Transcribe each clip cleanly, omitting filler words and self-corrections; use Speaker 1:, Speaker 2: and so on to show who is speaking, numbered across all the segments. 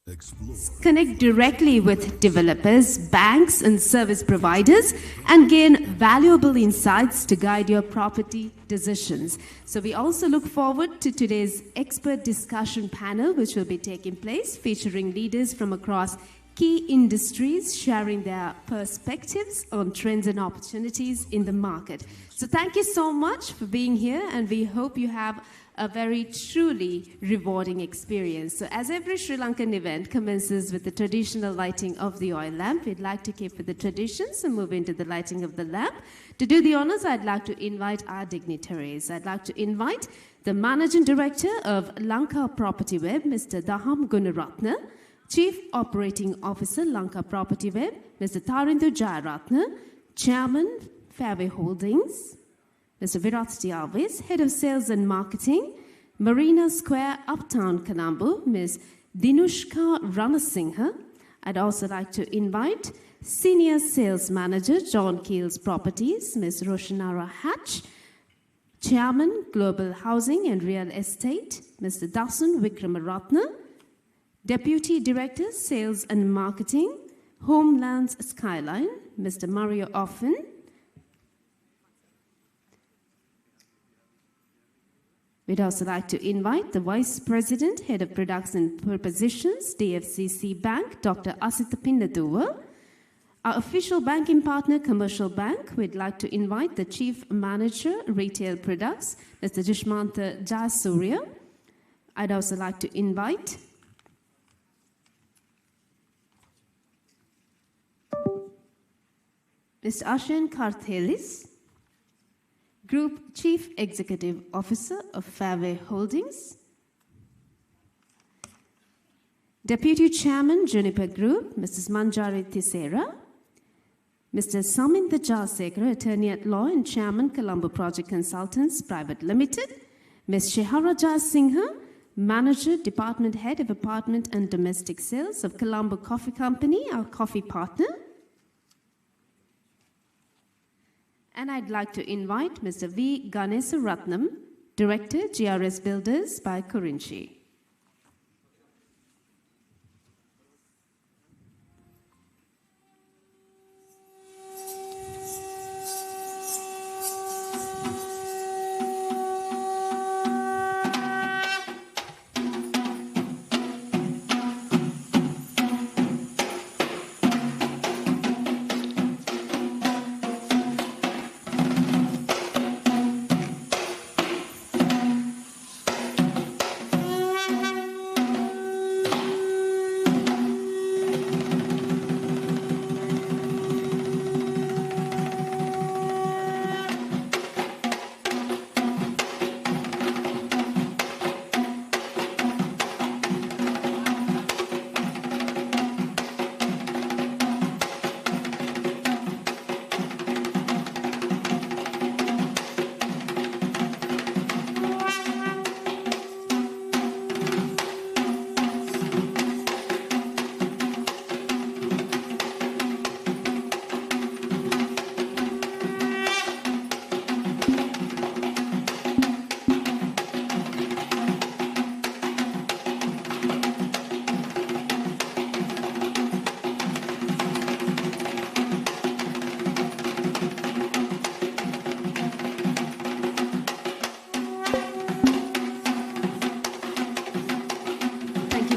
Speaker 1: Explore.
Speaker 2: Connect directly with developers, banks, and service providers and gain valuable insights to guide your property decisions. So we also look forward to today's expert discussion panel, which will be taking place, featuring leaders from across key industries sharing their perspectives on trends and opportunities in the market. So thank you so much for being here, and we hope you have a very truly rewarding experience. So as every Sri Lankan event commences with the traditional lighting of the oil lamp, we'd like to keep with the traditions and move into the lighting of the lamp. To do the honors, I'd like to invite our dignitaries. I'd like to invite the Managing Director of Lanka Property Web, Mr. Daham Gunaratna, Chief Operating Officer, Lanka Property Web, Mr. Tarindu Jayaratna, Chairman, Fairway Holdings, Mr. Virat Alves, Head of Sales and Marketing, Marina Square, Uptown, Colombo, Ms. Dinushka Ranasinghe. I'd also like to invite Senior Sales Manager, John Keels Properties, Ms. Roshanara Hatch, Chairman, Global Housing and Real Estate, Mr. Dasun Vikramaratna, Deputy Director, Sales and Marketing, Homelands Skyline, Mr. Mario Offen, we'd also like to invite the Vice President, Head of Products and Propositions, DFCC Bank, Dr. Asitha Pinnaduwa. Our official banking partner, Commercial Bank, we'd like to invite the Chief Manager, Retail Products, Mr. Dushmantha Jayasuriya. I'd also like to invite Mr. Ashen Karthelis, Group Chief Executive Officer of Fairway Holdings, Deputy Chairman, Juniper Group, Mrs. Manjari Thisera, Mr. Samintha Jalsekara, Attorney at Law and Chairman, Colombo Project Consultants Private Limited, Ms. Shehara Jayasinghe, Manager, Department Head of Apartment and Domestic Sales of Colombo Coffee Company, our coffee partner. And I'd like to invite Mr. V. Ganesa Ratnam, Director, GRS Builders by Kurinchi.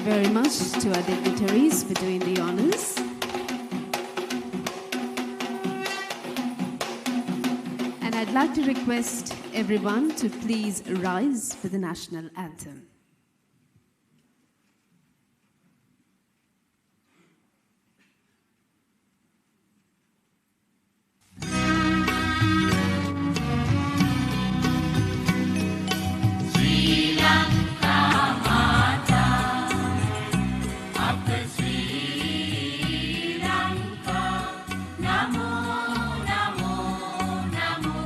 Speaker 2: Very much to our dignitaries for doing the honors. And I'd like to request everyone to please rise for the national anthem.
Speaker 3: Namo, namo, namo,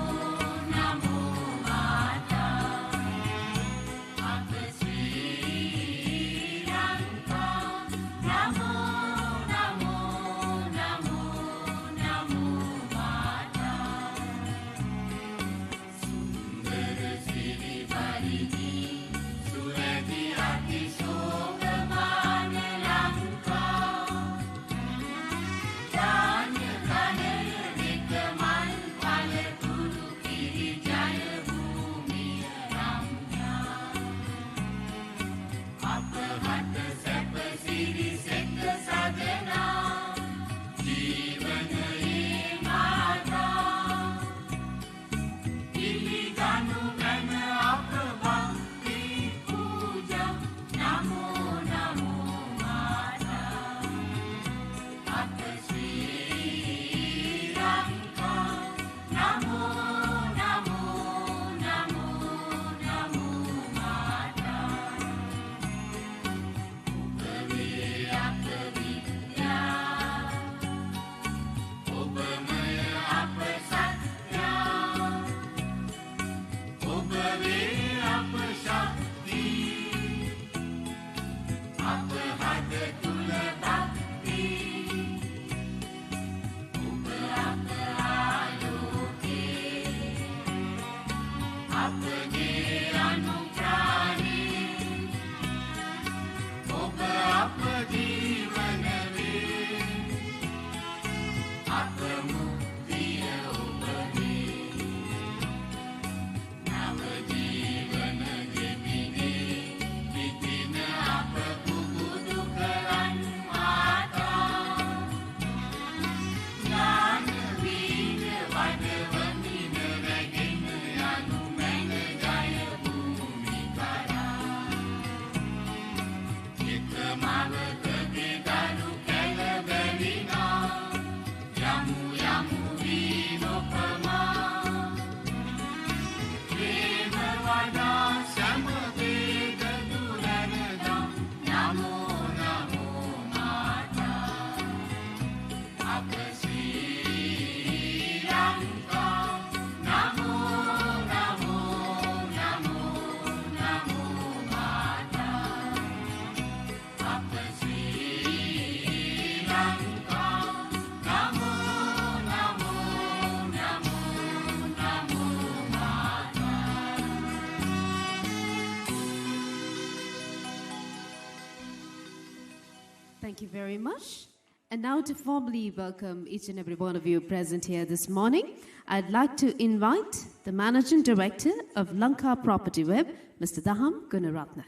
Speaker 2: Thank you very much. And now to formally welcome each and every one of you present here this morning, I'd like to invite the Managing Director of Lanka Property Web, Mr. Daham Gunaratne.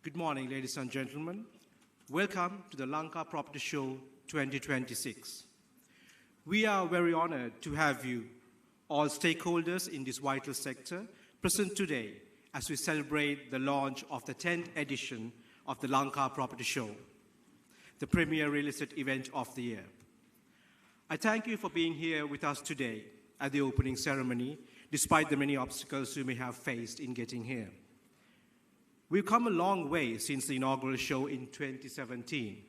Speaker 1: Good morning, ladies and gentlemen. Welcome to the Lanka Property Show 2026. We are very honored to have you, all stakeholders in this vital sector, present today as we celebrate the launch of the 10th edition of the Lanka Property Show, the premier real estate event of the year. I thank you for being here with us today at the opening ceremony, despite the many obstacles you may have faced in getting here. We've come a long way since the inaugural show in 2017.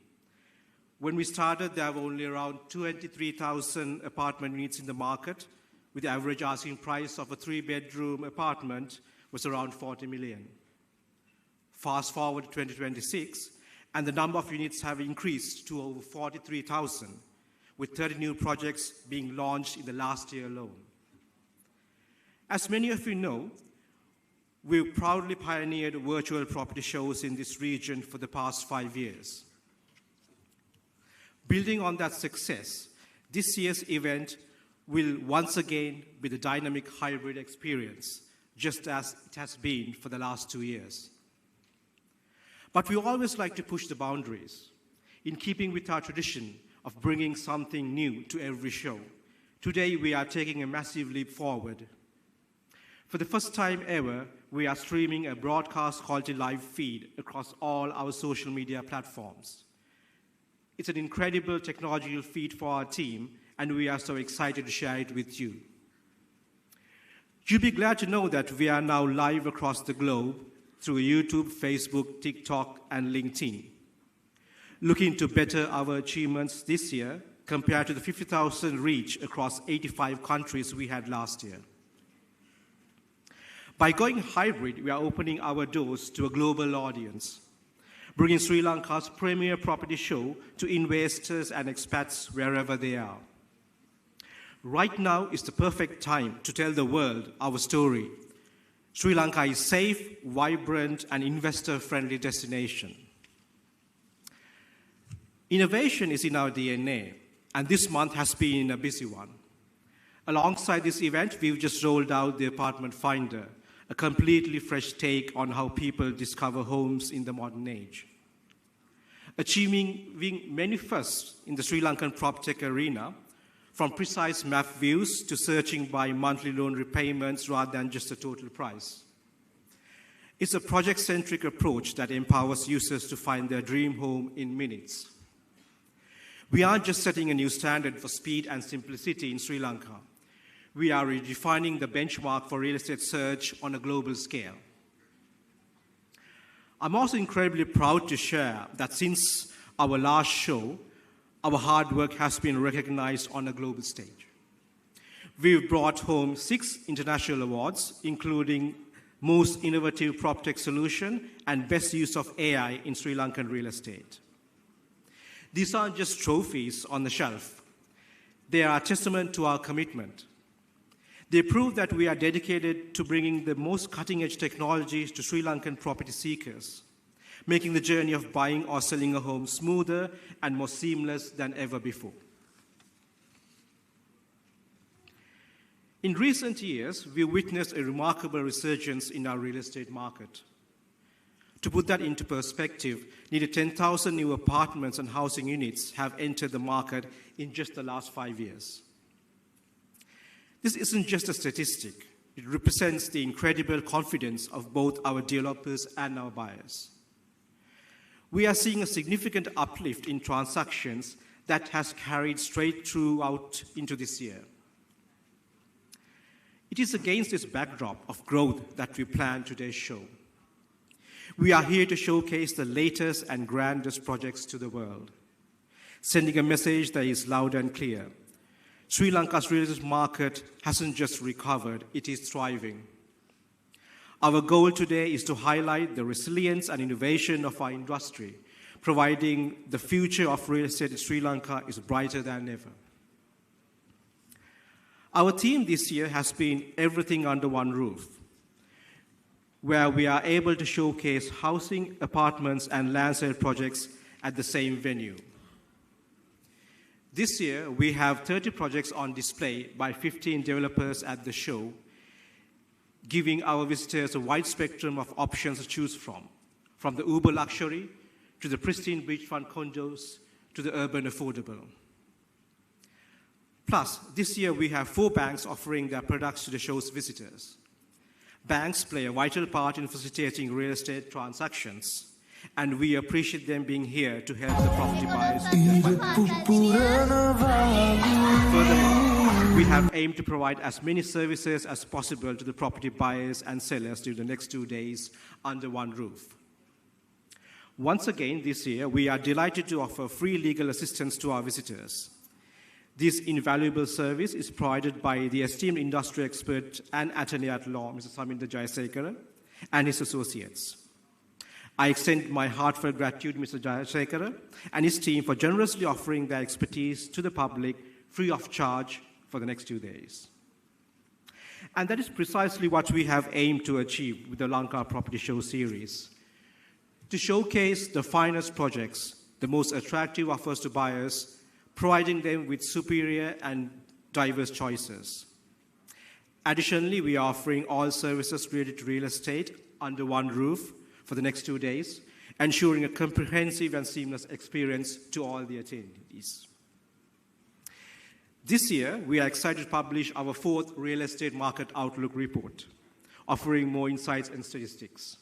Speaker 1: When we started, there were only around 23,000 apartment units in the market, with the average asking price of a 3-bedroom apartment was around 40 million. Fast forward to 2026, and the number of units have increased to over 43,000, with 30 new projects being launched in the last year alone. As many of you know, we've proudly pioneered virtual property shows in this region for the past 5 years. Building on that success, this year's event will once again be the dynamic hybrid experience, just as it has been for the last 2 years. But we always like to push the boundaries. In keeping with our tradition of bringing something new to every show, today we are taking a massive leap forward. For the first time ever, we are streaming a broadcast quality live feed across all our social media platforms. It's an incredible technological feat for our team, and we are so excited to share it with you. You'll be glad to know that we are now live across the globe through YouTube, Facebook, TikTok, and LinkedIn. Looking to better our achievements this year compared to the 50,000 reach across 85 countries we had last year. By going hybrid, we are opening our doors to a global audience, bringing Sri Lanka's premier property show to investors and expats wherever they are. Right now is the perfect time to tell the world our story. Sri Lanka is a safe, vibrant, and investor-friendly destination. Innovation is in our DNA, and this month has been a busy one. Alongside this event, we've just rolled out the Apartment Finder, a completely fresh take on how people discover homes in the modern age. Achieving many firsts in the Sri Lankan PropTech arena, from precise map views to searching by monthly loan repayments rather than just a total price. It's a project-centric approach that empowers users to find their dream home in minutes. We aren't just setting a new standard for speed and simplicity in Sri Lanka. We are redefining the benchmark for real estate search on a global scale. I'm also incredibly proud to share that since our last show, our hard work has been recognized on a global stage. We've brought home 6 international awards, including Most Innovative PropTech Solution and Best Use of AI in Sri Lankan Real Estate. These aren't just trophies on the shelf. They are a testament to our commitment. They prove that we are dedicated to bringing the most cutting-edge technologies to Sri Lankan property seekers, making the journey of buying or selling a home smoother and more seamless than ever before. In recent years, we witnessed a remarkable resurgence in our real estate market. To put that into perspective, nearly 10,000 new apartments and housing units have entered the market in just the last 5 years. This isn't just a statistic. It represents the incredible confidence of both our developers and our buyers. We are seeing a significant uplift in transactions that has carried straight throughout into this year. It is against this backdrop of growth that we plan today's show. We are here to showcase the latest and grandest projects to the world, sending a message that is loud and clear. Sri Lanka's real estate market hasn't just recovered, it is thriving. Our goal today is to highlight the resilience and innovation of our industry providing the future of real estate in Sri Lanka is brighter than ever. Our theme this year has been Everything Under One Roof, where we are able to showcase housing, apartments, and land sale projects at the same venue. This year, we have 30 projects on display by 15 developers at the show, giving our visitors a wide spectrum of options to choose from the uber luxury to the pristine beachfront condos to the urban affordable. Plus, this year we have 4 banks offering their products to the show's visitors. Banks play a vital part in facilitating real estate transactions, and we appreciate them being here to help the property buyers with their finances. Furthermore, we have aimed to provide as many services as possible to the property buyers and sellers during the next 2 days under one roof. Once again this year, we are delighted to offer free legal assistance to our visitors. This invaluable service is provided by the esteemed industry expert and attorney at law, Mr. Saminda Jayasekara, and his associates. I extend my heartfelt gratitude to Mr. Jayasekara and his team for generously offering their expertise to the public free of charge for the next 2 days. And that is precisely what we have aimed to achieve with the Lanka Property Show series, to showcase the finest projects, the most attractive offers to buyers, providing them with superior and diverse choices. Additionally, we are offering all services related to real estate under one roof for the next 2 days, ensuring a comprehensive and seamless experience to all the attendees. This year, we are excited to publish our 4th Real Estate Market Outlook report, offering more insights and statistics.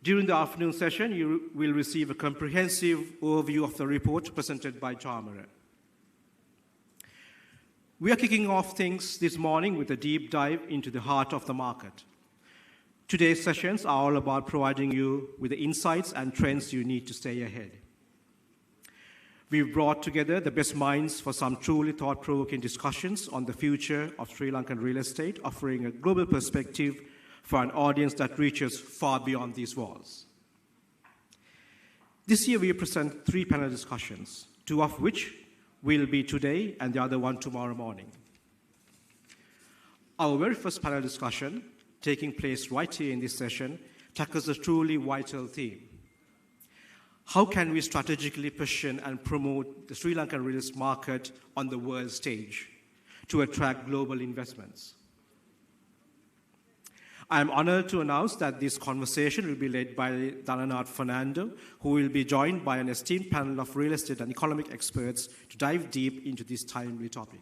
Speaker 1: During the afternoon session, you will receive a comprehensive overview of the report presented by Chamara. We are kicking off things this morning with a deep dive into the heart of the market. Today's sessions are all about providing you with the insights and trends you need to stay ahead. We've brought together the best minds for some truly thought-provoking discussions on the future of Sri Lankan real estate, offering a global perspective for an audience that reaches far beyond these walls. This year we present 3 panel discussions, 2 of which will be today and the other one tomorrow morning. Our very first panel discussion, taking place right here in this session, tackles a truly vital theme. How can we strategically position and promote the Sri Lankan real estate market on the world stage to attract global investments? I am honored to announce that this conversation will be led by Dhananath Fernando, who will be joined by an esteemed panel of real estate and economic experts to dive deep into this timely topic.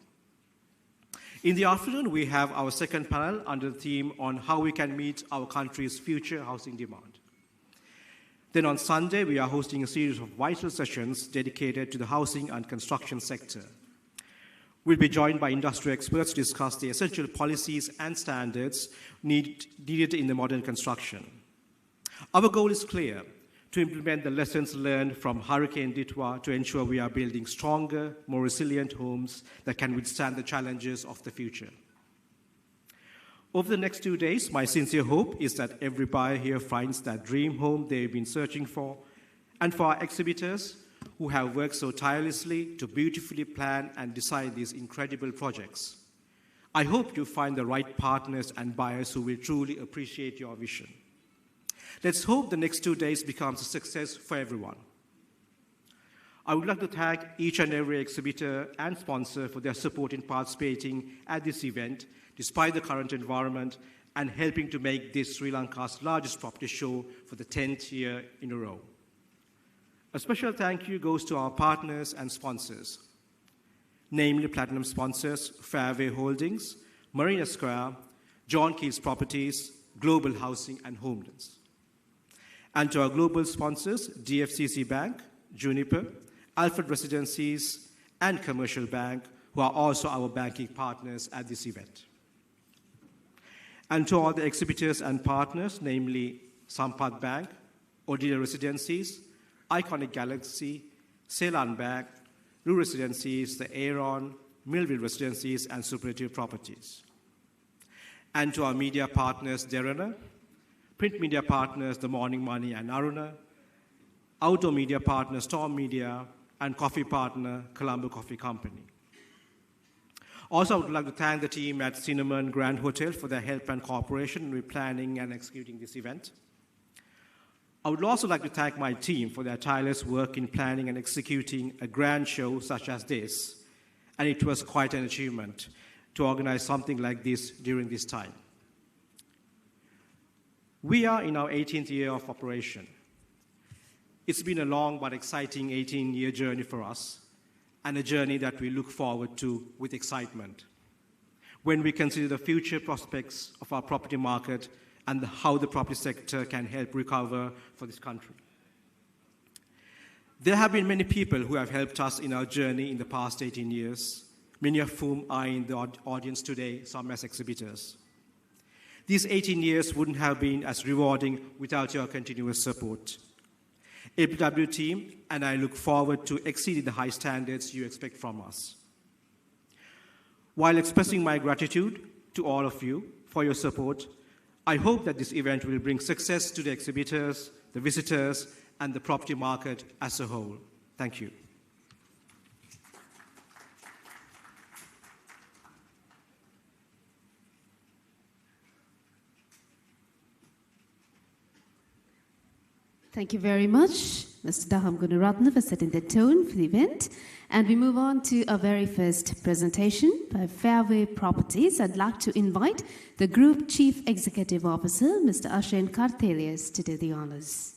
Speaker 1: In the afternoon, we have our second panel under the theme on how we can meet our country's future housing demand. Then on Sunday, we are hosting a series of vital sessions dedicated to the housing and construction sector. We'll be joined by industry experts to discuss the essential policies and standards needed in the modern construction. Our goal is clear: to implement the lessons learned from Hurricane Ditwa to ensure we are building stronger, more resilient homes that can withstand the challenges of the future. Over the next 2 days, my sincere hope is that every buyer here finds that dream home they've been searching for, and for our exhibitors who have worked so tirelessly to beautifully plan and design these incredible projects. I hope you find the right partners and buyers who will truly appreciate your vision. Let's hope the next 2 days becomes a success for everyone. I would like to thank each and every exhibitor and sponsor for their support in participating at this event, despite the current environment, and helping to make this Sri Lanka's largest property show for the 10th year in a row. A special thank you goes to our partners and sponsors, namely Platinum sponsors Fairway Holdings, Marina Square, John Keys Properties, Global Housing and Homelands. And to our global sponsors, DFCC Bank, Juniper, Alfred Residencies, and Commercial Bank, who are also our banking partners at this event. And to all the exhibitors and partners, namely Sampath Bank, Odila Residencies, Iconic Galaxy, Ceylon Bank, New Residencies, the Aeron, Millville Residencies, and Superlative Properties. And to our media partners, Derana, print media partners, The Morning Money and Aruna, outdoor media partner Storm Media, and coffee partner Colombo Coffee Company. Also, I would like to thank the team at Cinnamon Grand Hotel for their help and cooperation with planning and executing this event. I would also like to thank my team for their tireless work in planning and executing a grand show such as this, and it was quite an achievement to organize something like this during this time. We are in our 18th year of operation. It's been a long but exciting 18-year journey for us, and a journey that we look forward to with excitement when we consider the future prospects of our property market and how the property sector can help recover for this country. There have been many people who have helped us in our journey in the past 18 years, many of whom are in the audience today, some as exhibitors. These 18 years wouldn't have been as rewarding without your continuous support. APW team and I look forward to exceeding the high standards you expect from us. While expressing my gratitude to all of you for your support, I hope that this event will bring success to the exhibitors, the visitors, and the property market as a whole. Thank you.
Speaker 2: Thank you very much, Mr. Daham Gunaratne, for setting the tone for the event. And we move on to our very first presentation by Fairway Properties. I'd like to invite the Group Chief Executive Officer, Mr. Ashen Karthelius, to do the honors.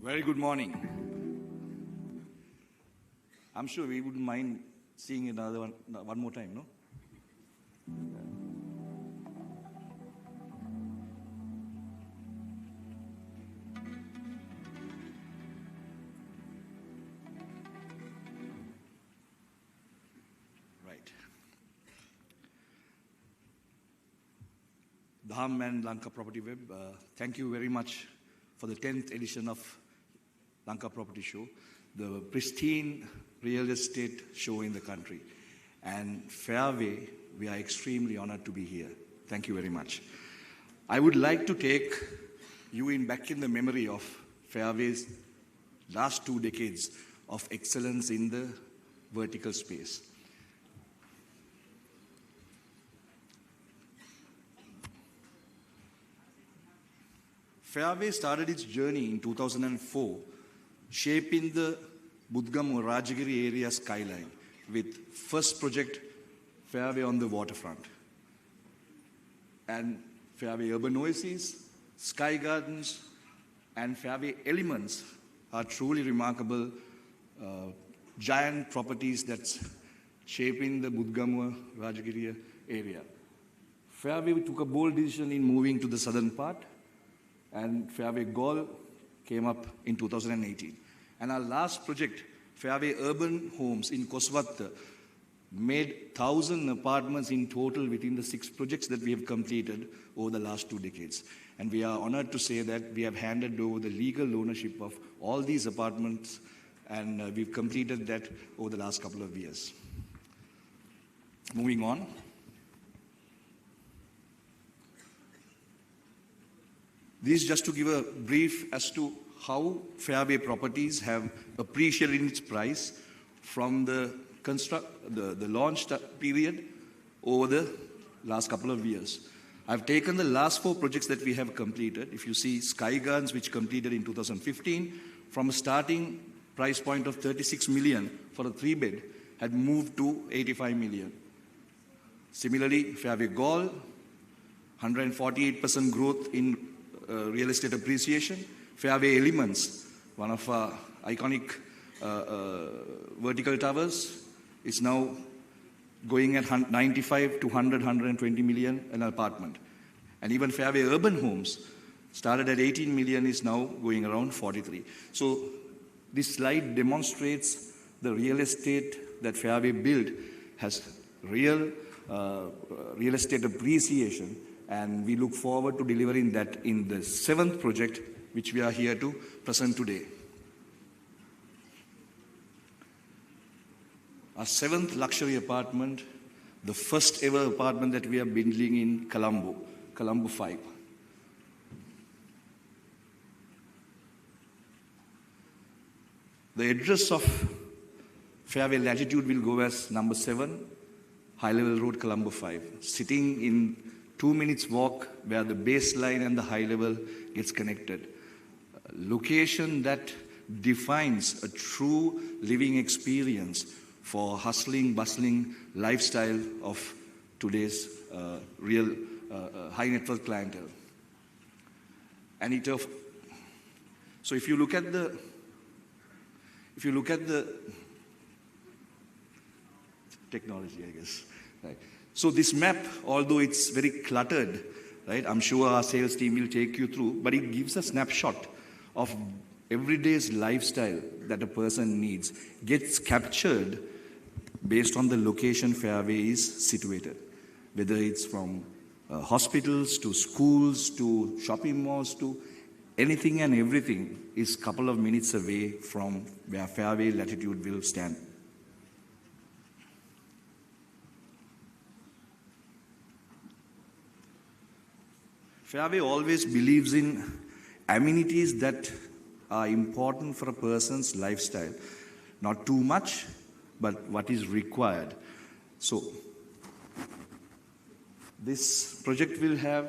Speaker 3: Very good morning. I'm sure we wouldn't mind seeing another one more time, no? Right. Dham and Lanka Property Web, thank you very much for the 10th edition of Lanka Property Show, the pristine real estate show in the country. And Fairway, we are extremely honored to be here. Thank you very much. I would like to take you back in the memory of Fairway's last 2 decades of excellence in the vertical space. Fairway started its journey in 2004, shaping the Budgam Rajagiri area skyline with first project Fairway on the waterfront. And Fairway Urban Oases, Sky Gardens, and Fairway Elements are truly remarkable giant properties that's shaping the Budgam Rajagiri area. Fairway took a bold decision in moving to the southern part, and Fairway Gaul came up in 2018. And our last project, Fairway Urban Homes in Koswatta, made 1,000 apartments in total within the 6 projects that we have completed over the last 2 decades. And we are honored to say that we have handed over the legal ownership of all these apartments, and we've completed that over the last couple of years. Moving on. This is just to give a brief as to how Fairway Properties have appreciated its price from the launch period over the last couple of years. I've taken the last 4 projects that we have completed. If you see Sky Gardens, which completed in 2015, from a starting price point of 36 million for a 3-bed, had moved to 85 million. Similarly, Fairway Gaul, 148% growth in real estate appreciation. Fairway Elements, one of our iconic vertical towers, is now going at 95 to 100, 120 million an apartment. And even Fairway Urban Homes started at 18 million, is now going around 43. So this slide demonstrates the real estate that Fairway built has real estate appreciation, and we look forward to delivering that in the 7th project, which we are here to present today. Our 7th luxury apartment, the first ever apartment that we are building in Colombo, Colombo 5. The address of Fairway Latitude will go as number 7, High Level Road, Colombo 5, sitting in 2 minutes walk where the baseline and the high level gets connected. A location that defines a true living experience for hustling, bustling lifestyle of today's real high net worth clientele. And so if you look at the technology, I guess, right? So this map, although it's very cluttered, right? I'm sure our sales team will take you through, but it gives a snapshot of everyday's lifestyle that a person needs, gets captured based on the location Fairway is situated. Whether it's from hospitals to schools to shopping malls to anything and everything is a couple of minutes away from where Fairway Latitude will stand. Fairway always believes in amenities that are important for a person's lifestyle. Not too much, but what is required. So, this project will have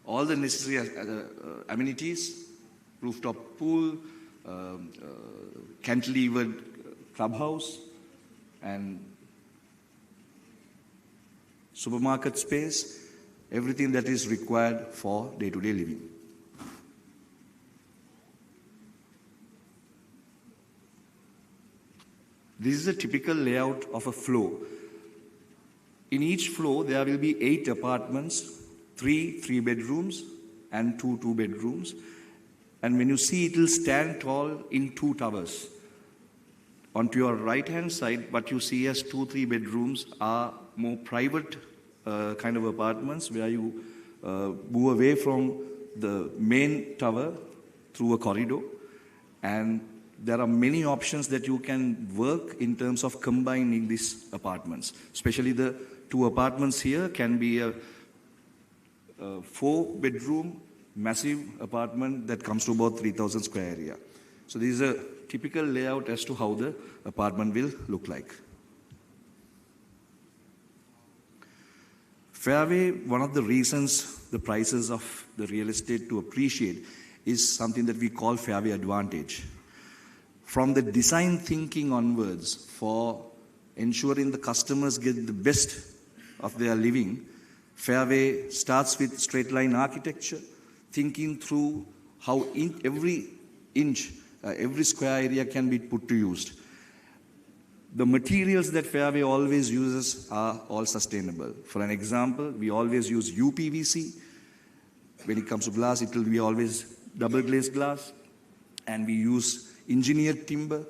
Speaker 3: all the necessary amenities: rooftop pool, cantilevered clubhouse, and supermarket space, everything that is required for day-to-day living. This is a typical layout of a floor. In each floor, there will be 8 apartments, 3 3-bedrooms and 2 2-bedrooms. And when you see, it will stand tall in 2 towers. Onto your right-hand side, what you see as 2 3-bedrooms are more private kind of apartments where you move away from the main tower through a corridor, and there are many options that you can work in terms of combining these apartments. Especially the 2 apartments here can be a 4-bedroom massive apartment that comes to about 3,000 square area. So this is a typical layout as to how the apartment will look like. Fairway, one of the reasons the prices of the real estate to appreciate is something that we call Fairway Advantage. From the design thinking onwards, for ensuring the customers get the best of their living, Fairway starts with straight line architecture, thinking through how every inch, every square area can be put to use. The materials that Fairway always uses are all sustainable. For an example, we always use UPVC. When it comes to glass, it will be always double glazed glass. And we use engineered timber.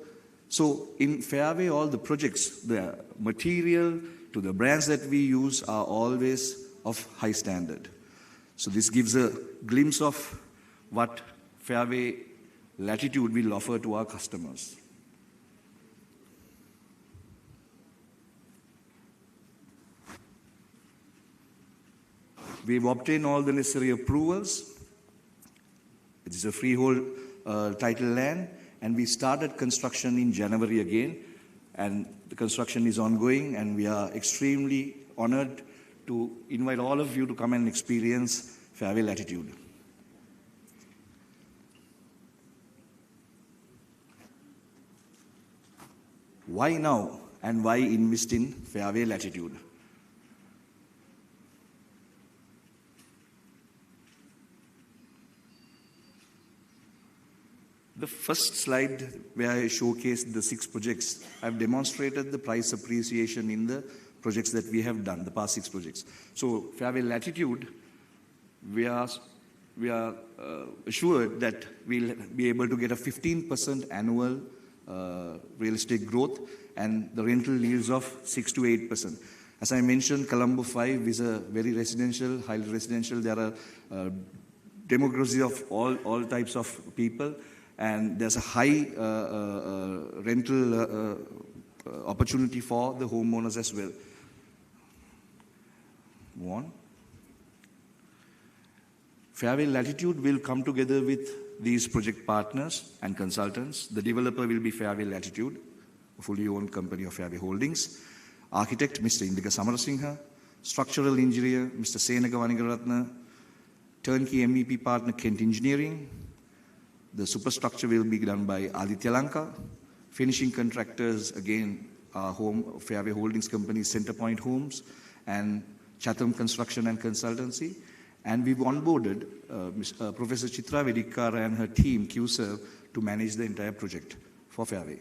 Speaker 3: So in Fairway, all the projects, the material to the brands that we use are always of high standard. So this gives a glimpse of what Fairway Latitude will offer to our customers. We've obtained all the necessary approvals. It is a freehold title land, and we started construction in January again, and the construction is ongoing, and we are extremely honored to invite all of you to come and experience Fairway Latitude. Why now, and why invest in Fairway Latitude? The first slide where I showcased the 6 projects, I've demonstrated the price appreciation in the projects that we have done, the past 6 projects. So Fairway Latitude, we are assured that we'll be able to get a 15% annual real estate growth and the rental yields of 6 to 8%. As I mentioned, Colombo 5 is a very residential, highly residential. There are demography of all types of people, and there's a high rental opportunity for the homeowners as well. Move on. Fairway Latitude will come together with these project partners and consultants. The developer will be Fairway Latitude, a fully owned company of Fairway Holdings. Architect, Mr. Indika Samarasinghe. Structural engineer, Mr. Senaka Vanigaratna. Turnkey MEP partner, Kent Engineering. The superstructure will be done by Aditya Lanka. Finishing contractors, again, Fairway Holdings Company, Centrepoint Homes, and Chatham Construction and Consultancy. And we've onboarded Professor Chitra Vedikara and her team, QServe, to manage the entire project for Fairway.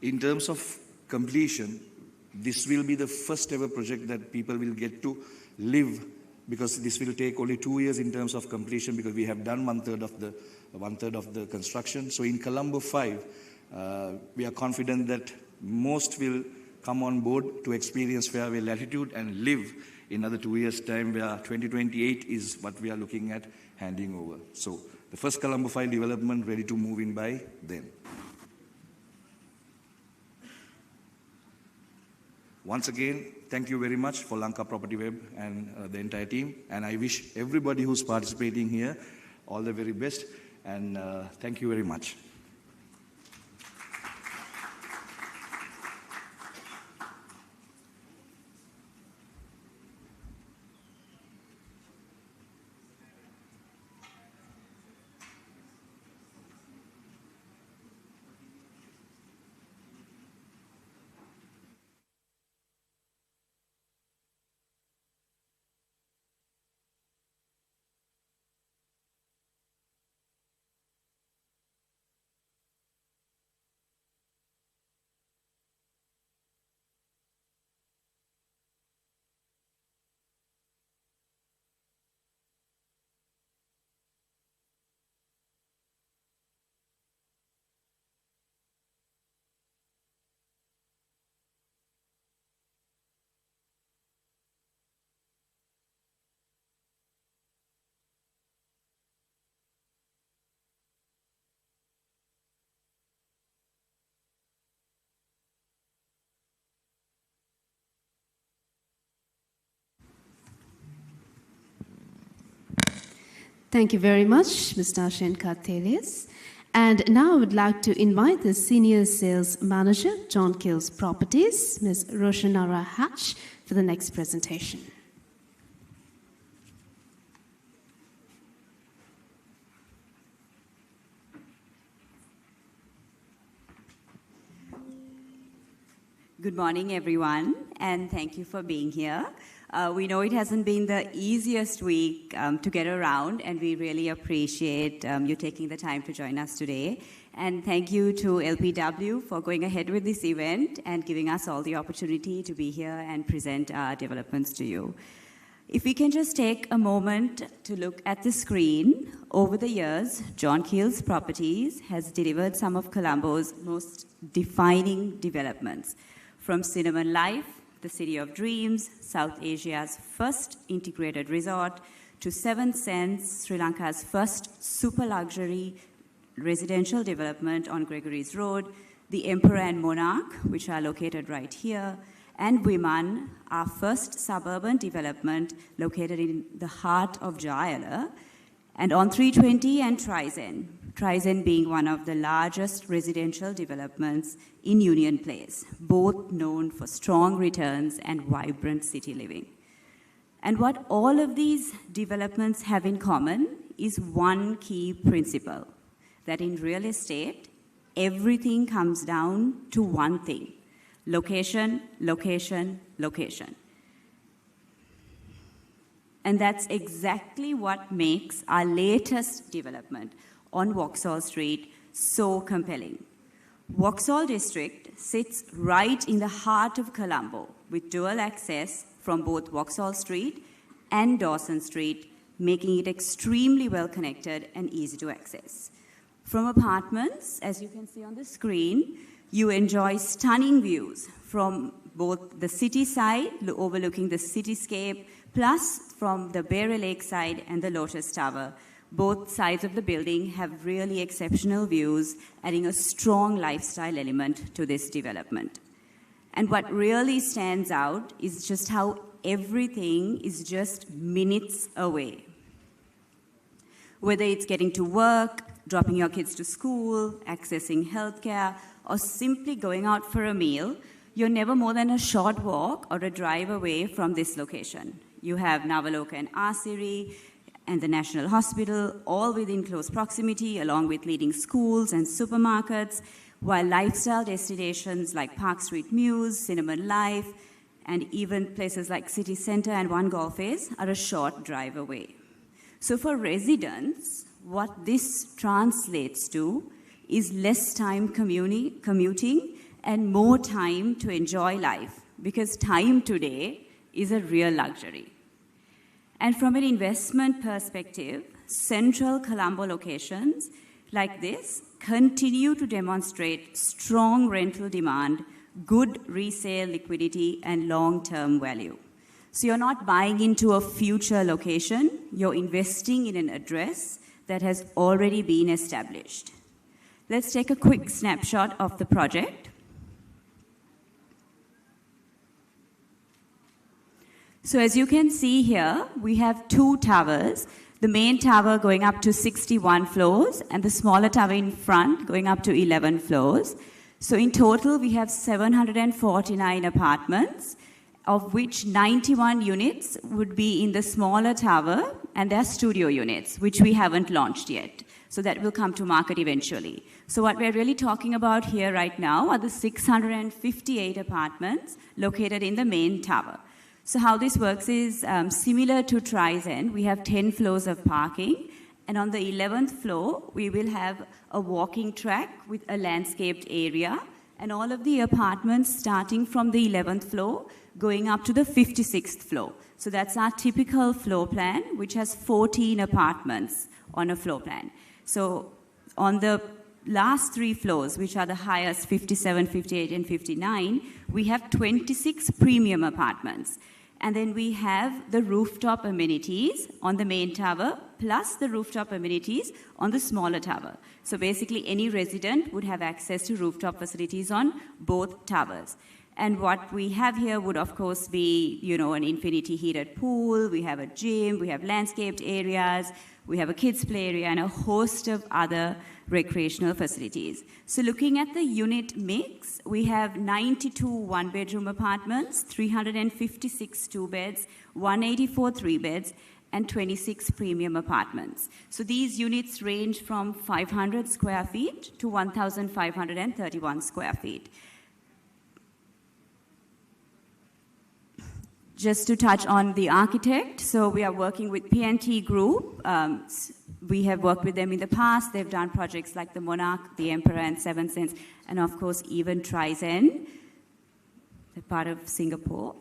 Speaker 3: In terms of completion, this will be the first ever project that people will get to live, because this will take only 2 years in terms of completion, because we have done one third of the construction. So in Colombo 5, we are confident that most will come on board to experience Fairway Latitude and live in another 2 years' time, where 2028 is what we are looking at handing over. So the first Colombo 5 development ready to move in by then. Once again, thank you very much for Lanka Property Web and the entire team. And I wish everybody who's participating here all the very best. And thank you very much.
Speaker 2: Thank you very much, Mr. Ashen Kartelis. And now I would like to invite the Senior Sales Manager, John Kills Properties, Ms. Roshanara Hatch, for the next presentation.
Speaker 4: Good morning, everyone, and thank you for being here. We know it hasn't been the easiest week to get around, and we really appreciate you taking the time to join us today. And thank you to LPW for going ahead with this event and giving us all the opportunity to be here and present our developments to you. If we can just take a moment to look at the screen, over the years, John Kills Properties has delivered some of Colombo's most defining developments, from Cinnamon Life, the City of Dreams, South Asia's first integrated resort, to Seven Sense, Sri Lanka's first super luxury residential development on Gregory's Road, the Emperor and Monarch, which are located right here, and Wiman, our first suburban development located in the heart of Jayala, and on 320 and Trizen being one of the largest residential developments in Union Place, both known for strong returns and vibrant city living. And what all of these developments have in common is one key principle, that in real estate, everything comes down to one thing: location, location, location. And that's exactly what makes our latest development on Vauxhall Street so compelling. Vauxhall District sits right in the heart of Colombo with dual access from both Vauxhall Street and Dawson Street, making it extremely well connected and easy to access. From apartments, as you can see on the screen, you enjoy stunning views from both the city side, overlooking the cityscape, plus from the Bear Lake side and the Lotus Tower. Both sides of the building have really exceptional views, adding a strong lifestyle element to this development. And what really stands out is just how everything is just minutes away. Whether it's getting to work, dropping your kids to school, accessing healthcare, or simply going out for a meal, you're never more than a short walk or a drive away from this location. You have Navaloka and Asiri and the National Hospital, all within close proximity, along with leading schools and supermarkets, while lifestyle destinations like Park Street Mews, Cinnamon Life, and even places like City Centre and One Golf Ace are a short drive away. So for residents, what this translates to is less time commuting and more time to enjoy life, because time today is a real luxury. And from an investment perspective, central Colombo locations like this continue to demonstrate strong rental demand, good resale liquidity, and long-term value. So you're not buying into a future location, you're investing in an address that has already been established. Let's take a quick snapshot of the project. So as you can see here, we have two towers, the main tower going up to 61 floors and the smaller tower in front going up to 11 floors. So in total, we have 749 apartments, of which 91 units would be in the smaller tower, and they're studio units, which we haven't launched yet. So that will come to market eventually. So what we're really talking about here right now are the 658 apartments located in the main tower. So how this works is similar to Tri's End. We have 10 floors of parking, and on the 11th floor, we will have a walking track with a landscaped area, and all of the apartments starting from the 11th floor going up to the 56th floor. So that's our typical floor plan, which has 14 apartments on a floor plan. So on the last three floors, which are the highest, 57, 58, and 59, we have 26 premium apartments. And then we have the rooftop amenities on the main tower, plus the rooftop amenities on the smaller tower. So basically, any resident would have access to rooftop facilities on both towers. And what we have here would, of course, be, an infinity heated pool. We have a gym. We have landscaped areas. We have a kids' play area and a host of other recreational facilities. So looking at the unit mix, we have 92 one-bedroom apartments, 356 two-beds, 184 three-beds, and 26 premium apartments. So these units range from 500 square feet to 1,531 square feet. Just to touch on the architect, so we are working with P&T Group. We have worked with them in the past. They've done projects like the Monarch, the Emperor, and Seven Sense, and of course, even Tri's End. They're part of Singapore.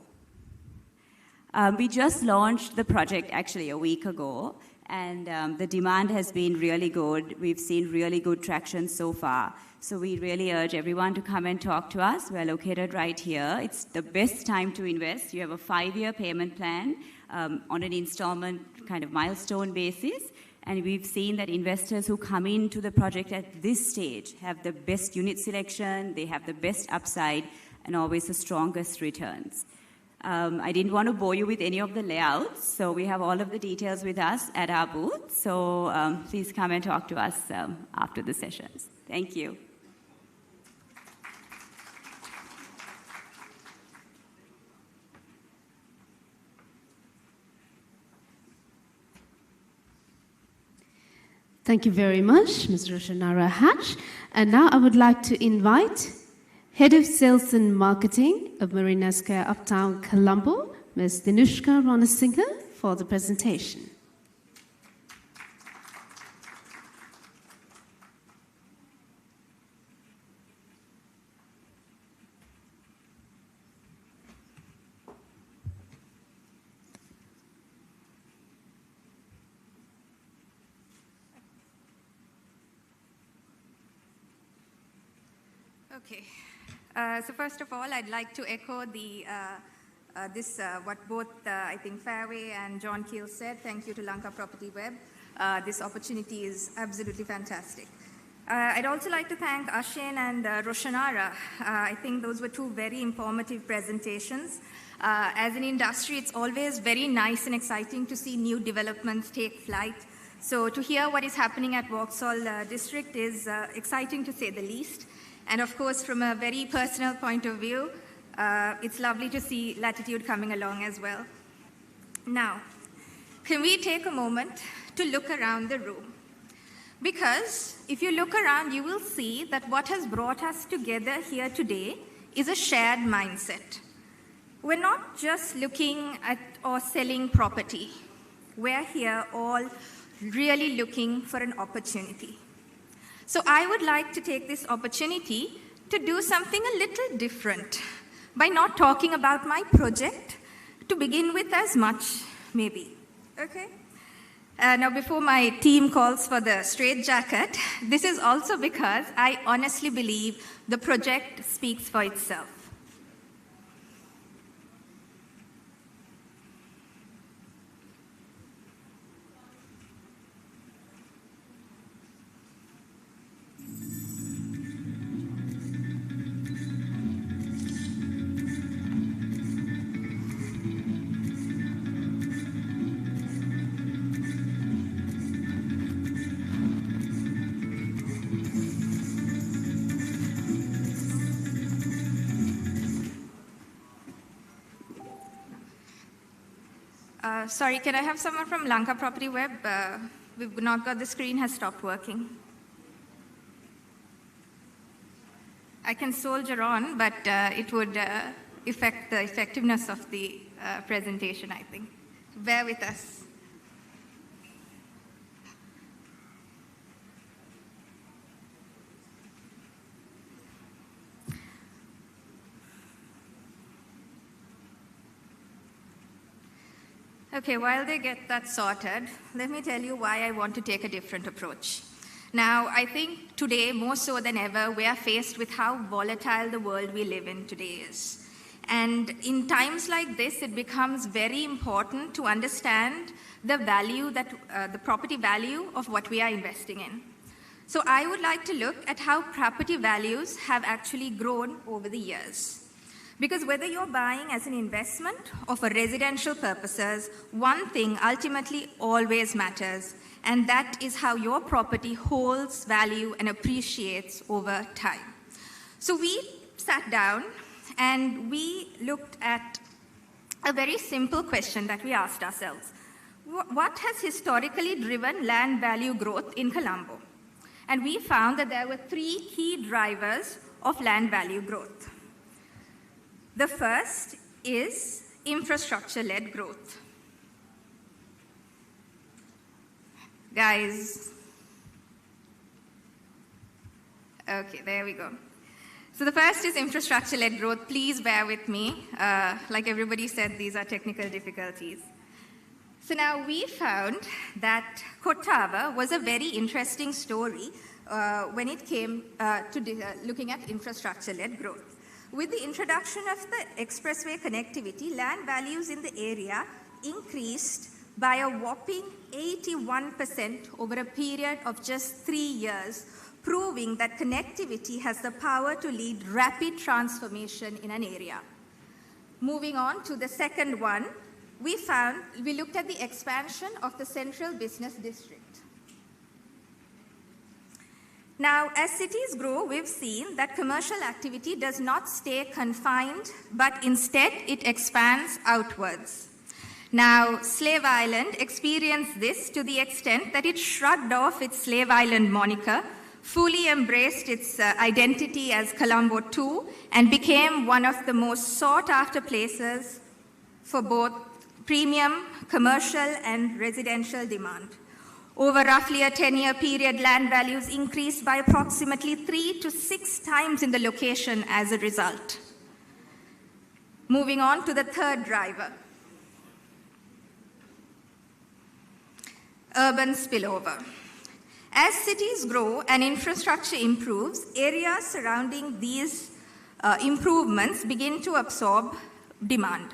Speaker 4: We just launched the project actually a week ago, and the demand has been really good. We've seen really good traction so far. So we really urge everyone to come and talk to us. We're located right here. It's the best time to invest. You have a 5-year payment plan on an installment kind of milestone basis. And we've seen that investors who come into the project at this stage have the best unit selection, they have the best upside, and always the strongest returns. I didn't want to bore you with any of the layouts, so we have all of the details with us at our booth. So please come and talk to us after the sessions. Thank you.
Speaker 2: Thank you very much, Ms. Roshanara Hatch. And now I would like to invite Head of Sales and Marketing of Marina Square Uptown Colombo, Ms. Dinushka Ranasinghe, for the presentation.
Speaker 5: Okay. So first of all, I'd like to echo what both, I think, Fairway and John Keel said. Thank you to Lanka Property Web. This opportunity is absolutely fantastic. I'd also like to thank Ashin and Roshanara. I think those were two very informative presentations. As an industry, it's always very nice and exciting to see new developments take flight. So to hear what is happening at Vauxhall District is exciting to say the least. And of course, from a very personal point of view, it's lovely to see Latitude coming along as well. Now, can we take a moment to look around the room? Because if you look around, you will see that what has brought us together here today is a shared mindset. We're not just looking at or selling property. We're here all really looking for an opportunity. So I would like to take this opportunity to do something a little different by not talking about my project to begin with as much, maybe. Okay? Now, before my team calls for the straitjacket, this is also because I honestly believe the project speaks for itself. Sorry, can I have someone from Lanka Property Web? We've not got the screen, has stopped working. I can soldier on, but it would affect the effectiveness of the presentation, I think. Bear with us. Okay, while they get that sorted, let me tell you why I want to take a different approach. Now, I think today, more so than ever, we are faced with how volatile the world we live in today is. And in times like this, it becomes very important to understand the value the property value of what we are investing in. So I would like to look at how property values have actually grown over the years. Because whether you're buying as an investment or for residential purposes, one thing ultimately always matters, and that is how your property holds value and appreciates over time. So we sat down and we looked at a very simple question that we asked ourselves. What has historically driven land value growth in Colombo? And we found that there were three key drivers of land value growth. The first is infrastructure-led growth. Guys, okay, there we go. So the first is infrastructure-led growth. Please bear with me. Like everybody said, these are technical difficulties. So now we found that Kottava was a very interesting story when it came to looking at infrastructure-led growth. With the introduction of the expressway connectivity, land values in the area increased by a whopping 81% over a period of just 3 years, proving that connectivity has the power to lead rapid transformation in an area. Moving on to the second one, we looked at the expansion of the central business district. Now, as cities grow, we've seen that commercial activity does not stay confined, but instead it expands outwards. Now, Slave Island experienced this to the extent that it shrugged off its Slave Island moniker, fully embraced its identity as Colombo 2, and became one of the most sought-after places for both premium, commercial, and residential demand. Over roughly a 10-year period, land values increased by approximately 3 to 6 times in the location as a result. Moving on to the third driver, urban spillover. As cities grow and infrastructure improves, areas surrounding these improvements begin to absorb demand.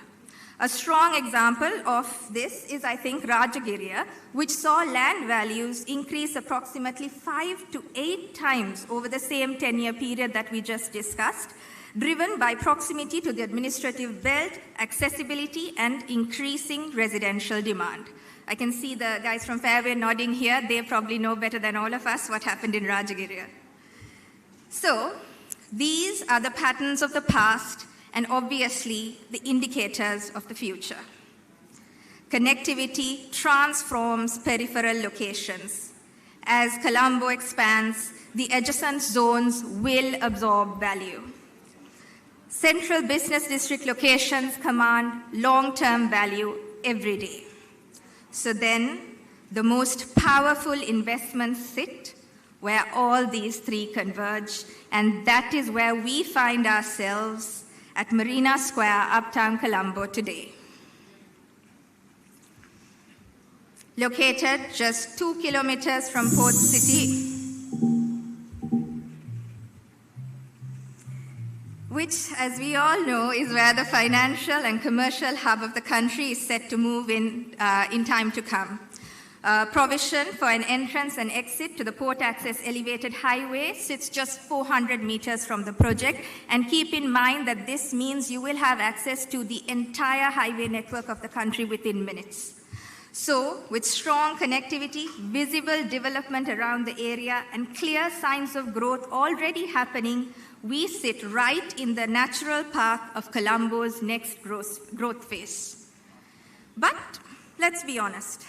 Speaker 5: A strong example of this is, I think, Rajagiriya, which saw land values increase approximately 5 to 8 times over the same 10-year period that we just discussed, driven by proximity to the administrative belt, accessibility, and increasing residential demand. I can see the guys from Fairway nodding here. They probably know better than all of us what happened in Rajagiriya. So, these are the patterns of the past and obviously the indicators of the future. Connectivity transforms peripheral locations. As Colombo expands, the adjacent zones will absorb value. Central business district locations command long-term value every day. So then, the most powerful investments sit where all these three converge, and that is where we find ourselves at Marina Square, Uptown Colombo today. Located just 2 kilometers from Port City, which, as we all know, is where the financial and commercial hub of the country is set to move in time to come. Provision for an entrance and exit to the port access elevated highway sits just 400 meters from the project, and keep in mind that this means you will have access to the entire highway network of the country within minutes. So, with strong connectivity, visible development around the area, and clear signs of growth already happening, we sit right in the natural path of Colombo's next growth phase. But let's be honest.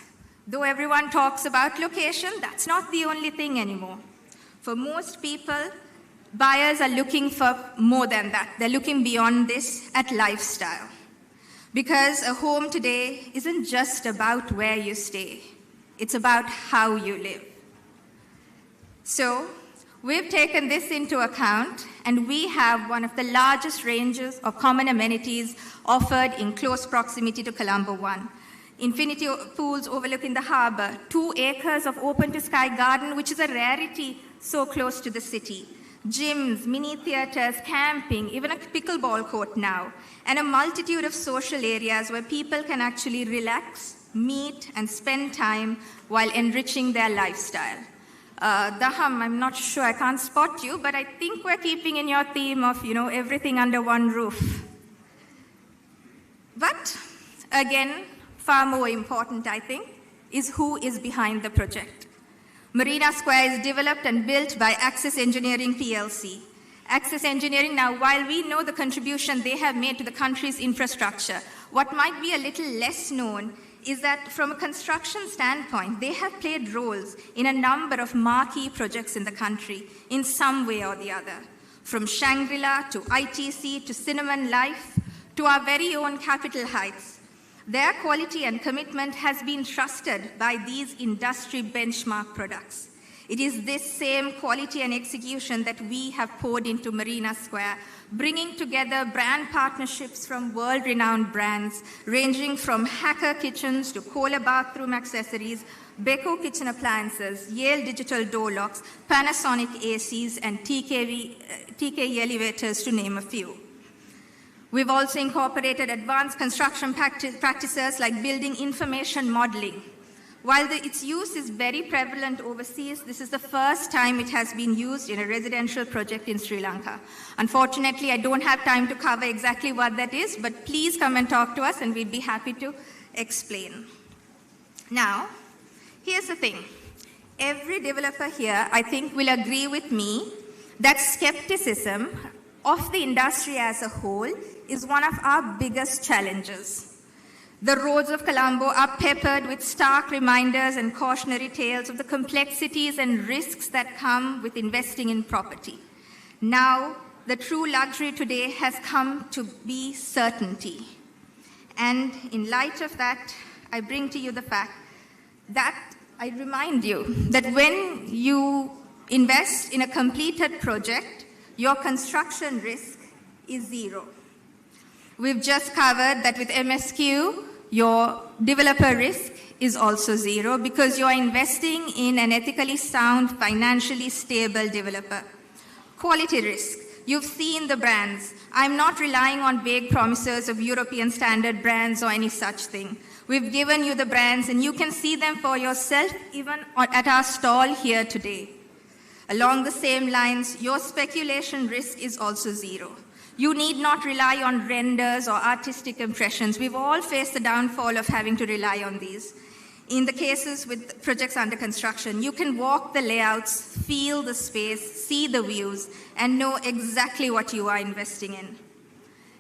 Speaker 5: Though everyone talks about location, that's not the only thing anymore. For most people, buyers are looking for more than that. They're looking beyond this at lifestyle. Because a home today isn't just about where you stay. It's about how you live. So, we've taken this into account, and we have one of the largest ranges of common amenities offered in close proximity to Colombo 1. Infinity pools overlooking the harbor, 2 acres of open-to-sky garden, which is a rarity so close to the city, gyms, mini theaters, camping, even a pickleball court now, and a multitude of social areas where people can actually relax, meet, and spend time while enriching their lifestyle. Daham, I'm not sure, I can't spot you, but I think we're keeping in your theme of, everything under one roof. But, again, far more important, I think, is who is behind the project. Marina Square is developed and built by Access Engineering PLC. Access Engineering, now, while we know the contribution they have made to the country's infrastructure, what might be a little less known is that from a construction standpoint, they have played roles in a number of marquee projects in the country in some way or the other. From Shangri-La to ITC to Cinnamon Life to our very own Capitol Heights. Their quality and commitment has been trusted by these industry benchmark products. It is this same quality and execution that we have poured into Marina Square, bringing together brand partnerships from world-renowned brands, ranging from Hacker Kitchens to Kohler bathroom accessories, Beko kitchen appliances, Yale digital door locks, Panasonic ACs, and TKE elevators, to name a few. We've also incorporated advanced construction practices like building information modeling. While its use is very prevalent overseas, this is the first time it has been used in a residential project in Sri Lanka. Unfortunately, I don't have time to cover exactly what that is, but please come and talk to us and we'd be happy to explain. Now, here's the thing. Every developer here, I think, will agree with me that skepticism of the industry as a whole is one of our biggest challenges. The roads of Colombo are peppered with stark reminders and cautionary tales of the complexities and risks that come with investing in property. Now, the true luxury today has come to be certainty. And in light of that, I bring to you the fact that I remind you that when you invest in a completed project, your construction risk is zero. We've just covered that with MSQ, your developer risk is also zero because you are investing in an ethically sound, financially stable developer. Quality risk. You've seen the brands. I'm not relying on vague promises of European standard brands or any such thing. We've given you the brands and you can see them for yourself even at our stall here today. Along the same lines, your speculation risk is also zero. You need not rely on renders or artistic impressions. We've all faced the downfall of having to rely on these. In the cases with projects under construction, you can walk the layouts, feel the space, see the views, and know exactly what you are investing in.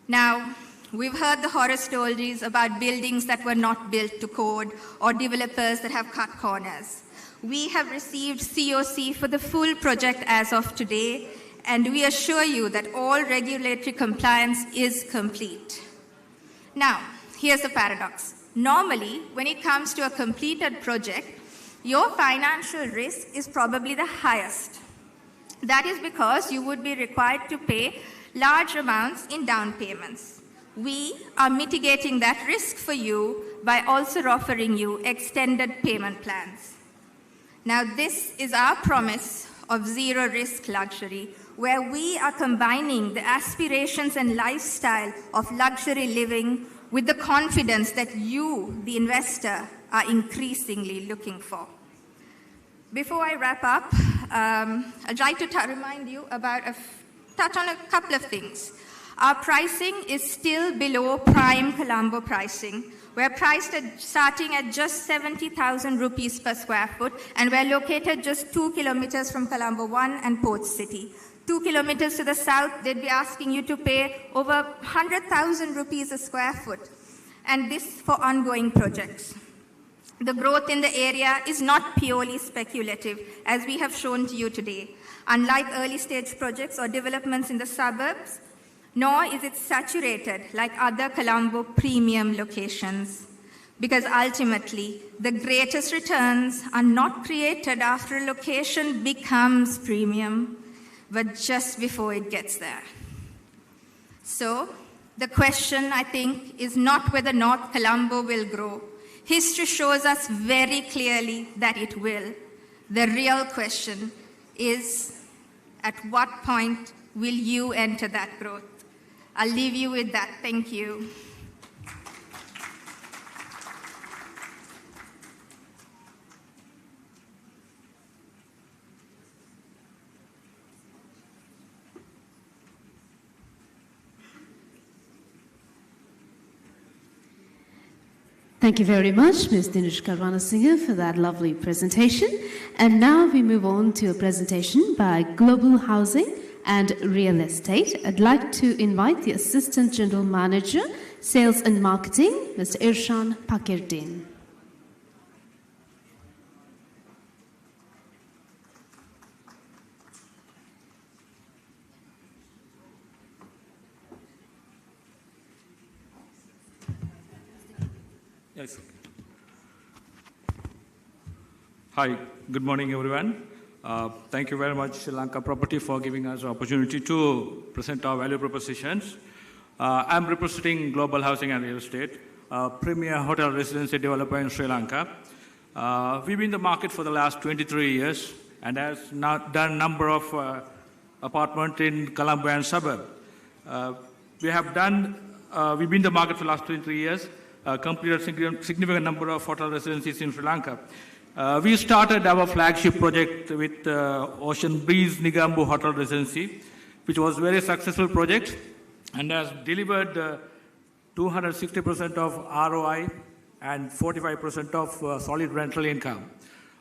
Speaker 5: Now, we've heard the horror stories about buildings that were not built to code or developers that have cut corners. We have received COC for the full project as of today, and we assure you that all regulatory compliance is complete. Now, here's the paradox. Normally, when it comes to a completed project, your financial risk is probably the highest. That is because you would be required to pay large amounts in down payments. We are mitigating that risk for you by also offering you extended payment plans. Now, this is our promise of zero risk luxury, where we are combining the aspirations and lifestyle of luxury living with the confidence that you, the investor, are increasingly looking for. Before I wrap up, I'd like to remind you about touch on a couple of things. Our pricing is still below prime Colombo pricing. We're priced starting at just 70,000 rupees per square foot, and we're located just 2 kilometers from Colombo 1 and Port City. 2 kilometers to the south, they'd be asking you to pay over 100,000 rupees a square foot, and this for ongoing projects. The growth in the area is not purely speculative, as we have shown to you today. Unlike early stage projects or developments in the suburbs, nor is it saturated like other Colombo premium locations, because ultimately the greatest returns are not created after a location becomes premium, but just before it gets there. So the question, I think, is not whether North Colombo will grow. History shows us very clearly that it will. The real question is, at what point will you enter that growth? I'll leave you with that. Thank you.
Speaker 2: Thank you very much, Ms. Dinushka Ranasinghe, for that lovely presentation. And now we move on to a presentation by Global Housing and Real Estate. I'd like to invite the Assistant General Manager, Sales and Marketing, Mr. Irshan Pakirdin.
Speaker 6: Yes. Hi, good morning, everyone. Thank you very much, Lanka Property, for giving us the opportunity to present our value propositions. I'm representing Global Housing and Real Estate, a premier hotel residency developer in Sri Lanka. We've been in the market for the last 23 years and has now done a number of apartments in Colombo and suburb. We've been in the market for the last 23 years. Completed a significant number of hotel residencies in Sri Lanka. We started our flagship project with Ocean Breeze Nigambu Hotel Residency, which was a very successful project and has delivered 260% of ROI and 45% of solid rental income.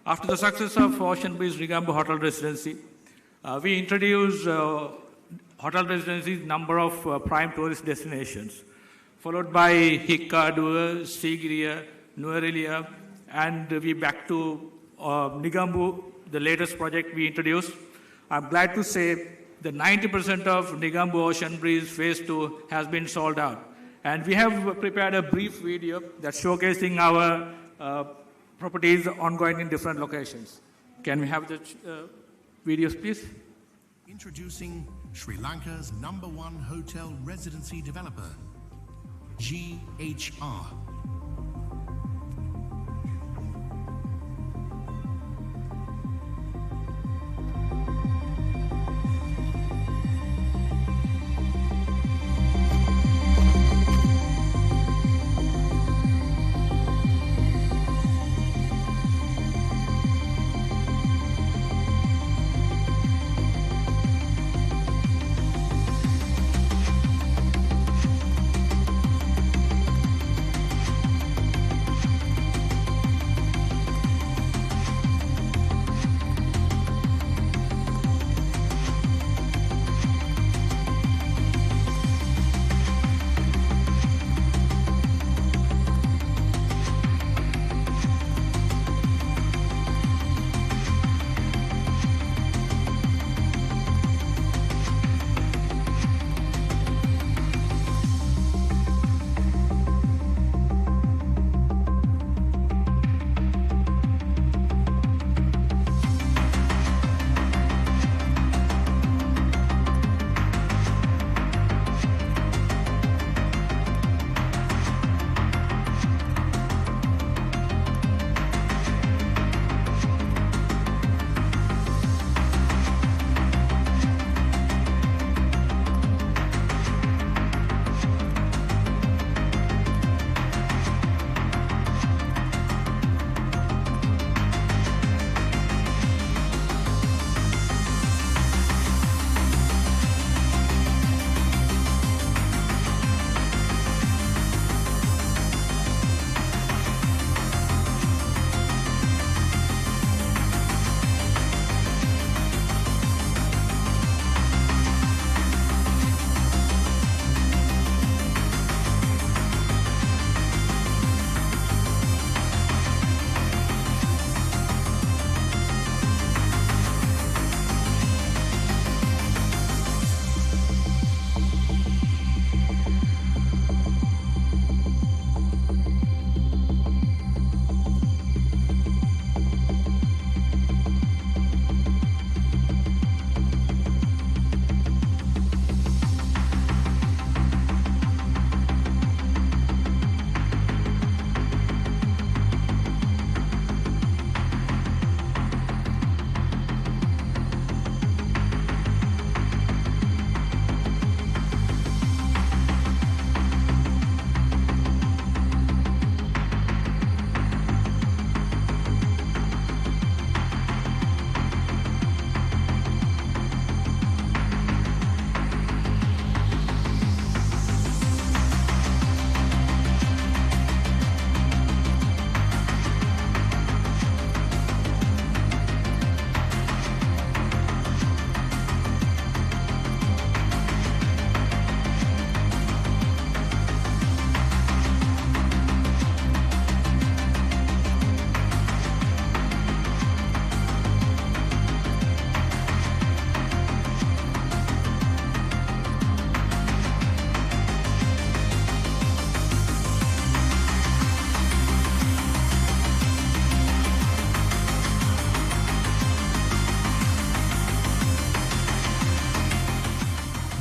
Speaker 6: After the success of Ocean Breeze Nigambu Hotel Residency, we introduced hotel residencies number of prime tourist destinations, followed by Hikka, Dua, Sigiriya, Nuwara, and we back to Nigambu, the latest project we introduced. I'm glad to say that 90% of Nigambu Ocean Breeze Phase 2 has been sold out. And we have prepared a brief video that's showcasing our properties ongoing in different locations. Can we have the videos, please?
Speaker 7: Introducing Sri Lanka's #1 hotel residency developer, GHR.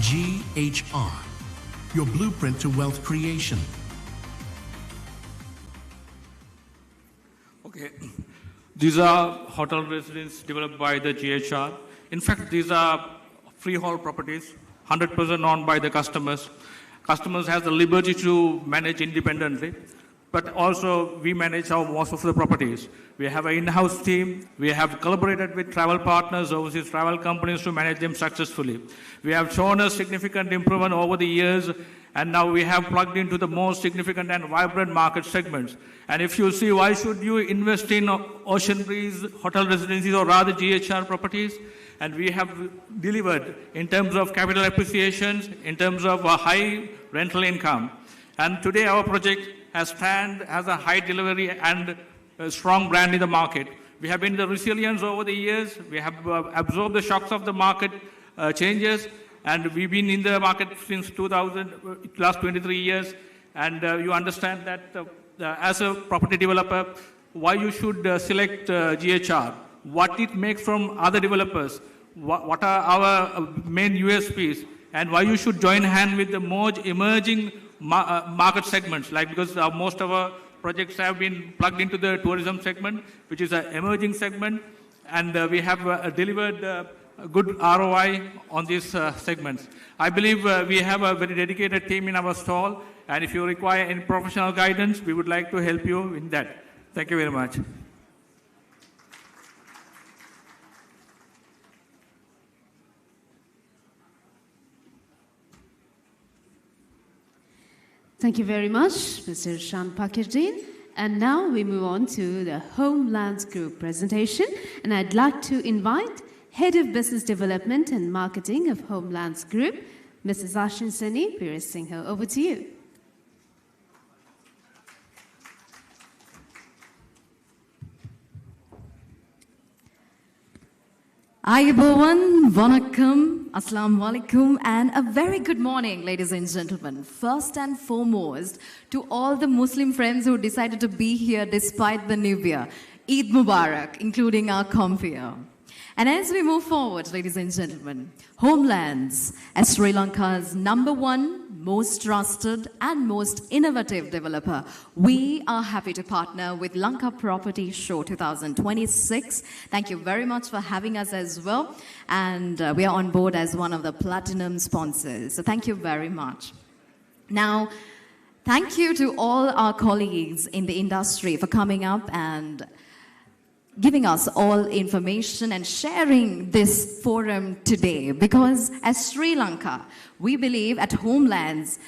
Speaker 7: GHR, your blueprint to wealth creation.
Speaker 6: Okay, these are hotel residences developed by the GHR. In fact, these are freehold properties, 100% owned by the customers. Customers have the liberty to manage independently, but also we manage most of the properties. We have an in-house team. We have collaborated with travel partners, overseas travel companies to manage them successfully. We have shown a significant improvement over the years, and now we have plugged into the most significant and vibrant market segments. And if you see, why should you invest in ocean breeze hotel residencies or rather GHR properties? And we have delivered in terms of capital appreciations, in terms of a high rental income. And today our project has a high delivery and a strong brand in the market. We have been the resilience over the years. We have absorbed the shocks of the market changes, and we've been in the market since last 23 years. and you understand that as a property developer, why you should select GHR, what it makes from other developers, what are our main USPs, and why you should join hand with the more emerging market segments, like because most of our projects have been plugged into the tourism segment, which is an emerging segment, and we have delivered a good ROI on these segments. I believe we have a very dedicated team in our stall, and if you require any professional guidance, we would like to help you in that. Thank you very much.
Speaker 2: Thank you very much, Mr. Shan Pakirdin. And now we move on to the Homelands Group presentation. And I'd like to invite Head of Business Development and Marketing of Homelands Group, Mrs. Ashin Sani Pirisingho. Over to you.
Speaker 8: Ayubowan, Vanakkam, Assalamu alaikum, and a very good morning, ladies and gentlemen. First and foremost, to all the Muslim friends who decided to be here despite the New Year, Eid Mubarak, including our comfia. And as we move forward, ladies and gentlemen, Homelands, as Sri Lanka's #1 most trusted and most innovative developer, we are happy to partner with Lanka Property Show 2026. Thank you very much for having us as well. And we are on board as one of the platinum sponsors. So thank you very much. Now, thank you to all our colleagues in the industry for coming up and giving us all information and sharing this forum today, because as Sri Lanka, we believe at Homelands,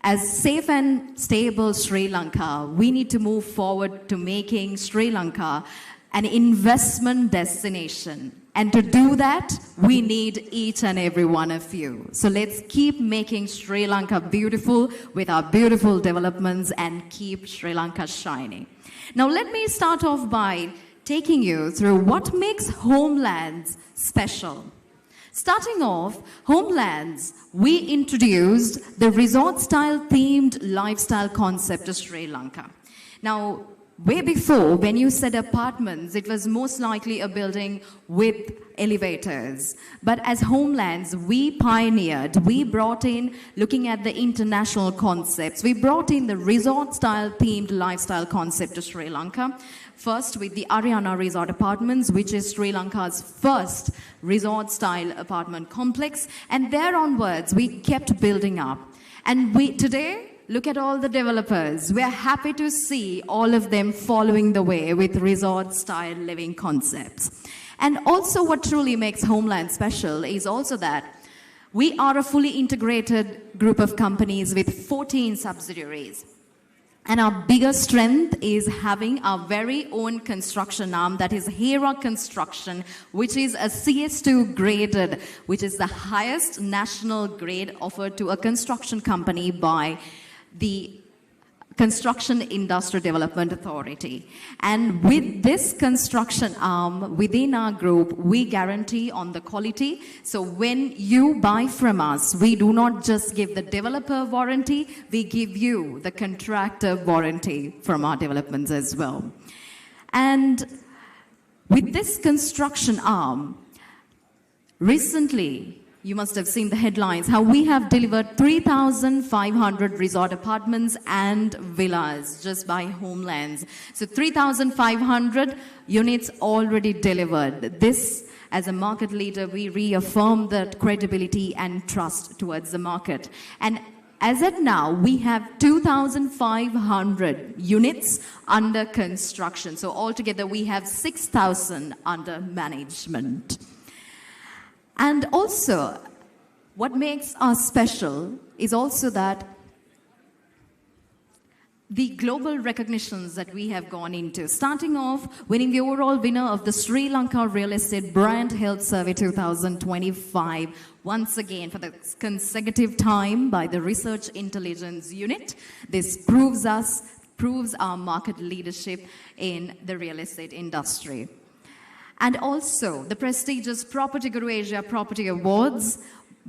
Speaker 8: as safe and stable Sri Lanka, we need to move forward to making Sri Lanka an investment destination. And to do that, we need each and every one of you. So let's keep making Sri Lanka beautiful with our beautiful developments and keep Sri Lanka shining. Now let me start off by taking you through what makes Homelands special. Starting off, Homelands, we introduced the resort-style themed lifestyle concept to Sri Lanka. Now, way before, when you said apartments, it was most likely a building with elevators. But as Homelands, we pioneered, we brought in, looking at the international concepts, we brought in the resort-style themed lifestyle concept to Sri Lanka. First with the Ariana Resort Apartments, which is Sri Lanka's first resort-style apartment complex. And there onwards, we kept building up. And today, look at all the developers. We're happy to see all of them following the way with resort-style living concepts. And also what truly makes Homeland special is also that we are a fully integrated group of companies with 14 subsidiaries. And our biggest strength is having our very own construction arm, that is Hera Construction, which is a CS2 graded, which is the highest national grade offered to a construction company by the Construction Industry Development Authority. And with this construction arm within our group, we guarantee on the quality. So when you buy from us, we do not just give the developer warranty, we give you the contractor warranty from our developments as well. And with this construction arm, recently, you must have seen the headlines, how we have delivered 3,500 resort apartments and villas just by Homelands. So 3,500 units already delivered. This, as a market leader, we reaffirm that credibility and trust towards the market. And as of now, we have 2,500 units under construction. So altogether, we have 6,000 under management. And also, what makes us special is also that the global recognitions that we have gone into. Starting off, winning the overall winner of the Sri Lanka Real Estate Brand Health Survey 2025, once again for the consecutive time by the Research Intelligence Unit. This proves our market leadership in the real estate industry. And also, the prestigious Property Guru Asia Property Awards,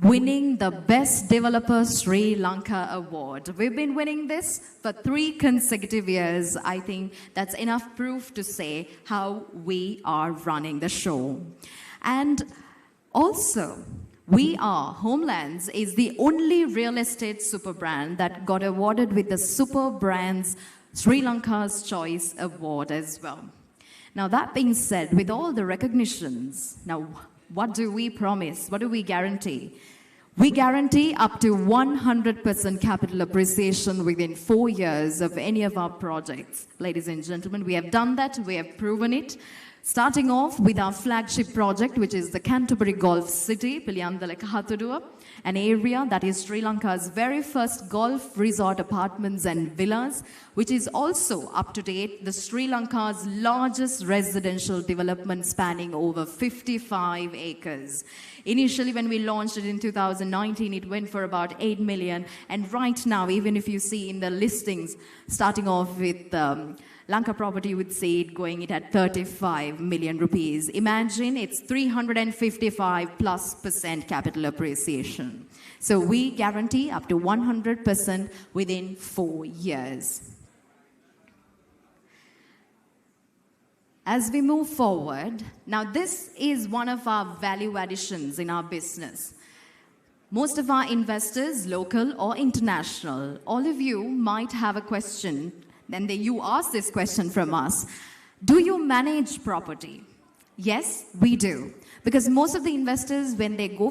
Speaker 8: winning the Best Developer Sri Lanka Award. We've been winning this for 3 consecutive years. I think that's enough proof to say how we are running the show. And also, Homelands is the only real estate super brand that got awarded with the Super Brands Sri Lanka's Choice Award as well. Now, that being said, with all the recognitions, now what do we promise? What do we guarantee? We guarantee up to 100% capital appreciation within 4 years of any of our projects. Ladies and gentlemen, we have done that. We have proven it. Starting off with our flagship project, which is the Canterbury Golf City, Piliyandala Kahatudua, an area that is Sri Lanka's very first golf resort apartments and villas, which is also up to date, the Sri Lanka's largest residential development spanning over 55 acres. Initially, when we launched it in 2019, it went for about 8 million. And right now, even if you see in the listings, starting off with Lanka Property would say it going it at 35 million rupees. Imagine it's 355+% capital appreciation. So we guarantee up to 100% within 4 years. As we move forward, now this is one of our value additions in our business. Most of our investors, local or international, all of you might have a question. Then you ask this question from us. Do you manage property? Yes, we do. Because most of the investors, when they go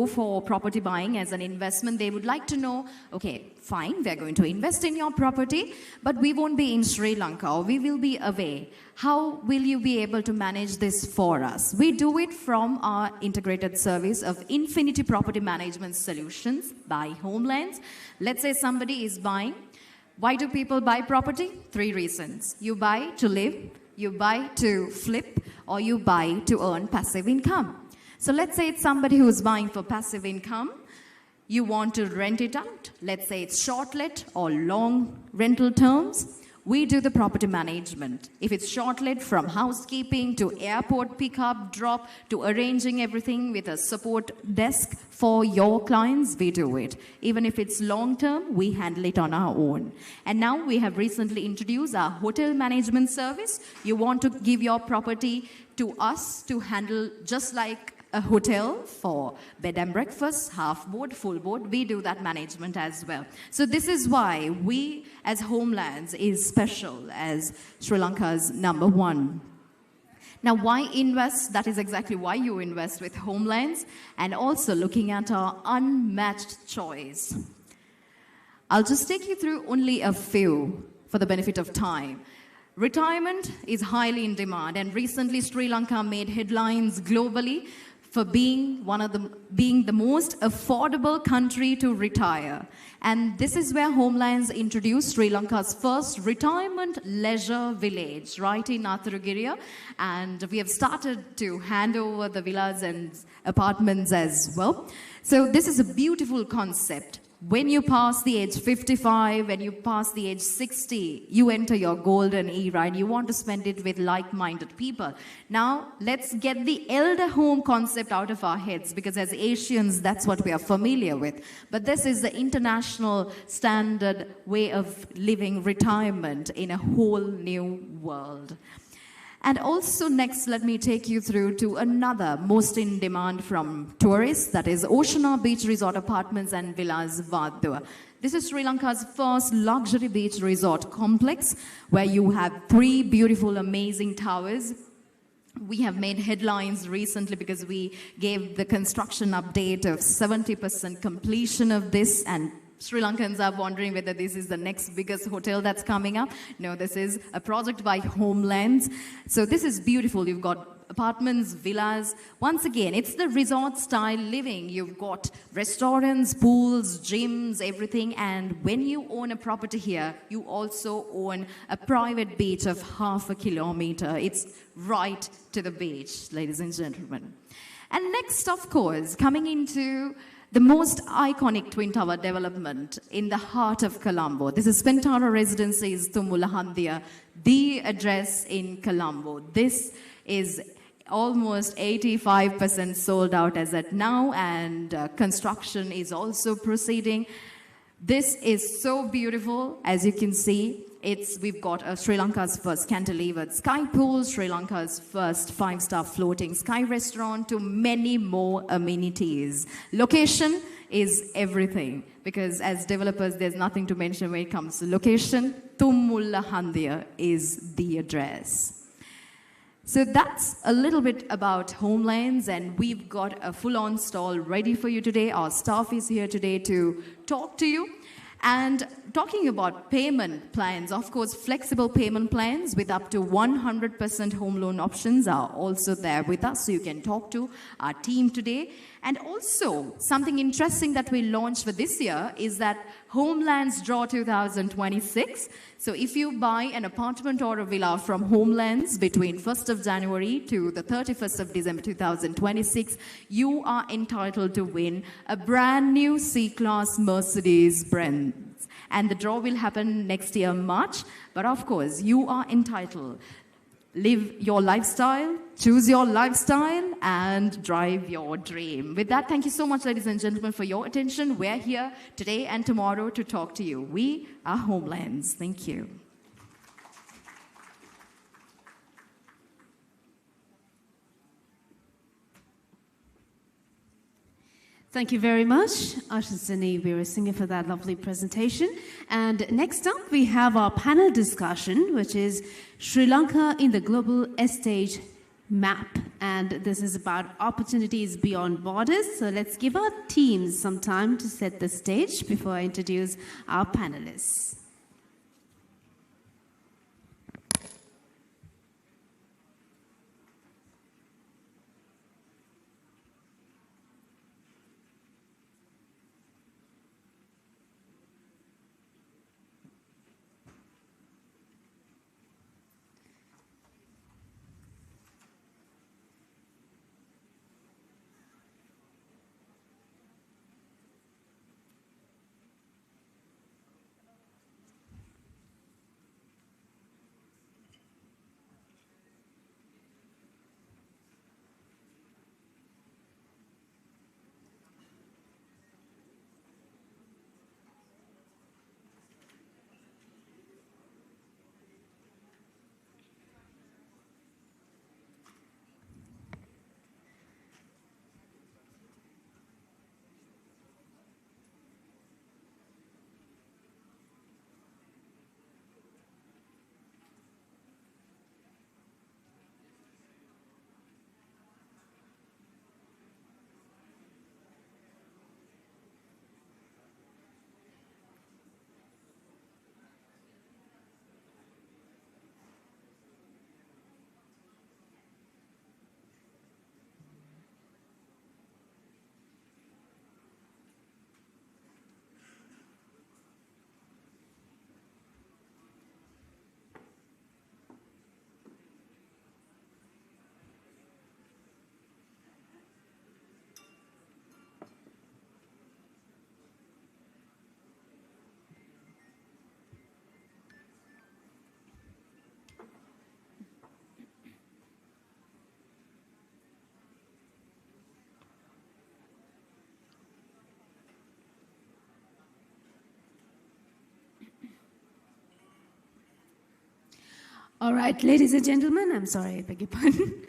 Speaker 8: for property buying as an investment, they would like to know, okay, fine, we're going to invest in your property, but we won't be in Sri Lanka or we will be away. How will you be able to manage this for us? We do it from our integrated service of Infinity Property Management Solutions by Homelands. Let's say somebody is buying. Why do people buy property? 3 reasons. You buy to live, you buy to flip, or you buy to earn passive income. So let's say it's somebody who's buying for passive income. You want to rent it out. Let's say it's short-let or long rental terms. We do the property management. If it's short-let, from housekeeping to airport pickup, drop, to arranging everything with a support desk for your clients, we do it. Even if it's long-term, we handle it on our own. And now we have recently introduced our hotel management service. You want to give your property to us to handle just like a hotel for bed and breakfast, half board, full board. We do that management as well. So this is why we as Homelands is special as Sri Lanka's #1. Now, why invest? That is exactly why you invest with Homelands, and also looking at our unmatched choice. I'll just take you through only a few for the benefit of time. Retirement is highly in demand, and recently Sri Lanka made headlines globally for being the most affordable country to retire. And this is where Homelands introduced Sri Lanka's first retirement leisure village, right in Natharugiriya. And we have started to hand over the villas and apartments as well. So this is a beautiful concept. When you pass the age 55, when you pass the age 60, you enter your golden era and you want to spend it with like-minded people. Now, let's get the elder home concept out of our heads, because as Asians, that's what we are familiar with. But this is the international standard way of living retirement in a whole new world. And also next, let me take you through to another most in demand from tourists, that is Oceana Beach Resort Apartments and Villas, Vadua. This is Sri Lanka's first luxury beach resort complex, where you have 3 beautiful, amazing towers. We have made headlines recently because we gave the construction update of 70% completion of this, and Sri Lankans are wondering whether this is the next biggest hotel that's coming up. No, this is a project by Homelands. So this is beautiful. You've got apartments, villas. Once again, it's the resort style living. You've got restaurants, pools, gyms, everything. And when you own a property here, you also own a private beach of half a kilometer. It's right to the beach, ladies and gentlemen. And next, of course, coming into the most iconic Twin Tower development in the heart of Colombo. This is Pentara Residences, Tumulahandia, the address in Colombo. This is almost 85% sold out as at now, and construction is also proceeding. This is so beautiful, as you can see. We've got Sri Lanka's first cantilevered sky pool, Sri Lanka's first 5-star floating sky restaurant, to many more amenities. Location is everything, because as developers, there's nothing to mention when it comes to location. Tumulla Handia is the address. So that's a little bit about Homelands, and we've got a full-on stall ready for you today. Our staff is here today to talk to you. And talking about payment plans, of course, flexible payment plans with up to 100% home loan options are also there with us, so you can talk to our team today. And also, something interesting that we launched for this year is that Homelands Draw 2026. So if you buy an apartment or a villa from Homelands between 1st of January to the 31st of December 2026, you are entitled to win a brand new C-Class Mercedes-Benz. And the draw will happen next year, March. But of course, you are entitled. Live your lifestyle, choose your lifestyle, and drive your dream. With that, thank you so much, ladies and gentlemen, for your attention. We're here today and tomorrow to talk to you. We are Homelands. Thank you.
Speaker 2: Thank you very much, Ashasini Veerasinghe, for that lovely presentation. And next up, we have our panel discussion, which is Sri Lanka in the Global Estate Map. And this is about opportunities beyond borders. So let's give our teams some time to set the stage before I introduce our panelists. All right, ladies and gentlemen, I'm sorry, I beg your pardon.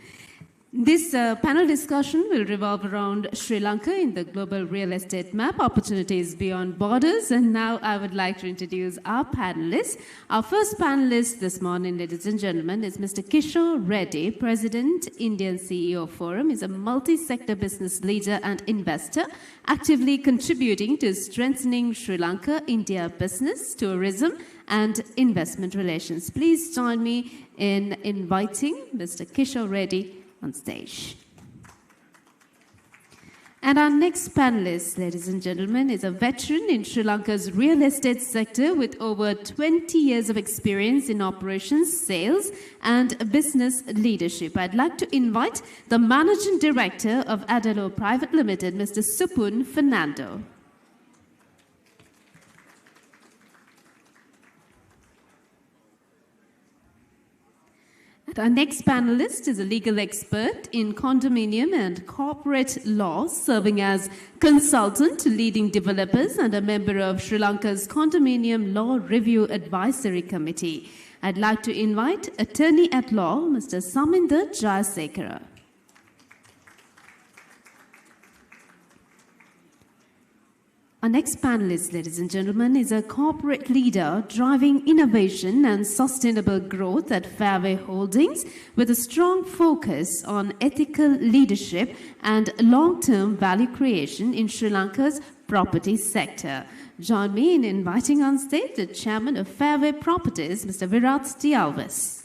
Speaker 2: This panel discussion will revolve around Sri Lanka in the global real estate map, opportunities beyond borders. And now I would like to introduce our panelists. Our first panelist this morning, ladies and gentlemen, is Mr. Kishore Reddy, President, Indian CEO Forum. He's a multi-sector business leader and investor, actively contributing to strengthening Sri Lanka-India business, tourism, and investment relations. Please join me in inviting Mr. Kishore Reddy on stage. And our next panelist, ladies and gentlemen, is a veteran in Sri Lanka's real estate sector with over 20 years of experience in operations, sales, and business leadership. I'd like to invite the Managing Director of Adelo Private Limited, Mr. Supun Fernando. Our next panelist is a legal expert in condominium and corporate law, serving as consultant to leading developers and a member of Sri Lanka's Condominium Law Review Advisory Committee. I'd like to invite Attorney at Law, Mr. Saminder Jayasekara. Our next panelist, ladies and gentlemen, is a corporate leader driving innovation and sustainable growth at Fairway Holdings with a strong focus on ethical leadership and long-term value creation in Sri Lanka's property sector. Join me in inviting on stage the chairman of Fairway Properties, Mr. Virat Stialvis.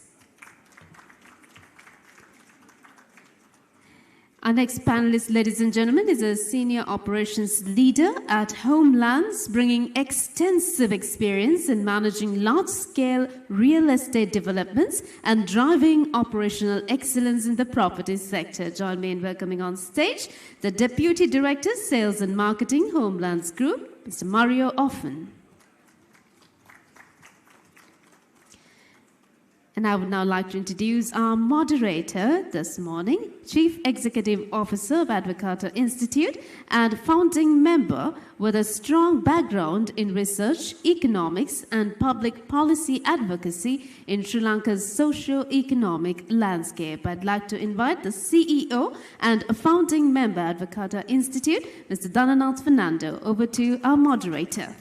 Speaker 2: Our next panelist, ladies and gentlemen, is a senior operations leader at Homelands, bringing extensive experience in managing large-scale real estate developments and driving operational excellence in the property sector. Join me in welcoming on stage the Deputy Director, Sales and Marketing, Homelands Group, Mr. Mario Offen. And I would now like to introduce our moderator this morning, Chief Executive Officer of Advocata Institute and founding member with a strong background in research, economics and public policy advocacy in Sri Lanka's socio-economic landscape. I'd like to invite the CEO and a founding member at Advocata Institute, Mr. Dhananath Fernando. Over to our moderator.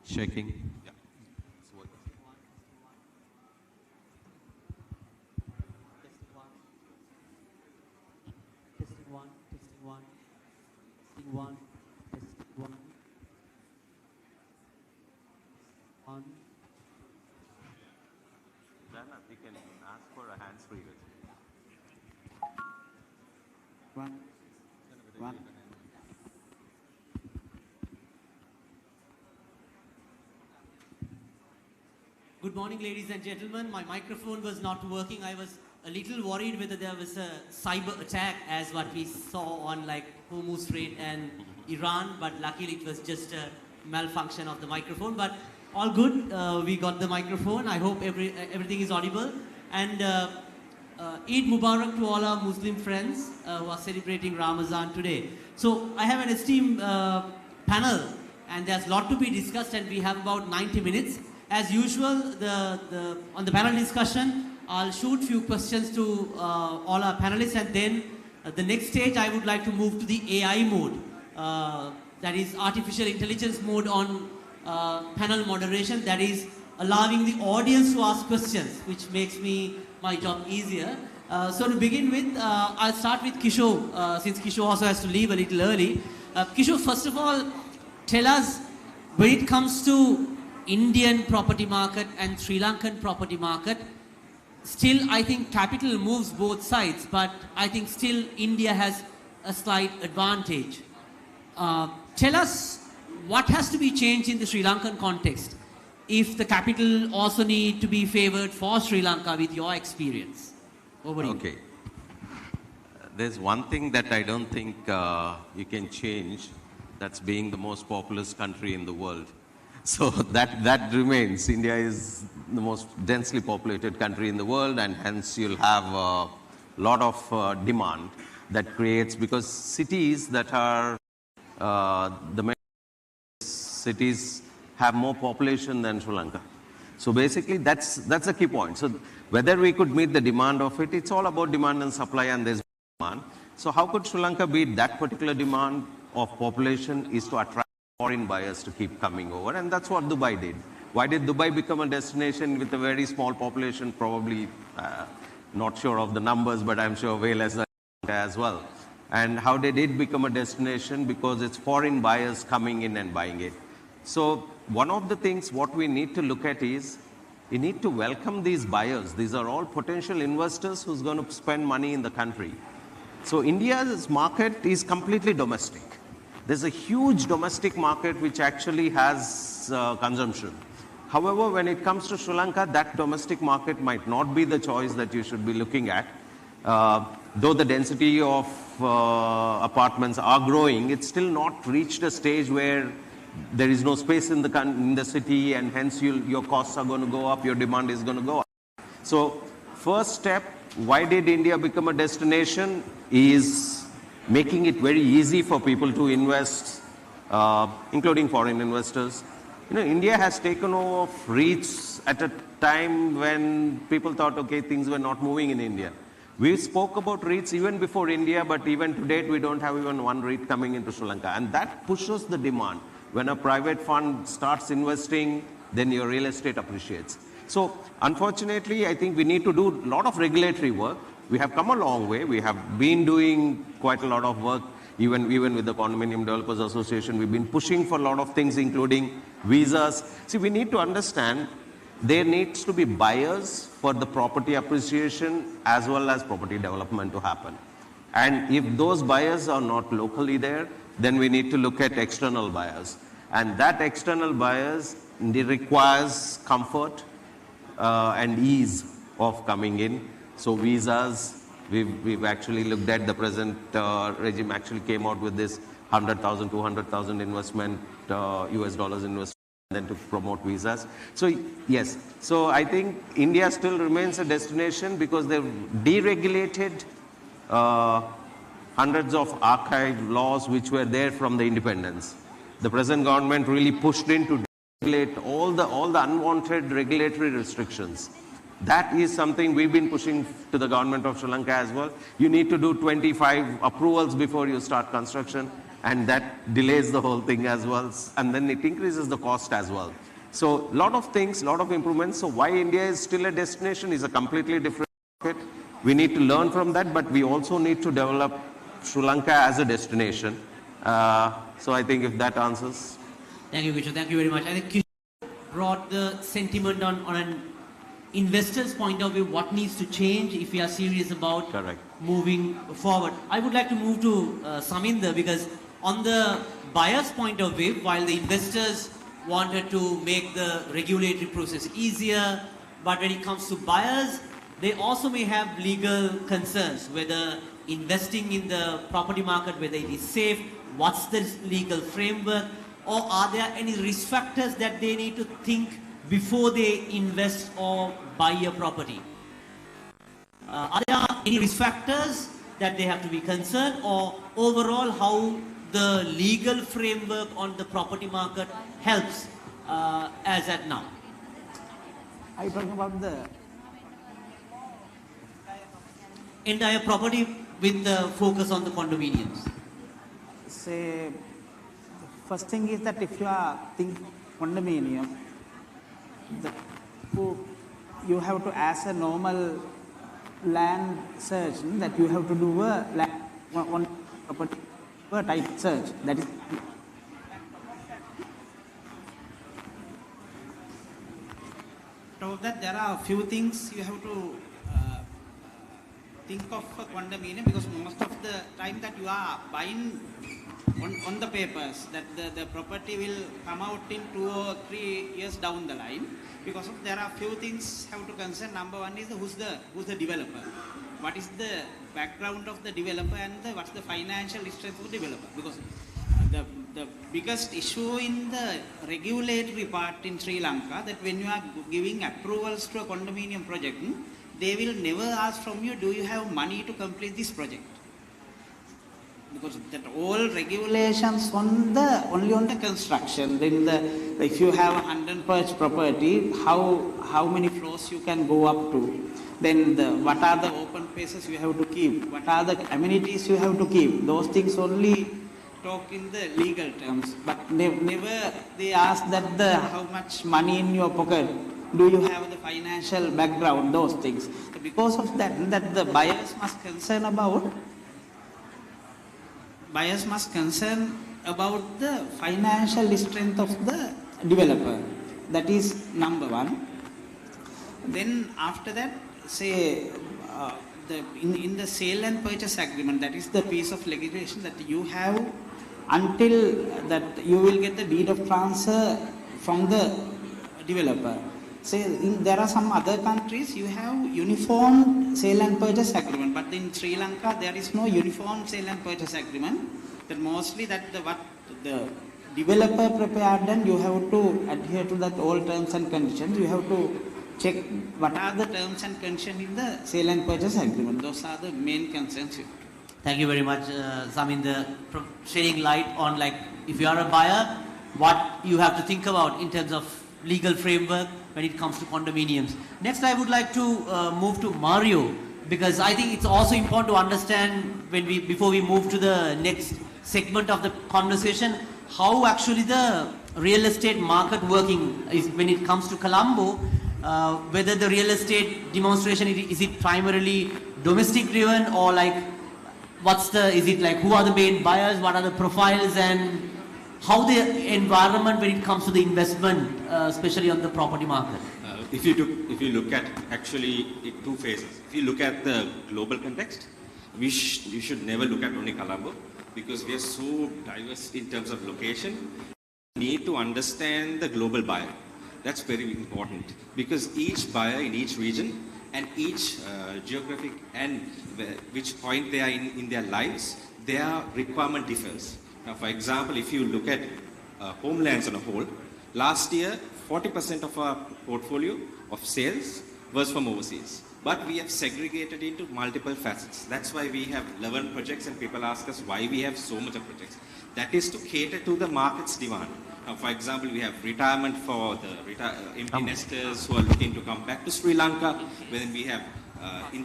Speaker 9: Shaking. Yeah.
Speaker 10: Testing one.
Speaker 9: Dana, we can ask for a hands-free.
Speaker 10: One. Good morning, ladies and gentlemen. My microphone was not working. I was a little worried whether there was a cyber attack as what we saw on like Hormuz Strait and Iran, but luckily it was just a malfunction of the microphone. But all good. We got the microphone. I hope everything is audible. And Eid Mubarak to all our Muslim friends who are celebrating Ramadan today. So I have an esteemed panel, and there's a lot to be discussed, and we have about 90 minutes. As usual, on the panel discussion, I'll shoot few questions to all our panelists, and then the next stage I would like to move to the AI mode, that is artificial intelligence mode on panel moderation, that is allowing the audience to ask questions, which makes my job easier. So to begin with, I'll start with Kishore, since Kishore also has to leave a little early. Kishore, first of all, tell us, when it comes to Indian property market and Sri Lankan property market, still I think capital moves both sides, but I think still India has a slight advantage. Tell us what has to be changed in the Sri Lankan context if the capital also need to be favored for Sri Lanka with your experience. Over to you.
Speaker 9: Okay. There's one thing that I don't think you can change, that's being the most populous country in the world. So that remains. India is the most densely populated country in the world, and hence you'll have a lot of demand that creates, because cities that are the main cities have more population than Sri Lanka. So basically that's the key point. So whether we could meet the demand of it, it's all about demand and supply, and there's demand. So how could Sri Lanka beat that particular demand of population is to attract foreign buyers to keep coming over, and that's what Dubai did. Why did Dubai become a destination with a very small population? Probably not sure of the numbers, but I'm sure way less than as well. And how did it become a destination? Because it's foreign buyers coming in and buying it. So one of the things what we need to look at is we need to welcome these buyers. These are all potential investors who's going to spend money in the country. So India's market is completely domestic. There's a huge domestic market which actually has consumption. However, when it comes to Sri Lanka, that domestic market might not be the choice that you should be looking at. Though the density of apartments are growing, it's still not reached a stage where there is no space in the city, and hence your costs are going to go up, your demand is going to go up. So first step, why did India become a destination, is making it very easy for people to invest, including foreign investors. India has taken off REITs at a time when people thought, okay, things were not moving in India. We spoke about REITs even before India, but even to date, we don't have even one REIT coming into Sri Lanka. And that pushes the demand. When a private fund starts investing, then your real estate appreciates. So unfortunately, I think we need to do a lot of regulatory work. We have come a long way. We have been doing quite a lot of work, even with the Condominium Developers Association. We've been pushing for a lot of things, including visas. See, we need to understand there needs to be buyers for the property appreciation as well as property development to happen. And if those buyers are not locally there, then we need to look at external buyers. And that external buyers requires comfort and ease of coming in. So visas, we've actually looked at the present regime actually came out with this 100,000, 200,000 investment, US dollars investment, and then to promote visas. So yes, so I think India still remains a destination because they've deregulated hundreds of archived laws which were there from the independence. The present government really pushed in to regulate all the unwanted regulatory restrictions. That is something we've been pushing to the government of Sri Lanka as well. You need to do 25 approvals before you start construction, and that delays the whole thing as well, and then it increases the cost as well. So a lot of things, a lot of improvements. So why India is still a destination is a completely different market. We need to learn from that, but we also need to develop Sri Lanka as a destination. So I think if that answers.
Speaker 10: Thank you, Kishore. Thank you very much. I think Kishore brought the sentiment on an investor's point of view, what needs to change if we are serious about moving forward. I would like to move to Saminder, because on the buyer's point of view, while the investors wanted to make the regulatory process easier, but when it comes to buyers, they also may have legal concerns, whether investing in the property market, whether it is safe, what's the legal framework, or are there any risk factors that they need to think before they invest or buy a property? Are there any risk factors that they have to be concerned, or overall how the legal framework on the property market helps as at now?
Speaker 11: Are you talking about the
Speaker 10: entire property with the focus on the condominiums?
Speaker 11: Say, the first thing is that if you are thinking condominium, you have to, as a normal land search, that you have to do a one property type search. That is.
Speaker 12: Out of that, there are a few things you have to think of a condominium, because most of the time that you are buying on the papers, that the property will come out in 2 or 3 years down the line. Because there are few things have to concern. Number one is who's the developer. What is the background of the developer, and what's the financial strength of the developer? Because the biggest issue in the regulatory part in Sri Lanka, that when you are giving approvals to a condominium project, they will never ask from you, do you have money to complete this project? Because that all regulations only on the construction. Then if you have 100 perch property, how many floors you can go up to? Then what are the open spaces you have to keep? What are the amenities you have to keep? Those things only talk in the legal terms, but never they ask that the how much money in your pocket, do you have the financial background, those things. So because of that the buyers must concern about the financial strength of the developer. That is number one. Then after that, say in the sale and purchase agreement, that is the piece of legislation that you have until that you will get the deed of transfer from the developer. Say there are some other countries you have uniform sale and purchase agreement, but in Sri Lanka there is no uniform sale and purchase agreement. That mostly that what the developer prepared, and you have to adhere to that all terms and conditions. You have to check what are the terms and conditions in the sale and purchase agreement. Those are the main concerns.
Speaker 10: Thank you very much, Zamin, for shedding light on, like, if you are a buyer, what you have to think about in terms of legal framework when it comes to condominiums. Next, I would like to move to Mario, because I think it's also important to understand before we move to the next segment of the conversation, how actually the real estate market working is when it comes to Colombo. Whether the real estate demonstration, is it primarily domestic driven, or like is it like who are the main buyers, what are the profiles, and how the environment when it comes to the investment, especially on the property market?
Speaker 13: If you look at actually two phases. If you look at the global context, you should never look at only Colombo, because we are so diverse in terms of location. We need to understand the global buyer. That's very important, because each buyer in each region and each geographic and which point they are in their lives, their requirement differs. Now, for example, if you look at homelands on a whole, last year 40% of our portfolio of sales was from overseas. But we have segregated into multiple facets. That's why we have 11 projects, and people ask us why we have so much of projects. That is to cater to the market's demand. Now, for example, we have retirement for the empty nesters who are looking to come back to Sri Lanka. Then we have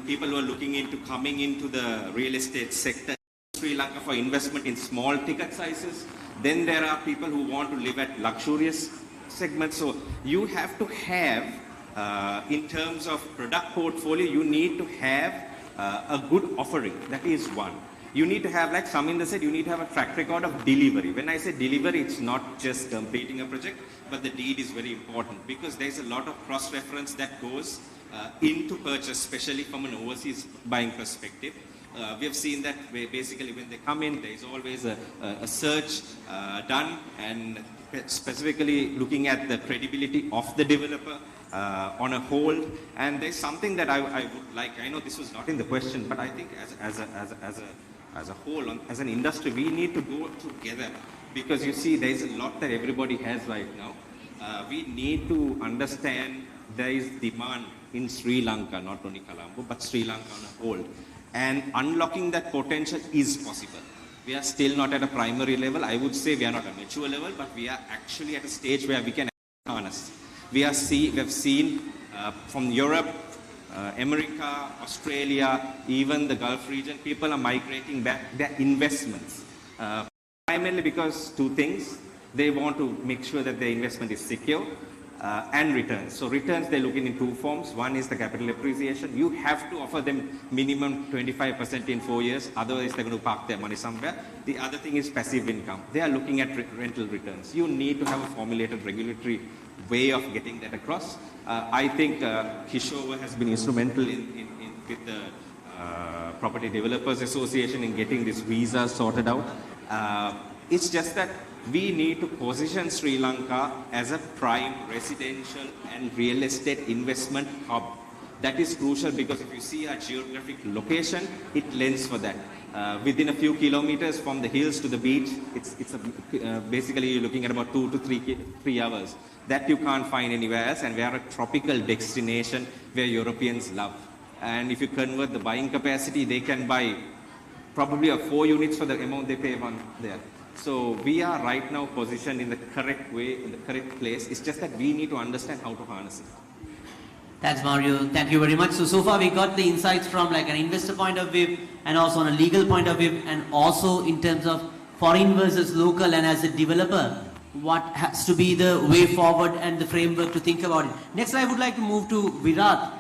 Speaker 13: people who are looking into coming into the real estate sector in Sri Lanka for investment in small ticket sizes. Then there are people who want to live at luxurious segments. So you have to have, in terms of product portfolio, you need to have a good offering. That is one. You need to have, like Saminda said, you need to have a track record of delivery. When I say delivery, it's not just completing a project, but the deed is very important, because there's a lot of cross-reference that goes into purchase, especially from an overseas buying perspective. We have seen that basically when they come in, there's always a search done, and specifically looking at the credibility of the developer on a whole. And there's something that I would like, I know this was not in the question, but I think as a whole, as an industry, we need to go together, because you see there's a lot that everybody has right now. We need to understand there is demand in Sri Lanka, not only Colombo, but Sri Lanka on a whole. And unlocking that potential is possible. We are still not at a primary level. I would say we are not at a mature level, but we are actually at a stage where we can harness. We have seen from Europe, America, Australia, even the Gulf region, people are migrating back their investments. Primarily because two things. They want to make sure that their investment is secure, and returns. So returns, they're looking in two forms. One is the capital appreciation. You have to offer them minimum 25% in 4 years, otherwise they're going to park their money somewhere. The other thing is passive income. They are looking at rental returns. You need to have a formulated regulatory way of getting that across. I think Kishore has been instrumental with the Property Developers Association in getting this visa sorted out. It's just that we need to position Sri Lanka as a prime residential and real estate investment hub. That is crucial, because if you see our geographic location, it lends for that. Within a few kilometers from the hills to the beach, basically you're looking at about 2 to 3 hours. That you can't find anywhere else, and we are a tropical destination where Europeans love. And if you convert the buying capacity, they can buy probably 4 units for the amount they pay on there. So we are right now positioned in the correct way, in the correct place. It's just that we need to understand how to harness it.
Speaker 10: Thanks, Mario. Thank you very much. So far we got the insights from like an investor point of view, and also on a legal point of view, and also in terms of foreign versus local, and as a developer, what has to be the way forward and the framework to think about it. Next, I would like to move to Virat.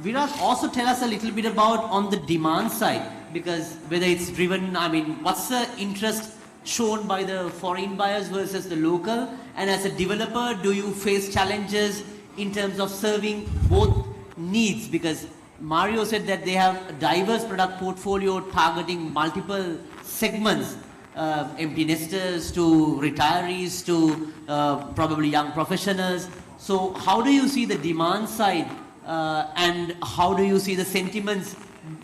Speaker 10: Virat, also tell us a little bit about on the demand side, because whether it's driven, I mean, what's the interest shown by the foreign buyers versus the local? And as a developer, do you face challenges in terms of serving both needs? Because Mario said that they have a diverse product portfolio targeting multiple segments, empty nesters to retirees to probably young professionals. So how do you see the demand side and how do you see the sentiments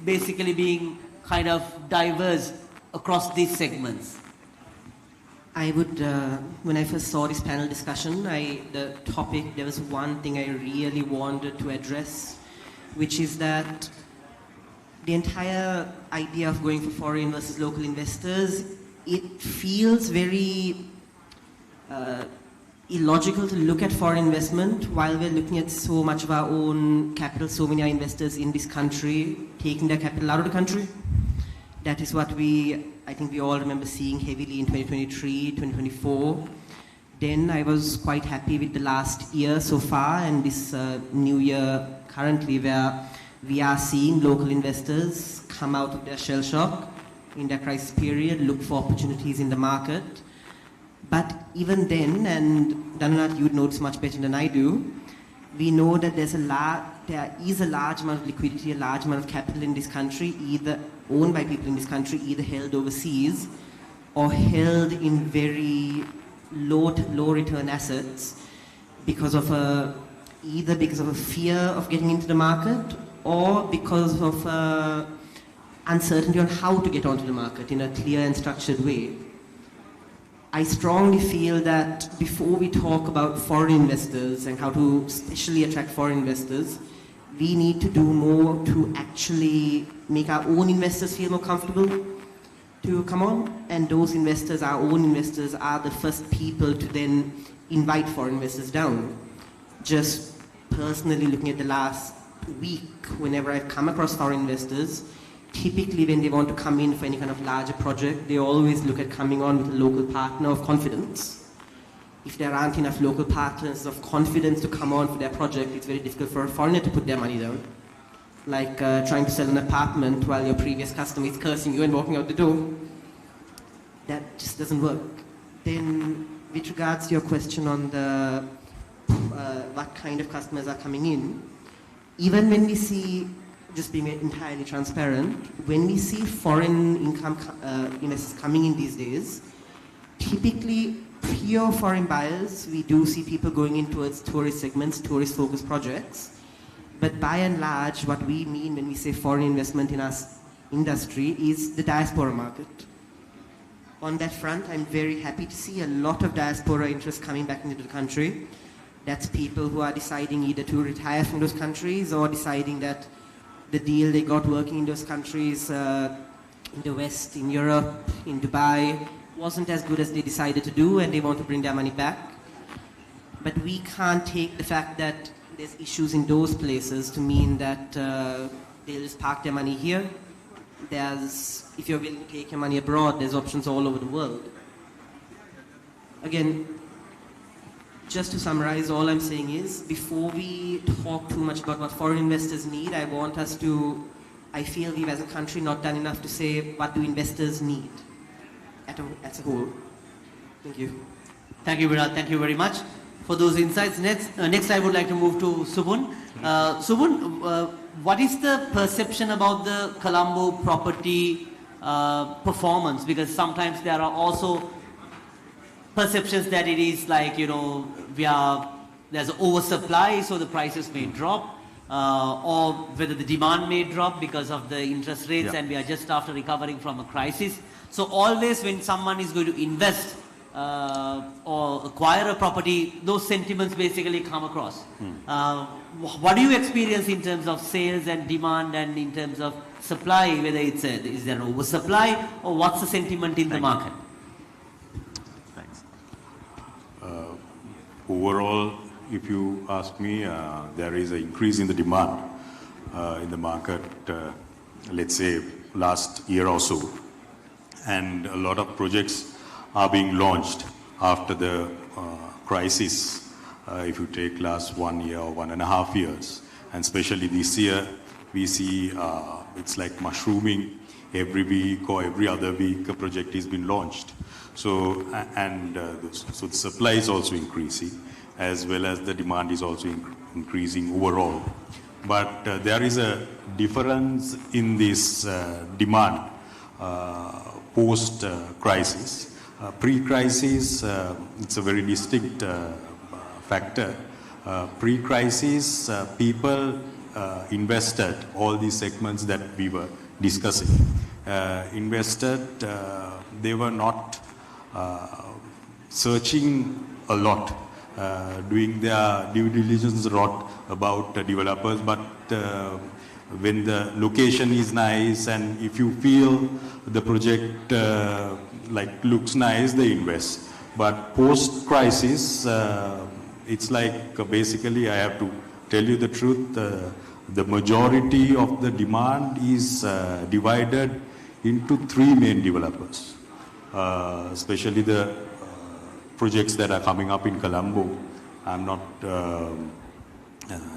Speaker 10: basically being kind of diverse across these segments?
Speaker 14: I would, when I first saw this panel discussion, the topic, there was one thing I really wanted to address, which is that the entire idea of going for foreign versus local investors, it feels very illogical to look at foreign investment while we're looking at so much of our own capital, so many investors in this country taking their capital out of the country. That is what I think we all remember seeing heavily in 2023, 2024. Then I was quite happy with the last year so far and this new year currently, where we are seeing local investors come out of their shell shock in their crisis period, look for opportunities in the market. But even then, and Dhananath, you would notice much better than I do, we know that there is a large amount of liquidity, a large amount of capital in this country, either owned by people in this country, either held overseas or held in very low return assets because of either because of a fear of getting into the market or because of uncertainty on how to get onto the market in a clear and structured way. I strongly feel that before we talk about foreign investors and how to especially attract foreign investors, we need to do more to actually make our own investors feel more comfortable to come on. And those investors, our own investors, are the first people to then invite foreign investors down. Just personally looking at the last week, whenever I've come across foreign investors, typically when they want to come in for any kind of larger project, they always look at coming on with a local partner of confidence. If there aren't enough local partners of confidence to come on for their project, it's very difficult for a foreigner to put their money down. Like trying to sell an apartment while your previous customer is cursing you and walking out the door. That just doesn't work. Then, with regards to your question on the what kind of customers are coming in, even when we see, just being entirely transparent, when we see foreign income investors coming in these days, typically pure foreign buyers, we do see people going in towards tourist segments, tourist-focused projects. But by and large, what we mean when we say foreign investment in our industry is the diaspora market. On that front, I'm very happy to see a lot of diaspora interest coming back into the country. That's people who are deciding either to retire from those countries or deciding that the deal they got working in those countries, in the West, in Europe, in Dubai, wasn't as good as they decided to do and they want to bring their money back. But we can't take the fact that there's issues in those places to mean that they'll just park their money here. If you're willing to take your money abroad, there's options all over the world. Again, just to summarize, all I'm saying is, before we talk too much about what foreign investors need, I feel we've as a country not done enough to say, what do investors need as a whole? Thank you.
Speaker 10: Thank you, Virat. Thank you very much for those insights. Next I would like to move to Subun. Subun, what is the perception about the Colombo property performance? Because sometimes there are also perceptions that it is like, there's an oversupply, so the prices may drop, or whether the demand may drop because of the interest rates, and we are just after recovering from a crisis. So always when someone is going to invest or acquire a property, those sentiments basically come across. What do you experience in terms of sales and demand and in terms of supply, whether is there an oversupply or what's the sentiment in the market?
Speaker 15: Thanks. Overall, if you ask me, there is an increase in the demand in the market, let's say last year or so. and a lot of projects are being launched after the crisis. If you take last 1 year or 1.5 years, and especially this year, we see it's like mushrooming. Every week or every other week, a project has been launched. So, so the supply is also increasing, as well as the demand is also increasing overall. But there is a difference in this demand post-crisis. Pre-crisis, it's a very distinct factor. Pre-crisis, people invested all these segments that we were discussing. Invested, they were not searching a lot, doing their due diligence a lot about developers, but when the location is nice and if you feel the project looks nice, they invest. But post-crisis, it's like basically, I have to tell you the truth, the majority of the demand is divided into 3 main developers, especially the projects that are coming up in Colombo. I'm not,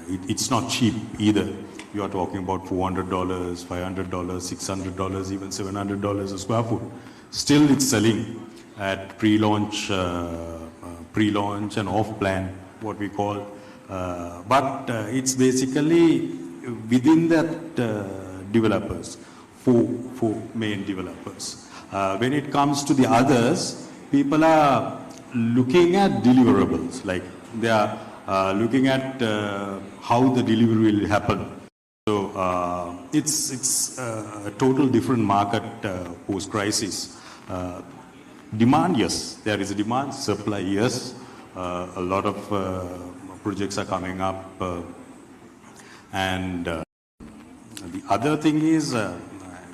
Speaker 15: it's not cheap either. You are talking about $400, $500, $600, even $700 a square foot. Still it's selling at pre-launch and off-plan, what we call. But it's basically within that developers, four main developers. When it comes to the others, people are looking at deliverables, like they are looking at how the delivery will happen. So it's a total different market post-crisis. Demand, yes, there is a demand. Supply, yes. A lot of projects are coming up. And the other thing is,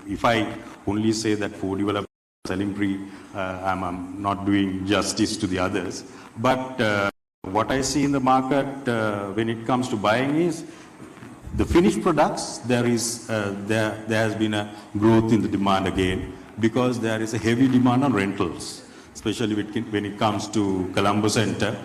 Speaker 15: if I only say that 4 developers are selling pre, I'm not doing justice to the others. But what I see in the market when it comes to buying is the finished products. There has been a growth in the demand again, because there is a heavy demand on rentals, especially when it comes to Colombo Center.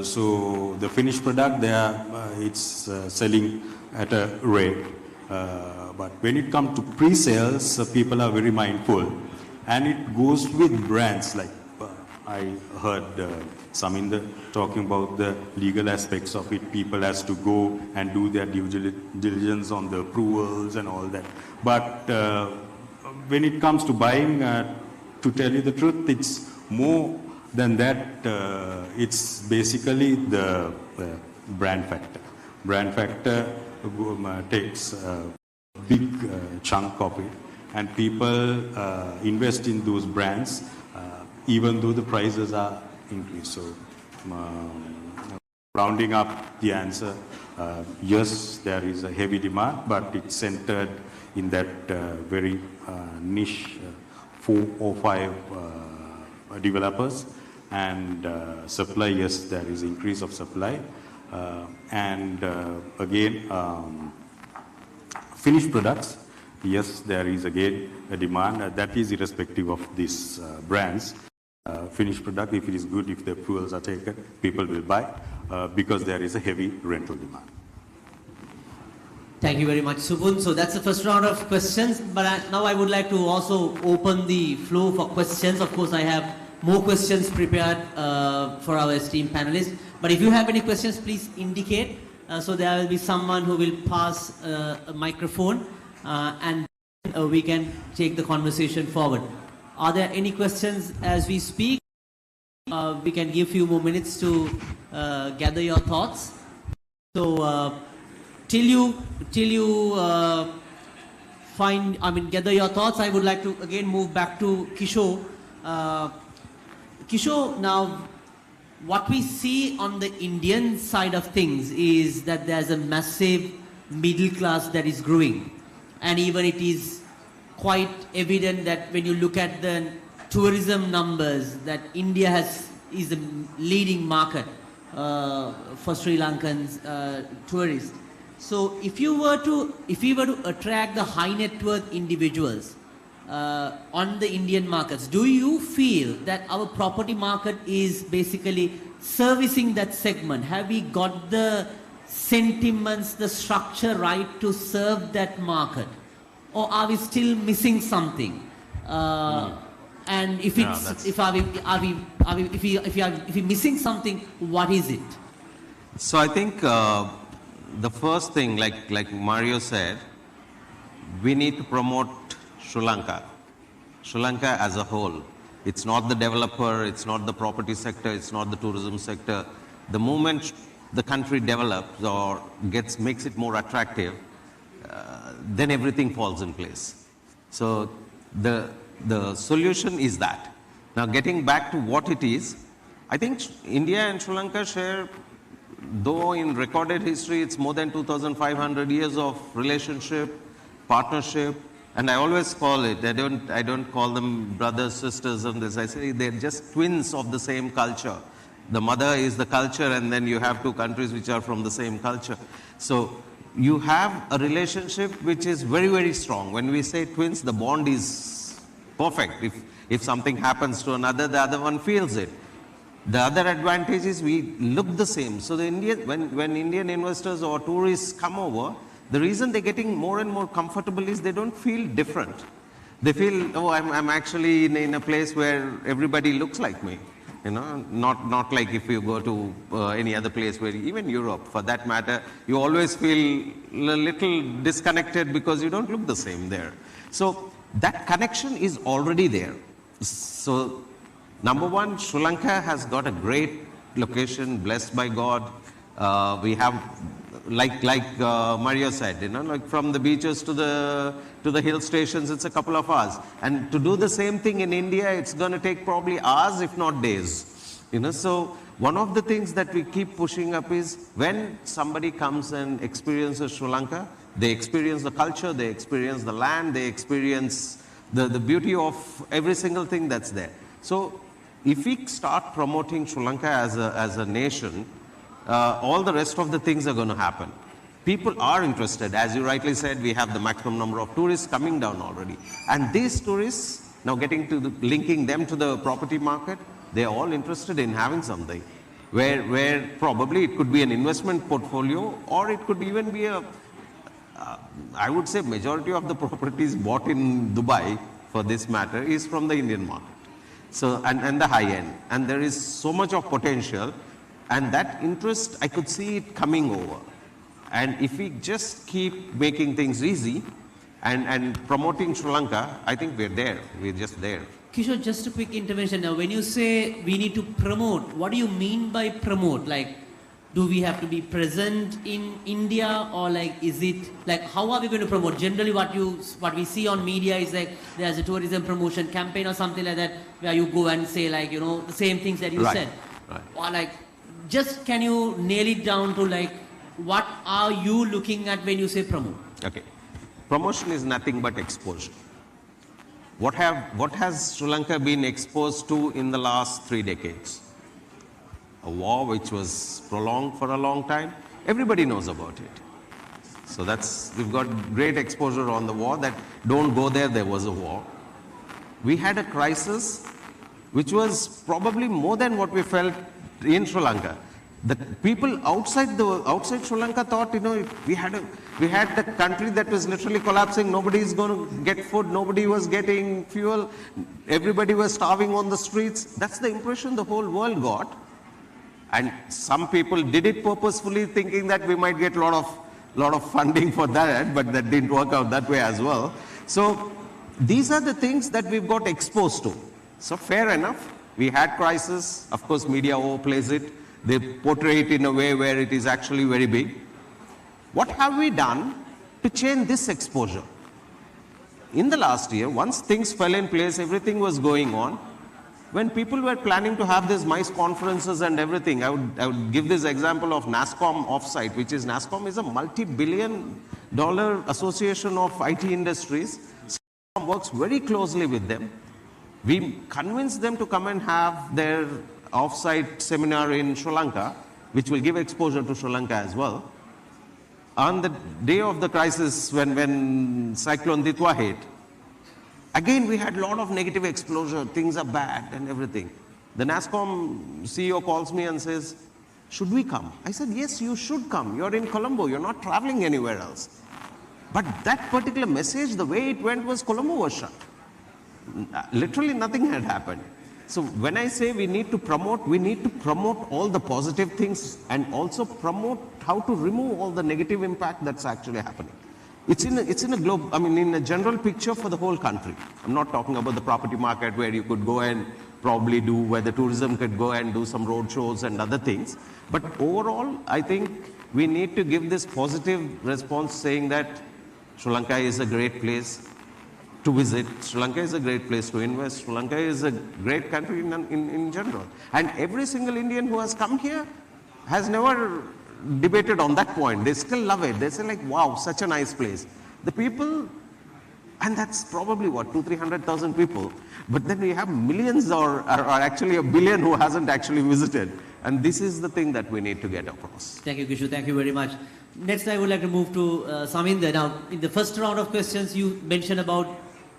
Speaker 15: So the finished product there, it's selling at a rate. But when it comes to pre-sales, people are very mindful, and it goes with brands. Like I heard Saminda talking about the legal aspects of it. People has to go and do their due diligence on the approvals and all that. But when it comes to buying, to tell you the truth, it's more than that. It's basically the brand factor. Brand factor takes a big chunk of it, and people invest in those brands even though the prices are increased. So rounding up the answer, yes, there is a heavy demand, but it's centered in that very niche 4 or 5 developers. And supply, yes, there is increase of supply. And again, finished products, yes, there is again a demand. That is irrespective of these brands. Finished product, if it is good, if the fuels are taken, people will buy because there is a heavy rental demand.
Speaker 10: Thank you very much, Subun. So that's the first round of questions. But now I would like to also open the floor for questions. Of course, I have more questions prepared for our esteemed panelists. But if you have any questions, please indicate. So there will be someone who will pass a microphone and we can take the conversation forward. Are there any questions as we speak? We can give you more minutes to gather your thoughts. So till you gather your thoughts, I would like to again move back to Kishore. Kishore, now what we see on the Indian side of things is that there's a massive middle class that is growing, and even it is quite evident that when you look at the tourism numbers, that India is a leading market for Sri Lankans tourists. So if we were to attract the high net worth individuals, on the Indian markets. Do you feel that our property market is basically servicing that segment? Have we got the sentiments, the structure right to serve that market? Or are we still missing something? And if it's, if we're missing something, what is it?
Speaker 9: So I think the first thing, like Mario said, we need to promote Sri Lanka as a whole. It's not the developer, it's not the property sector, it's not the tourism sector. The moment the country develops or makes it more attractive, then everything falls in place. So the solution is that. Now getting back to what it is, I think India and Sri Lanka share, though in recorded history it's more than 2,500 years of relationship, partnership, and I always call it, I don't call them brothers, sisters and this, I say they're just twins of the same culture. The mother is the culture, and then you have two countries which are from the same culture. So you have a relationship which is very, very strong. When we say twins, the bond is perfect. If something happens to another, the other one feels it. The other advantage is we look the same. So when Indian investors or tourists come over, the reason they're getting more and more comfortable is they don't feel different. They feel, oh, I'm actually in a place where everybody looks like me. You know, not like if you go to any other place, where even Europe, for that matter, you always feel a little disconnected because you don't look the same there. So that connection is already there. So number one, Sri Lanka has got a great location, blessed by God. We have, like Mario said, you know, like from the beaches to the hill stations, it's a couple of hours. And to do the same thing in India, it's going to take probably hours, if not days. You know, so one of the things that we keep pushing up is when somebody comes and experiences Sri Lanka, they experience the culture, they experience the land, they experience the beauty of every single thing that's there. So if we start promoting Sri Lanka as a nation, all the rest of the things are going to happen. People are interested. As you rightly said, we have the maximum number of tourists coming down already. And these tourists, now linking them to the property market, they're all interested in having something. Where probably it could be an investment portfolio, or it could even be I would say majority of the properties bought in Dubai, for this matter, is from the Indian market. So, and the high end. And there is so much of potential. And that interest, I could see it coming over. And if we just keep making things easy and promoting Sri Lanka, I think we're there. We're just there.
Speaker 10: Kishore, just a quick intervention now. When you say we need to promote, what do you mean by promote? Like, do we have to be present in India, or like, is it like, how are we going to promote? Generally, what we see on media is like there's a tourism promotion campaign or something like that, where you go and say, like, you know, the same things that you said.
Speaker 9: Right.
Speaker 10: Or like, just can you nail it down to like, what are you looking at when you say promote?
Speaker 9: Okay. Promotion is nothing but exposure. What has Sri Lanka been exposed to in the last 3 decades? A war which was prolonged for a long time. Everybody knows about it. So we've got great exposure on the war, that don't go there was a war. We had a crisis which was probably more than what we felt in Sri Lanka. The people outside Sri Lanka thought, you know, we had the country that was literally collapsing. Nobody is going to get food. Nobody was getting fuel. Everybody was starving on the streets. That's the impression the whole world got. And some people did it purposefully, thinking that we might get a lot of funding for that, but that didn't work out that way as well. So these are the things that we've got exposed to. So fair enough. We had crisis. Of course, media overplays it. They portray it in a way where it is actually very big. What have we done to change this exposure? In the last year, once things fell in place, everything was going on. When people were planning to have these MICE conferences and everything, I would give this example of NASSCOM offsite, which is NASSCOM is a multi-billion-dollar association of IT industries. NASSCOM works very closely with them. We convinced them to come and have their offsite seminar in Sri Lanka, which will give exposure to Sri Lanka as well. On the day of the crisis, when Cyclone Ditwa hit, Again, we had a lot of negative exposure, things are bad and everything. The NASSCOM CEO calls me and says, should we come? I said, yes, you should come. You're in Colombo, you're not traveling anywhere else. But that particular message, the way it went was Colombo was shut. Literally nothing had happened. So when I say we need to promote all the positive things and also promote how to remove all the negative impact that's actually happening. It's in a globe, I mean, in a general picture for the whole country. I'm not talking about the property market where you could go and probably do, where the tourism could go and do some road shows and other things. But overall, I think we need to give this positive response saying that Sri Lanka is a great place to visit. Sri Lanka is a great place to invest. Sri Lanka is a great country in general. And every single Indian who has come here has never debated on that point. They still love it. They say like, wow, such a nice place. The people, and that's probably what, 200,000-300,000 people. But then we have millions or actually a billion who hasn't actually visited. And this is the thing that we need to get across.
Speaker 10: Thank you, Kishu. Thank you very much. Next, I would like to move to Saminder. Now, in the first round of questions, you mentioned about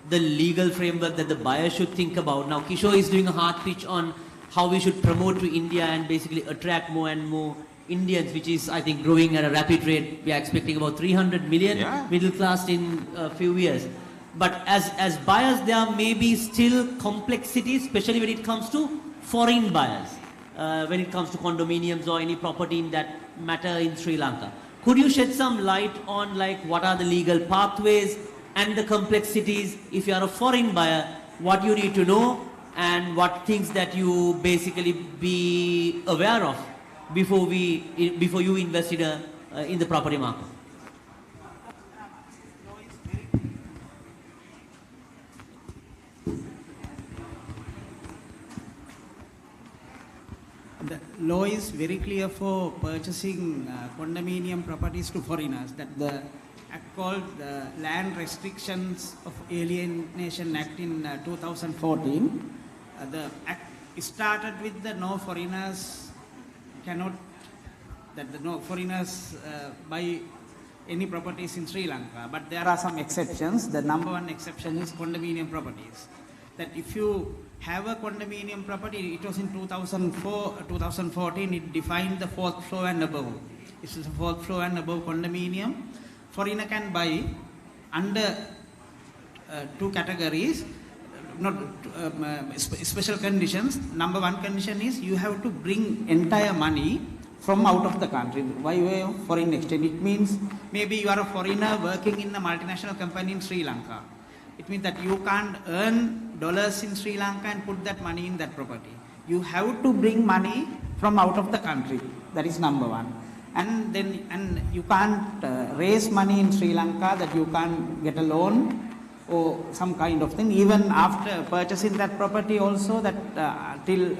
Speaker 10: the legal framework that the buyer should think about. Now, Kishore is doing a hard pitch on how we should promote to India and basically attract more and more Indians, which is, I think, growing at a rapid rate. We are expecting about 300 million middle class in a few years. But as buyers, there may be still complexities, especially when it comes to foreign buyers, when it comes to condominiums or any property in that matter in Sri Lanka. Could you shed some light on like what are the legal pathways and the complexities if you are a foreign buyer, what you need to know and what things that you basically be aware of before you invest in the property market?
Speaker 12: The law is very clear for purchasing condominium properties to foreigners, that the act called the Land Restrictions of Alienation Act in 2014. The act started with the no foreigners buy any properties in Sri Lanka, but there are some exceptions. The number one exception is condominium properties. That if you have a condominium property, it was in 2014, it defined the fourth floor and above. It's a fourth floor and above condominium. Foreigner can buy under two categories, not special conditions. Number one condition is you have to bring entire money from out of the country by way of foreign exchange. It means maybe you are a foreigner working in a multinational company in Sri Lanka. It means that you can't earn dollars in Sri Lanka and put that money in that property. You have to bring money from out of the country. That is number one. And you can't raise money in Sri Lanka, that you can't get a loan or some kind of thing. Even after purchasing that property also, that until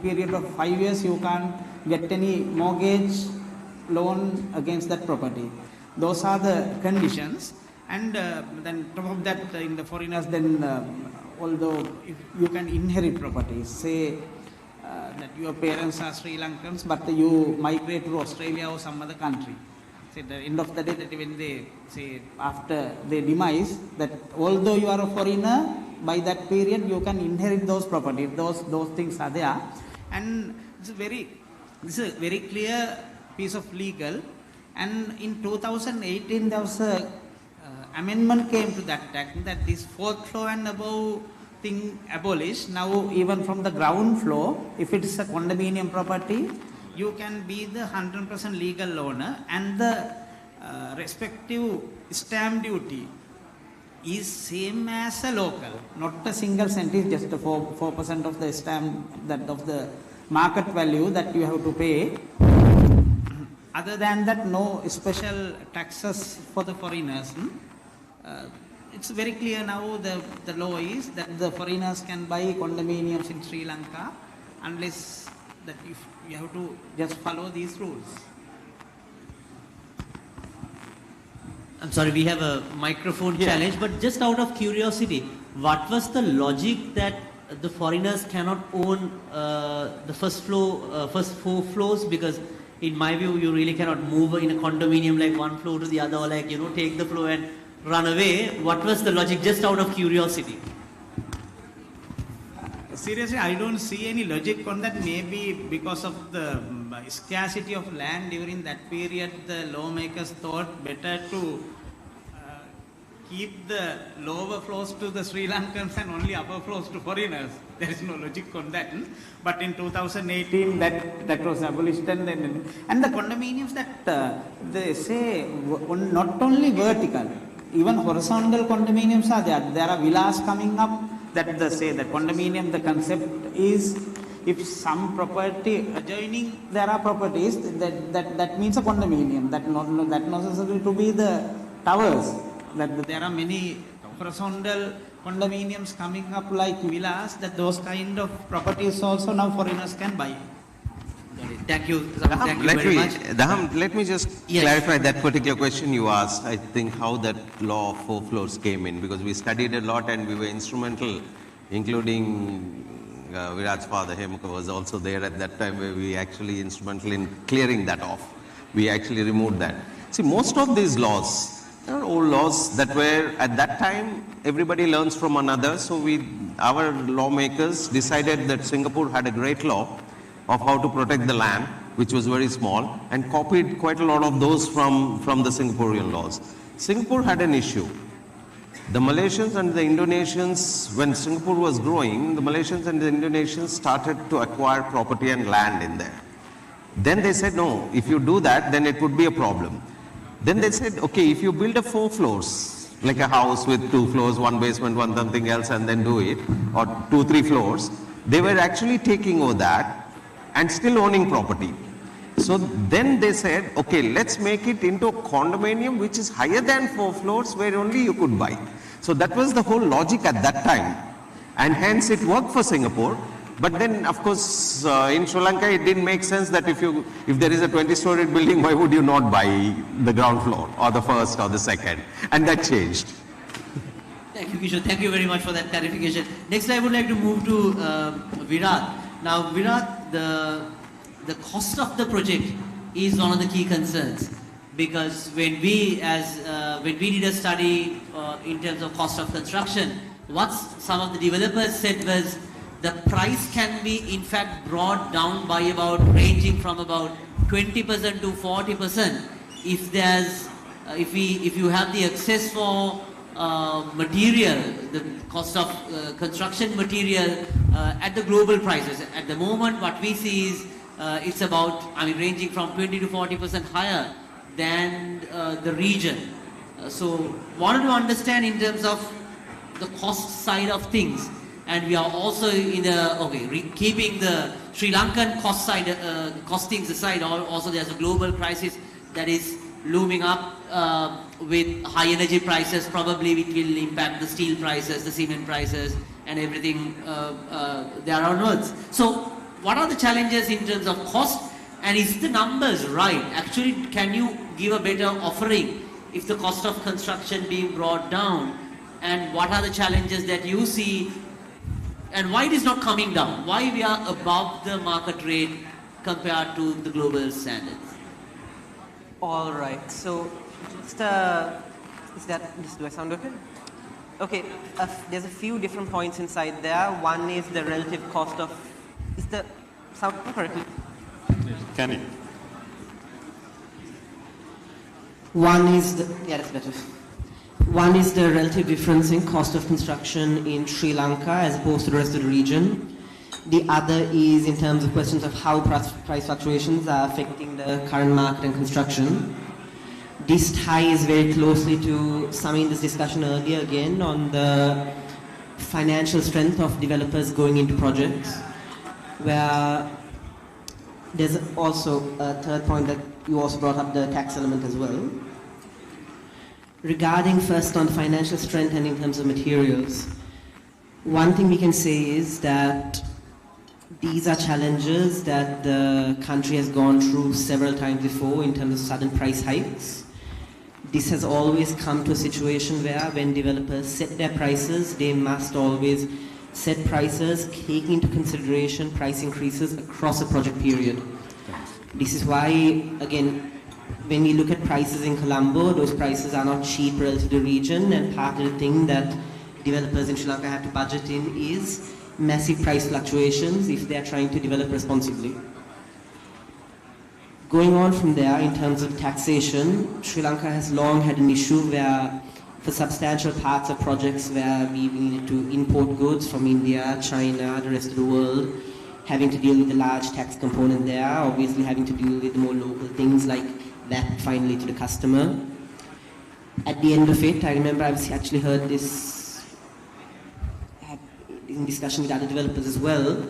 Speaker 12: period of 5 years, you can't get any mortgage loan against that property. Those are the conditions. And then top of that, in the foreigners, then although if you can inherit properties, say that your parents are Sri Lankans, but you migrate to Australia or some other country. So at the end of the day, that when they say after their demise, that although you are a foreigner, by that period you can inherit those properties. Those things are there, and this is a very clear piece of legal. And in 2018, there was a amendment came to that act that this fourth floor and above thing abolished. Now even from the ground floor, if it is a condominium property, you can be the 100% legal owner, and the respective stamp duty is same as a local, not a single cent, is just 4% of the stamp, that of the market value that you have to pay. Other than that, no special taxes for the foreigners. It's very clear now, the law is that the foreigners can buy condominiums in Sri Lanka unless that if you have to just follow these rules.
Speaker 10: I'm sorry, we have a microphone challenge, but just out of curiosity, what was the logic that the foreigners cannot own the first four floors? Because in my view, you really cannot move in a condominium like one floor to the other, or like, take the floor and run away. What was the logic, just out of curiosity?
Speaker 12: Seriously, I don't see any logic on that. Maybe because of the scarcity of land during that period, the lawmakers thought better to keep the lower floors to the Sri Lankans and only upper floors to foreigners. There is no logic on that. But in 2018, that was abolished. And the condominiums that they say not only vertical, even horizontal condominiums are there. There are villas coming up that they say that condominium, the concept is if some property adjoining there are properties, that means a condominium. That not necessarily to be the towers. That there are many horizontal condominiums coming up like villas, that those kind of properties also now foreigners can buy.
Speaker 10: Thank you. Thank you very much.
Speaker 9: Daham, let me just clarify that particular question you asked. I think how that law of 4 floors came in, because we studied a lot and we were instrumental, including Virat's father, Hemukha, was also there at that time, where we actually instrumental in clearing that off. We actually removed that. See, most of these laws, there are old laws that were, at that time, everybody learns from another. So our lawmakers decided that Singapore had a great law of how to protect the land, which was very small, and copied quite a lot of those from the Singaporean laws. Singapore had an issue. The Malaysians and the Indonesians, when Singapore was growing, the Malaysians and the Indonesians started to acquire property and land in there. Then they said, no, if you do that, then it would be a problem. Then they said, okay, if you build a 4 floors, like a house with 2 floors, 1 basement, 1 something else, and then do it, or 2, 3 floors, they were actually taking over that and still owning property. So then they said, okay, let's make it into a condominium which is higher than 4 floors, where only you could buy. So that was the whole logic at that time. And hence it worked for Singapore. But then, of course, in Sri Lanka, it didn't make sense that if there is a 20-story building, why would you not buy the ground floor or the first or the second? And that changed.
Speaker 10: Thank you, Kishore. Thank you very much for that clarification. Next, I would like to move to Virat. Now, Virat, the cost of the project is one of the key concerns, because when we did a study in terms of cost of construction, what some of the developers said was the price can be in fact brought down by ranging from about 20% to 40% if you have the access for material, the cost of construction material at the global prices. At the moment, what we see is it's about, ranging from 20 to 40% higher than the region. So, wanted to understand in terms of the cost side of things, and we are also in keeping the Sri Lankan cost side, costings aside. Also, there's a global crisis that is looming up with high energy prices. Probably it will impact the steel prices, the cement prices, and everything there onwards. So, what are the challenges in terms of cost, and is the numbers right? Actually, can you give a better offering if the cost of construction being brought down, and what are the challenges that you see, and why it is not coming down? Why we are above the market rate compared to the global standards?
Speaker 14: All right. So, just do I sound okay? Okay. There's a few different points inside there. One is the relative cost of. Is the sound correctly?
Speaker 15: Can it?
Speaker 14: One is that's better. One is the relative difference in cost of construction in Sri Lanka as opposed to the rest of the region. The other is in terms of questions of how price fluctuations are affecting the current market and construction. This ties very closely to some in this discussion earlier again on the financial strength of developers going into projects, where there's also a third point that you also brought up, the tax element as well. Regarding first on financial strength and in terms of materials, one thing we can say is that these are challenges that the country has gone through several times before in terms of sudden price hikes. This has always come to a situation where when developers set their prices, they must always set prices taking into consideration price increases across a project period. This is why, again, when we look at prices in Colombo, those prices are not cheap relative to the region, and part of the thing that developers in Sri Lanka have to budget in is massive price fluctuations if they are trying to develop responsibly. Going on from there, in terms of taxation, Sri Lanka has long had an issue where for substantial parts of projects where we needed to import goods from India, China, the rest of the world, having to deal with the large tax component there, obviously having to deal with the more local things like that finally to the customer. At the end of it, I remember I've actually heard this in discussion with other developers as well.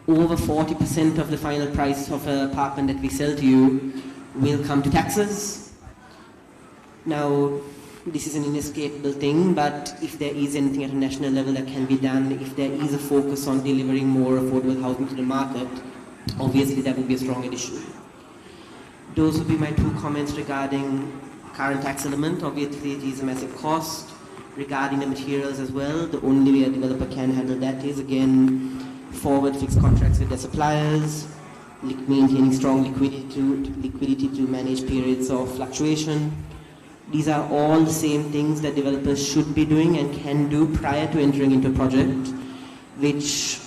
Speaker 14: Over 40% of the final price of an apartment that we sell to you will come to taxes. Now, this is an inescapable thing, but if there is anything at a national level that can be done, if there is a focus on delivering more affordable housing to the market, obviously that would be a strong addition. Those would be my two comments regarding current tax element. Obviously it is a massive cost. Regarding the materials as well, the only way a developer can handle that is, again, forward fixed contracts with their suppliers, maintaining strong liquidity to manage periods of fluctuation. These are all the same things that developers should be doing and can do prior to entering into a project, which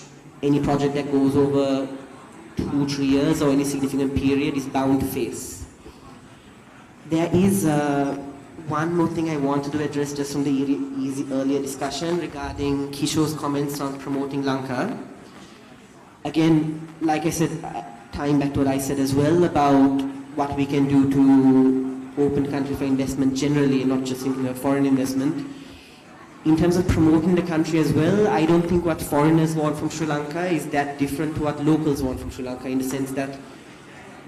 Speaker 14: any project that goes over 2-3 years or any significant period is bound to face. There is one more thing I wanted to address just from the earlier discussion regarding Kishore's comments on promoting Lanka. Again, like I said, tying back to what I said as well about what we can do to open the country for investment generally, not just thinking of foreign investment. In terms of promoting the country as well, I don't think what foreigners want from Sri Lanka is that different to what locals want from Sri Lanka, in the sense that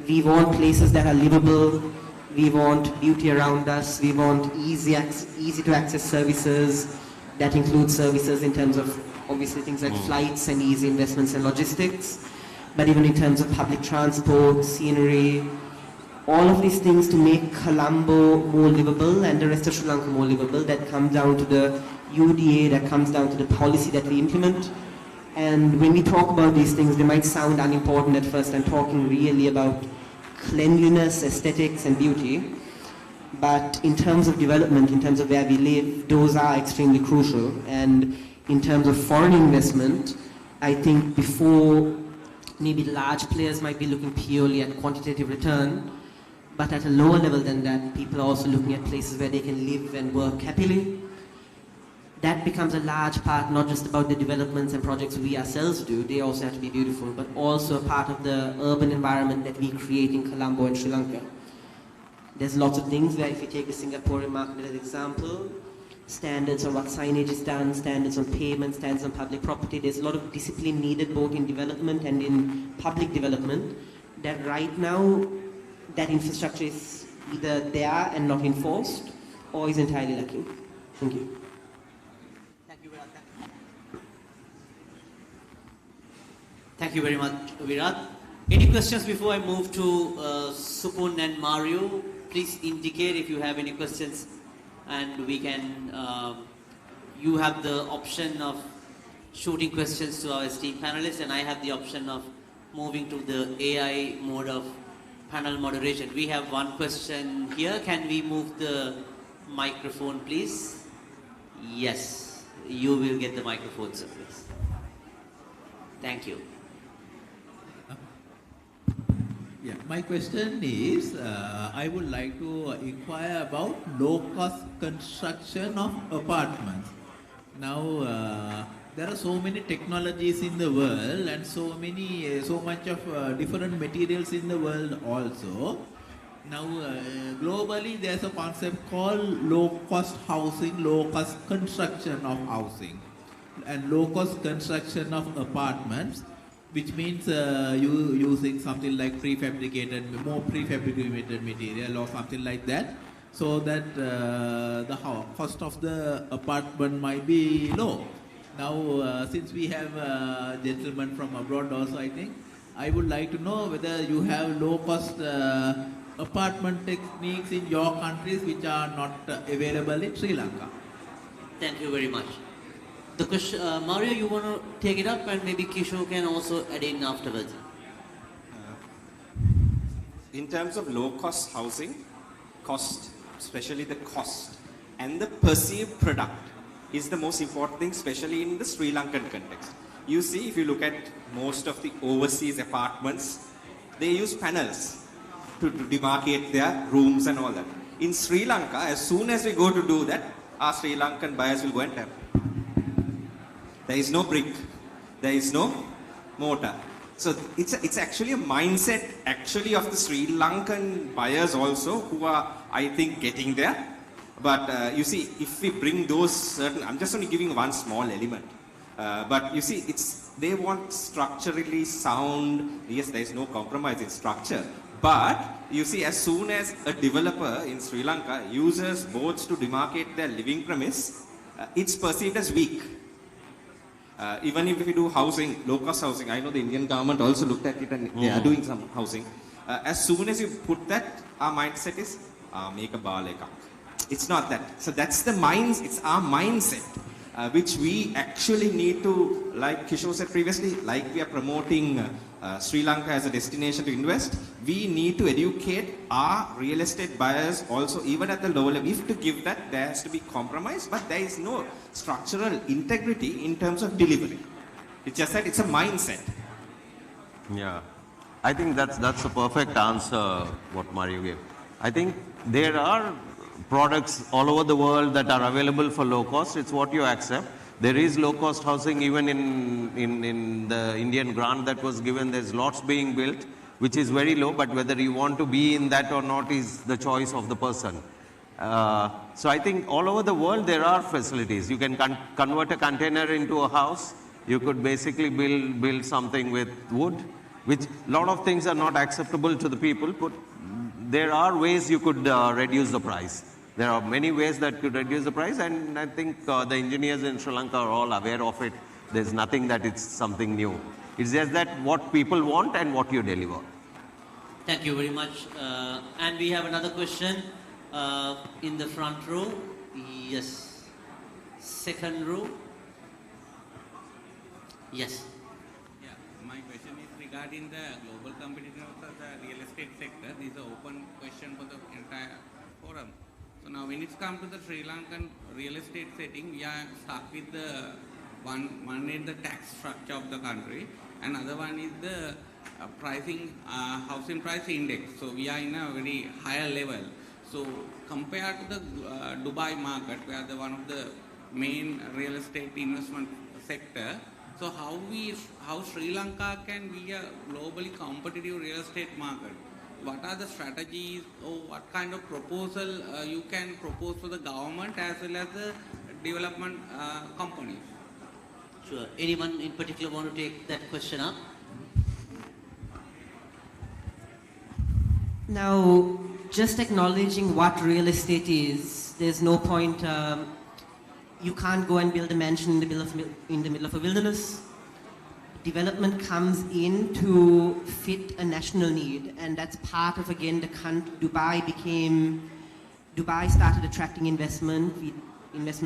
Speaker 14: we want places that are livable, we want beauty around us, we want easy to access services that include services in terms of obviously things like flights and easy investments and logistics, but even in terms of public transport, scenery, all of these things to make Colombo more livable and the rest of Sri Lanka more livable. That comes down to the UDA, that comes down to the policy that we implement. And when we talk about these things, they might sound unimportant at first. I'm talking really about cleanliness, aesthetics, and beauty. But in terms of development, in terms of where we live, those are extremely crucial. And in terms of foreign investment, I think before maybe large players might be looking purely at quantitative return, but at a lower level than that, people are also looking at places where they can live and work happily. That becomes a large part, not just about the developments and projects we ourselves do, they also have to be beautiful, but also a part of the urban environment that we create in Colombo and Sri Lanka. There's lots of things where if you take the Singaporean market as an example, standards on what signage is done, standards on pavement, standards on public property, there's a lot of discipline needed both in development and in public development, that right now that infrastructure is either there and not enforced or is entirely lacking. Thank you.
Speaker 10: Thank you very much, Virat. Any questions before I move to Supun and Mario? Please indicate if you have any questions, and we can, you have the option of shooting questions to our esteemed panelists, and I have the option of moving to the AI mode of panel moderation. We have one question here. Can we move the microphone, please? Yes, you will get the microphone, sir, please. Thank you.
Speaker 16: Yeah, my question is, I would like to inquire about low-cost construction of apartments. Now, there are so many technologies in the world and so much of different materials in the world also. Now, globally, there's a concept called low-cost housing, low-cost construction of housing, and low-cost construction of apartments, which means you using something like more prefabricated material or something like that, so that the cost of the apartment might be low. Now, since we have a gentleman from abroad also, I think, I would like to know whether you have low-cost apartment techniques in your countries which are not available in Sri Lanka.
Speaker 10: Thank you very much. The question, Mario, you want to take it up, and maybe Kishore can also add in afterwards.
Speaker 13: in terms of low-cost housing, cost, especially the cost, and the perceived product is the most important thing, especially in the Sri Lankan context. You see, if you look at most of the overseas apartments, they use panels to demarcate their rooms and all that. In Sri Lanka, as soon as we go to do that, our Sri Lankan buyers will go and tap. There is no brick. There is no mortar. So it's actually a mindset actually of the Sri Lankan buyers also who are, I think, getting there. But you see, if we bring those certain, I'm just only giving one small element. But you see, they want structurally sound. Yes, there is no compromise in structure. But you see, as soon as a developer in Sri Lanka uses boards to demarcate their living premise, it's perceived as weak. Even if we do housing, low-cost housing, I know the Indian government also looked at it and they are doing some housing. As soon as you put that, our mindset is, make a balekak. It's not that. So that's the minds, it's our mindset, which we actually need to, like Kishore said previously, like we are promoting Sri Lanka as a destination to invest, we need to educate our real estate buyers also, even at the lower level. If to give that, there has to be compromise, but there is no structural integrity in terms of delivery. It's just that it's a mindset.
Speaker 9: Yeah, I think that's a perfect answer, what Mario gave. I think there are products all over the world that are available for low cost. It's what you accept. There is low-cost housing even in the Indian grant that was given. There's lots being built, which is very low, but whether you want to be in that or not is the choice of the person. So I think all over the world there are facilities. You can convert a container into a house. You could basically build something with wood, which a lot of things are not acceptable to the people, but there are ways you could reduce the price. There are many ways that could reduce the price, and I think the engineers in Sri Lanka are all aware of it. There's nothing that it's something new. It's just that what people want and what you deliver.
Speaker 10: Thank you very much. And we have another question in the front row. Yes. Second row. Yes.
Speaker 17: Yeah, my question is regarding the global competitiveness of the real estate sector. This is an open question for the entire forum. So now when it comes to the Sri Lankan real estate setting, we are stuck with the one is the tax structure of the country, and other one is the pricing, housing price index. So we are in a very higher level. So compared to the Dubai market, where the one of the main real estate investment sector, so how Sri Lanka can be a globally competitive real estate market? What are the strategies or what kind of proposal you can propose for the government as well as the development companies?
Speaker 10: Sure. Anyone in particular want to take that question up?
Speaker 14: Now, just acknowledging what real estate is, there's no point, you can't go and build a mansion in the middle of a wilderness. Development comes in to fit a national need, and that's part of, again, the country. Dubai started attracting investment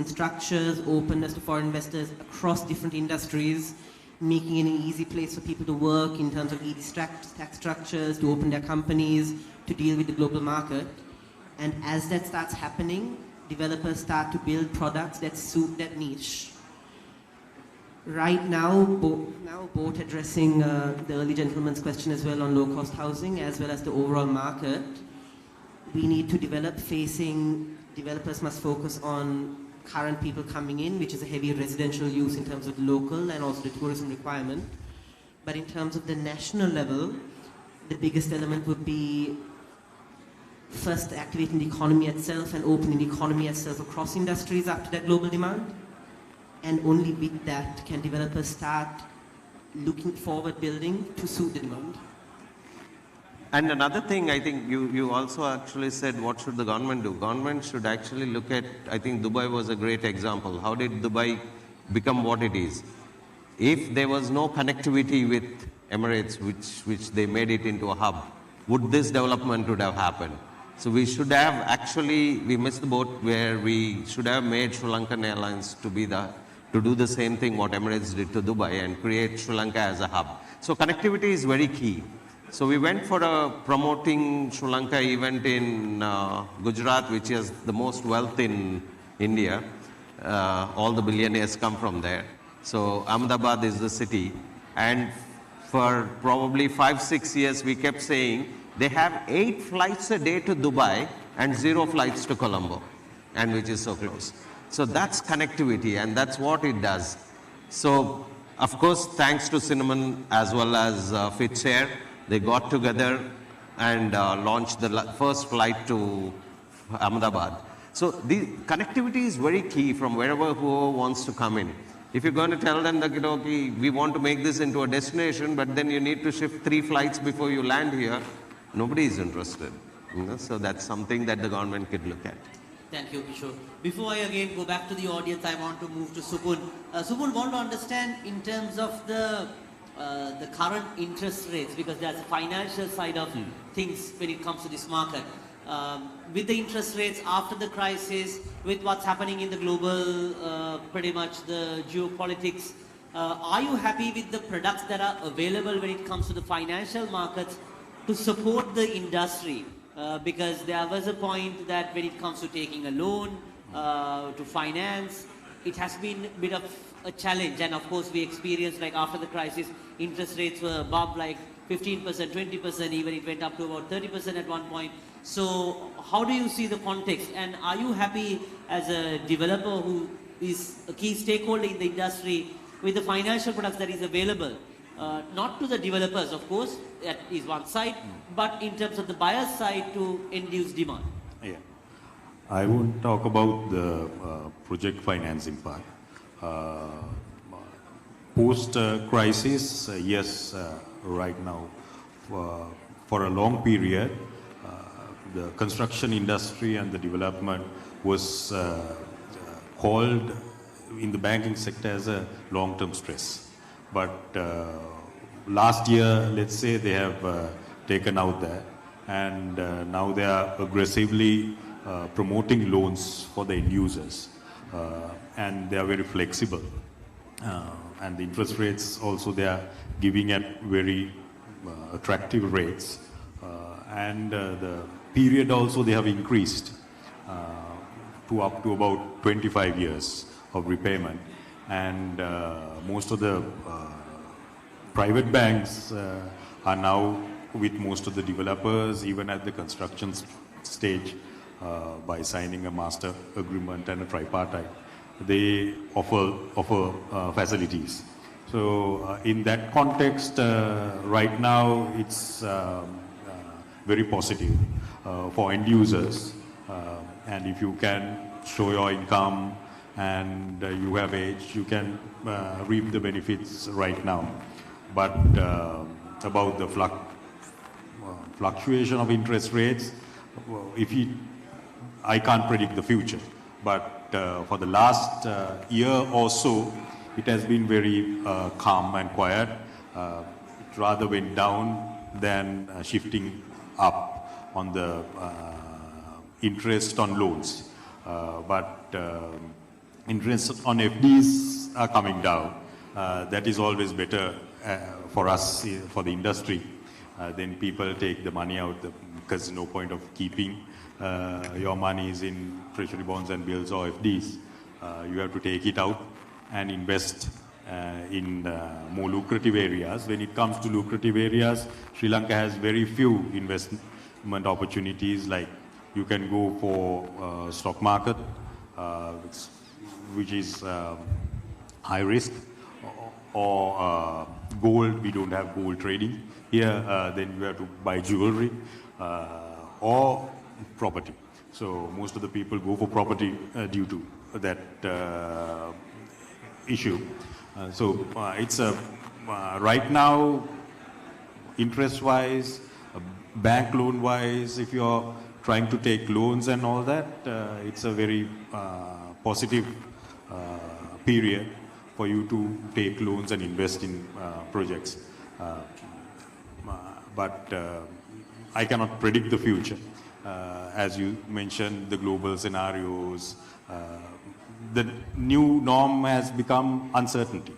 Speaker 14: structures, openness to foreign investors across different industries, making it an easy place for people to work in terms of easy tax structures, to open their companies, to deal with the global market. And as that starts happening, developers start to build products that suit that niche. Right now, both addressing the early gentleman's question as well on low-cost housing as well as the overall market, we need to developers must focus on current people coming in, which is a heavy residential use in terms of local and also the tourism requirement. But in terms of the national level, the biggest element would be first activating the economy itself and opening the economy itself across industries up to that global demand. And only with that can developers start looking forward building to suit the demand.
Speaker 9: And another thing, I think you also actually said, what should the government do? Government should actually look at, I think Dubai was a great example. How did Dubai become what it is? If there was no connectivity with Emirates, which they made it into a hub, would this development would have happened? So we should have actually, we missed the boat where we should have made Sri Lankan Airlines to do the same thing what Emirates did to Dubai and create Sri Lanka as a hub. So connectivity is very key. So we went for a promoting Sri Lanka event in Gujarat, which has the most wealth in India. All the billionaires come from there. So Ahmedabad is the city. And for probably 5-6 years, we kept saying they have 8 flights a day to Dubai and 0 flights to Colombo, and which is so close. So that's connectivity, and that's what it does. So, of course, thanks to Cinnamon as well as Fitzair, they got together and launched the first flight to Ahmedabad. So the connectivity is very key from whoever wants to come in. If you're going to tell them that, we want to make this into a destination, but then you need to shift 3 flights before you land here, nobody is interested. So that's something that the government could look at.
Speaker 10: Thank you, Kishore. Before I again go back to the audience, I want to move to Subun. Subun, want to understand in terms of the current interest rates, because there's a financial side of things when it comes to this market. With the interest rates after the crisis, with what's happening in the global, pretty much the geopolitics, are you happy with the products that are available when it comes to the financial markets to support the industry? Because there was a point that when it comes to taking a loan, to finance, it has been a bit of a challenge. And of course, we experienced, like after the crisis, interest rates were above like 15%, 20%, even it went up to about 30% at one point. So how do you see the context? And are you happy as a developer who is a key stakeholder in the industry with the financial products that is available? Not to the developers, of course, that is one side, but in terms of the buyer's side to induce demand.
Speaker 15: Yeah. I won't talk about the project financing part. Post-crisis, yes, right now, for a long period, the construction industry and the development was called in the banking sector as a long-term stress. But last year, let's say, they have taken out that, and now they are aggressively promoting loans for the end users, and they are very flexible, and the interest rates also they are giving at very attractive rates, and the period also they have increased to up to about 25 years of repayment, and most of the private banks are now with most of the developers, even at the construction stage, by signing a master agreement and a tripartite. They offer facilities. So in that context, right now it's very positive for end users. And if you can show your income and you have age, you can reap the benefits right now. But about the fluctuation of interest rates, I can't predict the future. But for the last year or so, it has been very calm and quiet. It rather went down than shifting up on the interest on loans. But interest on FDs are coming down. That is always better for us, for the industry. Then people take the money out because there's no point of keeping your money is in treasury bonds and bills or FDs. You have to take it out and invest in more lucrative areas. When it comes to lucrative areas, Sri Lanka has very few investment opportunities. Like you can go for stock market, which is high risk, or gold. We don't have gold trading here. Then you have to buy jewelry or property. So most of the people go for property due to that issue. So it's right now, interest-wise, bank loan-wise, if you're trying to take loans and all that, it's a very positive period for you to take loans and invest in projects. But I cannot predict the future. As you mentioned, the global scenarios, the new norm has become uncertainty.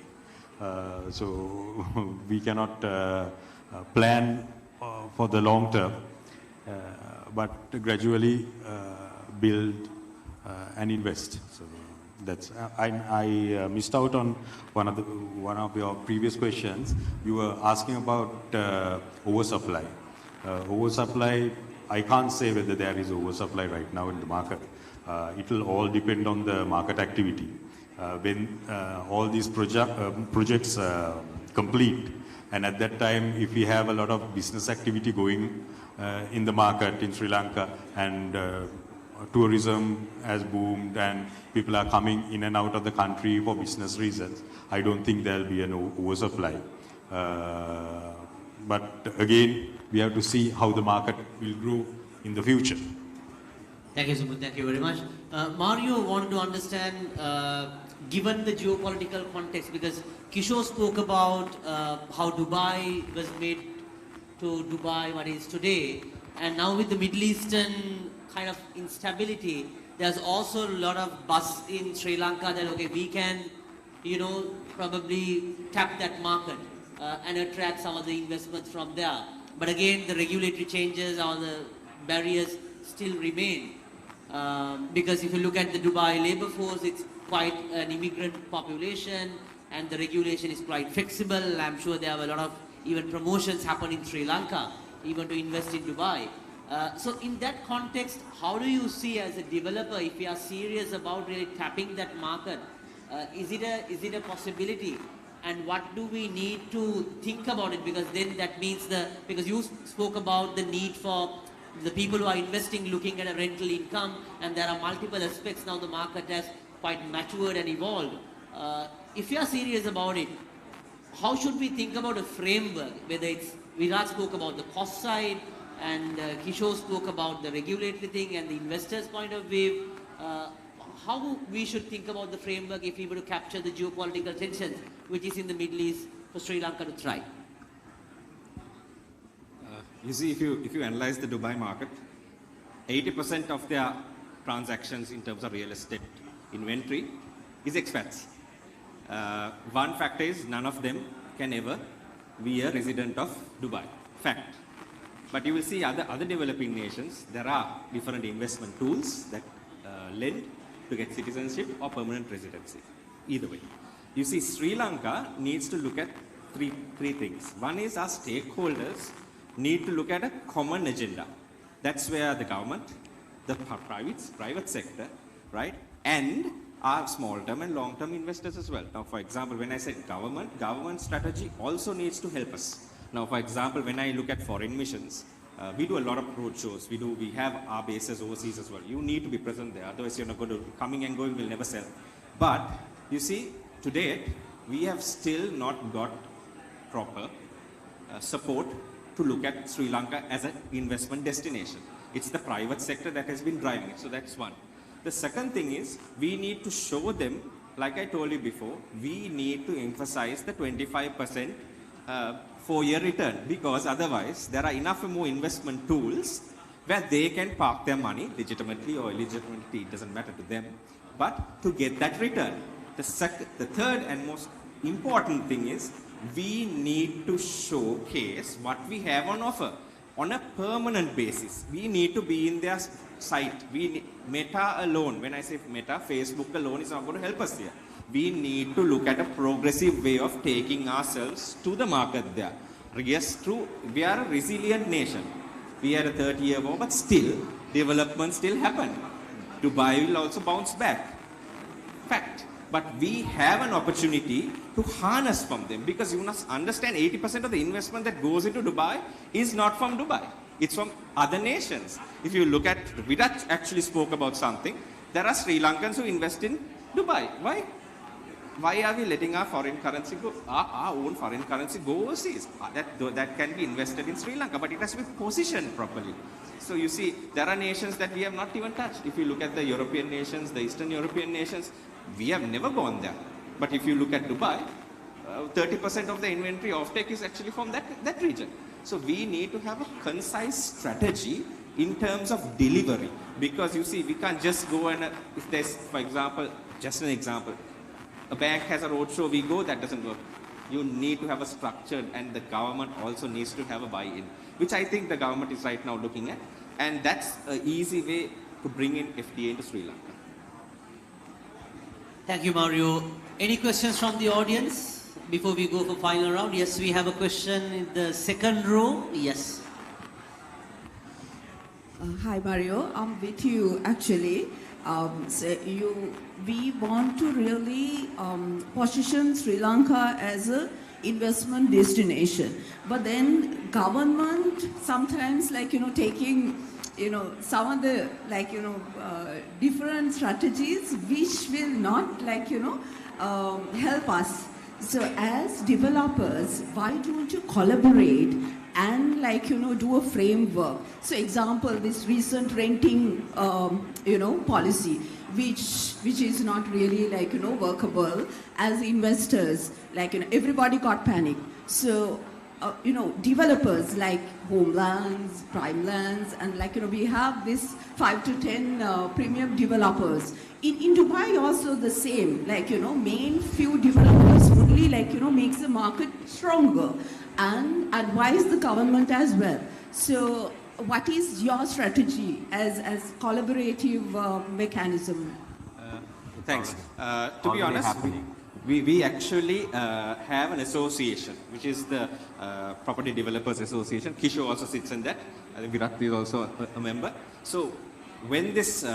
Speaker 15: So we cannot plan for the long term, but gradually build and invest. So that's I missed out on one of your previous questions. You were asking about oversupply. Oversupply, I can't say whether there is oversupply right now in the market. It will all depend on the market activity. When all these projects complete, and at that time, if we have a lot of business activity going in the market in Sri Lanka, and tourism has boomed and people are coming in and out of the country for business reasons, I don't think there will be an oversupply. But again, we have to see how the market will grow in the future.
Speaker 10: Thank you, Subbu. Thank you very much. Mario wanted to understand, given the geopolitical context, because Kishore spoke about how Dubai was made to Dubai what is today, and now with the Middle Eastern kind of instability, there's also a lot of buzz in Sri Lanka that, okay, we can, probably tap that market and attract some of the investments from there. But again, the regulatory changes or the barriers still remain. Because if you look at the Dubai labor force, it's quite an immigrant population and the regulation is quite flexible. I'm sure there are a lot of even promotions happen in Sri Lanka, even to invest in Dubai. So in that context, how do you see as a developer, if we are serious about really tapping that market, is it a possibility? And what do we need to think about it? Because then that means because you spoke about the need for the people who are investing looking at a rental income, and there are multiple aspects now the market has quite matured and evolved. If you are serious about it, how should we think about a framework, whether it's, Virat spoke about the cost side, and Kishore spoke about the regulatory thing and the investor's point of view. How we should think about the framework if we were to capture the geopolitical tensions which is in the Middle East for Sri Lanka to thrive?
Speaker 13: You see, if you analyze the Dubai market, 80% of their transactions in terms of real estate inventory is expats. One factor is none of them can ever be a resident of Dubai. Fact. But you will see other developing nations, there are different investment tools that lend to get citizenship or permanent residency. Either way. You see, Sri Lanka needs to look at three things. One is our stakeholders need to look at a common agenda. That's where the government, the private sector, right, and our small-term and long-term investors as well. Now, for example, when I said government strategy also needs to help us. Now, for example, when I look at foreign missions, we do a lot of road shows. We have our bases overseas as well. You need to be present there. Otherwise, you're not going to, coming and going will never sell. But, you see, to date, we have still not got proper support to look at Sri Lanka as an investment destination. It's the private sector that has been driving it. So that's one. The second thing is, we need to show them, like I told you before, we need to emphasize the 25% 4-year return, because otherwise there are enough more investment tools where they can park their money legitimately or illegitimately, it doesn't matter to them, but to get that return. The third and most important thing is we need to showcase what we have on offer on a permanent basis. We need to be in their site. Meta alone, when I say Meta, Facebook alone is not going to help us here. We need to look at a progressive way of taking ourselves to the market there. Yes, true, we are a resilient nation. We had a 30-year war, but still, development still happened. Dubai will also bounce back. Fact. But we have an opportunity to harness from them, because you must understand 80% of the investment that goes into Dubai is not from Dubai. It's from other nations. If you look at, Virat actually spoke about something. There are Sri Lankans who invest in Dubai. Why? Why are we letting our foreign currency go, our own foreign currency go overseas? That can be invested in Sri Lanka, but it has to be positioned properly. So you see, there are nations that we have not even touched. If you look at the European nations, the Eastern European nations, we have never gone there. But if you look at Dubai, 30% of the inventory offtake is actually from that region. So we need to have a concise strategy in terms of delivery. Because you see, we can't just go and, if there's, for example, just an example, a bank has a roadshow, we go, that doesn't work. You need to have a structure, and the government also needs to have a buy-in. which I think the government is right now looking at. And that's an easy way to bring in FDI into Sri Lanka.
Speaker 10: Thank you, Mario. Any questions from the audience before we go for final round? Yes, we have a question in the second row. Yes.
Speaker 18: Hi, Mario. I'm with you, actually. We want to really position Sri Lanka as a investment destination. But then government sometimes, taking, some of the, different strategies which will not, help us. So as developers, why don't you collaborate and do a framework? So example, this recent renting, policy, which is not really workable as investors, everybody got panicked. So, developers like Homelands, Prime Lands, and we have this 5 to 10 premium developers. In Dubai also the same, main few developers only makes the market stronger and advise the government as well. So what is your strategy as collaborative mechanism?
Speaker 13: Thanks. To be honest, we actually have an association, which is the Property Developers Association. Kishore also sits in that. I think Virat is also a member. So when this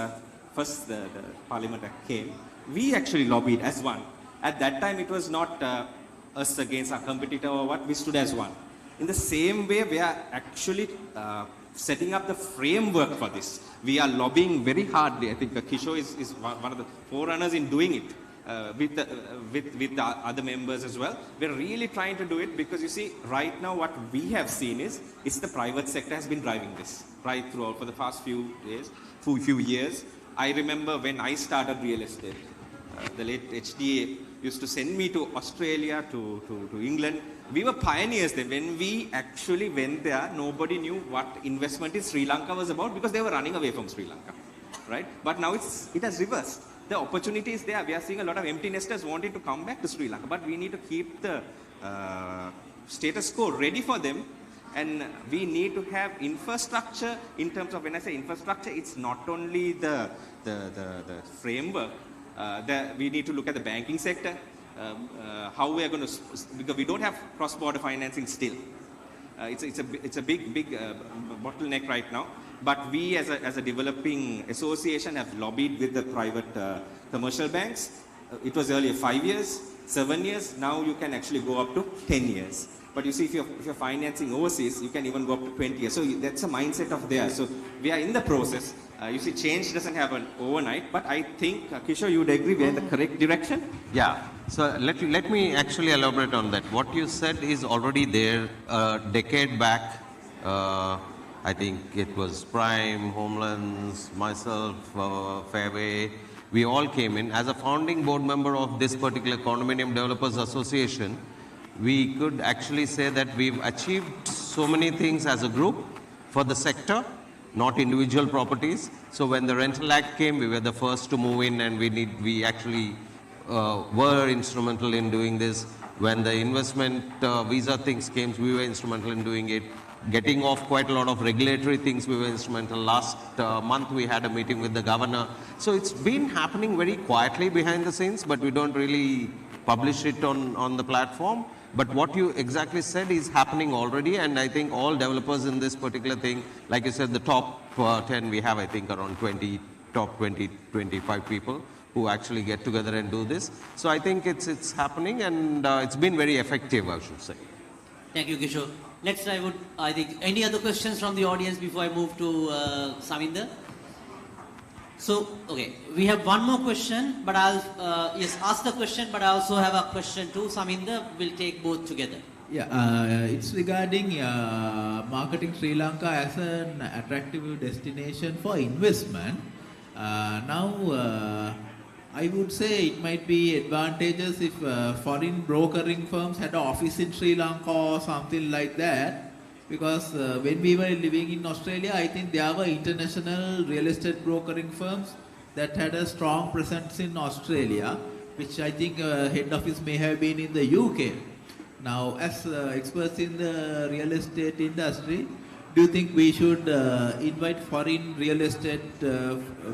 Speaker 13: first the Parliament Act came, we actually lobbied as one. At that time, it was not us against our competitor or what, we stood as one. In the same way, we are actually setting up the framework for this. We are lobbying very hardly. I think Kishore is one of the forerunners in doing it. With the other members as well. We're really trying to do it because you see, right now what we have seen is the private sector has been driving this right throughout for the past few years. I remember when I started real estate, the late HDA used to send me to Australia, to England. We were pioneers then. When we actually went there, nobody knew what investment in Sri Lanka was about because they were running away from Sri Lanka, right? But now it has reversed. The opportunity is there. We are seeing a lot of empty nesters wanting to come back to Sri Lanka, but we need to keep the status quo ready for them, and we need to have infrastructure. In terms of, when I say infrastructure, it's not only the framework. We need to look at the banking sector, how we are going to, because we don't have cross-border financing still. It's a big bottleneck right now. But we as a developing association have lobbied with the private commercial banks. It was earlier 5 years, 7 years. Now you can actually go up to 10 years. But you see, if you're financing overseas, you can even go up to 20 years. So that's a mindset of theirs. So we are in the process. You see, change doesn't happen overnight. But I think, Kishore, you would agree we are in the correct direction?
Speaker 9: Yeah. So let me actually elaborate on that. What you said is already there a decade back. I think it was Prime, Homelands, myself, Fairway. We all came in. As a founding board member of this particular Condominium Developers Association, we could actually say that we've achieved so many things as a group for the sector, not individual properties. So when the Rental Act came, we were the first to move in, and we actually were instrumental in doing this. When the investment visa things came, we were instrumental in doing it. Getting off quite a lot of regulatory things, we were instrumental. Last month we had a meeting with the governor. So it's been happening very quietly behind the scenes, but we don't really publish it on the platform. But what you exactly said is happening already, and I think all developers in this particular thing, like you said, the top 10, we have, I think, around 25 people who actually get together and do this. So I think it's happening, and it's been very effective, I should say.
Speaker 10: Thank you, Kishore. Next, I think, any other questions from the audience before I move to Saminder? So, okay, we have one more question, but I'll, ask the question, but I also have a question too. Saminder, we'll take both together.
Speaker 16: Yeah, it's regarding marketing Sri Lanka as an attractive destination for investment. Now, I would say it might be advantageous if foreign brokering firms had an office in Sri Lanka or something like that. Because when we were living in Australia, I think there were international real estate brokering firms that had a strong presence in Australia, which I think head office may have been in the UK. Now, as experts in the real estate industry, do you think we should invite foreign real estate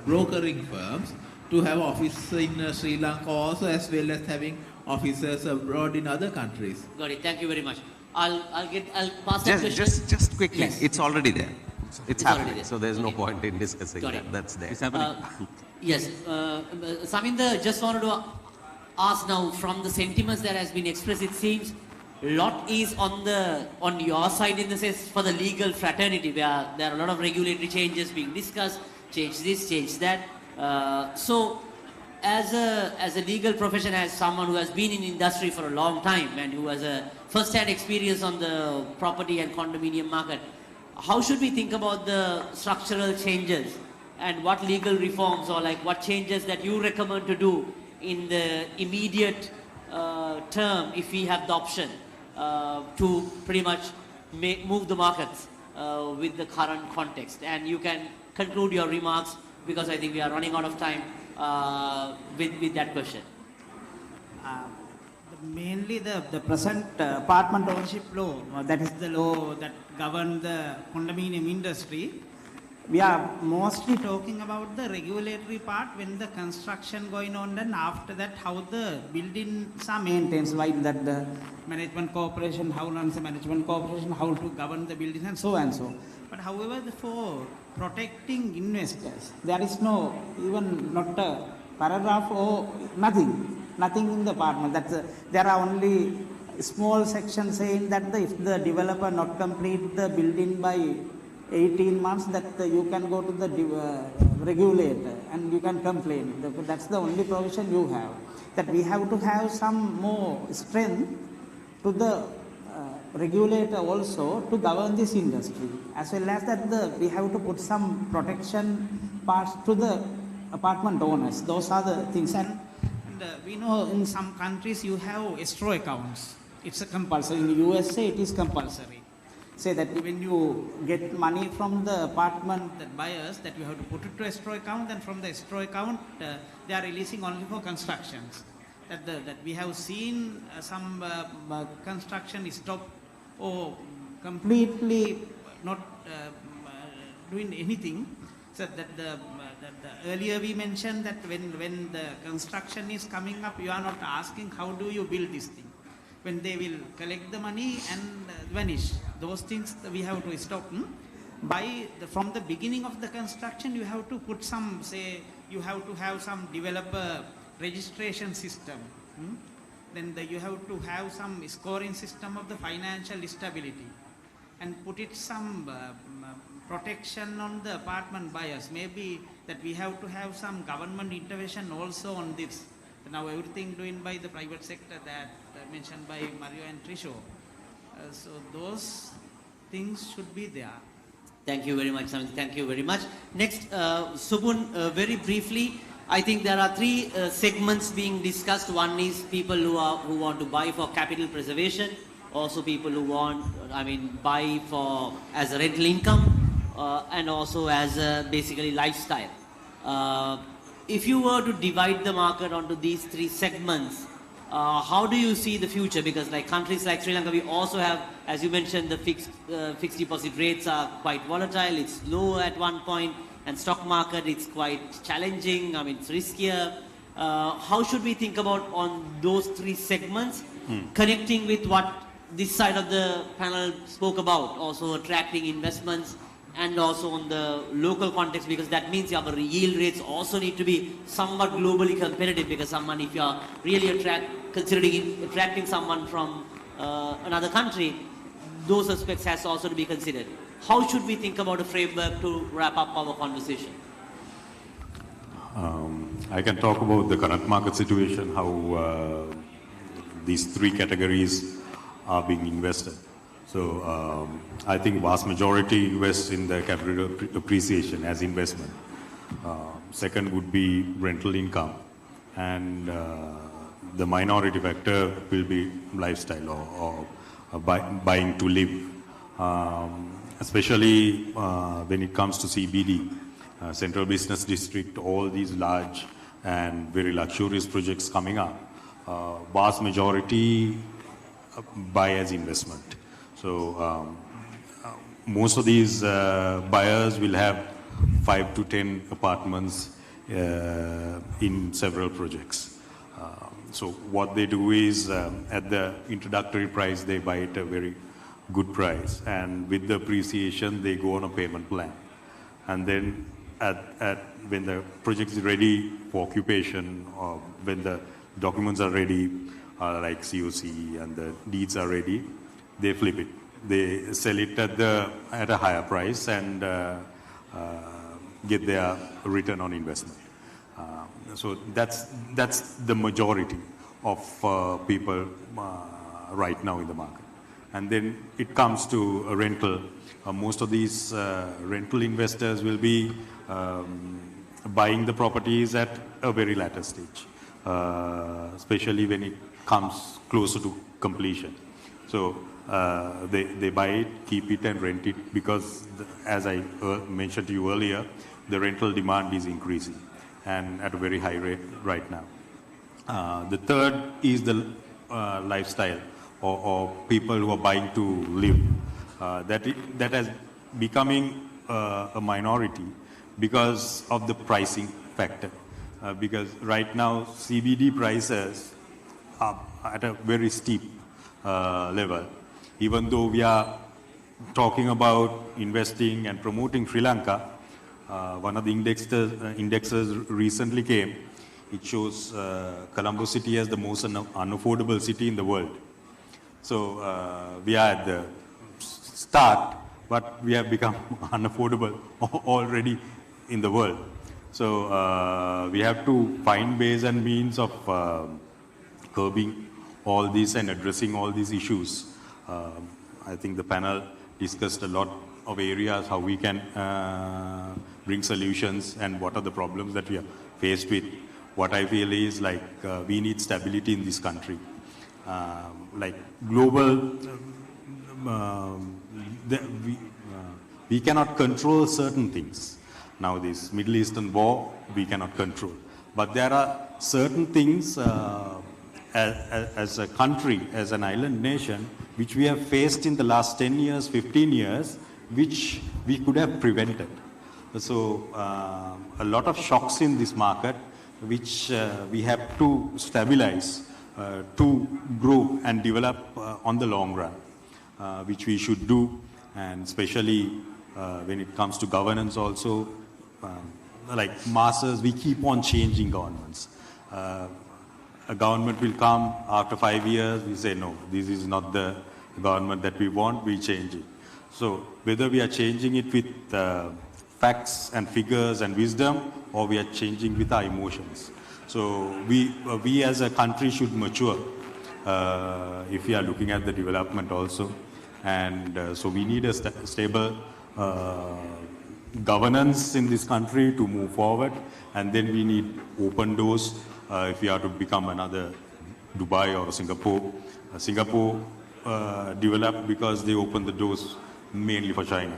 Speaker 16: brokering firms to have office in Sri Lanka also, as well as having offices abroad in other countries?
Speaker 10: Got it. Thank you very much. I'll pass that question.
Speaker 9: Just quickly,
Speaker 10: Yes.
Speaker 9: it's already there. It's
Speaker 10: already
Speaker 9: happening,
Speaker 10: there.
Speaker 9: so there's no point in discussing
Speaker 10: Got
Speaker 9: that.
Speaker 10: it.
Speaker 9: That's there.
Speaker 10: Yes, Saminder, just wanted to ask now, from the sentiments that has been expressed, it seems lot is on your side in the sense for the legal fraternity, where there are a lot of regulatory changes being discussed, change this, change that. So, as a legal profession, as someone who has been in industry for a long time and who has a first-hand experience on the property and condominium market, how should we think about the structural changes and what legal reforms or like what changes that you recommend to do in the immediate term if we have the option to pretty much move the markets with the current context? And you can conclude your remarks because I think we are running out of time with that question.
Speaker 12: Mainly the present apartment ownership law, that is the law that governs the condominium industry. We are mostly talking about the regulatory part when the construction going on, and after that how the buildings are maintained, like that the management corporation, how runs the management corporation, how to govern the buildings and so and so. But however, for protecting investors, there is no, even not a paragraph or nothing in the apartment. There are only small sections saying that if the developer not complete the building by 18 months, that you can go to the regulator and you can complain. That's the only provision you have. That we have to have some more strength to the regulator also to govern this industry, as well as that we have to put some protection parts to the apartment owners. Those are the things. And we know in some countries you have escrow accounts. It's a compulsory. In USA it is compulsory. Say that when you get money from the apartment buyers, that you have to put it to escrow account, and from the escrow account they are releasing only for constructions. That we have seen some construction is stopped or completely not doing anything. So that the earlier we mentioned that when the construction is coming up, you are not asking how do you build this thing. When they will collect the money and vanish, those things we have to stop. From the beginning of the construction, you have to put some, say, you have to have some developer registration system. Then you have to have some scoring system of the financial stability, and put it some protection on the apartment buyers. Maybe that we have to have some government intervention also on this. Now everything doing by the private sector, that mentioned by Mario and Trisho. So those things should be there.
Speaker 10: Thank you very much, Samit. Thank you very much. Next, Subun, very briefly, I think there are three segments being discussed. One is people who want to buy for capital preservation, also people who want, buy for as a rental income, and also as a basically lifestyle. If you were to divide the market onto these three segments, how do you see the future? Because like countries like Sri Lanka, we also have, as you mentioned, the fixed deposit rates are quite volatile. It's low at one point, and stock market, it's quite challenging. It's riskier. How should we think about on those three segments, connecting with what this side of the panel spoke about, also attracting investments, and also on the local context, because that means our yield rates also need to be somewhat globally competitive, because if you are really attracting someone from another country, those aspects has also to be considered. How should we think about a framework to wrap up our conversation?
Speaker 15: I can talk about the current market situation, how these three categories are being invested. So I think vast majority invest in the capital appreciation as investment. Second would be rental income, and the minority factor will be lifestyle or buying to live. Especially when it comes to CBD, Central Business District, all these large and very luxurious projects coming up, vast majority buy as investment. So most of these buyers will have 5 to 10 apartments in several projects. So what they do is at the introductory price, they buy it at a very good price, and with the appreciation, they go on a payment plan. And then when the project is ready for occupation, or when the documents are ready, like COC and the deeds are ready, they flip it. They sell it at a higher price and get their return on investment. So that's the majority of people right now in the market. And then it comes to a rental. Most of these rental investors will be buying the properties at a very later stage, especially when it comes closer to completion. So they buy it, keep it and rent it because, as I mentioned to you earlier, the rental demand is increasing and at a very high rate right now. The third is the lifestyle or people who are buying to live. That has becoming a minority because of the pricing factor. Because right now CBD prices are at a very steep level. Even though we are talking about investing and promoting Sri Lanka, one of the indexes recently came. It shows Colombo city as the most unaffordable city in the world. So we are at the start, but we have become unaffordable already in the world. So we have to find ways and means of curbing all this and addressing all these issues. I think the panel discussed a lot of areas how we can bring solutions and what are the problems that we are faced with. What I feel is like we need stability in this country. Like global, we cannot control certain things. Now this Middle Eastern war, we cannot control. But there are certain things as a country, as an island nation, which we have faced in the last 10 years, 15 years, which we could have prevented. So a lot of shocks in this market, which we have to stabilize to grow and develop on the long run, which we should do, and especially when it comes to governance also, like masses, we keep on changing governments. A government will come after 5 years, we say, no, this is not the government that we want, we change it. So whether we are changing it with facts and figures and wisdom, or we are changing with our emotions. So we as a country should mature if we are looking at the development also. And so we need a stable governance in this country to move forward. And then we need open doors if we are to become another Dubai or Singapore. Singapore developed because they opened the doors mainly for China.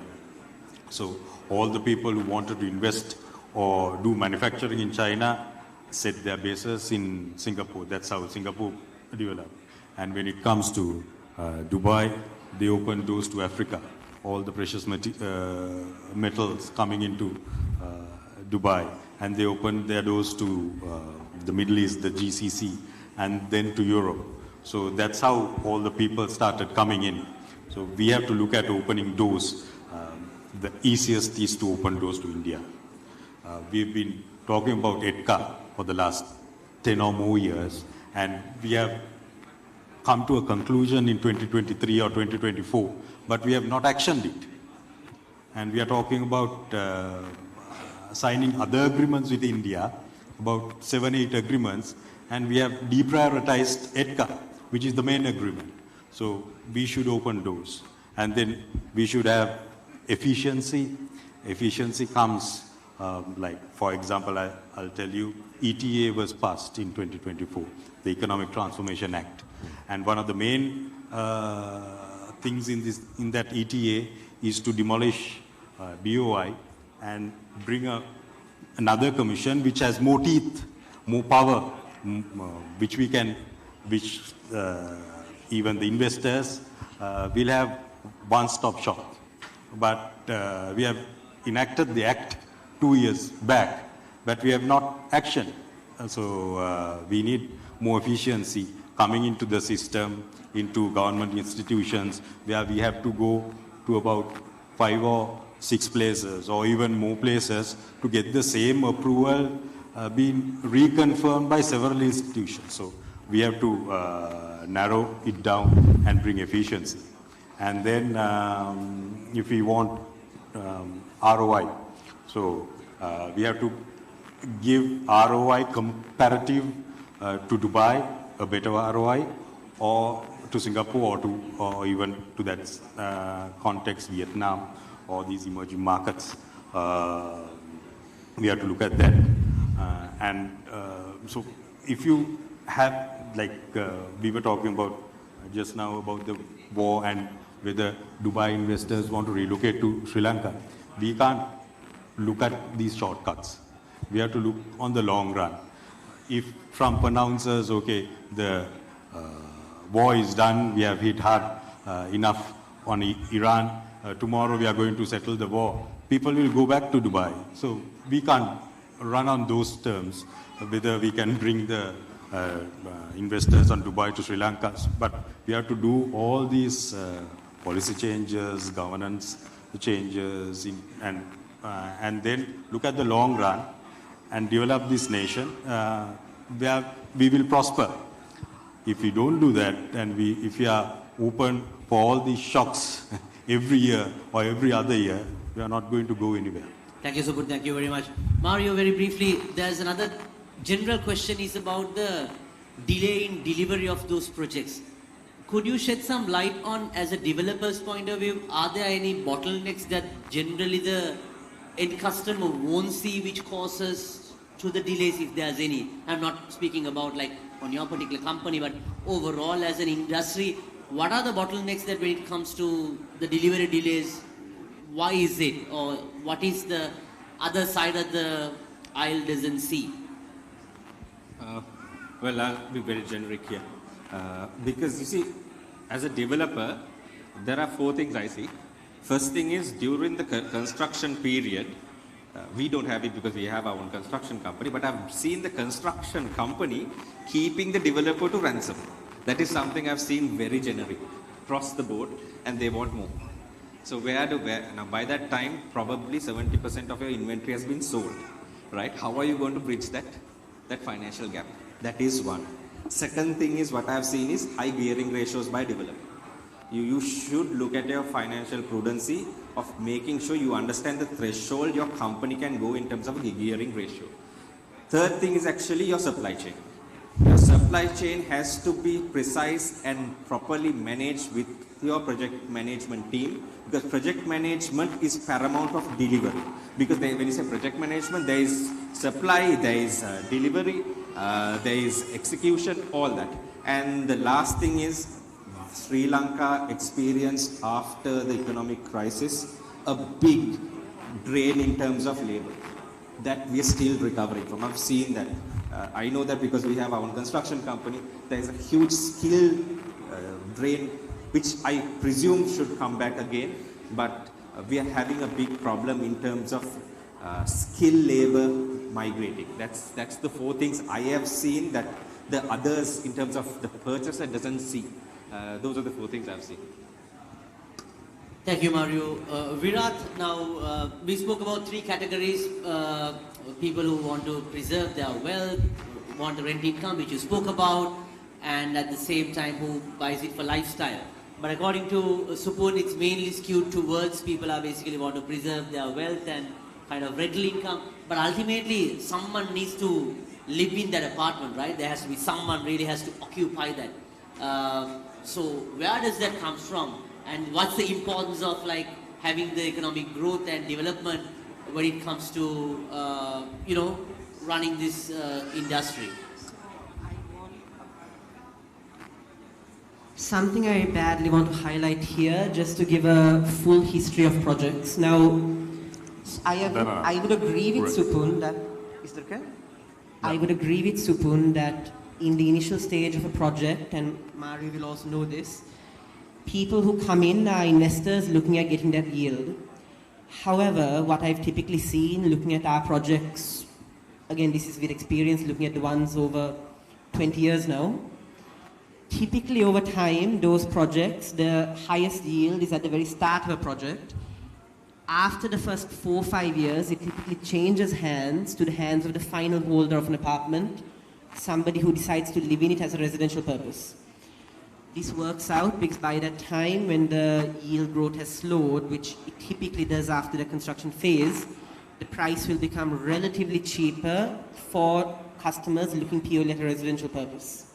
Speaker 15: So all the people who wanted to invest or do manufacturing in China set their bases in Singapore. That's how Singapore developed. And when it comes to Dubai, they opened doors to Africa. All the precious metals coming into Dubai. And they opened their doors to the Middle East, the GCC, and then to Europe. So that's how all the people started coming in. So we have to look at opening doors. The easiest is to open doors to India. We've been talking about EDCA for the last 10 or more years, and we have come to a conclusion in 2023 or 2024, but we have not actioned it. And we are talking about signing other agreements with India, about 7-8 agreements, and we have deprioritized EDCA, which is the main agreement. So we should open doors. And then we should have efficiency. Efficiency comes, like, for example, I'll tell you, ETA was passed in 2024, the Economic Transformation Act. And one of the main things in that ETA is to demolish BOI and bring another commission which has more teeth, more power, which even the investors will have one-stop shop. but we have enacted the act 2 years back, but we have not actioned. So we need more efficiency coming into the system, into government institutions, where we have to go to about 5 or 6 places or even more places to get the same approval being reconfirmed by several institutions. So we have to narrow it down and bring efficiency. And then if we want ROI, so we have to give ROI comparative to Dubai, a better ROI, or to Singapore, or even to that context, Vietnam, or these emerging markets. We have to look at that. So if you have, like we were talking about just now about the war and whether Dubai investors want to relocate to Sri Lanka, we can't look at these shortcuts. We have to look on the long run. If Trump announces, okay, the war is done, we have hit hard enough on Iran, tomorrow we are going to settle the war, people will go back to Dubai. So we can't run on those terms, whether we can bring the investors on Dubai to Sri Lanka. But we have to do all these policy changes, governance changes, and then look at the long run and develop this nation where we will prosper. If we don't do that, and if we are open for all these shocks every year or every other year, we are not going to go anywhere.
Speaker 10: Thank you, Subud. Thank you very much. Mario, very briefly, there's another general question is about the delay in delivery of those projects. Could you shed some light on, as a developer's point of view, are there any bottlenecks that generally the end customer won't see which causes to the delays, if there's any? I'm not speaking about like on your particular company, but overall as an industry, what are the bottlenecks that when it comes to the delivery delays, why is it? Or what is the other side of the aisle doesn't see?
Speaker 13: Well, I'll be very generic here. Because you see, as a developer, there are 4 things I see. First thing is, during the construction period, we don't have it because we have our own construction company, but I've seen the construction company keeping the developer to ransom. That is something I've seen very generic, across the board, and they want more. So now by that time, probably 70% of your inventory has been sold, right? How are you going to bridge that financial gap? That is one. Second thing is, what I've seen is high gearing ratios by developer. You should look at your financial prudency of making sure you understand the threshold your company can go in terms of a gearing ratio. Third thing is actually your supply chain. Your supply chain has to be precise and properly managed with your project management team, because project management is paramount of delivery. Because when you say project management, there is supply, there is delivery, there is execution, all that. And the last thing is, Sri Lanka experienced after the economic crisis a big drain in terms of labor that we are still recovering from. I've seen that. I know that because we have our own construction company. There is a huge skill drain, which I presume should come back again. But we are having a big problem in terms of skilled labor migrating. That's the 4 things I have seen that the others, in terms of the purchaser, doesn't see. Those are the 4 things I've seen.
Speaker 10: Thank you, Mario. Virat, now we spoke about 3 categories. People who want to preserve their wealth, want to rent income, which you spoke about, and at the same time who buys it for lifestyle. But according to Supun, it's mainly skewed towards people who basically want to preserve their wealth and kind of rental income. But ultimately, someone needs to live in that apartment, right? There has to be someone really has to occupy that. So where does that come from? And what's the importance of like having the economic growth and development when it comes to, running this industry?
Speaker 14: Something I badly want to highlight here, just to give a full history of projects. Now, I would agree with Supun that, is that okay? I would agree with Supun that in the initial stage of a project, and Mario will also know this, people who come in are investors looking at getting that yield. However, what I've typically seen looking at our projects, again, this is with experience, looking at the ones over 20 years now, typically over time, those projects, the highest yield is at the very start of a project. After the first 4 or 5 years, it typically changes hands to the hands of the final holder of an apartment, somebody who decides to live in it as a residential purpose. This works out because by that time when the yield growth has slowed, which it typically does after the construction phase, the price will become relatively cheaper for customers looking purely at a residential purpose.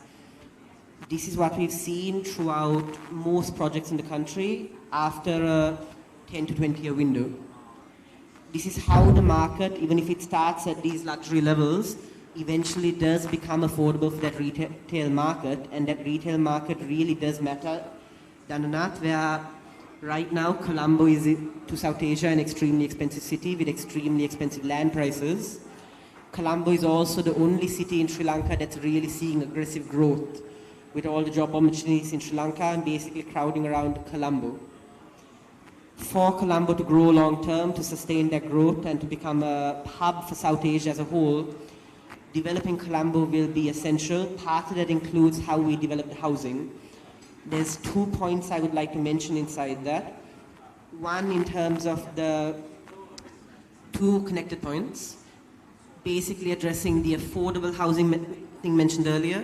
Speaker 14: This is what we've seen throughout most projects in the country after a 10 to 20 year window. This is how the market, even if it starts at these luxury levels, eventually does become affordable for that retail market, and that retail market really does matter. Dananath, where right now Colombo is to South Asia an extremely expensive city with extremely expensive land prices. Colombo is also the only city in Sri Lanka that's really seeing aggressive growth, with all the job opportunities in Sri Lanka and basically crowding around Colombo. For Colombo to grow long term, to sustain that growth and to become a hub for South Asia as a whole, developing Colombo will be essential. Part of that includes how we develop the housing. There's 2 points I would like to mention inside that. One, in terms of the 2 connected points, basically addressing the affordable housing thing mentioned earlier,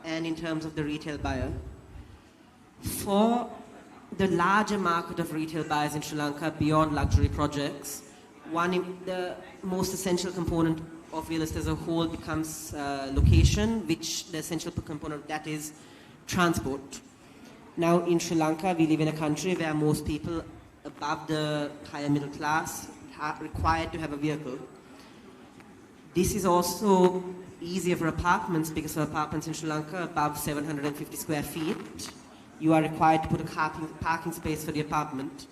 Speaker 14: and in terms of the retail buyer. For the larger market of retail buyers in Sri Lanka beyond luxury projects, the most essential component of real estate as a whole becomes location, which the essential component of that is transport. Now in Sri Lanka, we live in a country where most people above the higher middle class are required to have a vehicle. This is also easier for apartments because for apartments in Sri Lanka above 750 square feet, you are required to put a parking space for the apartment.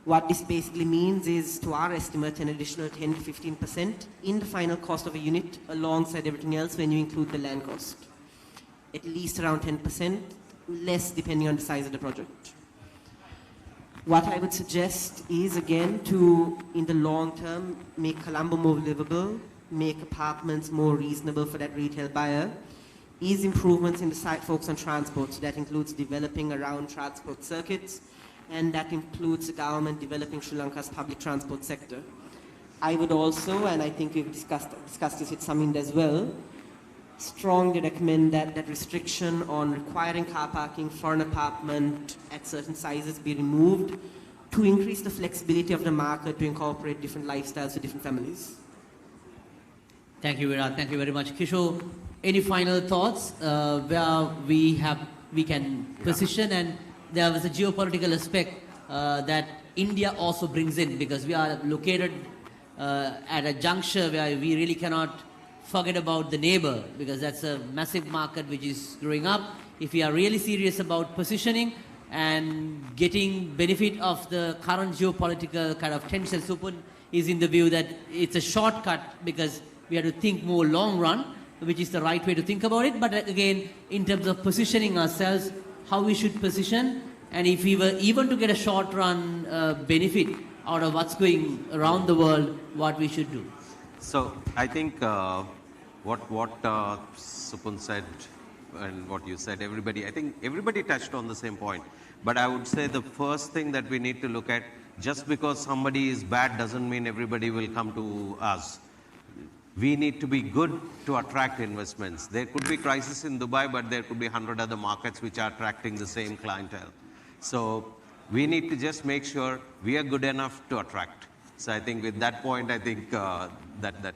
Speaker 14: What this basically means is, to our estimate, an additional 10 to 15% in the final cost of a unit alongside everything else when you include the land cost. At least around 10%, less depending on the size of the project. What I would suggest is, again, to, in the long term, make Colombo more livable, make apartments more reasonable for that retail buyer, is improvements in the site focus on transport. So that includes developing around transport circuits, and that includes the government developing Sri Lanka's public transport sector. I would also, and I think we've discussed this with Samin as well, strongly recommend that restriction on requiring car parking for an apartment at certain sizes be removed to increase the flexibility of the market to incorporate different lifestyles for different families.
Speaker 10: Thank you, Virat. Thank you very much. Kishore, any final thoughts where we can position, and there was a geopolitical aspect that India also brings in, because we are located at a juncture where we really cannot forget about the neighbor, because that's a massive market which is growing up. If we are really serious about positioning and getting benefit of the current geopolitical kind of tension, Supun is in the view that it's a shortcut because we have to think more long run, which is the right way to think about it. But again, in terms of positioning ourselves, how we should position, and if we were even to get a short run benefit out of what's going around the world, what we should do.
Speaker 9: So I think what Supun said and what you said, I think everybody touched on the same point. But I would say the first thing that we need to look at, just because somebody is bad doesn't mean everybody will come to us. We need to be good to attract investments. There could be crisis in Dubai, but there could be 100 other markets which are attracting the same clientele. So we need to just make sure we are good enough to attract. So I think with that point, I think that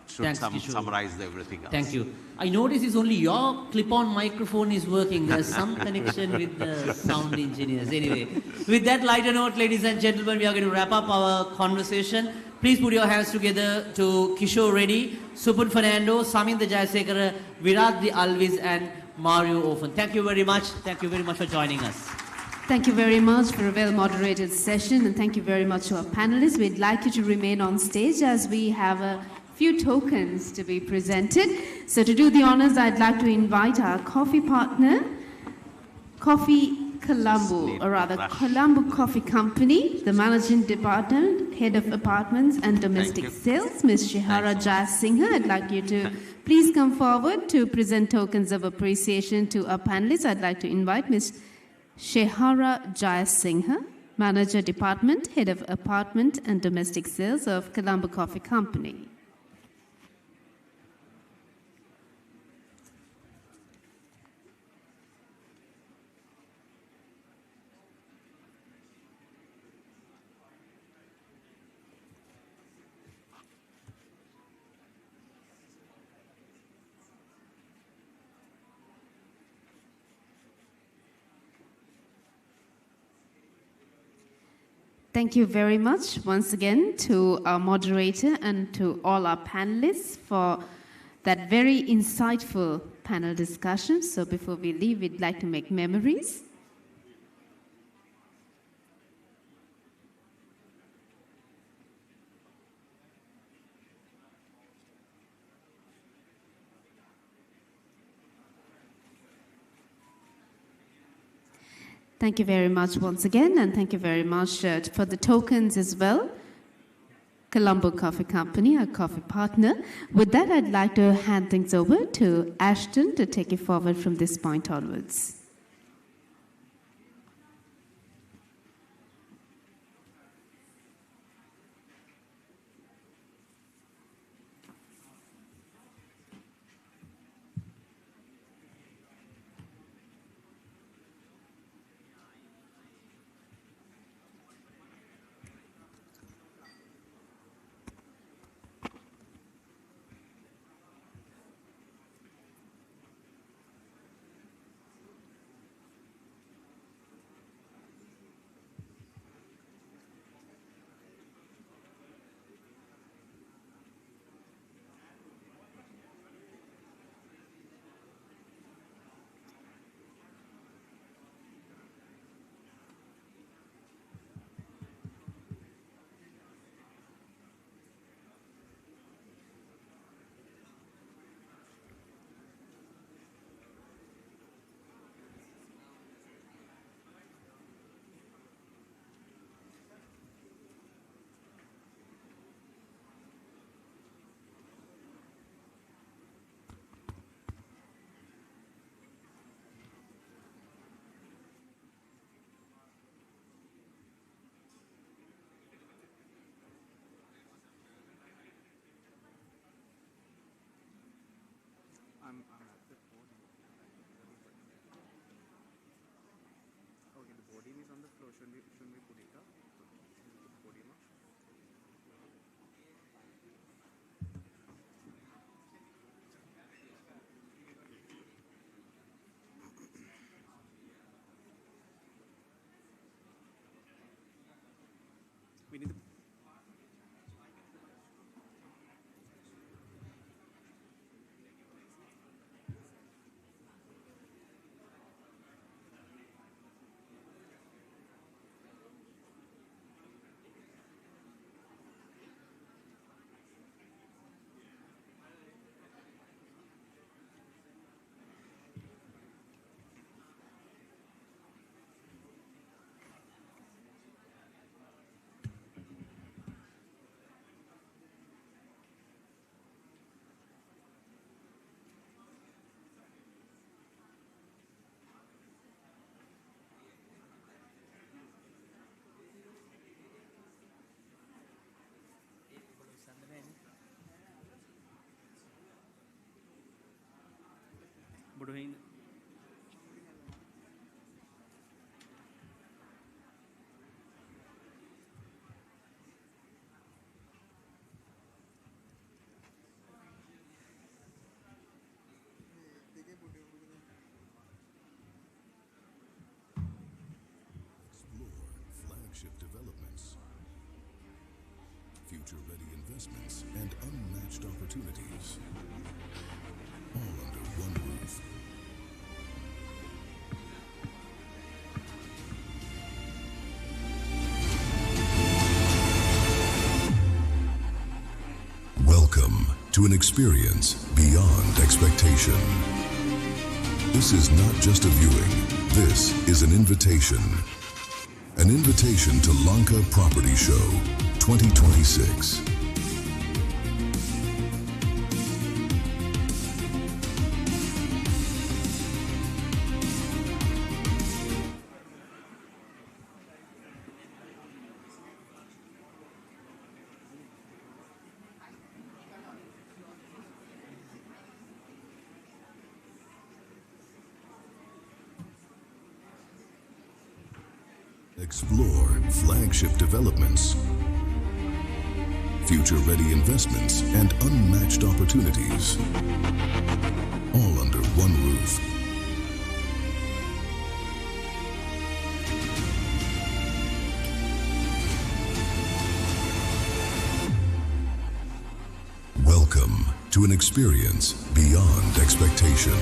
Speaker 9: should summarize everything else.
Speaker 10: Thank you. I notice it's only your clip-on microphone is working. There's some connection with the sound engineers. Anyway, with that lighter note, ladies and gentlemen, we are going to wrap up our conversation. Please put your hands together to Kishore Reddy, Supun Fernando, Samin the Jayasekara, Virat the Alvis, and Mario Ofen. Thank you very much. Thank you very much for joining us.
Speaker 2: Thank you very much for a well-moderated session, and thank you very much to our panelists. We'd like you to remain on stage as we have a few tokens to be presented. So to do the honors, I'd like to invite our coffee partner, Coffee Colombo, or rather Colombo Coffee Company, the Managing Department, Head of Apartments and Domestic Sales, Ms. Shehara Jayasinghe. I'd like you to please come forward to present tokens of appreciation to our panelists. I'd like to invite Ms. Shehara Jayasinghe, Manager Department, Head of Apartment and Domestic Sales of Colombo Coffee Company. Thank you very much once again to our moderator and to all our panelists for that very insightful panel discussion. So before we leave, we'd like to make memories. Thank you very much once again, and thank you very much for the tokens as well. Colombo Coffee Company, our coffee partner. With that, I'd like to hand things over to Ashton to take it forward from this point onwards.
Speaker 19: Okay, the podium is on the floor. Shouldn't we put it up? Podium up. We need the Buduhin.
Speaker 20: Flagship developments, future-ready investments, and unmatched opportunities, all under one roof. Welcome to an experience beyond expectation. This is not just a viewing. This is an invitation. An invitation to Lanka Property Show 2026. Explore flagship developments, future-ready investments, and unmatched opportunities, all under one roof. Welcome to an experience beyond expectation.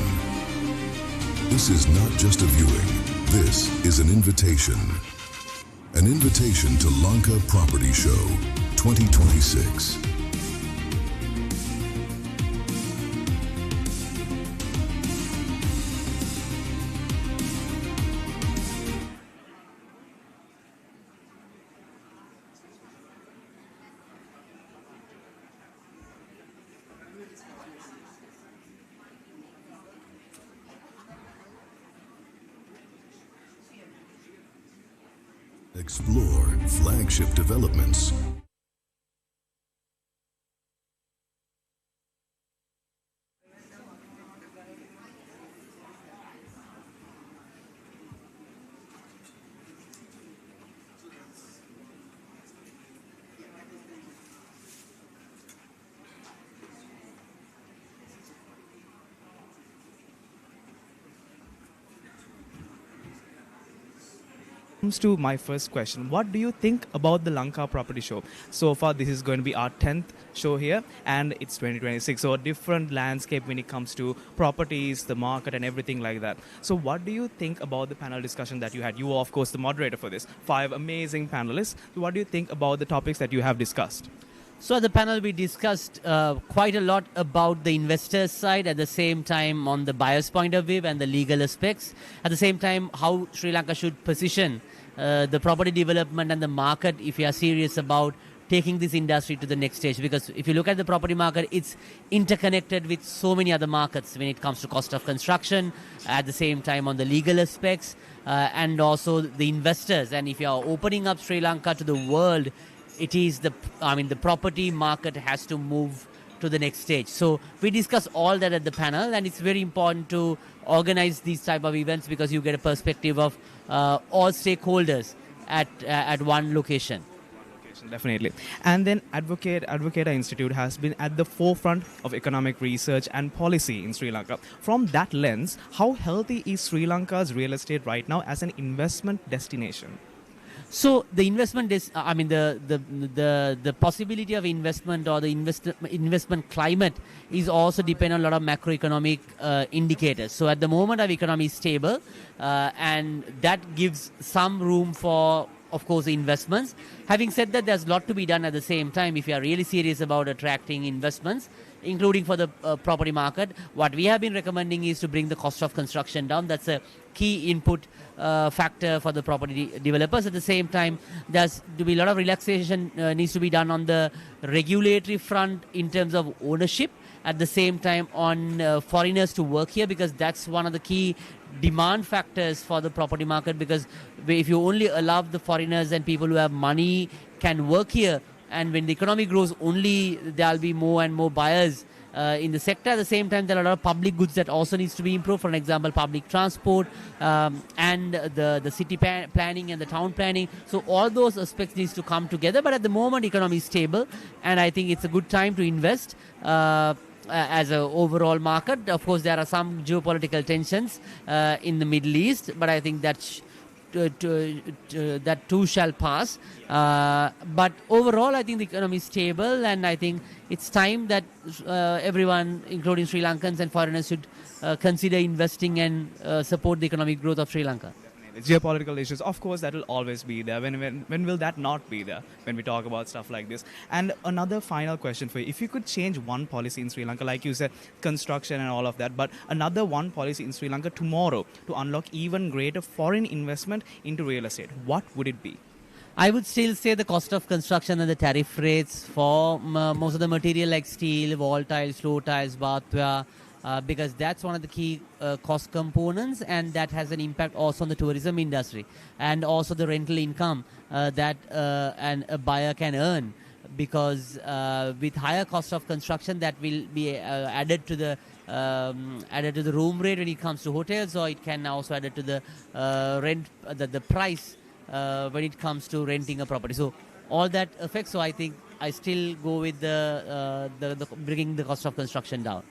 Speaker 20: This is not just a viewing, this is an invitation. An invitation to Lanka Property Show 2026. Explore flagship developments,
Speaker 21: Comes to my first question, what do you think about the Lanka Property Show? So far, this is going to be our 10th show here, and it's 2026, so a different landscape when it comes to properties, the market, and everything like that. So what do you think about the panel discussion that you had? You were, of course, the moderator for this. 5 amazing panelists. So what do you think about the topics that you have discussed?
Speaker 10: So at the panel, we discussed quite a lot about the investor's side, at the same time on the buyer's point of view and the legal aspects. At the same time, how Sri Lanka should position the property development and the market if we are serious about taking this industry to the next stage. Because if you look at the property market, it's interconnected with so many other markets when it comes to cost of construction, at the same time on the legal aspects, and also the investors. And if you are opening up Sri Lanka to the world, it is the property market has to move to the next stage. So we discuss all that at the panel, and it's very important to organize these type of events because you get a perspective of all stakeholders at one location.
Speaker 21: Definitely. And then Advocata Institute has been at the forefront of economic research and policy in Sri Lanka. From that lens, how healthy is Sri Lanka's real estate right now as an investment destination?
Speaker 10: So the investment is, the possibility of investment or the investment climate is also dependent on a lot of macroeconomic indicators. So at the moment, our economy is stable, and that gives some room for, of course, investments. Having said that, there's a lot to be done at the same time if you are really serious about attracting investments, including for the property market. What we have been recommending is to bring the cost of construction down. That's a key input factor for the property developers. At the same time, there's to be a lot of relaxation needs to be done on the regulatory front in terms of ownership. At the same time, on foreigners to work here, because that's one of the key demand factors for the property market. Because if you only allow the foreigners and people who have money can work here, and when the economy grows, only there'll be more and more buyers in the sector. At the same time, there are a lot of public goods that also needs to be improved. For example, public transport and the city planning and the town planning. So all those aspects needs to come together. But at the moment, economy is stable, and I think it's a good time to invest as an overall market. Of course, there are some geopolitical tensions in the Middle East, but I think that that too shall pass. But overall, I think the economy is stable, and I think it's time that everyone, including Sri Lankans and foreigners, should consider investing and support the economic growth of Sri Lanka.
Speaker 21: geopolitical issues, of course, that will always be there. When will that not be there when we talk about stuff like this? And another final question for you. If you could change one policy in Sri Lanka, like you said, construction and all of that, but another one policy in Sri Lanka tomorrow to unlock even greater foreign investment into real estate, what would it be?
Speaker 10: I would still say the cost of construction and the tariff rates for most of the material like steel, wall tiles, floor tiles, bathware, because that's one of the key cost components, and that has an impact also on the tourism industry and also the rental income that a buyer can earn, because with higher cost of construction that will be added to the room rate when it comes to hotels, or it can also add it to the rent the price when it comes to renting a property. So all that affects. So I think I still go with the bringing the cost of construction down.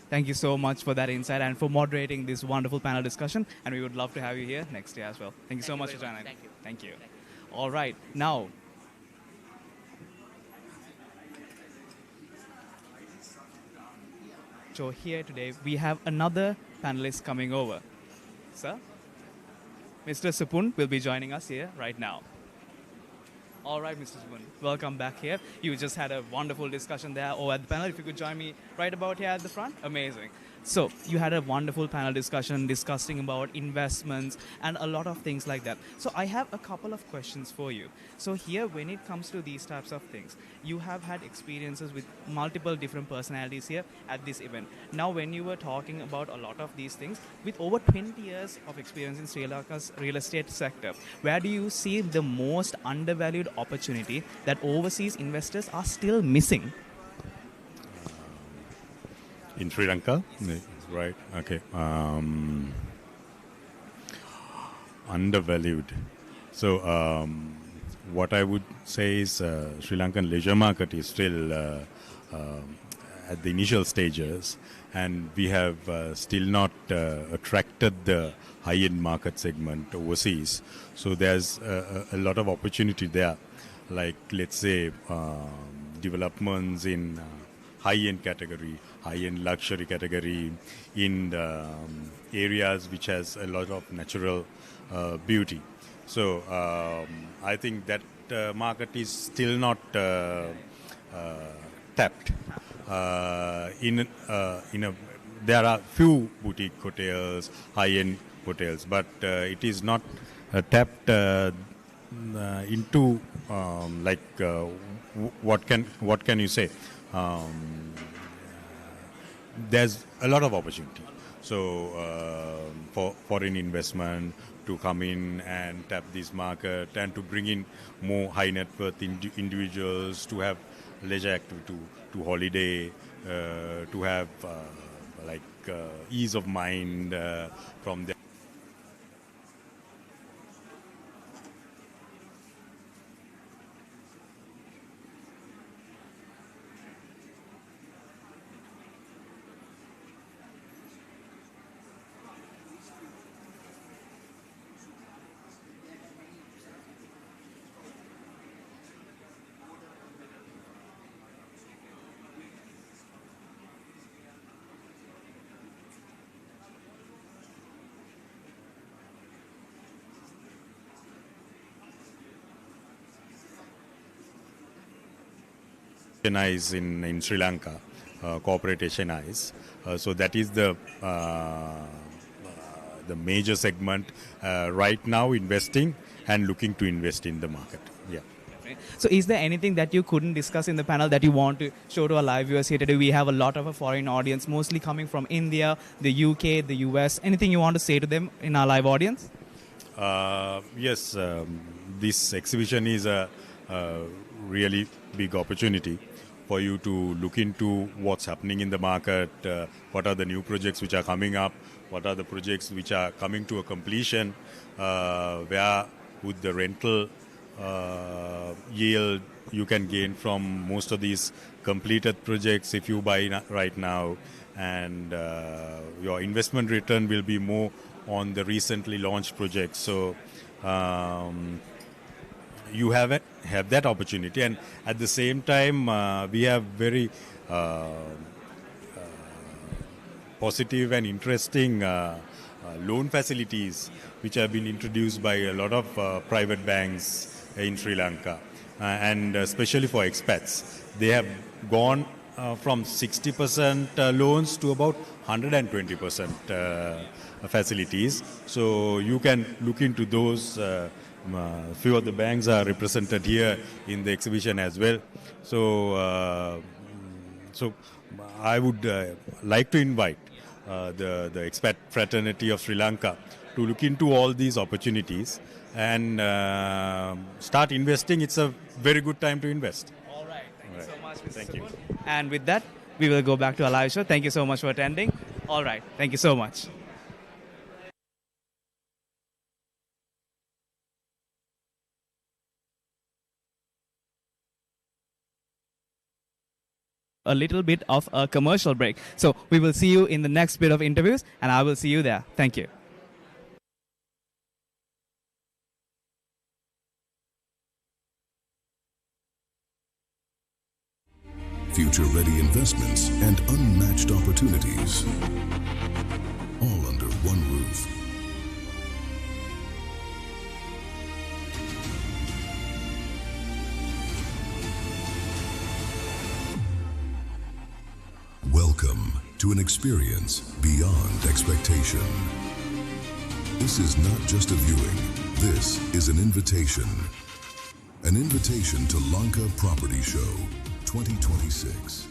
Speaker 21: Thank you so much for that insight and for moderating this wonderful panel discussion. And we would love to have you here next year as well. Thank you so much for joining.
Speaker 10: Thank you.
Speaker 21: Thank you. All right. Now, so here today we have another panelist coming over. Sir, Mr. Supun will be joining us here right now. All right, Mr. Supun, welcome back here. You just had a wonderful discussion there over at the panel. If you could join me right about here at the front, amazing. So you had a wonderful panel discussion discussing about investments and a lot of things like that. So I have a couple of questions for you. So here, when it comes to these types of things, you have had experiences with multiple different personalities here at this event. Now, when you were talking about a lot of these things, with over 20 years of experience in Sri Lanka's real estate sector, where do you see the most undervalued opportunity that overseas investors are still missing?
Speaker 15: In Sri Lanka, right? Okay. Undervalued. So what I would say is Sri Lankan leisure market is still at the initial stages, and we have still not attracted the high-end market segment overseas. So there's a lot of opportunity there, like let's say developments in high-end category, high-end luxury category, in the areas which has a lot of natural beauty. So I think that market is still not tapped. There are few boutique hotels, high-end hotels, but it is not tapped into what can you say? There's a lot of opportunity. So for foreign investment to come in and tap this market and to bring in more high net worth individuals to have leisure activity, to holiday, to have ease of mind from their HNIs in Sri Lanka, corporate HNIs. So that is the major segment right now, investing and looking to invest in the market. Yeah.
Speaker 21: So is there anything that you couldn't discuss in the panel that you want to show to our live viewers here today? We have a lot of a foreign audience, mostly coming from India, the UK, the US. Anything you want to say to them in our live audience?
Speaker 15: Yes, this exhibition is a really big opportunity for you to look into what's happening in the market, what are the new projects which are coming up, what are the projects which are coming to a completion, where would the rental yield you can gain from most of these completed projects if you buy right now, and your investment return will be more on the recently launched projects. So you have that opportunity, and at the same time we have very positive and interesting loan facilities which have been introduced by a lot of private banks in Sri Lanka, and especially for expats. They have gone from 60% loans to about 120% facilities. So you can look into those. Few of the banks are represented here in the exhibition as well. So, I would like to invite the expat fraternity of Sri Lanka to look into all these opportunities and start investing. It's a very good time to invest.
Speaker 21: All right. Thank you so much, Mr.
Speaker 15: Thank you.
Speaker 21: Subodh. And with that, we will go back to our live show. Thank you so much for attending. All right. Thank you so much. A little bit of a commercial break. So we will see you in the next bit of interviews, and I will see you there. Thank you.
Speaker 20: Future-ready investments and unmatched opportunities, all under one roof. Welcome to an experience beyond expectation. This is not just a viewing, this is an invitation. An invitation to Lanka Property Show 2026.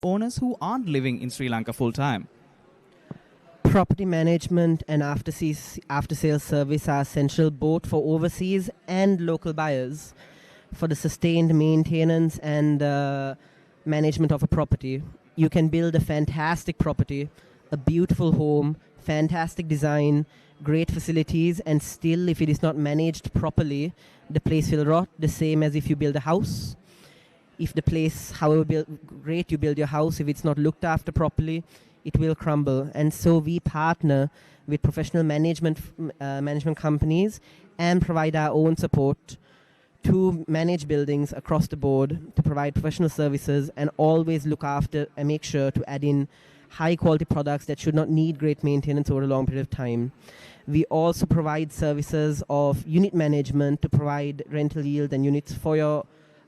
Speaker 21: owners who aren't living in Sri Lanka full time?
Speaker 1: Property management and after-sales service are essential both for overseas and local buyers for the sustained maintenance and management of a property. You can build a fantastic property, a beautiful home, fantastic design, great facilities, and still, if it is not managed properly, the place will rot, the same as if you build a house. If the place, however great you build your house, if it's not looked after properly, it will crumble. And so we partner with professional management companies and provide our own support to manage buildings across the board, to provide professional services, and always look after and make sure to add in high quality products that should not need great maintenance over a long period of time. We also provide services of unit management to provide rental yield and units for your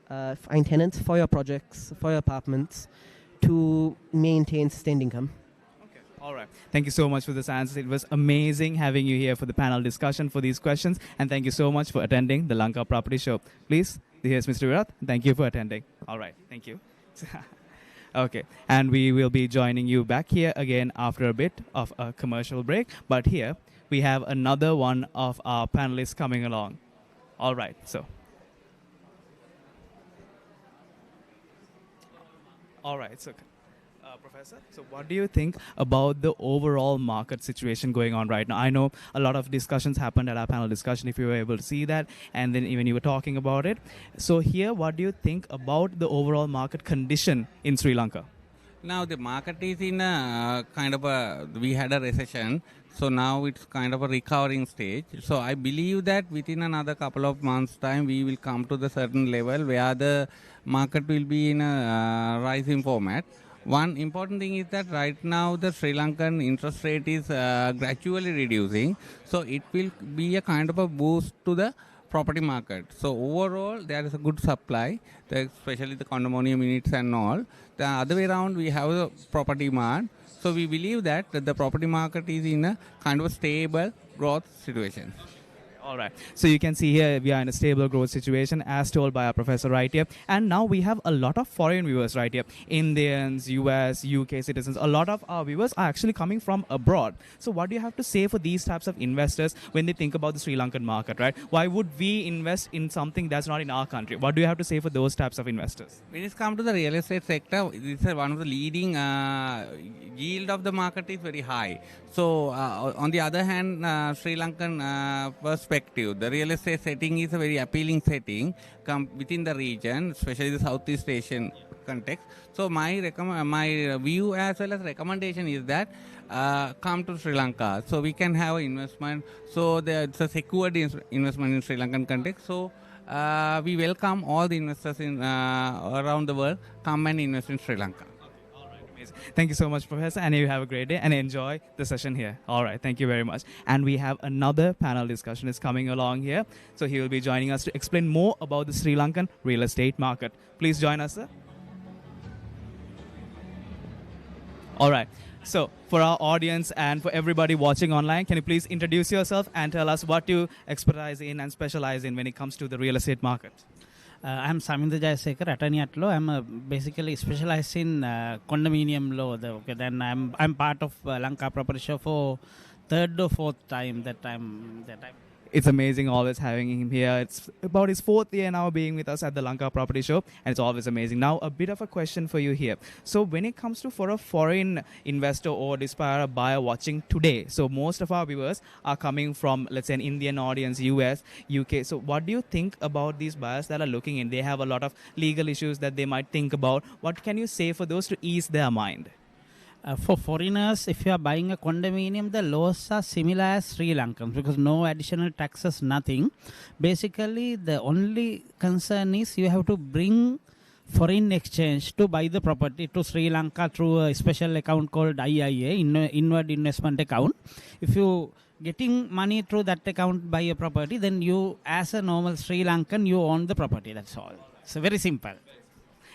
Speaker 1: tenants, for your projects, for your apartments, to maintain sustained income.
Speaker 21: All right. Thank you so much for this answer. It was amazing having you here for the panel discussion for these questions. And thank you so much for attending the Lanka Property Show. Please, here's Mr. Virat. Thank you for attending. All right. Thank you. Okay. And we will be joining you back here again after a bit of a commercial break. But here we have another one of our panelists coming along. All right. So. All right. So. Professor, so what do you think about the overall market situation going on right now? I know a lot of discussions happened at our panel discussion, if you were able to see that, and then even you were talking about it. So here, what do you think about the overall market condition in Sri Lanka?
Speaker 17: Now the market is in a kind of a, we had a recession, so now it's kind of a recovering stage. So I believe that within another couple of months' time, we will come to the certain level where the market will be in a rising format. One important thing is that right now the Sri Lankan interest rate is gradually reducing, so it will be a kind of a boost to the property market. So overall there is a good supply, especially the condominium units and all. The other way around we have a property demand, so we believe that the property market is in a kind of a stable growth situation.
Speaker 21: All right. So you can see here we are in a stable growth situation as told by our professor right here. And now we have a lot of foreign viewers right here. Indians, US, UK citizens. A lot of our viewers are actually coming from abroad. So what do you have to say for these types of investors when they think about the Sri Lankan market, right? Why would we invest in something that's not in our country? What do you have to say for those types of investors?
Speaker 17: When it comes to the real estate sector, this is one of the leading yield of the market is very high. So on the other hand, Sri Lankan perspective, the real estate setting is a very appealing setting within the region, especially the Southeast Asian context. So my view as well as recommendation is that come to Sri Lanka, so we can have an investment. So it's a secured investment in Sri Lankan context. So we welcome all the investors in around the world come and invest in Sri Lanka.
Speaker 21: Thank you so much, Professor, and you have a great day and enjoy the session here. All right, thank you very much. And we have another panel discussion is coming along here. So he will be joining us to explain more about the Sri Lankan real estate market. Please join us, sir. All right. So for our audience and for everybody watching online, can you please introduce yourself and tell us what you expertise in and specialize in when it comes to the real estate market?
Speaker 12: I'm Samindra Jayasekar, attorney at law. I'm basically specialized in condominium law. Then I'm part of Lanka Property Show for third or fourth time that I'm.
Speaker 21: It's amazing always having him here. It's about his fourth year now being with us at the Lanka Property Show, and it's always amazing. Now, a bit of a question for you here. So when it comes to for a foreign investor or a buyer watching today, so most of our viewers are coming from, let's say, an Indian audience, US, UK. So what do you think about these buyers that are looking in? They have a lot of legal issues that they might think about. What can you say for those to ease their mind?
Speaker 12: For foreigners, if you are buying a condominium, the laws are similar as Sri Lankans because no additional taxes, nothing. Basically, the only concern is you have to bring foreign exchange to buy the property to Sri Lanka through a special account called IIA, Inward Investment Account. If you getting money through that account buy a property, then you, as a normal Sri Lankan, you own the property. That's all. It's very simple.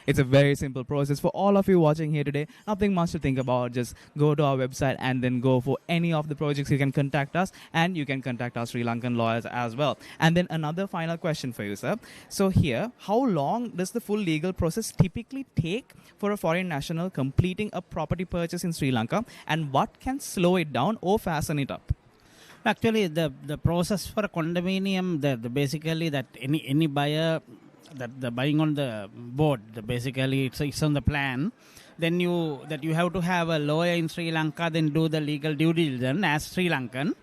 Speaker 21: It's a very simple process for all of you watching here today. Nothing much to think about. Just go to our website and then go for any of the projects. You can contact us, and you can contact our Sri Lankan lawyers as well. And then another final question for you, sir. So here, how long does the full legal process typically take for a foreign national completing a property purchase in Sri Lanka, and what can slow it down or fasten it up?
Speaker 3: Actually, the process for a condominium, basically that any buyer, that the buying on the board, basically it's on the plan. Then you have to have a lawyer in Sri Lanka, then do the legal due diligence as Sri Lankan.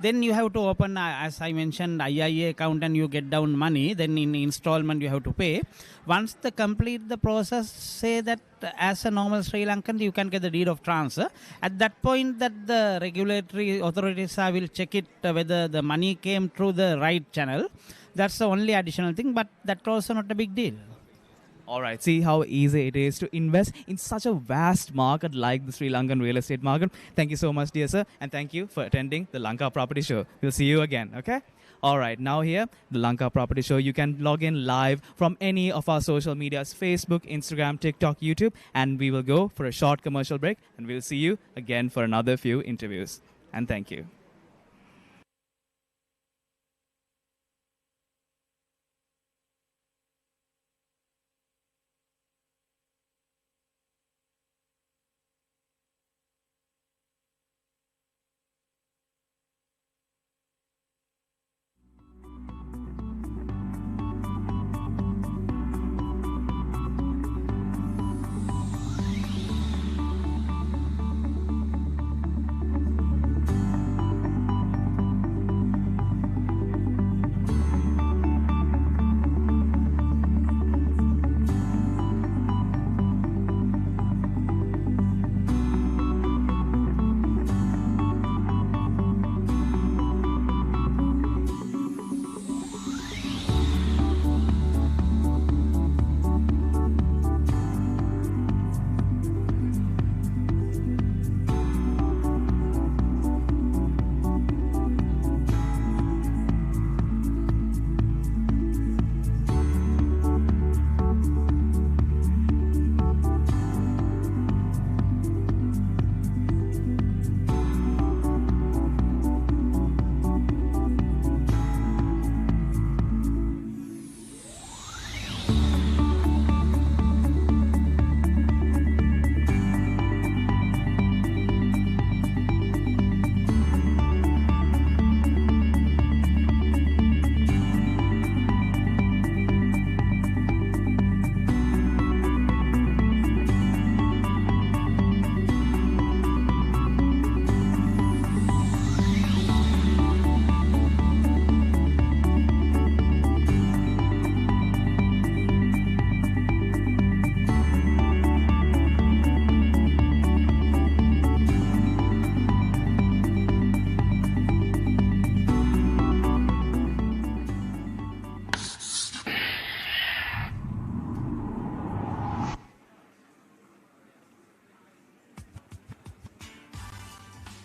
Speaker 3: Then you have to open, as I mentioned, IIA account, and you get down money. Then in installment you have to pay. Once they complete the process, say that as a normal Sri Lankan, you can get the deed of transfer. At that point, that the regulatory authorities will check it whether the money came through the right channel. That's the only additional thing, but that's also not a big deal.
Speaker 21: All right, see how easy it is to invest in such a vast market like the Sri Lankan real estate market. Thank you so much, dear sir, and thank you for attending the Lanka Property Show. We'll see you again, okay? All right, now here, the Lanka Property Show. You can log in live from any of our social medias, Facebook, Instagram, TikTok, YouTube, and we will go for a short commercial break, and we'll see you again for another few interviews. And thank you.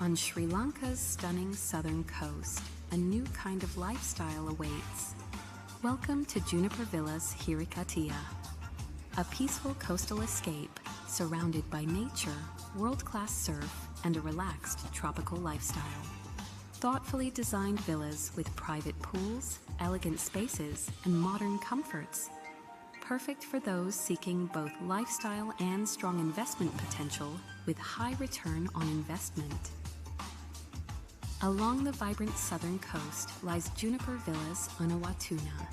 Speaker 22: On Sri Lanka's stunning southern coast, a new kind of lifestyle awaits. Welcome to Juniper Villas Hirikatia, a peaceful coastal escape surrounded by nature, world-class surf, and a relaxed tropical lifestyle. Thoughtfully designed villas with private pools, elegant spaces, and modern comforts. Perfect for those seeking both lifestyle and strong investment potential with high return on investment. Along the vibrant southern coast lies Juniper Villas Unawatuna,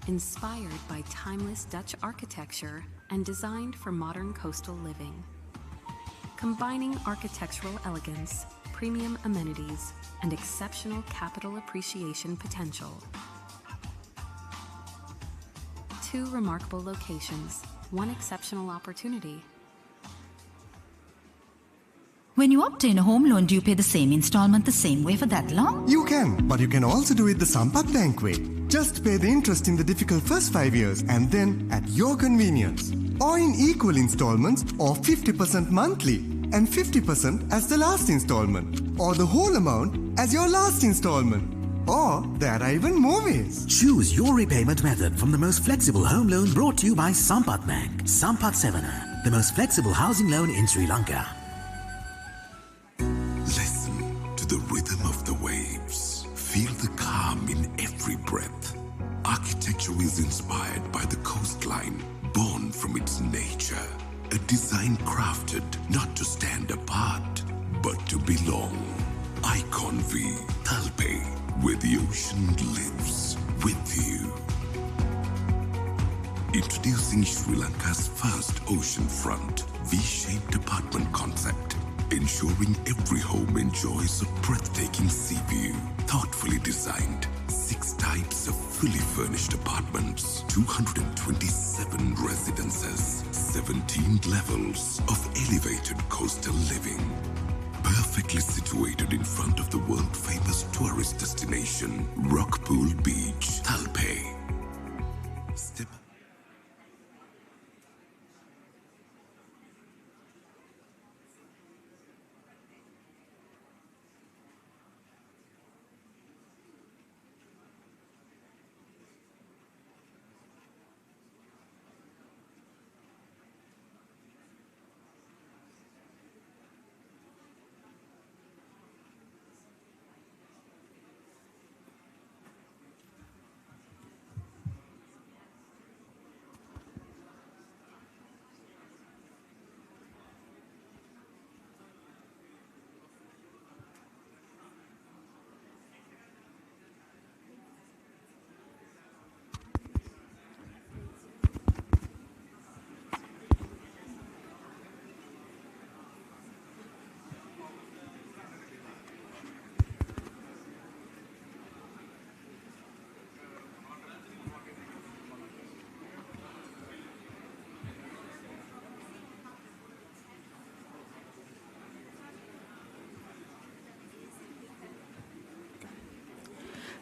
Speaker 22: inspired by timeless Dutch architecture and designed for modern coastal living. Combining architectural elegance, premium amenities, and exceptional capital appreciation potential. Two remarkable locations, one exceptional opportunity.
Speaker 23: When you obtain a home loan, do you pay the same installment the same way for that long?
Speaker 24: You can, but you can also do it the Sampath Bank way. Just pay the interest in the difficult first 5 years and then at your convenience. Or in equal installments or 50% monthly and 50% as the last installment. Or the whole amount as your last installment. Or there are even more ways.
Speaker 4: Choose your repayment method from the most flexible home loan brought to you by Sampath Bank. Sampath Sevana, the most flexible housing loan in Sri Lanka.
Speaker 20: Listen to the rhythm of the waves. Feel the calm in every breath. Architecture is inspired by the coastline, born from its nature. A design crafted not to stand apart, but to belong. Icon V, Talpe, where the ocean lives with you. Introducing Sri Lanka's first oceanfront V-shaped apartment concept, ensuring every home enjoys a breathtaking sea view. Thoughtfully designed, 6 types of fully furnished apartments, 227 residences, 17 levels of elevated coastal living. Perfectly situated in front of the world-famous tourist destination, Rockpool Beach, Talpe. Step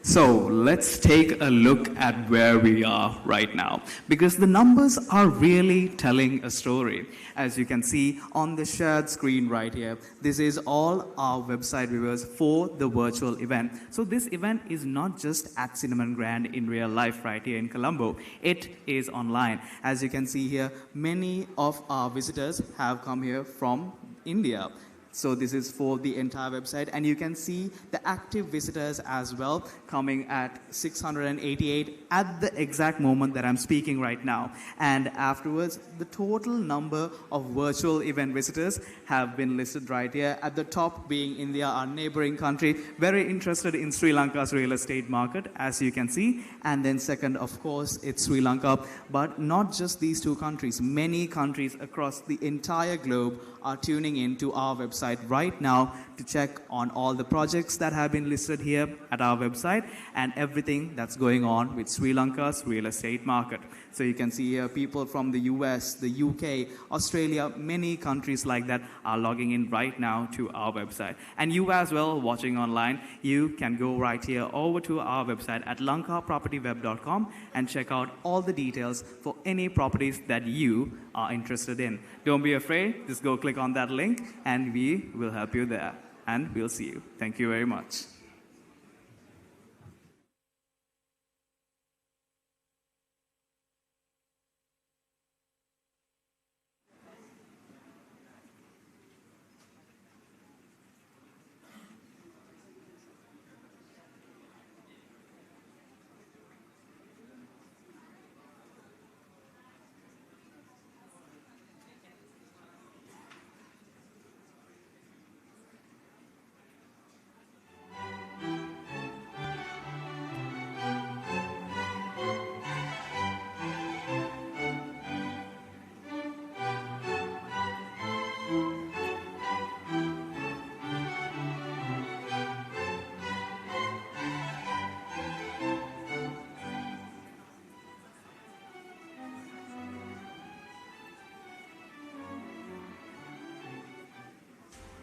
Speaker 19: So let's take a look at where we are right now, because the numbers are really telling a story. As you can see on the shared screen right here, this is all our website viewers for the virtual event. So this event is not just at Cinnamon Grand in real life right here in Colombo. It is online. As you can see here, many of our visitors have come here from India. So this is for the entire website, and you can see the active visitors as well, coming at 688 at the exact moment that I'm speaking right now. And afterwards, the total number of virtual event visitors have been listed right here. At the top being India, our neighboring country, very interested in Sri Lanka's real estate market, as you can see. And then second, of course, it's Sri Lanka. But not just these two countries, many countries across the entire globe are tuning in to our website right now to check on all the projects that have been listed here at our website and everything that's going on with Sri Lanka's real estate market. So you can see here people from the US, the UK, Australia, many countries like that are logging in right now to our website. And you as well watching online, you can go right here over to our website at lankapropertyweb.com and check out all the details for any properties that you are interested in. Don't be afraid, just go click on that link and we will help you there. And we'll see you. Thank you very much.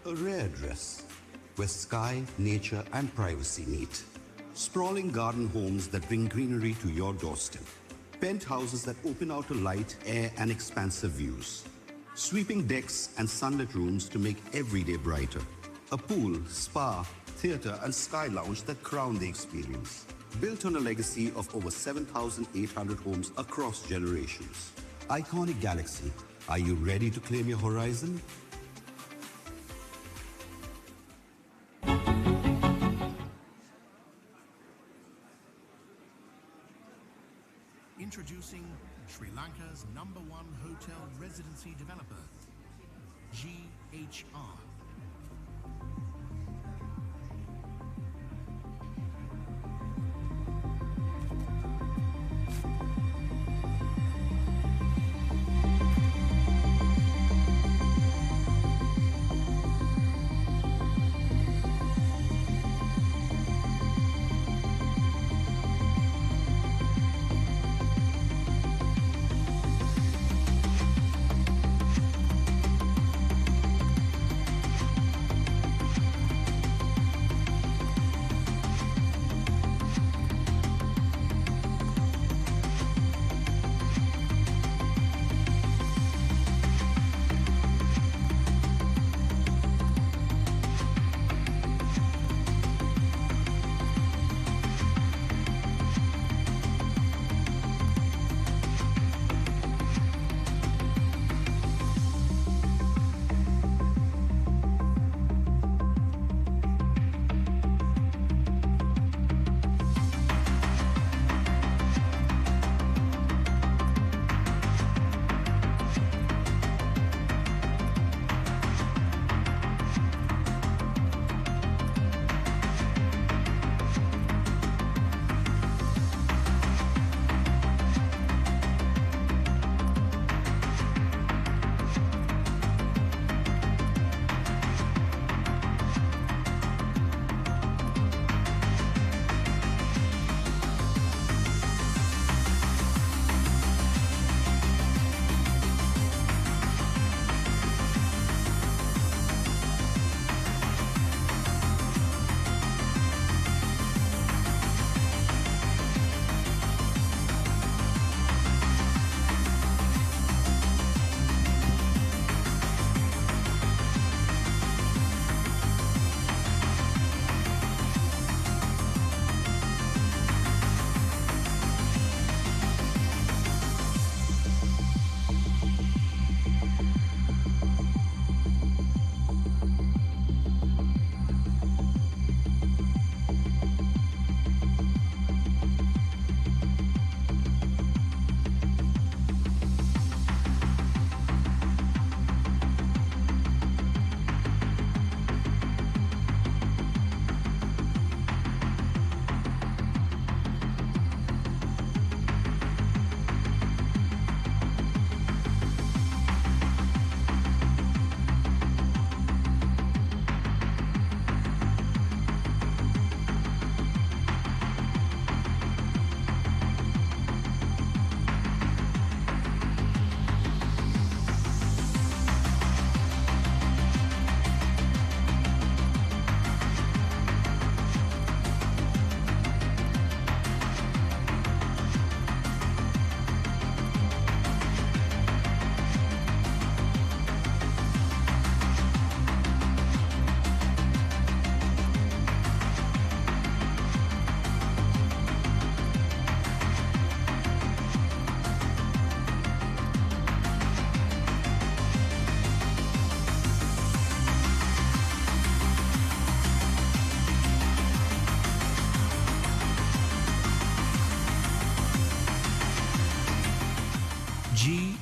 Speaker 5: A rare address where sky, nature and privacy meet. Sprawling garden homes that bring greenery to your doorstep. Penthouses that open out to light, air and expansive views. Sweeping decks and sunlit rooms to make every day brighter. A pool, spa, theatre and sky lounge that crown the experience. Built on a legacy of over 7,800 homes across generations. Iconic Galaxy, are you ready to claim your horizon?
Speaker 6: Introducing Sri Lanka's #1 hotel residency developer, GHR.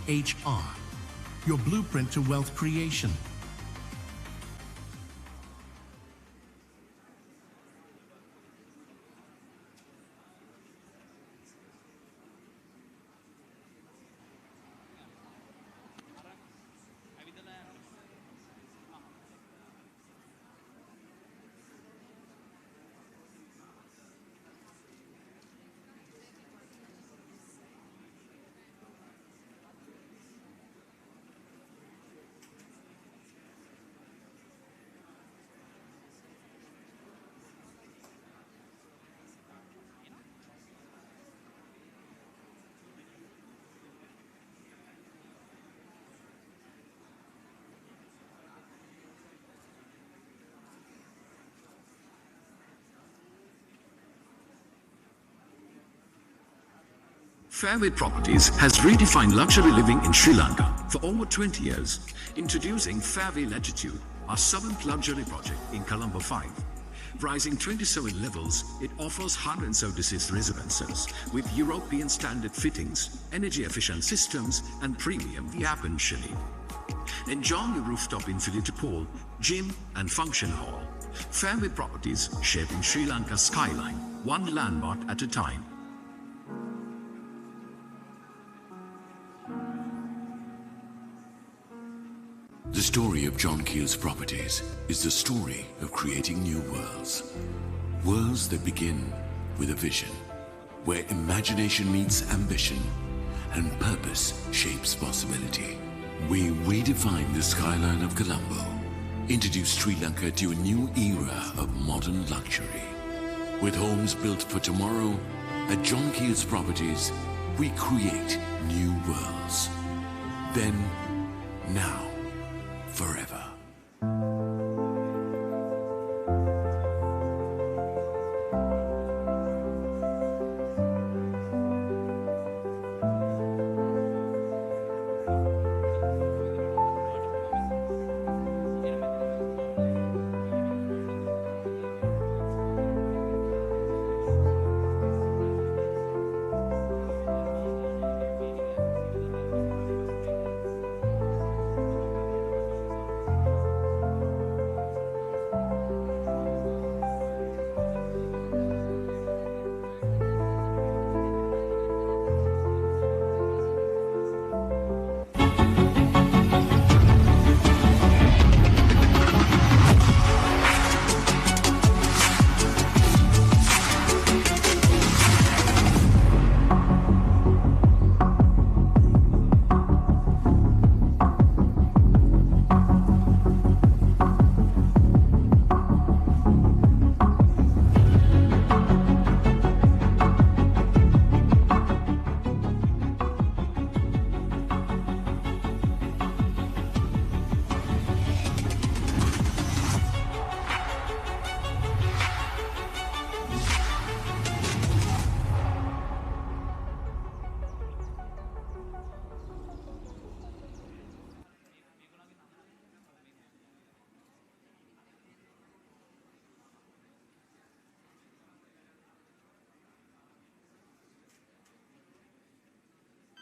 Speaker 6: GHR, your blueprint to wealth creation.
Speaker 7: Fairway Properties has redefined luxury living in Sri Lanka for over 20 years, introducing Fairway Latitude, our 7th luxury project in Colombo 5. Rising 27 levels, it offers 176 residences with European standard fittings, energy-efficient systems, and premium VIP Chile. Enjoy your rooftop infinity pool, gym, and function hall. Fairway Properties, shaping Sri Lanka's skyline, one landmark at a time.
Speaker 8: The story of John Keel's Properties is the story of creating new worlds. Worlds that begin with a vision, where imagination meets ambition and purpose shapes possibility. We redefine the skyline of Colombo, introduce Sri Lanka to a new era of modern luxury. With homes built for tomorrow, at John Keel's Properties, we create new worlds. Then, now, forever.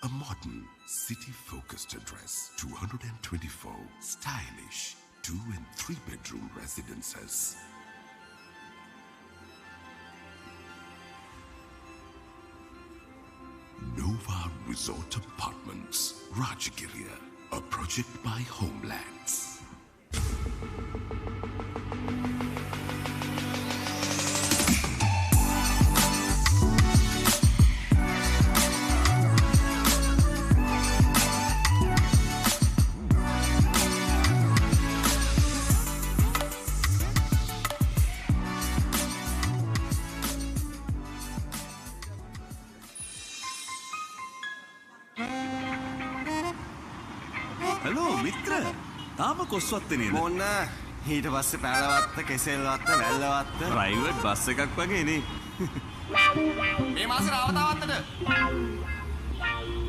Speaker 20: A modern, city-focused address, 224 stylish 2- and 3-bedroom residences. Nova Resort Apartments, Rajagiriya, a project by Homelands.
Speaker 11: Hello, Mitra. තාම කොස්වත්තේ නේද?
Speaker 18: මොන්න ඊට පස්සේ Pelwatte, Kesselwatta, Wellawatte.
Speaker 11: Private bus එකක් වගේ නේ.
Speaker 18: මේ මාසේ රාවතාවත්තද?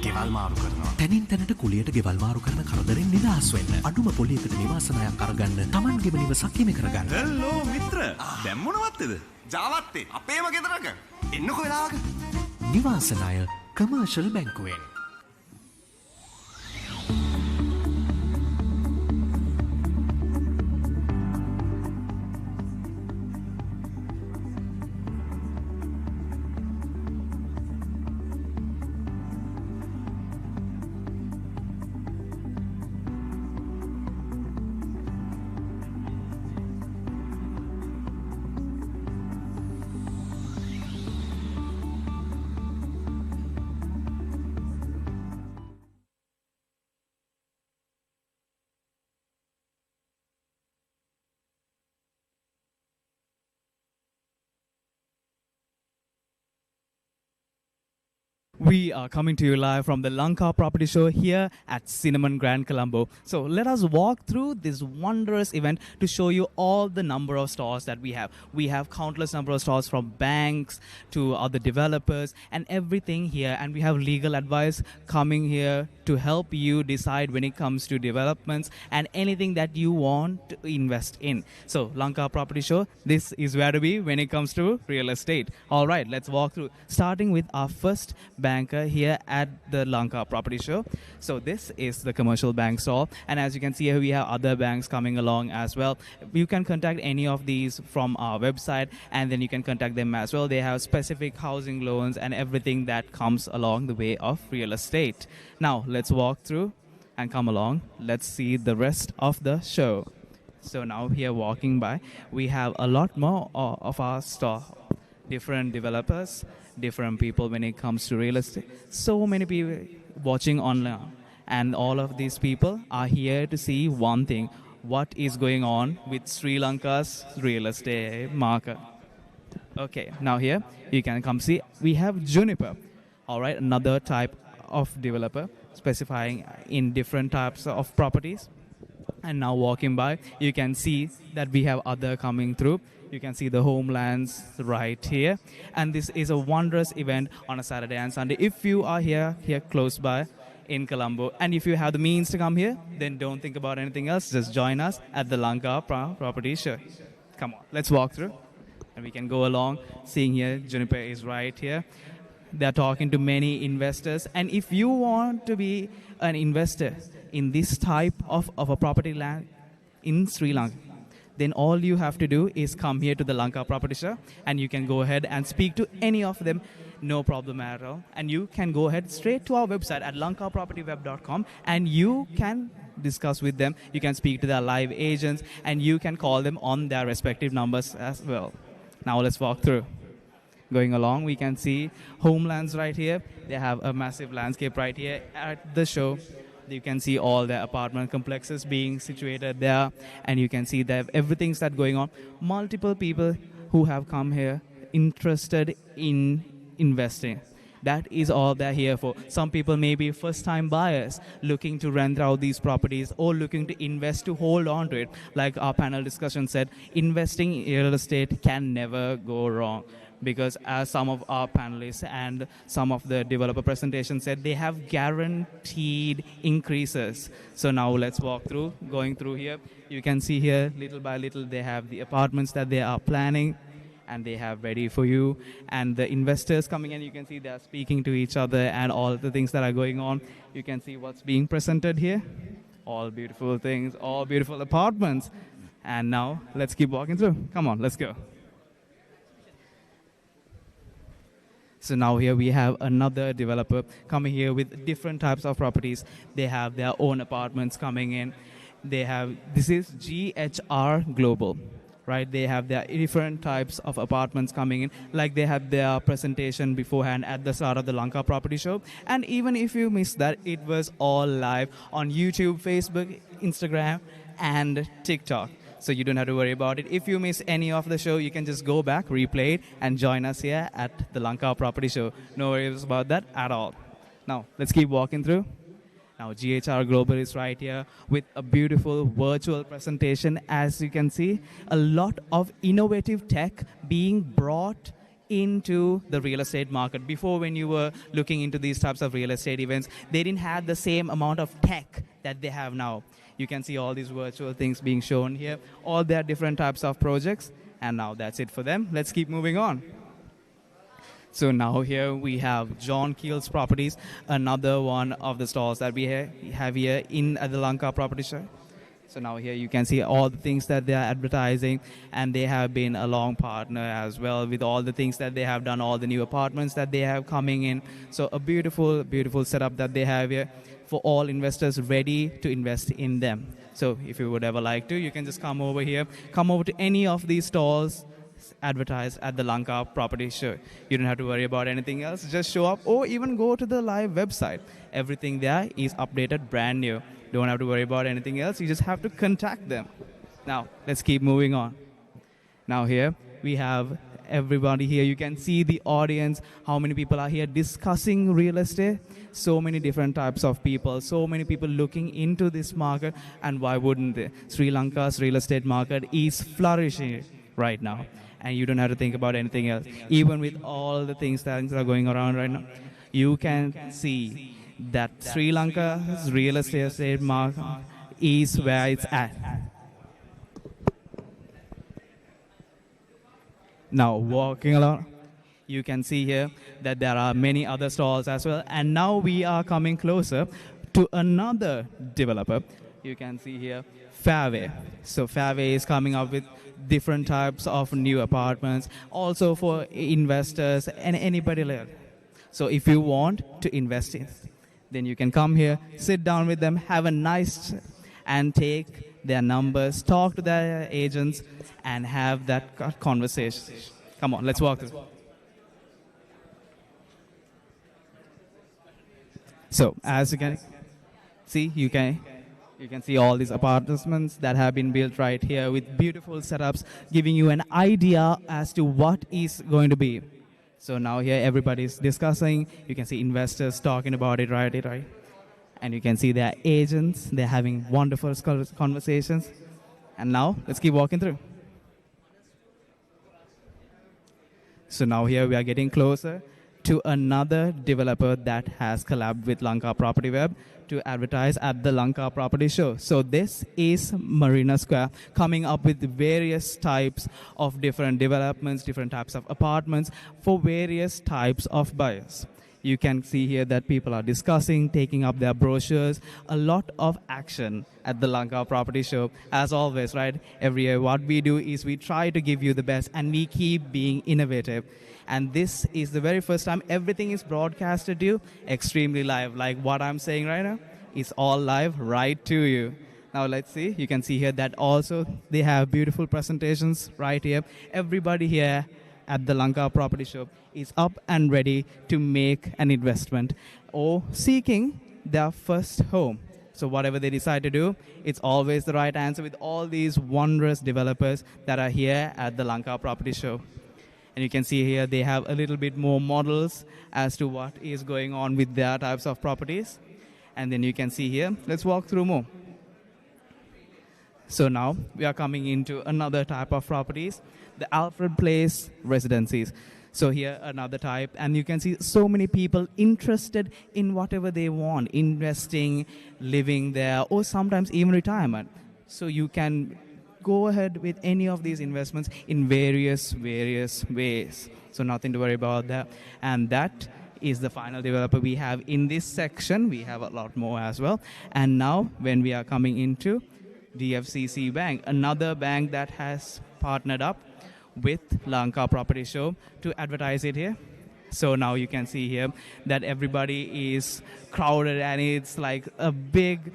Speaker 4: ගෙවල් මාරු කරනවා. තනින් තැනට කුලියට ගෙවල් මාරු කරන කරදරෙන් නිදහස් වෙන්න. අඩුම පොලියකට නිවාස ණයක් අරගන්න. Tamanගේම නිවසක් හිමි කරගන්න.
Speaker 11: හෙලෝ මිත්‍ර. දැන් මොනවත්තේද?
Speaker 18: ජාවත්තේ. අපේම ගෙදරක. එන්නකෝ වෙලාවක.
Speaker 4: නිවාස ණය commercial බැංකුවෙන්.
Speaker 21: We are coming to you live from the Lanka Property Show here at Cinnamon Grand Colombo. So let us walk through this wondrous event to show you all the number of stores that we have. We have countless number of stores from banks to other developers and everything here. And we have legal advice coming here to help you decide when it comes to developments and anything that you want to invest in. So Lanka Property Show, this is where to be when it comes to real estate. All right, let's walk through, starting with our first banker here at the Lanka Property Show. So this is the commercial bank stall, and as you can see here, we have other banks coming along as well. You can contact any of these from our website, and then you can contact them as well. They have specific housing loans and everything that comes along the way of real estate. Now let's walk through and come along. Let's see the rest of the show. So now here walking by, we have a lot more of our store. Different developers, different people when it comes to real estate. So many people watching online. And all of these people are here to see one thing. What is going on with Sri Lanka's real estate market. Okay, now here you can come see. We have Juniper. All right, another type of developer specifying in different types of properties. And now walking by, you can see that we have other coming through. You can see the homelands right here. And this is a wondrous event on a Saturday and Sunday. If you are here close by in Colombo, and if you have the means to come here, then don't think about anything else. Just join us at the Lanka Property Show. Come on, let's walk through. And we can go along. Seeing here, Juniper is right here. They're talking to many investors. And if you want to be an investor in this type of a property land in Sri Lanka, then all you have to do is come here to the Lanka Property Show, and you can go ahead and speak to any of them, no problem at all. And you can go ahead straight to our website at lankapropertyweb.com, and you can discuss with them. You can speak to their live agents, and you can call them on their respective numbers as well. Now let's walk through. Going along, we can see homelands right here. They have a massive landscape right here at the show. You can see all the apartment complexes being situated there, and you can see that everything's that going on. Multiple people who have come here interested in investing. That is all they're here for. Some people may be first-time buyers looking to rent out these properties or looking to invest to hold on to it. Like our panel discussion said, investing in real estate can never go wrong. Because as some of our panelists and some of the developer presentations said, they have guaranteed increases. So now let's walk through. Going through here, you can see here, little by little, they have the apartments that they are planning and they have ready for you. And the investors coming in, you can see they are speaking to each other and all the things that are going on. You can see what's being presented here. All beautiful things, all beautiful apartments. And now let's keep walking through. Come on, let's go. So now here we have another developer coming here with different types of properties. They have their own apartments coming in. This is GHR Global, right? They have their different types of apartments coming in. Like they have their presentation beforehand at the start of the Lanka Property Show. And even if you missed that, it was all live on YouTube, Facebook, Instagram, and TikTok. So you don't have to worry about it. If you miss any of the show, you can just go back, replay it, and join us here at the Lanka Property Show. No worries about that at all. Now, let's keep walking through. Now, GHR Global is right here with a beautiful virtual presentation. As you can see, a lot of innovative tech being brought into the real estate market. Before, when you were looking into these types of real estate events, they didn't have the same amount of tech that they have now. You can see all these virtual things being shown here, all their different types of projects, and now that's it for them. Let's keep moving on. So now here we have John Keel's Properties, another one of the stalls that we have here in the Lanka Property Show. So now here you can see all the things that they are advertising, and they have been a long partner as well with all the things that they have done, all the new apartments that they have coming in. So a beautiful, beautiful setup that they have here for all investors ready to invest in them. So if you would ever like to, you can just come over here, come over to any of these stalls advertised at the Lanka Property Show. You don't have to worry about anything else. Just show up or even go to the live website. Everything there is updated, brand new. Don't have to worry about anything else. You just have to contact them. Now, let's keep moving on. Now here, We have everybody here. You can see the audience, how many people are here discussing real estate. So many different types of people, so many people looking into this market, and why wouldn't they? Sri Lanka's real estate market is flourishing right now, and you don't have to think about anything else. Even with all the things that are going around right now, you can see that Sri Lanka's real estate market is where it's at. Now, walking along, you can see here that there are many other stalls as well. And now we are coming closer to another developer. You can see here, Fairway. So Fairway is coming up with different types of new apartments, also for investors and anybody else. So if you want to invest in, then you can come here, sit down with them, have a nice and take their numbers, talk to their agents, and have that conversation. Come on, let's walk through. So as you can see, you can see all these apartments that have been built right here with beautiful setups, giving you an idea as to what is going to be. So now here everybody's discussing. You can see investors talking about it, right? And you can see their agents. They're having wonderful conversations. And now let's keep walking through. So now here we are getting closer to another developer that has collabed with Lanka Property Web to advertise at the Lanka Property Show. So this is Marina Square, coming up with various types of different developments, different types of apartments for various types of buyers. You can see here that people are discussing, taking up their brochures, a lot of action at the Lanka Property Show. As always, right? Every year what we do is we try to give you the best and we keep being innovative. And this is the very first time everything is broadcasted to you extremely live. Like what I'm saying right now, it's all live right to you. Now let's see. You can see here that also they have beautiful presentations right here. Everybody here at the Lanka Property Show is up and ready to make an investment or seeking their first home. So whatever they decide to do, it's always the right answer with all these wondrous developers that are here at the Lanka Property Show. And you can see here they have a little bit more models as to what is going on with their types of properties. And then you can see here, let's walk through more. So now we are coming into another type of properties, the Alfred Place residencies. So here another type, and you can see so many people interested in whatever they want, investing, living there, or sometimes even retirement. So you can go ahead with any of these investments in various ways. So nothing to worry about that. And that is the final developer we have in this section. We have a lot more as well. And now when we are coming into DFCC Bank, another bank that has partnered up with Lanka Property Show to advertise it here. So now you can see here that everybody is crowded and it's like a big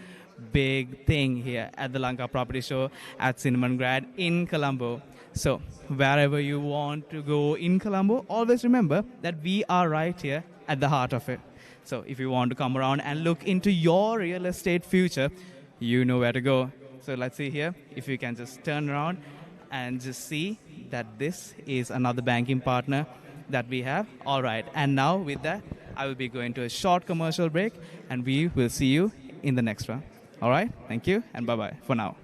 Speaker 21: thing here at the Lanka Property Show at Cinnamon Grad in Colombo. So wherever you want to go in Colombo, always remember that we are right here at the heart of it. So if you want to come around and look into your real estate future, you know where to go. So let's see here, if you can just turn around and just see that this is another banking partner that we have. All right, and now with that, I will be going to a short commercial break and we will see you in the next one. All right, thank you and bye-bye for now.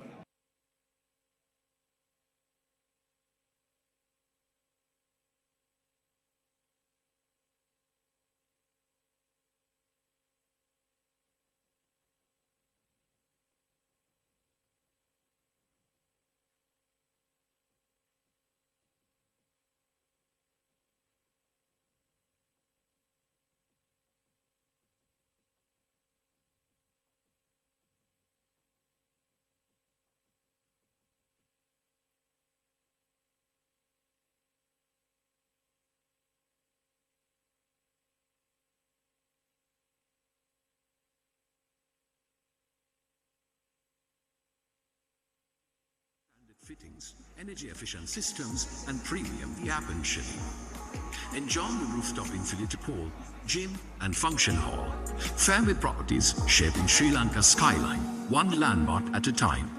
Speaker 7: Fittings, energy-efficient systems, and premium air-conditioning. Enjoy the rooftop infinity pool, gym, and function hall. Fairway Properties, shaping Sri Lanka's skyline, one landmark at a time.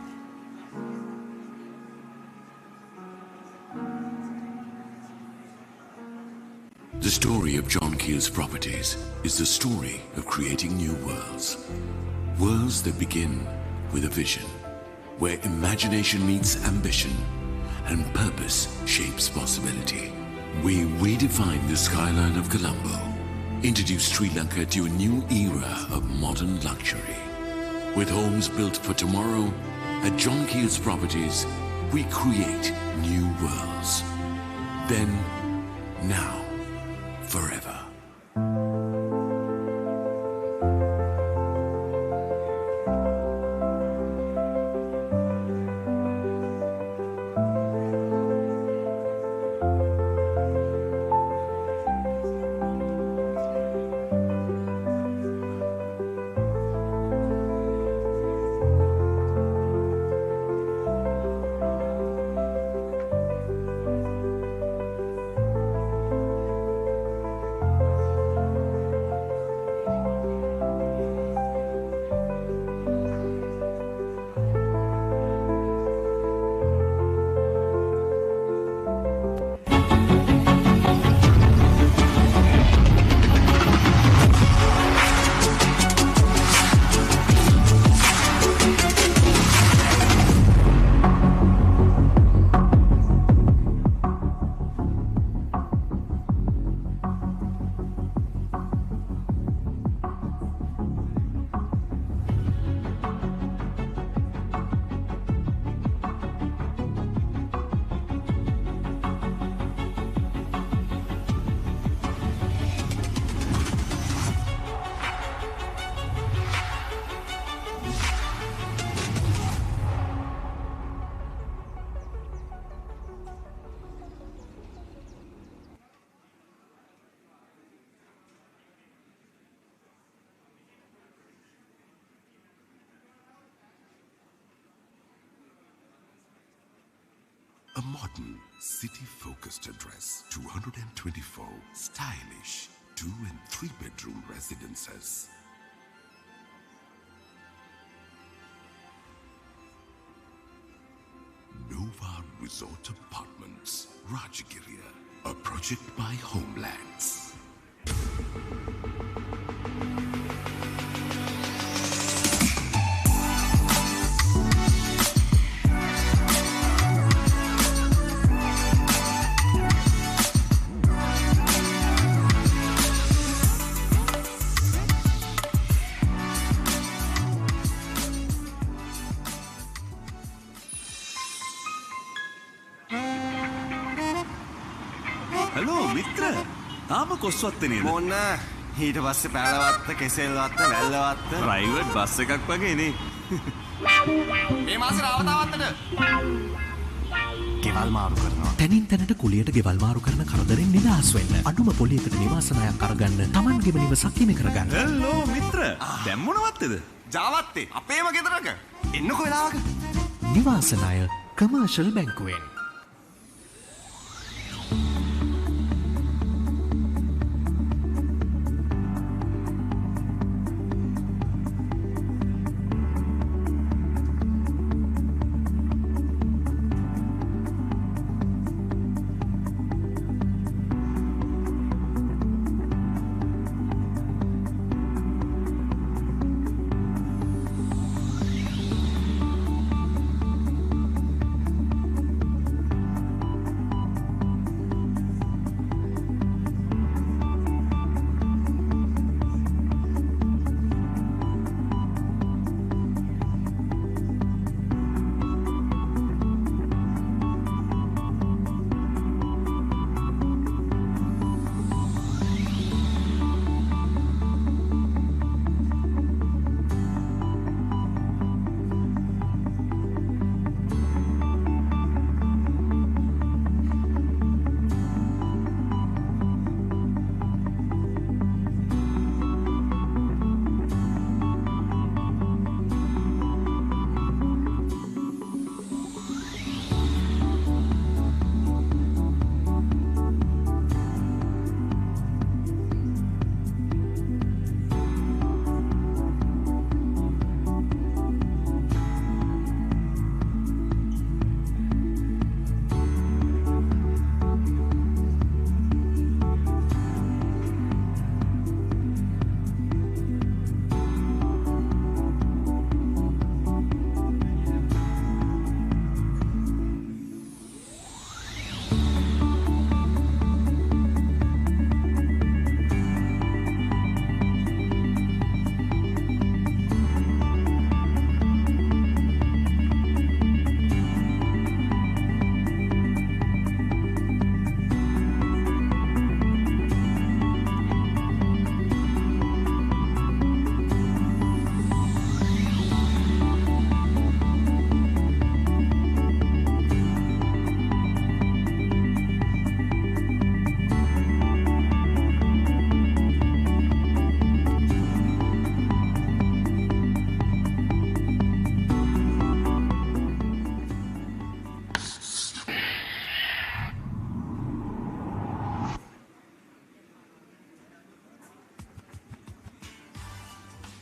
Speaker 8: The story of John Keel's Properties is the story of creating new worlds. Worlds that begin with a vision, where imagination meets ambition and purpose shapes possibility. We redefine the skyline of Colombo, introduce Sri Lanka to a new era of modern luxury. With homes built for tomorrow, at John Keel's Properties, we create new worlds. Then, now, forever.
Speaker 20: A modern, city-focused address, 224 stylish 2- and 3-bedroom residences. Nova Resort Apartments, Rajagiriya, a project by Homelands.
Speaker 11: Hello මිත්‍ර තාම කොස්වත්ත නේද
Speaker 18: මොන්න ඊට පස්සේ Pelwatte Kesselwatta Wellawatte
Speaker 11: private bus එකක් වගේ නේ
Speaker 18: මේ මාසේ රාවතාවත්තට ගෙවල් මාරු කරනවා
Speaker 4: තැනින් තැනට කුලියට ගෙවල් මාරු කරන කරදරෙන් නිදහස් වෙන්න අඩුම පොලියකට නිවාස ණයක් අරගන්න Tamanගේම නිවසක් හිමි කරගන්න
Speaker 11: හලෝ මිත්‍ර දැන් මොනවත්තද
Speaker 18: ජාවත්තේ අපේම ගෙදරක එන්නකො වෙලාවක
Speaker 4: නිවාස ණය commercial බැංකුවෙන්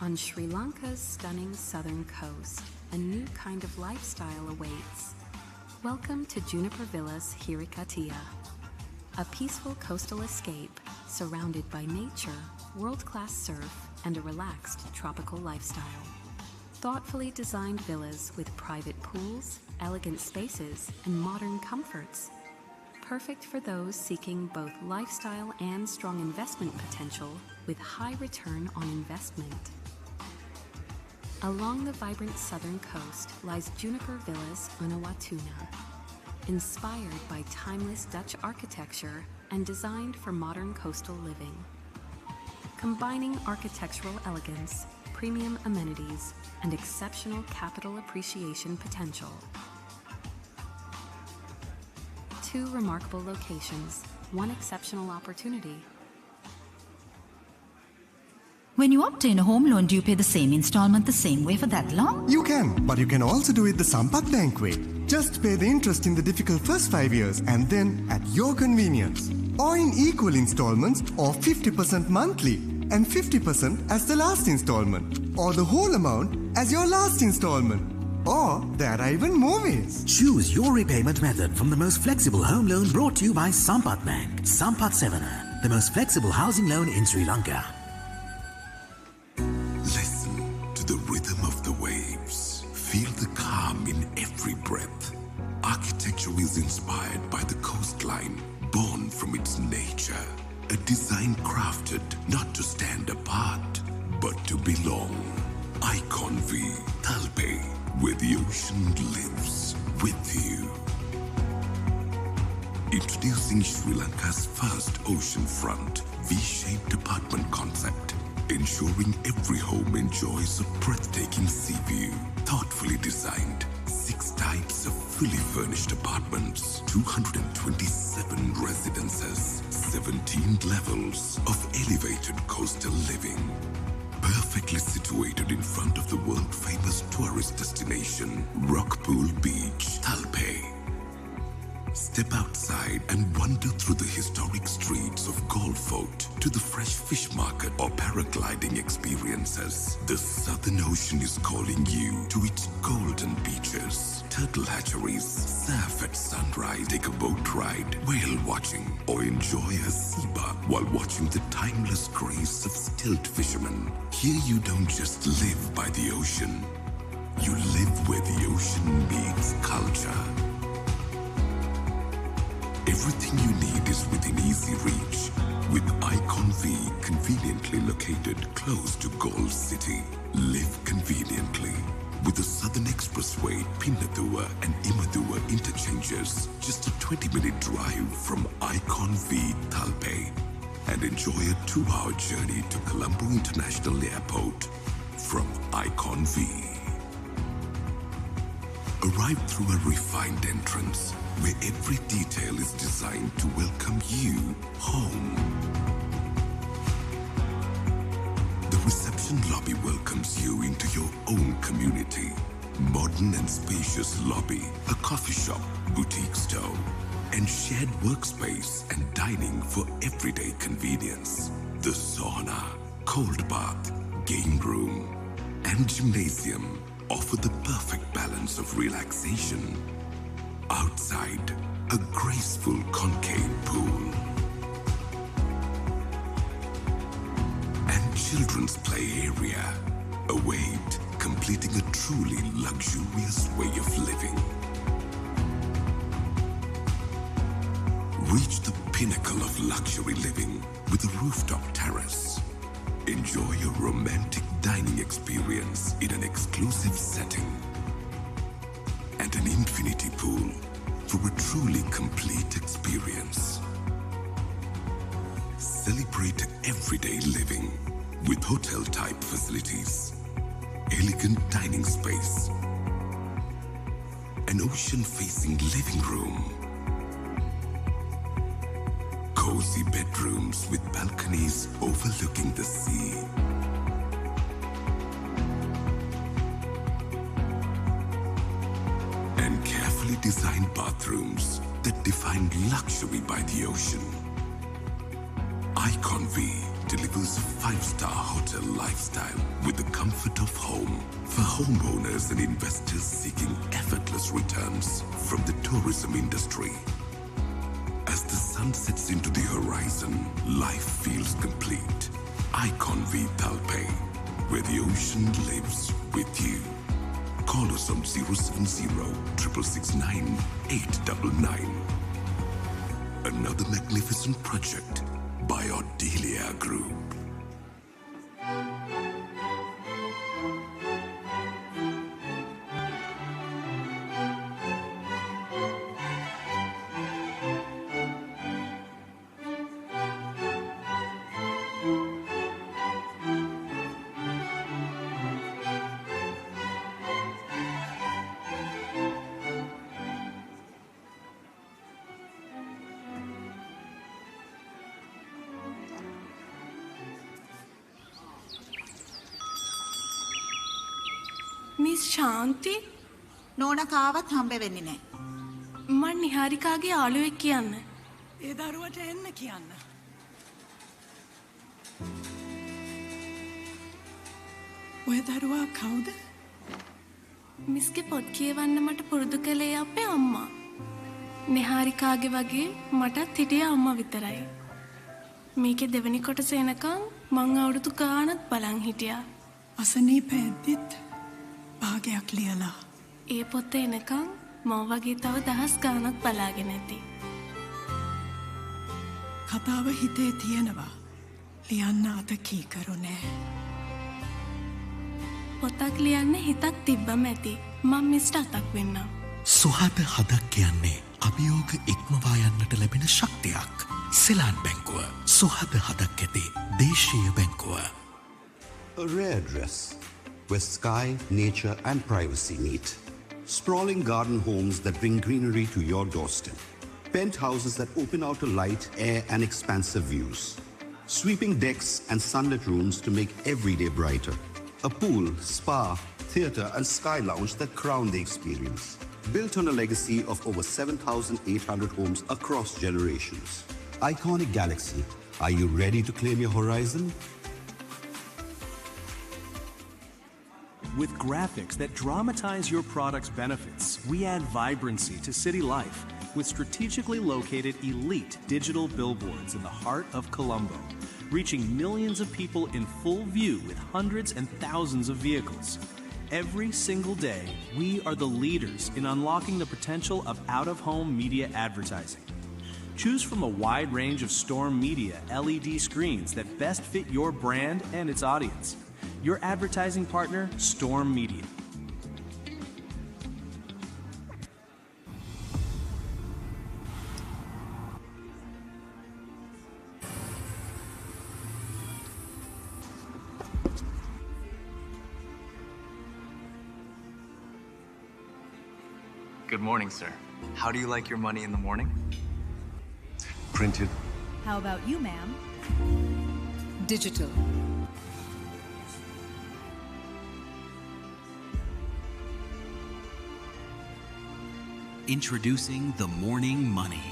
Speaker 22: On Sri Lanka's stunning southern coast, a new kind of lifestyle awaits. Welcome to Juniper Villas Hirikatia, a peaceful coastal escape surrounded by nature, world-class surf, and a relaxed tropical lifestyle. Thoughtfully designed villas with private pools, elegant spaces, and modern comforts. Perfect for those seeking both lifestyle and strong investment potential with high return on investment. Along the vibrant southern coast lies Juniper Villas Unawatuna, inspired by timeless Dutch architecture and designed for modern coastal living. Combining architectural elegance, premium amenities, and exceptional capital appreciation potential. Two remarkable locations, one exceptional opportunity.
Speaker 23: When you obtain a home loan, do you pay the same installment the same way for that long?
Speaker 24: You can, but you can also do it the Sampath Bank way. Just pay the interest in the difficult first 5 years and then at your convenience. Or in equal installments or 50% monthly and 50% as the last installment. Or the whole amount as your last installment. Or there are even more ways.
Speaker 4: Choose your repayment method from the most flexible home loan brought to you by Sampath Bank. Sampath Sevana, the most flexible housing loan in Sri Lanka.
Speaker 8: Listen to the rhythm of the waves. Feel the calm in every breath. Architecture is inspired by the coastline, born from its nature. A design crafted not to stand apart, but to belong. Icon V, Talpe, where the ocean lives with you. Introducing Sri Lanka's first oceanfront V-shaped apartment concept, ensuring every home enjoys a breathtaking sea view. Thoughtfully designed, 6 types of fully furnished apartments, 227 residences, 17 levels of elevated coastal living. Perfectly situated in front of the world-famous tourist destination, Rockpool Beach, Talpe. Step outside and wander through the historic streets of Golf Fort to the fresh fish market or paragliding experiences. The Southern Ocean is calling you to its golden beaches, turtle hatcheries, surf at sunrise, take a boat ride, whale watching, or enjoy a sea bath while watching the timeless grace of stilt fishermen. Here you don't just live by the ocean, you live where the ocean meets culture. Everything you need is within easy reach, with Icon V conveniently located close to Gold City. Live conveniently with the Southern Expressway, Pinnathua and Imathua interchanges, just a 20-minute drive from Icon V Talpe, and enjoy a 2-hour journey to Colombo International Airport from Icon V. Arrive through a refined entrance where every detail is designed to welcome you home. The reception lobby welcomes you into your own community. Modern and spacious lobby, a coffee shop, boutique store, and shared workspace and dining for everyday convenience. The sauna, cold bath, game room, and gymnasium offer the perfect balance of relaxation. Outside, a graceful concave pool and children's play area await, completing a truly luxurious way of living. Reach the pinnacle of luxury living with a rooftop terrace. Enjoy a romantic dining experience in an exclusive setting. And an infinity pool for a truly complete experience. Celebrate everyday living with hotel-type facilities, elegant dining space, an ocean-facing living room, cozy bedrooms with balconies overlooking the sea, designed bathrooms that define luxury by the ocean. Icon V, delivers a 5-star hotel lifestyle with the comfort of home for homeowners and investors seeking effortless returns from the tourism industry. As the sun sets into the horizon, life feels complete. Icon V Talpe, where the ocean lives with you. Call us on 070-669-899. Another magnificent project by Odelia Group.
Speaker 9: Miss Shanthi
Speaker 13: නෝන කාවත් හම්බ වෙන්නේ නැහැ.
Speaker 9: මං නිහාරිකාගේ යාළුවෙක් කියන්න.
Speaker 13: ඒ දරුවට එන්න කියන්න. ඔය දරුවා කවුද?
Speaker 9: මිස්ගේ පොත් කියවන්න මට පුරුදු කළේ අපේ අම්මා. නිහාරිකාගේ වගේ මටත් හිටිය අම්මා විතරයි. මේකේ දෙවෙනි කොටස එනකම් මං අවුරුදු ගාණක් බලන් හිටියා.
Speaker 13: අසනීප ඇද්දිත් භාගයක් ලියලා.
Speaker 9: ඒ පොත එනකම් මම වගේ තව දහස් ගාණක් බලාගෙන ඇති.
Speaker 13: කතාව හිතේ තියෙනවා. ලියන්න අත කීකරු නෑ.
Speaker 9: පොතක් ලියන්න හිතක් තිබ්බම ඇති. මම මිස්ට අතක් වෙන්නම්.
Speaker 4: සුහද හදක් කියන්නේ අභියෝග ඉක්මවා යන්නට ලැබෙන ශක්තියක්. සෙලාන් බැංකුව සුහද හදක් ඇති දේශීය බැංකුව.
Speaker 5: A rare address where sky, nature and privacy meet. Sprawling garden homes that bring greenery to your doorstep. Penthouses that open out to light, air and expansive views. Sweeping decks and sunlit rooms to make every day brighter. A pool, spa, theatre and sky lounge that crown the experience. Built on a legacy of over 7,800 homes across generations. Iconic Galaxy, are you ready to claim your horizon?
Speaker 14: With graphics that dramatize your product's benefits, we add vibrancy to city life with strategically located elite digital billboards in the heart of Colombo, reaching millions of people in full view with hundreds and thousands of vehicles. Every single day, we are the leaders in unlocking the potential of out-of-home media advertising. Choose from a wide range of Storm Media LED screens that best fit your brand and its audience. Your advertising partner, Storm Media.
Speaker 16: Good morning, sir. How do you like your money in the morning?
Speaker 4: Printed.
Speaker 25: How about you, ma'am? Digital.
Speaker 26: Introducing The Morning Money.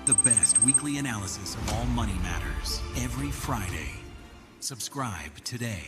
Speaker 26: The best weekly analysis of all money matters every Friday. Subscribe today.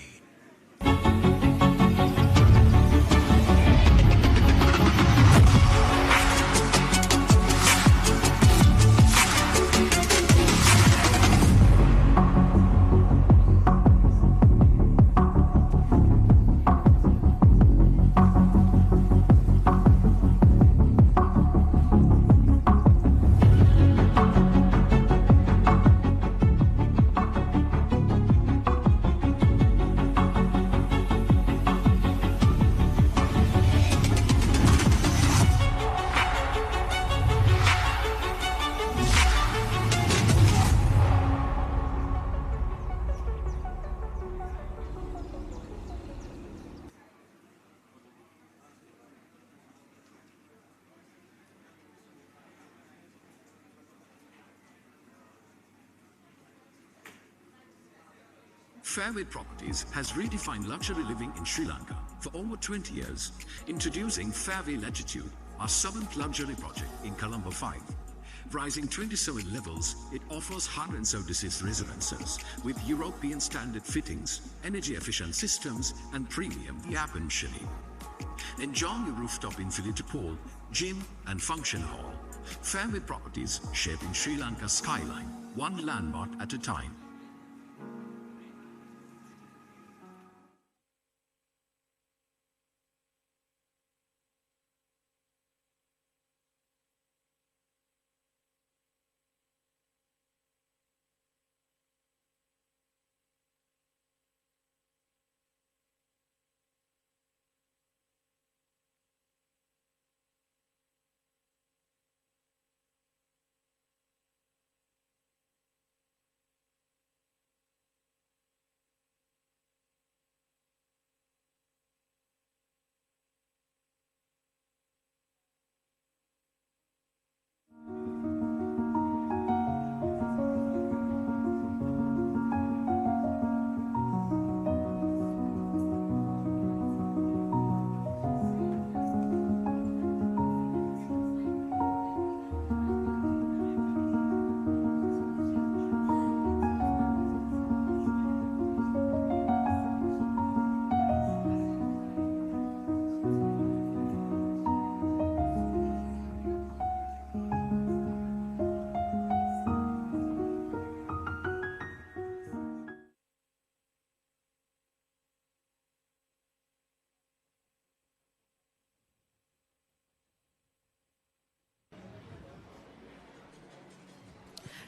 Speaker 7: Fairway Properties has redefined luxury living in Sri Lanka for over 20 years, introducing Fairway Latitude, our 7th luxury project in Colombo 5. Rising 27 levels, it offers 176 residences with European standard fittings, energy-efficient systems, and premium air conditioning. Enjoy your rooftop infinity pool, gym, and function hall. Fairway Properties, shaping Sri Lanka's skyline, one landmark at a time.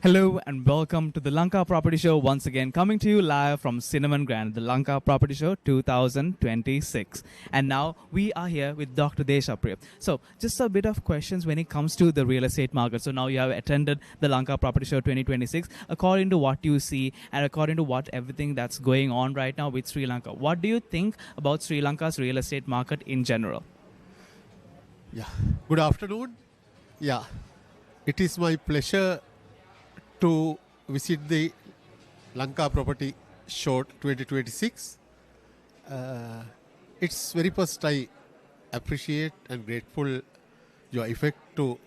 Speaker 21: Hello and welcome to the Lanka Property Show, once again coming to you live from Cinnamon Grand, the Lanka Property Show 2026. And now we are here with Dr. Deshapriya. So just a bit of questions when it comes to the real estate market. So now you have attended the Lanka Property Show 2026. According to what you see and according to what everything that's going on right now with Sri Lanka, what do you think about Sri Lanka's real estate market in general?
Speaker 1: Yeah, good afternoon. Yeah, it is my pleasure to visit the Lanka Property Show 2026. It's very first I appreciate and grateful your effort to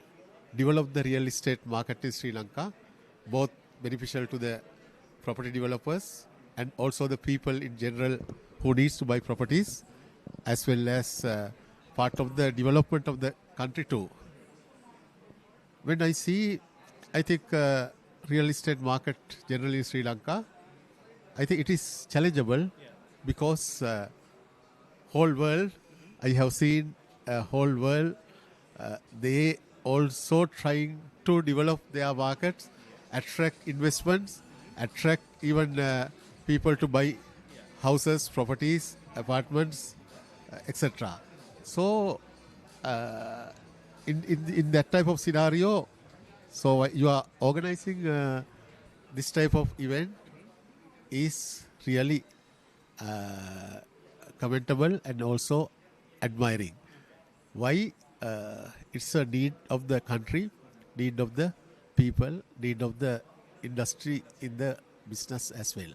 Speaker 1: develop the real estate market in Sri Lanka, both beneficial to the property developers and also the people in general who needs to buy properties, as well as part of the development of the country too. When I see, I think real estate market generally in Sri Lanka, I think it is challengeable because whole world, I have seen whole world, they also trying to develop their markets, attract investments, attract even people to buy houses, properties, apartments, etc. So in that type of scenario, so you are organizing this type of event is really commendable and also admiring. Why? It's a need of the country, need of the people, need of the industry in the business as well.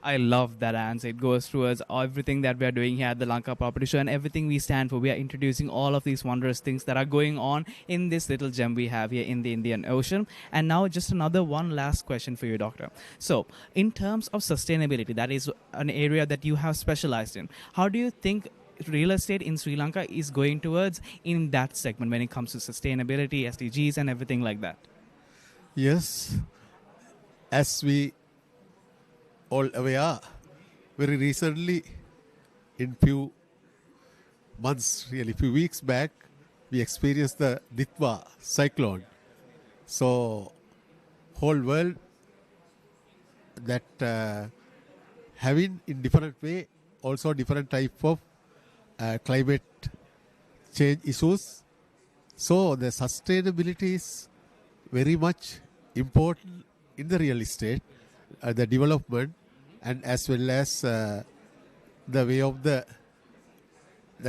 Speaker 21: I love that answer. It goes towards everything that we are doing here at the Lanka Property Show and everything we stand for. We are introducing all of these wondrous things that are going on in this little gem we have here in the Indian Ocean. And now just one last question for you, Doctor. So in terms of sustainability, that is an area that you have specialized in. How do you think real estate in Sri Lanka is going towards in that segment when it comes to sustainability, SDGs and everything like that?
Speaker 1: Yes, as we all aware, very recently, in few months, really few weeks back, we experienced the Ditwa cyclone. So, whole world that having in different way, also different type of climate change issues. So, the sustainability is very much important in the real estate, the development, and as well as the way of the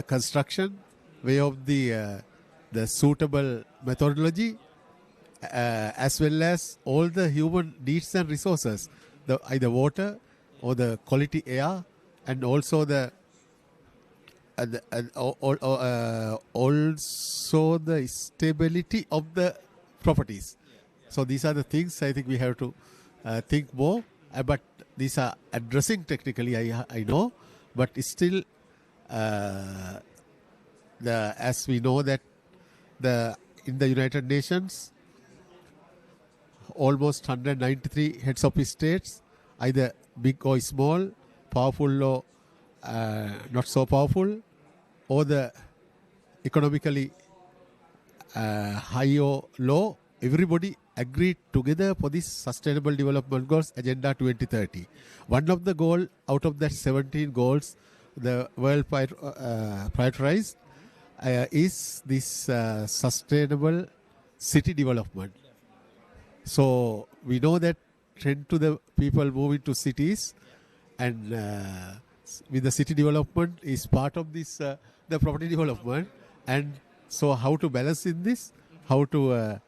Speaker 1: construction, way of the suitable methodology, as well as all the human needs and resources, either water or the quality air, and also also the stability of the properties. So these are the things I think we have to think more. But these are addressing technically, I know, but it's still as we know that in the United Nations, almost 193 heads of states, either big or small, powerful or not so powerful, or the economically high or low, everybody agreed together for this Sustainable Development Goals Agenda 2030. One of the goal out of that 17 goals, the world prioritized is this sustainable city development. So we know that trend to the people moving to cities, and with the city development is part of this the property development. And so how to balance in this, how to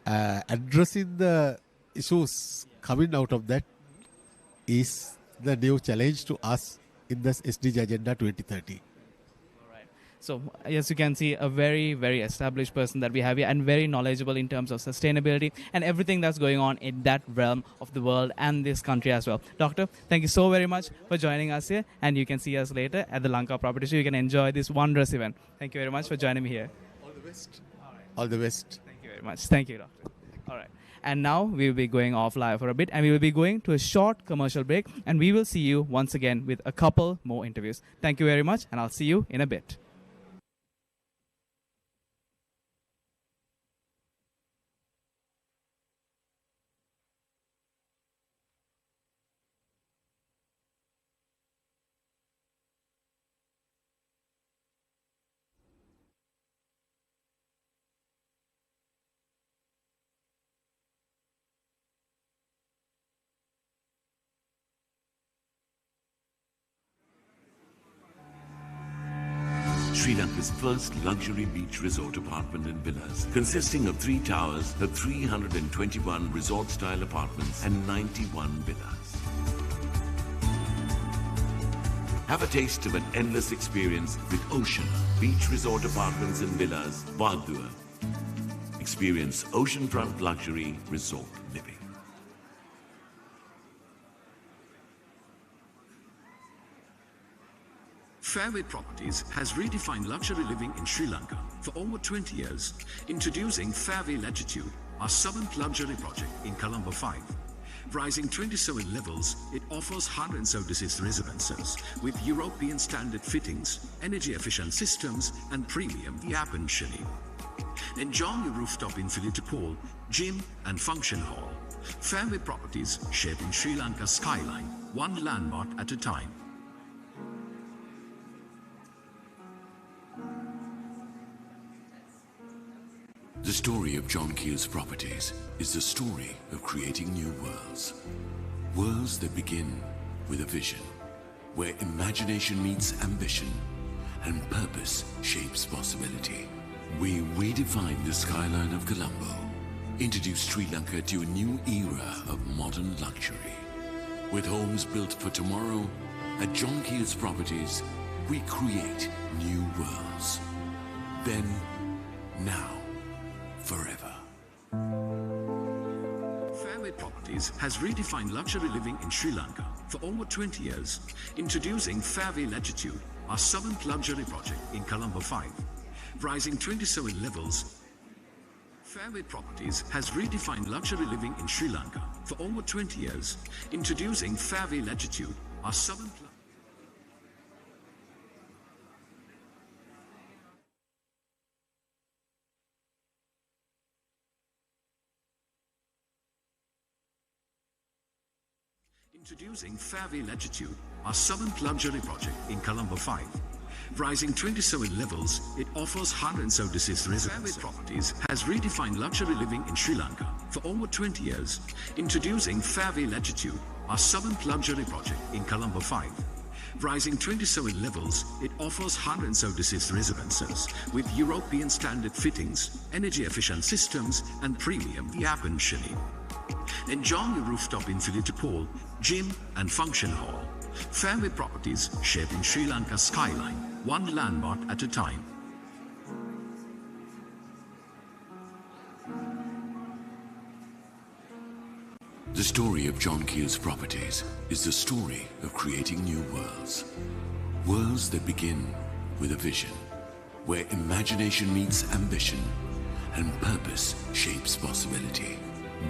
Speaker 1: addressing the issues coming out of that is the new challenge to us in this SDG Agenda 2030.
Speaker 21: So, as you can see, a very, very established person that we have here and very knowledgeable in terms of sustainability and everything that's going on in that realm of the world and this country as well. Doctor, thank you so very much for joining us here, and you can see us later at the Lanka Property Show. You can enjoy this wondrous event. Thank you very much for joining me here.
Speaker 1: All the best. All the best.
Speaker 21: Thank you very much. Thank you, Doctor. All right. And now we will be going off live for a bit, and we will be going to a short commercial break, and we will see you once again with a couple more interviews. Thank you very much, and I'll see you in a bit.
Speaker 8: Sri Lanka's first luxury beach resort apartment and villas, consisting of 3 towers, the 321 resort-style apartments and 91 villas. Have a taste of an endless experience with Ocean Beach Resort Apartments and Villas, Vadua. Experience oceanfront luxury resort living.
Speaker 7: Fairway Properties has redefined luxury living in Sri Lanka for over 20 years, introducing Fairway Latitude, our 7th luxury project in Colombo 5. Rising 27 levels, it offers 176 residences with European standard fittings, energy-efficient systems, and premium air conditioning. Enjoy your rooftop infinity pool, gym, and function hall. Fairway Properties, shaping Sri Lanka's skyline, one landmark at a time.
Speaker 8: The story of John Keel's Properties is the story of creating new worlds. Worlds that begin with a vision, where imagination meets ambition and purpose shapes possibility. We redefine the skyline of Colombo, introduce Sri Lanka to a new era of modern luxury. With homes built for tomorrow, at John Keel's Properties, we create new worlds. Then, now, forever.
Speaker 7: Fairway Properties has redefined luxury living in Sri Lanka for over 20 years, introducing Fairway Latitude, our 7th luxury project in Colombo 5. Rising 27 levels, Fairway Properties has redefined luxury living in Sri Lanka for over 20 years, introducing Fairway Latitude, our 7th Introducing Fairway Latitude, our 7th luxury project in Colombo 5. Rising 27 levels, it offers 176 residences. Fairway Properties has redefined luxury living in Sri Lanka for over 20 years, introducing Fairway Latitude, our 7th luxury project in Colombo 5. Rising 27 levels, it offers 176 residences with European standard fittings, energy-efficient systems, and premium air conditioning. Enjoy your rooftop infinity pool, gym, and function hall. Fairway Properties, shaping Sri Lanka's skyline, one landmark at a time.
Speaker 8: The story of John Keel's Properties is the story of creating new worlds. Worlds that begin with a vision, where imagination meets ambition and purpose shapes possibility.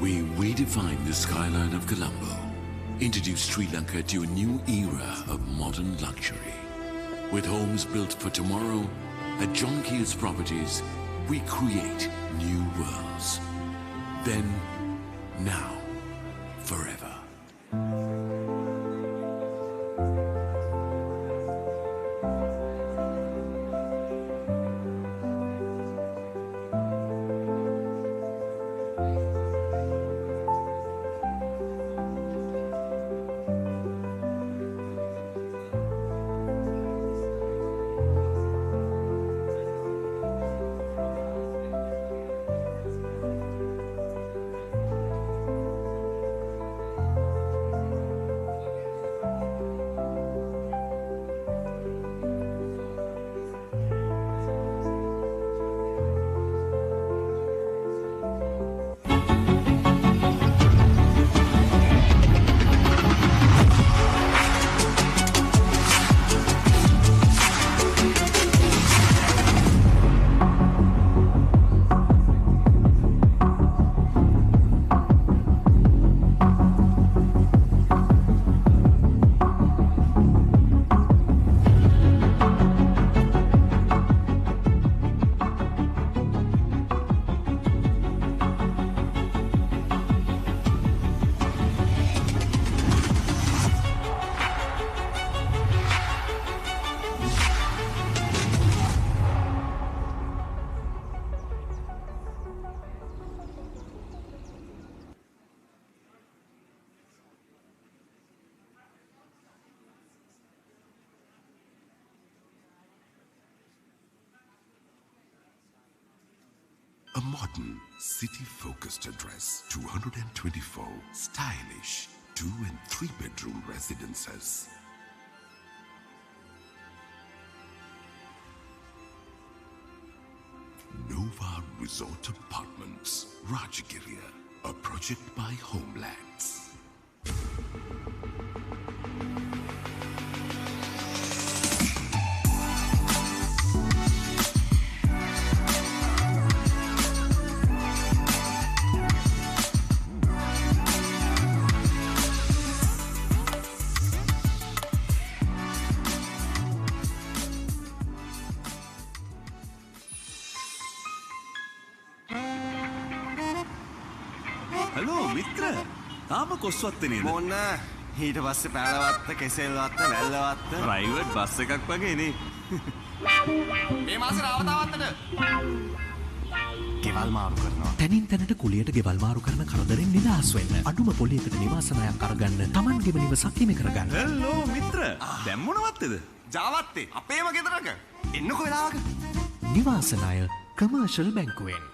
Speaker 8: We redefine the skyline of Colombo, introduce Sri Lanka to a new era of modern luxury. With homes built for tomorrow, at John Keel's Properties, we create new worlds. Then, now, forever.
Speaker 20: A modern, city-focused address, 224 stylish 2- and 3-bedroom residences. Nova Resort Apartments, Rajagiriya, a project by Homelands.
Speaker 11: Hello මිත්‍ර තාම කොස්වත්තේ නේද
Speaker 18: මොන්න ඊට පස්සේ Pelwatte Kesselwatta Wellawatte
Speaker 11: private bus එකක් වගේ නේ
Speaker 18: මේ මාසේ රාවතාවත්තට ගෙවල් මාරු කරනවා
Speaker 4: තැනින් තැනට කුලියට ගෙවල් මාරු කරන කරදරෙන් නිදහස් වෙන්න අඩුම පොලියකට නිවාස ණයක් අරගන්න Tamanගේම නිවසක් හිමි කරගන්න
Speaker 11: හලෝ මිත්‍ර දැන් මොනවත්තේද
Speaker 18: ජාවත්තේ අපේම ගෙදරක එන්නකෝ වෙලාවක
Speaker 4: නිවාස ණය commercial බැංකුවෙන්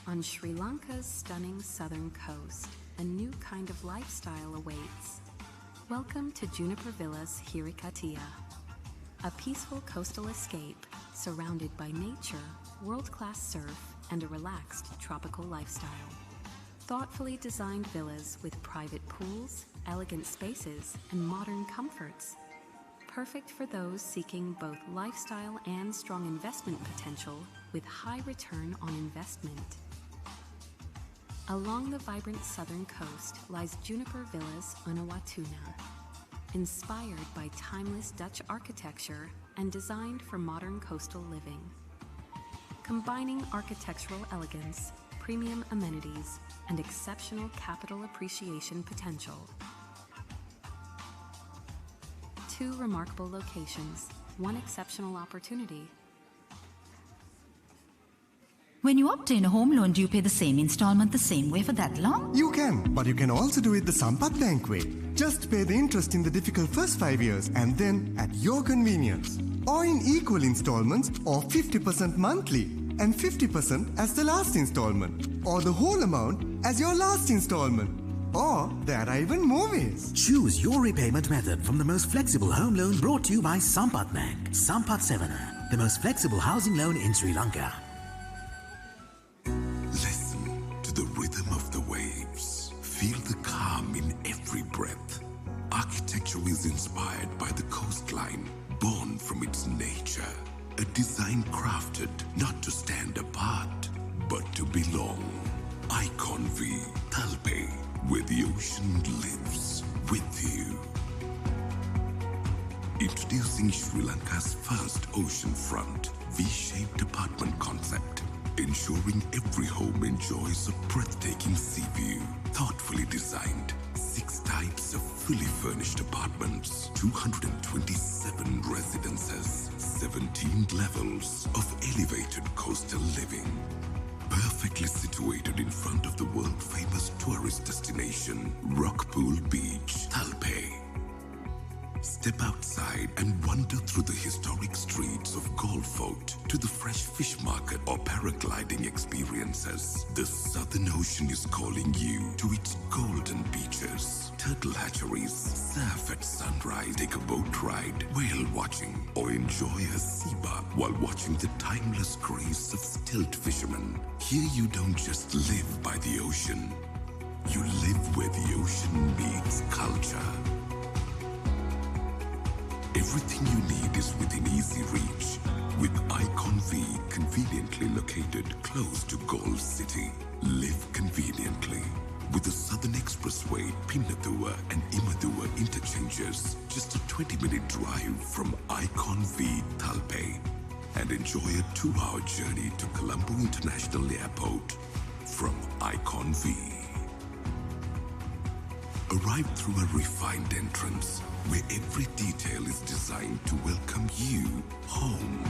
Speaker 22: On Sri Lanka's stunning southern coast, a new kind of lifestyle awaits. Welcome to Juniper Villas Hirikatia, a peaceful coastal escape surrounded by nature, world-class surf, and a relaxed tropical lifestyle. Thoughtfully designed villas with private pools, elegant spaces, and modern comforts. Perfect for those seeking both lifestyle and strong investment potential with high return on investment. Along the vibrant southern coast lies Juniper Villas Unawatuna, inspired by timeless Dutch architecture and designed for modern coastal living. Combining architectural elegance, premium amenities, and exceptional capital appreciation potential. 2 remarkable locations, 1 exceptional opportunity.
Speaker 23: When you obtain a home loan, do you pay the same installment the same way for that long?
Speaker 24: You can, but you can also do it the Sampath Bank way. Just pay the interest in the difficult first 5 years and then at your convenience. Or in equal installments or 50% monthly and 50% as the last installment. Or the whole amount as your last installment. Or there are even more ways.
Speaker 2: Choose your repayment method from the most flexible home loan brought to you by Sampath Bank. Sampath Sevana, the most flexible housing loan in Sri Lanka.
Speaker 8: Listen to the rhythm of the waves. Feel the calm in every breath. Architecture is inspired by the coastline, born from its nature. A design crafted not to stand apart, but to belong. Icon V, Talpe, where the ocean lives with you. Introducing Sri Lanka's first oceanfront V-shaped apartment concept, ensuring every home enjoys a breathtaking sea view. Thoughtfully designed, 6 types of fully furnished apartments, 227 residences, 17 levels of elevated coastal living. Perfectly situated in front of the world-famous tourist destination, Rockpool Beach, Talpe. Step outside and wander through the historic streets of Golf Fort to the fresh fish market or paragliding experiences. The Southern Ocean is calling you to its golden beaches, turtle hatcheries, surf at sunrise, take a boat ride, whale watching, or enjoy a sea bath while watching the timeless grace of stilt fishermen. Here you don't just live by the ocean, you live where the ocean meets culture. Everything you need is within easy reach, with Icon V conveniently located close to Gold City. Live conveniently with the Southern Expressway, Pinnathua and Imathua interchanges, just a 20-minute drive from Icon V Talpe, and enjoy a 2-hour journey to Colombo International Airport from Icon V. Arrive through a refined entrance where every detail is designed to welcome you home.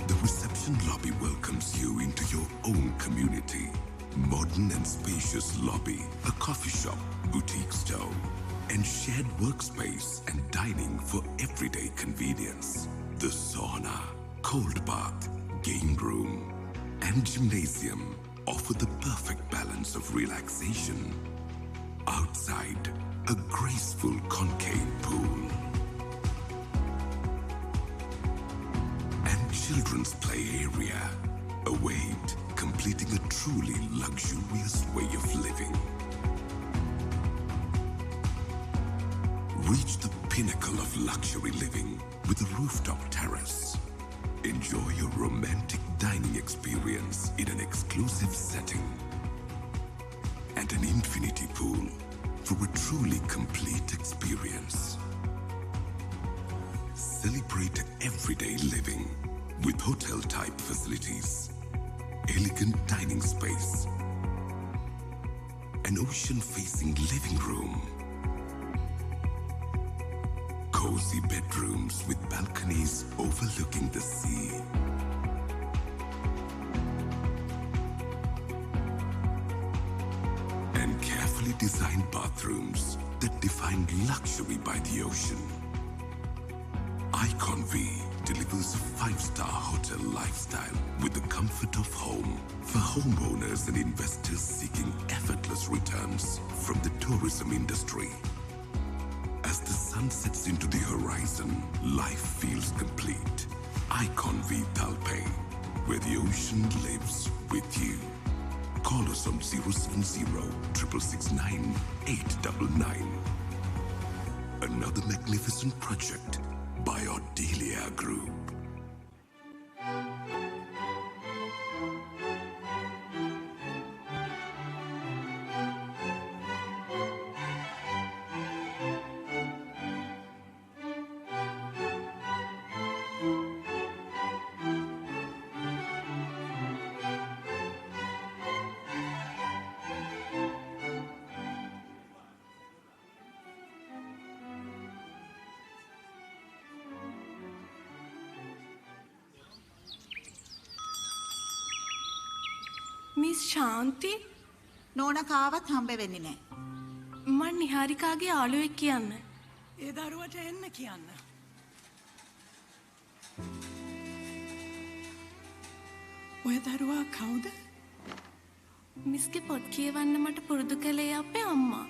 Speaker 8: The reception lobby welcomes you into your own community. Modern and spacious lobby, a coffee shop, boutique store, and shared workspace and dining for everyday convenience. The sauna, cold bath, game room, and gymnasium offer the perfect balance of relaxation. Outside, a graceful concave pool and children's play area await, completing a truly luxurious way of living. Reach the pinnacle of luxury living with a rooftop terrace. Enjoy your romantic dining experience in an exclusive setting. And an infinity pool for a truly complete experience. Celebrate everyday living with hotel-type facilities, elegant dining space, an ocean-facing living room, cozy bedrooms with balconies overlooking the sea, and carefully designed bathrooms that define luxury by the ocean. Icon V delivers a 5-star hotel lifestyle with the comfort of home for homeowners and investors seeking effortless returns from the tourism industry. As the sun sets into the horizon, life feels complete. Icon V Talpe, where the ocean lives with you. Call us on 070-669-899. Another magnificent project by Odelia Group.
Speaker 9: Miss Shanthi
Speaker 3: නෝන කාවත් හම්බ වෙන්නේ නැහැ.
Speaker 9: මං නිහාරිකාගේ යාළුවෙක් කියන්න.
Speaker 13: ඒ දරුවට එන්න කියන්න. ඔය දරුවා කවුද?
Speaker 9: මිස්ගේ පොත් කියවන්න මට පුරුදු කළේ අපේ අම්මා.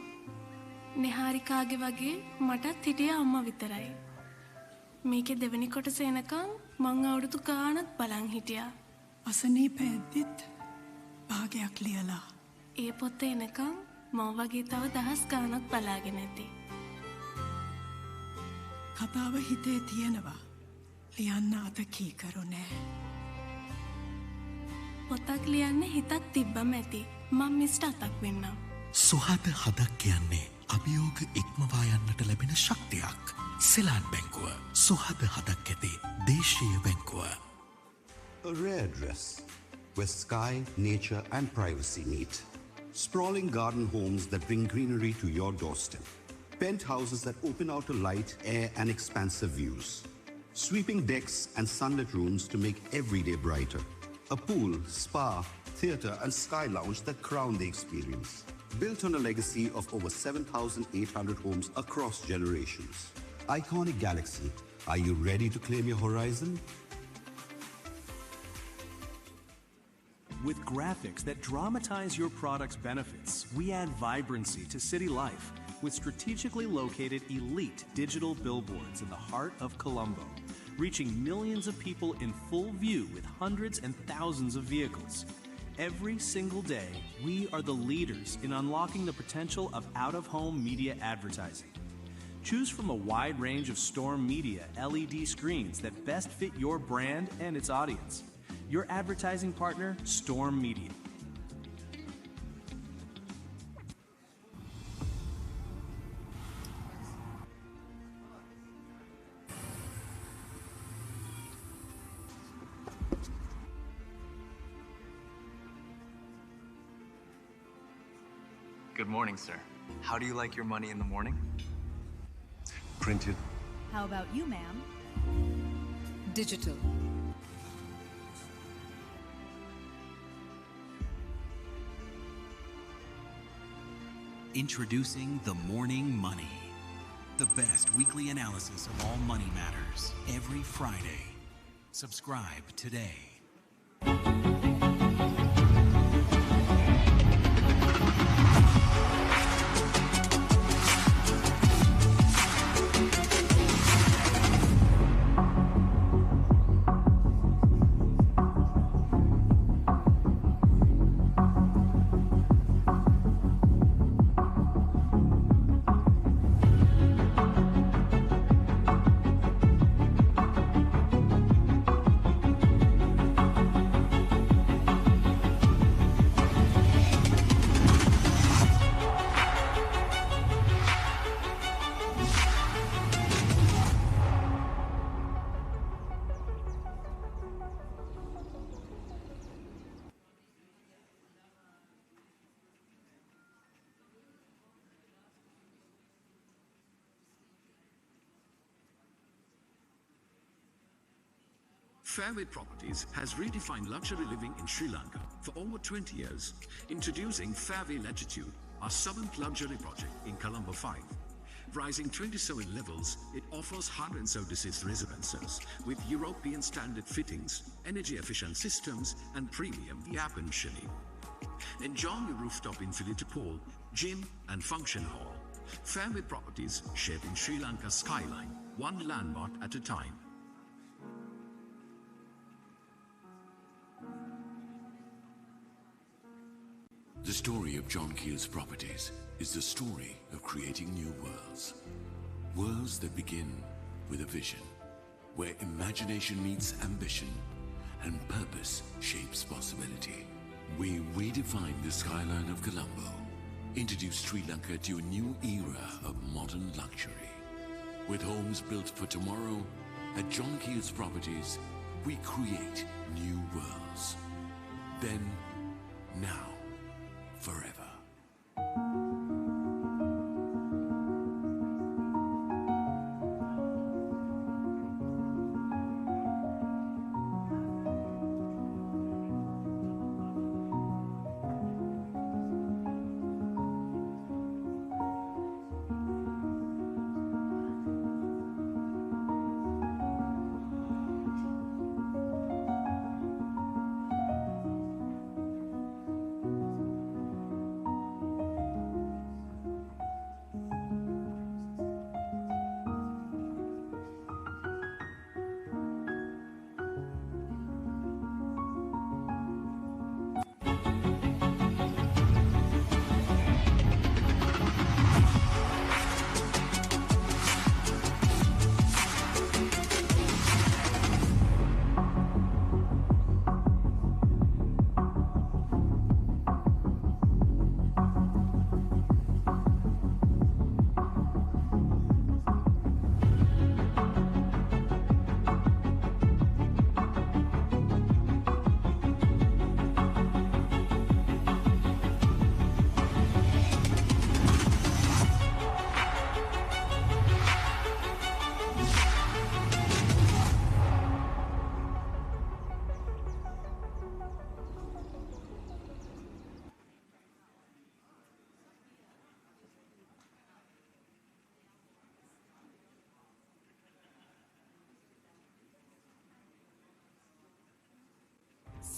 Speaker 9: නිහාරිකාගේ වගේ මටත් හිටිය අම්මා විතරයි. මේකේ දෙවෙනි කොටස එනකම් මං අවුරුදු ගාණක් බලන් හිටියා.
Speaker 13: අසනීප ඇද්දිත් භාගයක් ලියලා.
Speaker 9: ඒ පොත එනකම් මම වගේ තව දහස් ගාණක් බලාගෙන ඇති.
Speaker 13: කතාව හිතේ තියෙනවා. ලියන්න අත කීකරු නෑ.
Speaker 9: පොතක් ලියන්න හිතක් තිබ්බම ඇති. මම මිස්ට අතක් වෙන්නම්.
Speaker 4: සුහද හදක් කියන්නේ අභියෝග ඉක්මවා යන්නට ලැබෙන ශක්තියක්. සෙලාන් බැංකුව සුහද හදක් ඇති දේශීය බැංකුව.
Speaker 5: A rare dress where sky, nature, and privacy meet. Sprawling garden homes that bring greenery to your doorstep. Penthouses that open out to light, air, and expansive views. Sweeping decks and sunlit rooms to make every day brighter. A pool, spa, theatre, and sky lounge that crown the experience. Built on a legacy of over 7,800 homes across generations. Iconic Galaxy, are you ready to claim your horizon?
Speaker 14: With graphics that dramatize your product's benefits, we add vibrancy to city life with strategically located elite digital billboards in the heart of Colombo, reaching millions of people in full view with hundreds and thousands of vehicles. Every single day, we are the leaders in unlocking the potential of out-of-home media advertising. Choose from a wide range of Storm Media LED screens that best fit your brand and its audience. Your advertising partner, Storm Media.
Speaker 16: Good morning, sir. How do you like your money in the morning?
Speaker 8: Printed.
Speaker 25: How about you, ma'am? Digital.
Speaker 26: Introducing The Morning Money, the best weekly analysis of all money matters every Friday. Subscribe today.
Speaker 7: Fairway Properties has redefined luxury living in Sri Lanka for over 20 years, introducing Fairway Latitude, our 7th luxury project in Colombo 5. Rising 27 levels, it offers 176 residences with European standard fittings, energy-efficient systems, and premium air conditioning. Enjoy your rooftop infinity pool, gym, and function hall. Fairway Properties, shaping Sri Lanka's skyline, one landmark at a time.
Speaker 8: The story of John Keel's Properties is the story of creating new worlds. Worlds that begin with a vision, where imagination meets ambition and purpose shapes possibility. We redefine the skyline of Colombo, introduce Sri Lanka to a new era of modern luxury. With homes built for tomorrow, at John Keel's Properties, we create new worlds. Then, now, forever.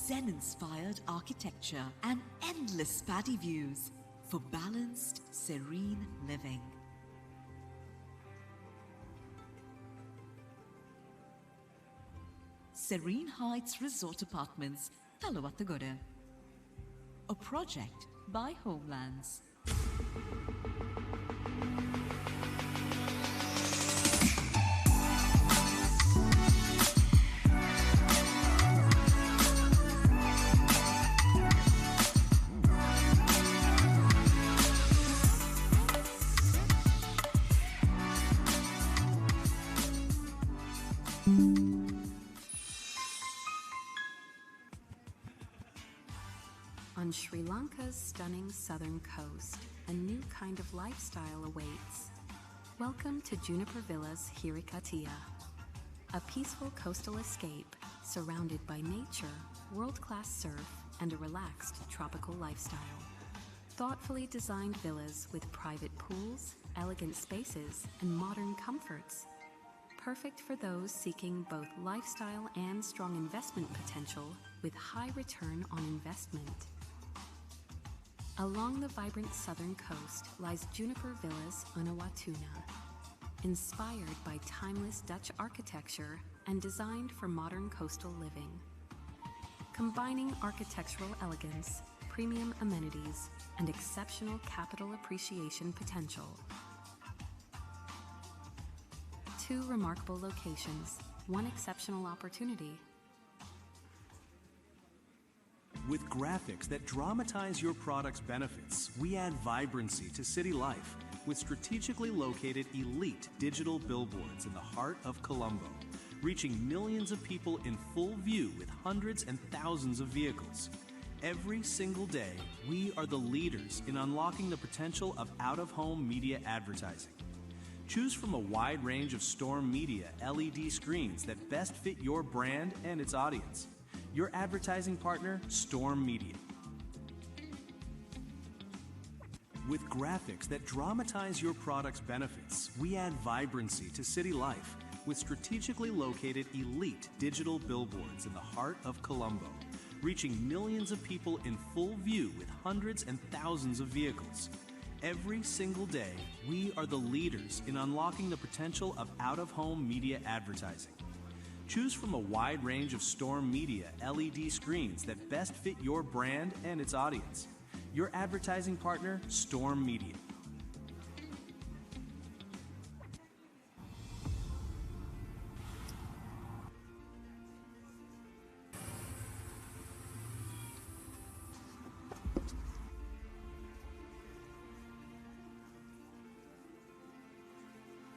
Speaker 6: Zen-inspired architecture and endless paddy views for balanced, serene living. Serene Heights Resort Apartments, Talawatagora. A project by Homelands.
Speaker 22: On Sri Lanka's stunning southern coast, a new kind of lifestyle awaits. Welcome to Juniper Villas Hirikatia, a peaceful coastal escape surrounded by nature, world-class surf, and a relaxed tropical lifestyle. Thoughtfully designed villas with private pools, elegant spaces, and modern comforts. Perfect for those seeking both lifestyle and strong investment potential with high return on investment. Along the vibrant southern coast lies Juniper Villas Unawatuna, inspired by timeless Dutch architecture and designed for modern coastal living. Combining architectural elegance, premium amenities, and exceptional capital appreciation potential. 2 remarkable locations, 1 exceptional opportunity.
Speaker 14: With graphics that dramatize your product's benefits, we add vibrancy to city life with strategically located elite digital billboards in the heart of Colombo, reaching millions of people in full view with hundreds and thousands of vehicles. Every single day, we are the leaders in unlocking the potential of out-of-home media advertising. Choose from a wide range of Storm Media LED screens that best fit your brand and its audience. Your advertising partner, Storm Media. With graphics that dramatize your product's benefits, we add vibrancy to city life with strategically located elite digital billboards in the heart of Colombo, reaching millions of people in full view with hundreds and thousands of vehicles. Every single day, we are the leaders in unlocking the potential of out-of-home media advertising. Choose from a wide range of Storm Media LED screens that best fit your brand and its audience. Your advertising partner, Storm Media.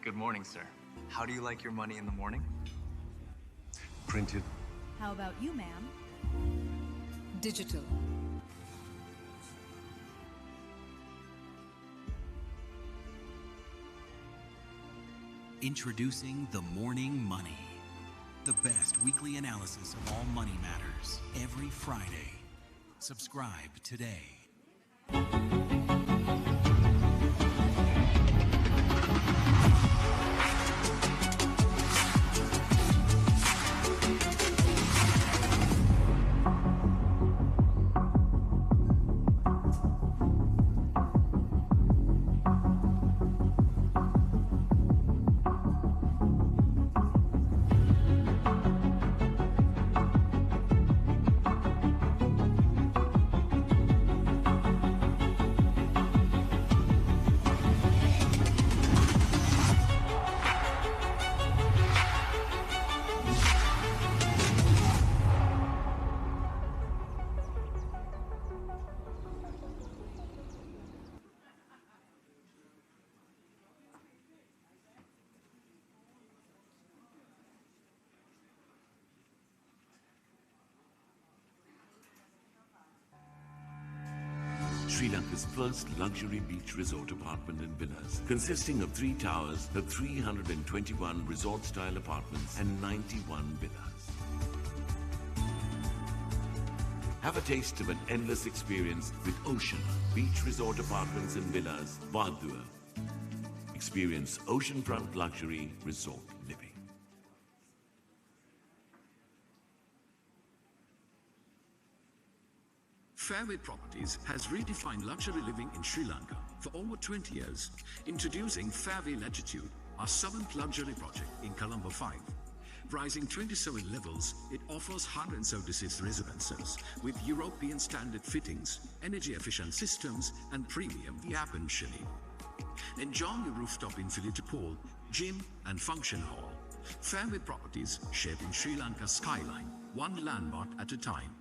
Speaker 16: Good morning, sir. How do you like your money in the morning?
Speaker 5: Printed.
Speaker 25: How about you, ma'am? Digital.
Speaker 26: Introducing The Morning Money, the best weekly analysis of all money matters, every Friday. Subscribe today.
Speaker 8: Sri Lanka's first luxury beach resort apartment and villas, consisting of 3 towers, of 321 resort-style apartments and 91 villas. Have a taste of an endless experience with Ocean Beach Resort Apartments and Villas, Vadua. Experience oceanfront luxury resort living.
Speaker 7: Fairway Properties has redefined luxury living in Sri Lanka for over 20 years, introducing Fairway Latitude, our 7th luxury project in Colombo 5. Rising 27 levels, it offers 176 residences with European standard fittings, energy-efficient systems, and premium air-conditioning. Enjoy your rooftop infinity pool, gym, and function hall. Fairway Properties, shaping Sri Lanka's skyline, one landmark at a time.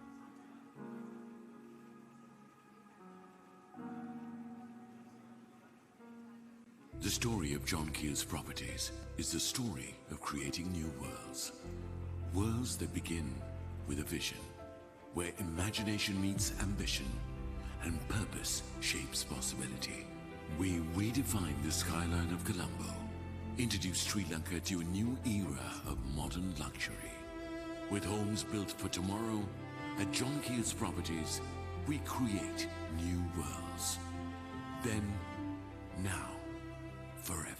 Speaker 8: The story of John Keel's Properties is the story of creating new worlds. Worlds that begin with a vision, where imagination meets ambition and purpose shapes possibility. We redefine the skyline of Colombo, introduce Sri Lanka to a new era of modern luxury. With homes built for tomorrow, at John Keel's Properties, we create new worlds. Then, now, forever.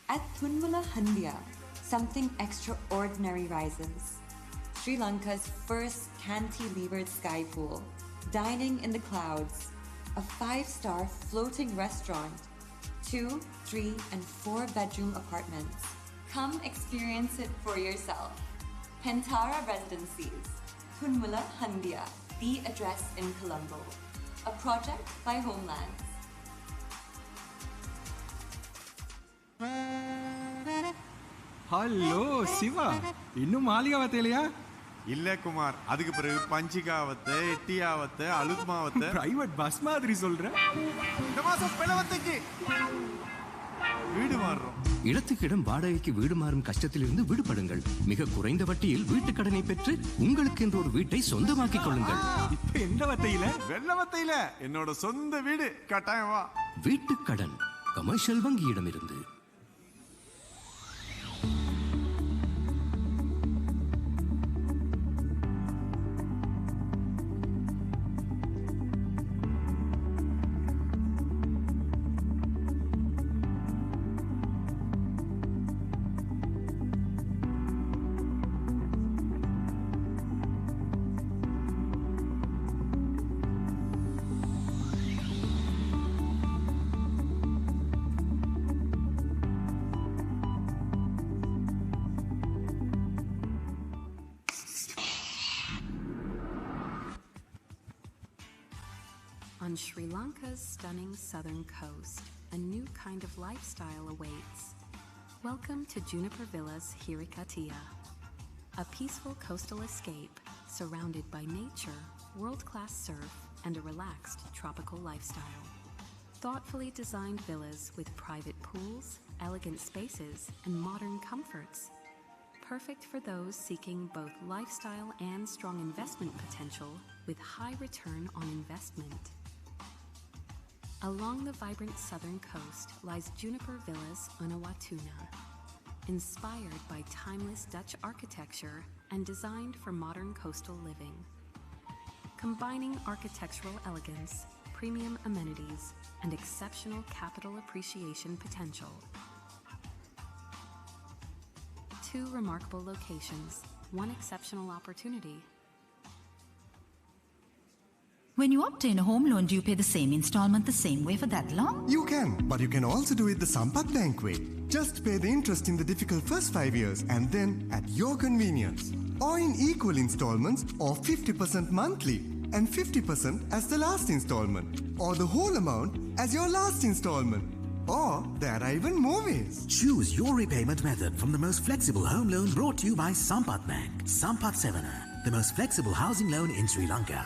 Speaker 1: At Thunmula Handia, something extraordinary rises. Sri Lanka's first cantilevered sky pool, dining in the clouds, a 5-star floating restaurant, 2, 3, and 4-bedroom apartments. Come experience it for yourself. Pentara Residencies, Thunmula Handia, the address in Colombo, a project by Homelands.
Speaker 10: Hello Siva இன்னும் மாளிகாவத்தையிலையா
Speaker 12: இல்ல குமார், அதுக்கு பிறகு பஞ்சிகாவத்தை, எட்டியாவத்தை, அலுத்மாவத்தை
Speaker 10: private bus மாதிரி சொல்ற.
Speaker 12: இந்த மாசம் பிளவத்தைக்கு வீடு மாறுறோம்.
Speaker 15: இடத்துக்கு இடம் வாடகைக்கு வீடு மாறும் கஷ்டத்திலிருந்து விடுபடுங்கள். மிக குறைந்த வட்டியில் வீட்டுக் கடனை பெற்று உங்களுக்கு என்று ஒரு வீட்டை சொந்தமாக்கிக் கொள்ளுங்கள்.
Speaker 10: இப்ப எந்த வத்தையில?
Speaker 12: வெள்ளவத்தையில என்னோட சொந்த வீடு கட்டாயம் வா.
Speaker 15: வீட்டுக் கடன் commercial வங்கியிடமிருந்து.
Speaker 22: On Sri Lanka's stunning southern coast, a new kind of lifestyle awaits. Welcome to Juniper Villas Hirikatia, a peaceful coastal escape surrounded by nature, world-class surf, and a relaxed tropical lifestyle. Thoughtfully designed villas with private pools, elegant spaces, and modern comforts. Perfect for those seeking both lifestyle and strong investment potential with high return on investment. Along the vibrant southern coast lies Juniper Villas Unawatuna, inspired by timeless Dutch architecture and designed for modern coastal living. Combining architectural elegance, premium amenities, and exceptional capital appreciation potential. 2 remarkable locations, 1 exceptional opportunity.
Speaker 23: When you obtain a home loan, do you pay the same installment the same way for that long?
Speaker 24: You can, but you can also do it the Sampath Bank way. Just pay the interest in the difficult first 5 years and then at your convenience. Or in equal installments or 50% monthly and 50% as the last installment. Or the whole amount as your last installment. Or there are even more ways.
Speaker 2: Choose your repayment method from the most flexible home loan brought to you by Sampath Bank. Sampath Sevana, the most flexible housing loan in Sri Lanka.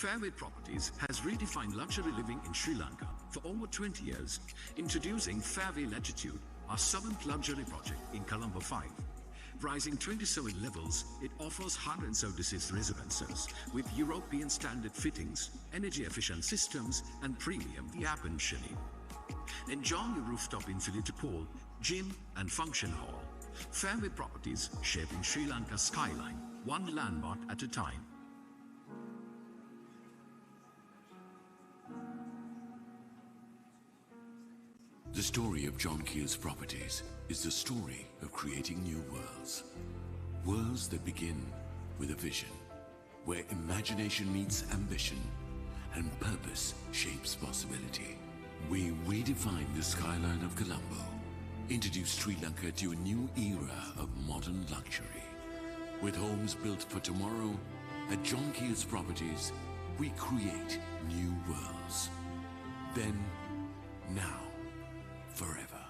Speaker 7: Fairway Properties has redefined luxury living in Sri Lanka for over 20 years, introducing Fairway Latitude, our 7th luxury project in Colombo 5. Rising 27 levels, it offers 176 residences with European standard fittings, energy-efficient systems, and premium air conditioning. Enjoy your rooftop infinity pool, gym, and function hall. Fairway Properties, shaping Sri Lanka's skyline, one landmark at a time.
Speaker 8: The story of John Keel's Properties is the story of creating new worlds. Worlds that begin with a vision, where imagination meets ambition and purpose shapes possibility. We redefine the skyline of Colombo, introduce Sri Lanka to a new era of modern luxury. With homes built for tomorrow, at John Keel's Properties, we create new worlds. Then, now, forever.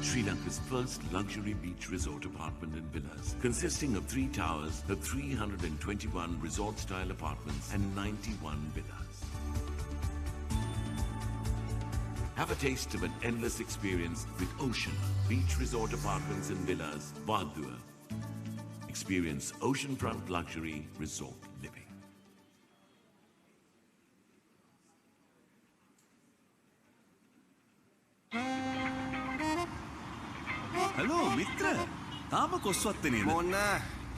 Speaker 8: Sri Lanka's first luxury beach resort apartment and villas, consisting of 3 towers, of 321 resort-style apartments and 91 villas. Have a taste of an endless experience with Ocean Beach Resort Apartments and Villas, Vadua. Experience oceanfront luxury resort living.
Speaker 10: Hello මිත්‍ර තාම කොස්වත්ත නේද
Speaker 12: මොන්න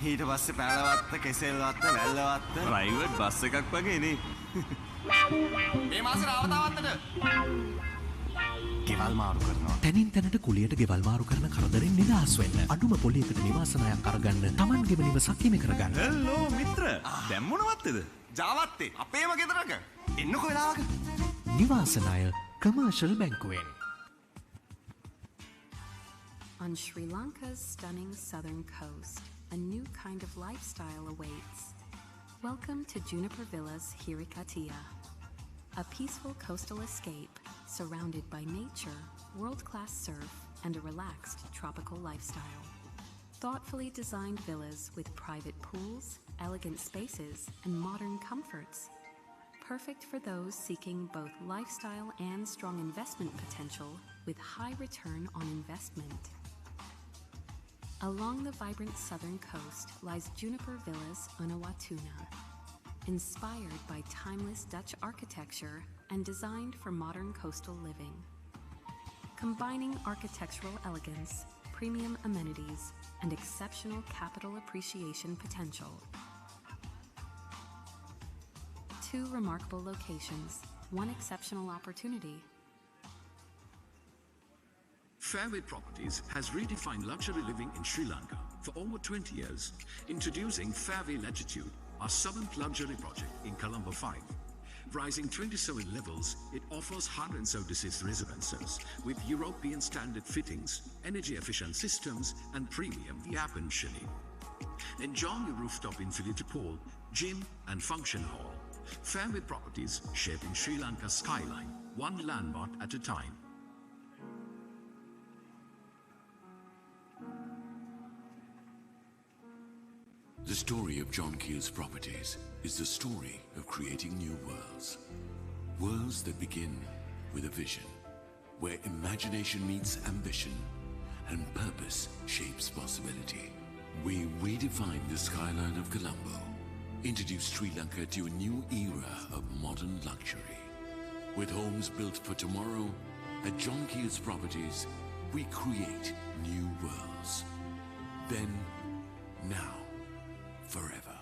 Speaker 12: ඊට පස්සේ Pelwatte Kesselwatta Wellawatte
Speaker 10: private bus එකක් වගේ නේ
Speaker 12: මේ මාසේ රාවතාවත්තට ගෙවල් මාරු කරනවා
Speaker 4: තැනින් තැනට කුලියට ගෙවල් මාරු කරන කරදරෙන් නිදහස් වෙන්න අඩුම පොලියකට නිවාස ණයක් අරගන්න Tamanගේම නිවසක් හිමි කරගන්න
Speaker 10: හලෝ මිත්‍ර දැන් මොනවත්තේද
Speaker 12: ජාවත්තේ අපේම ගෙදරක එන්නකෝ වෙලාවක
Speaker 4: නිවාස ණය commercial බැංකුවෙන්
Speaker 22: On Sri Lanka's stunning southern coast, a new kind of lifestyle awaits. Welcome to Juniper Villas Hirikatia, a peaceful coastal escape surrounded by nature, world-class surf, and a relaxed tropical lifestyle. Thoughtfully designed villas with private pools, elegant spaces, and modern comforts. Perfect for those seeking both lifestyle and strong investment potential with high return on investment. Along the vibrant southern coast lies Juniper Villas Unawatuna, inspired by timeless Dutch architecture and designed for modern coastal living. Combining architectural elegance, premium amenities, and exceptional capital appreciation potential. 2 remarkable locations, 1 exceptional opportunity.
Speaker 7: Fairway Properties has redefined luxury living in Sri Lanka for over 20 years, introducing Fairway Latitude, our 7th luxury project in Colombo 5. Rising 27 levels, it offers 176 residences with European standard fittings, energy-efficient systems, and premium air conditioning. Enjoy your rooftop infinity pool, gym, and function hall. Fairway Properties, shaping Sri Lanka's skyline, one landmark at a time.
Speaker 8: The story of John Keel's Properties is the story of creating new worlds. Worlds that begin with a vision, where imagination meets ambition and purpose shapes possibility. We redefine the skyline of Colombo, introduce Sri Lanka to a new era of modern luxury. With homes built for tomorrow, at John Keel's Properties, we create new worlds. Then, now, forever.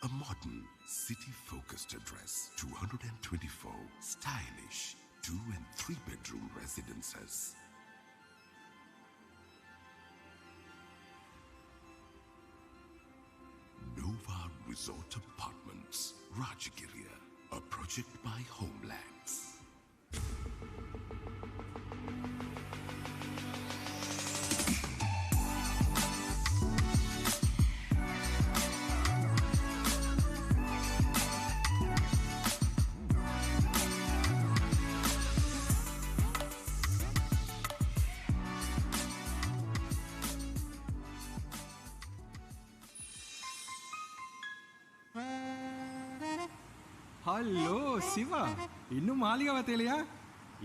Speaker 8: A modern, city-focused address, 224 stylish 2- and 3-bedroom residences. Nova Resort Apartments, Rajagiriya, a project by Homelands.
Speaker 12: Hello Siva இன்னும் மாளிகாவத்தையிலையா?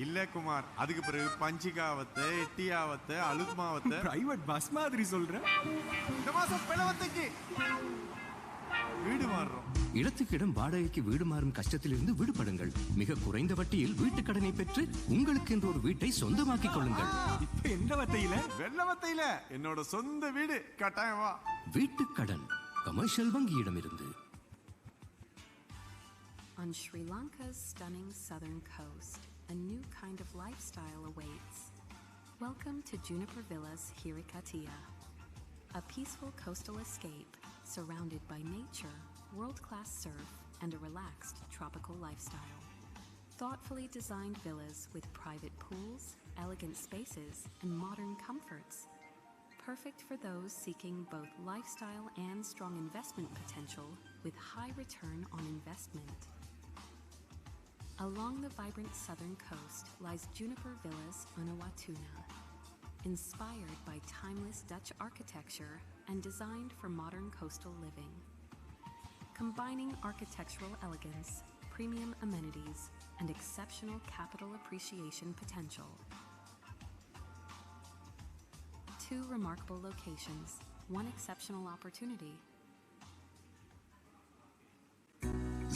Speaker 12: இல்ல குமார், அதுக்கு பிறகு பஞ்சிகாவத்தை, எட்டியாவத்தை, அலுத்மாவத்தை private bus மாதிரி சொல்ற. இந்த மாசம் பிளவத்தைக்கு வீடு மாறுறோம்.
Speaker 15: இடத்துக்கு இடம் வாடகைக்கு வீடு மாறும் கஷ்டத்திலிருந்து விடுபடுங்கள். மிக குறைந்த வட்டியில் வீட்டு கடனை பெற்று உங்களுக்கு என்று ஒரு வீட்டை சொந்தமாக்கிக் கொள்ளுங்கள்.
Speaker 12: இப்ப எந்த வத்தையில? வெள்ளவத்தையில என்னோட சொந்த வீடு கட்டாயம் வா.
Speaker 15: வீட்டு கடன் commercial வங்கியிடமிருந்து.
Speaker 22: On Sri Lanka's stunning southern coast, a new kind of lifestyle awaits. Welcome to Juniper Villas Hirikatiya, a peaceful coastal escape surrounded by nature, world-class surf, and a relaxed tropical lifestyle. Thoughtfully designed villas with private pools, elegant spaces, and modern comforts. Perfect for those seeking both lifestyle and strong investment potential with high return on investment. Along the vibrant southern coast lies Juniper Villas Unawatuna, inspired by timeless Dutch architecture and designed for modern coastal living. Combining architectural elegance, premium amenities, and exceptional capital appreciation potential. 2 remarkable locations, 1 exceptional opportunity.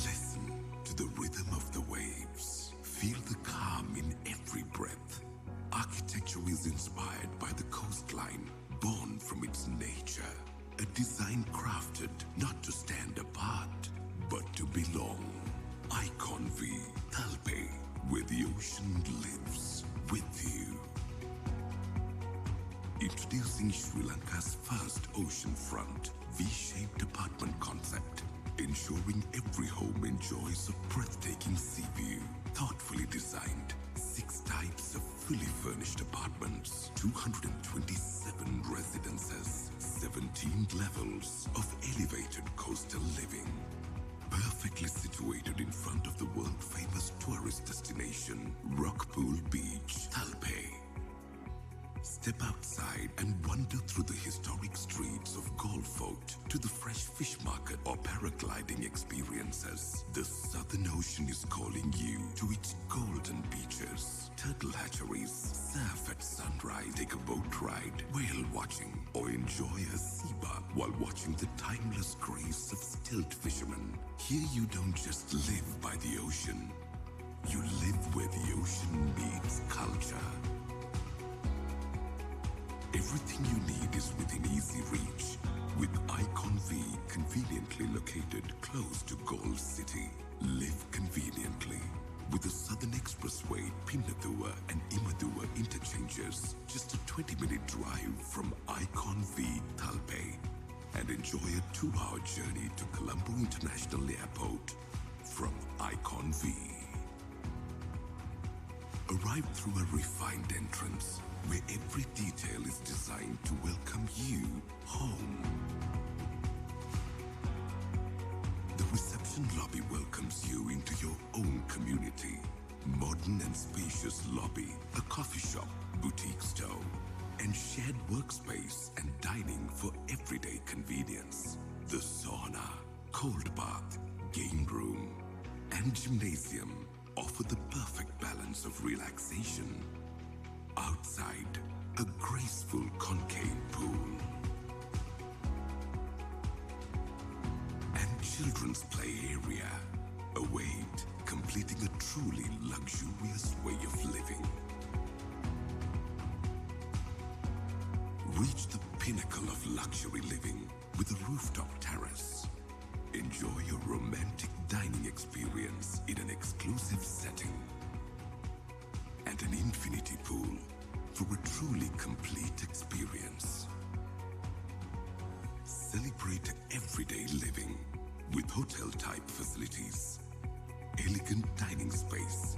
Speaker 8: Listen to the rhythm of the waves. Feel the calm in every breath. Architecture is inspired by the coastline, born from its nature. A design crafted not to stand apart, but to belong. Icon V, Talpe, where the ocean lives with you. Introducing Sri Lanka's first oceanfront V-shaped apartment concept, ensuring every home enjoys a breathtaking sea view. Thoughtfully designed, 6 types of fully furnished apartments, 227 residences, 17 levels of elevated coastal living. Perfectly situated in front of the world-famous tourist destination, Rockpool Beach, Talpe. Step outside and wander through the historic streets of Golfort to the fresh fish market or paragliding experiences. The Southern Ocean is calling watching, or enjoy a sea bath while watching the timeless grace of stilt fishermen. Here you don't just live by the ocean, you live where the ocean meets culture. Everything you need is within easy reach, with Icon V conveniently located close to Gold City. Live conveniently with the Southern Expressway, Pinnathua and Imathua interchanges, just a 20-minute drive from Icon V Talpe, and enjoy a 2-hour journey to Colombo International Airport from Icon V. Arrive through a refined entrance where every detail is designed to welcome you home. The reception lobby welcomes you into your own community. Modern and spacious lobby, a coffee shop, boutique store, and shared workspace and dining for everyday convenience. The sauna, cold bath, game room, and gymnasium offer the perfect balance of relaxation. Outside, a graceful concave pool and children's play area await, completing a truly luxurious way of living. Reach the pinnacle of luxury living with a rooftop terrace. Enjoy your romantic dining experience in an exclusive setting and an infinity pool for a truly complete experience. Celebrate everyday living with hotel-type facilities, elegant dining space,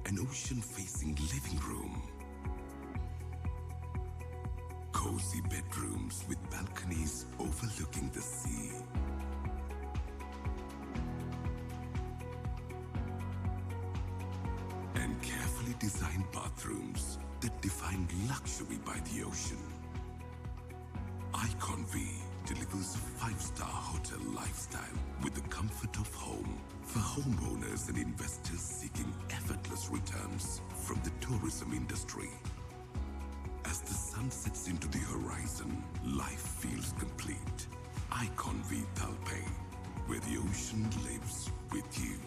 Speaker 8: an ocean-facing living room, cozy bedrooms with balconies overlooking the sea, and carefully designed bathrooms that define luxury by the ocean. Icon V delivers a 5-star hotel lifestyle with the comfort of home for homeowners and investors seeking effortless returns from the tourism industry. As the sun sets into the horizon, life feels complete. Icon V Talpe, where the ocean lives with you.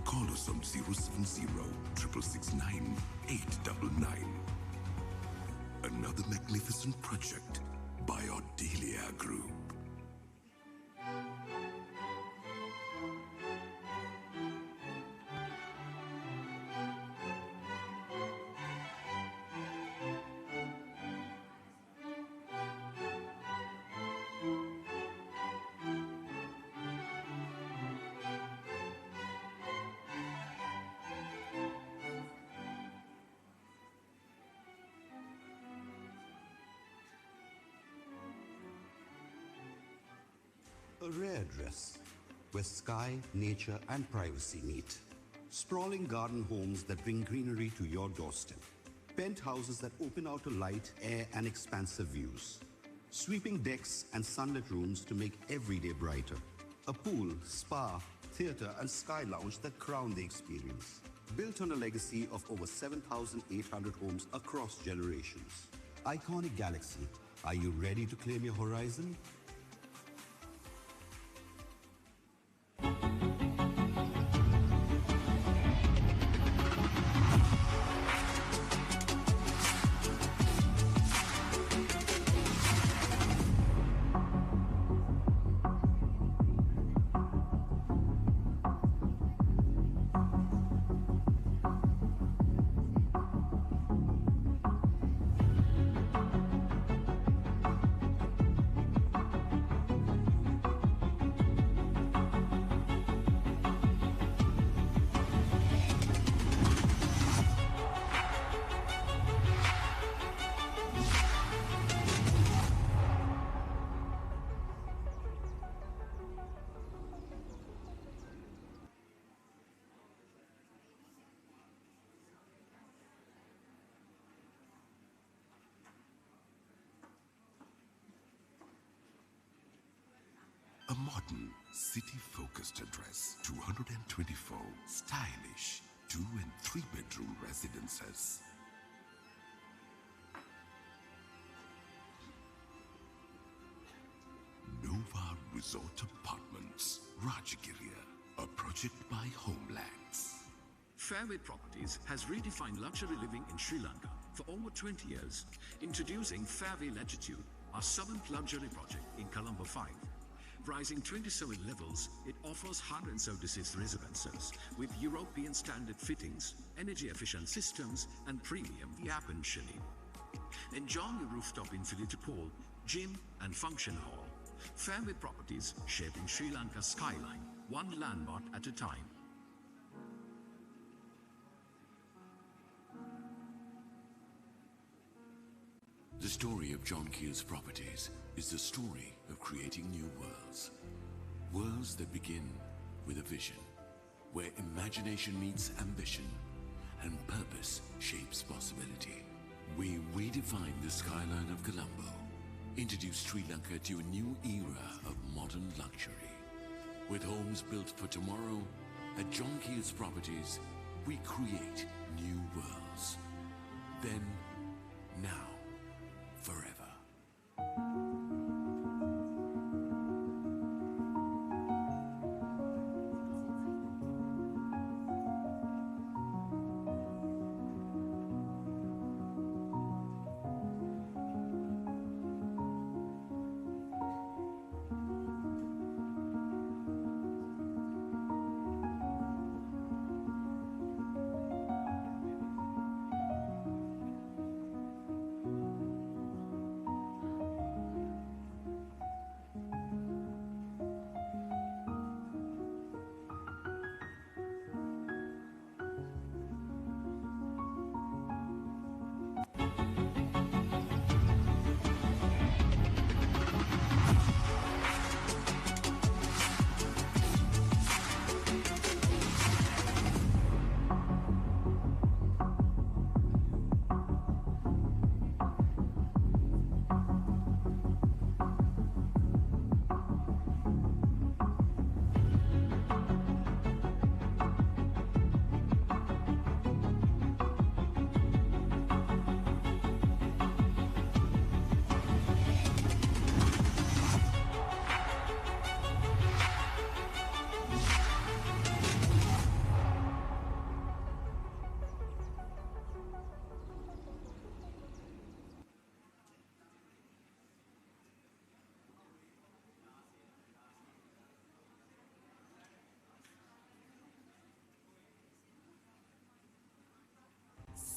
Speaker 8: Call us on 070-669-899. Another magnificent project by Odelia Group.
Speaker 5: A rare dress where sky, nature, and privacy meet. Sprawling garden homes that bring greenery to your doorstep. Penthouses that open out to light, air, and expansive views. Sweeping decks and sunlit rooms to make every day brighter. A pool, spa, theater, and sky lounge that crown the experience. Built on a legacy of over 7,800 homes across generations. Iconic Galaxy, are you ready to claim your horizon? A modern, city-focused address, 224 stylish 2- and 3-bedroom residences.
Speaker 8: Resort Apartments, Rajagiriya, a project by Homelands.
Speaker 7: Fairway Properties has redefined luxury living in Sri Lanka for over 20 years, introducing Fairway Latitude, our 7th luxury project in Colombo 5. Rising 27 levels, it offers 176 residences with European standard fittings, energy-efficient systems, and premium air-conditioning. Enjoy your rooftop infinity pool, gym, and function hall. Fairway Properties, shaping Sri Lanka's skyline, one landmark at a time.
Speaker 8: The story of John Keel's Properties is the story of creating new worlds. Worlds that begin with a vision, where imagination meets ambition and purpose shapes possibility. We redefine the skyline of Colombo, introduce Sri Lanka to a new era of modern luxury. With homes built for tomorrow, at John Keel's Properties, we create new worlds. Then, now, forever.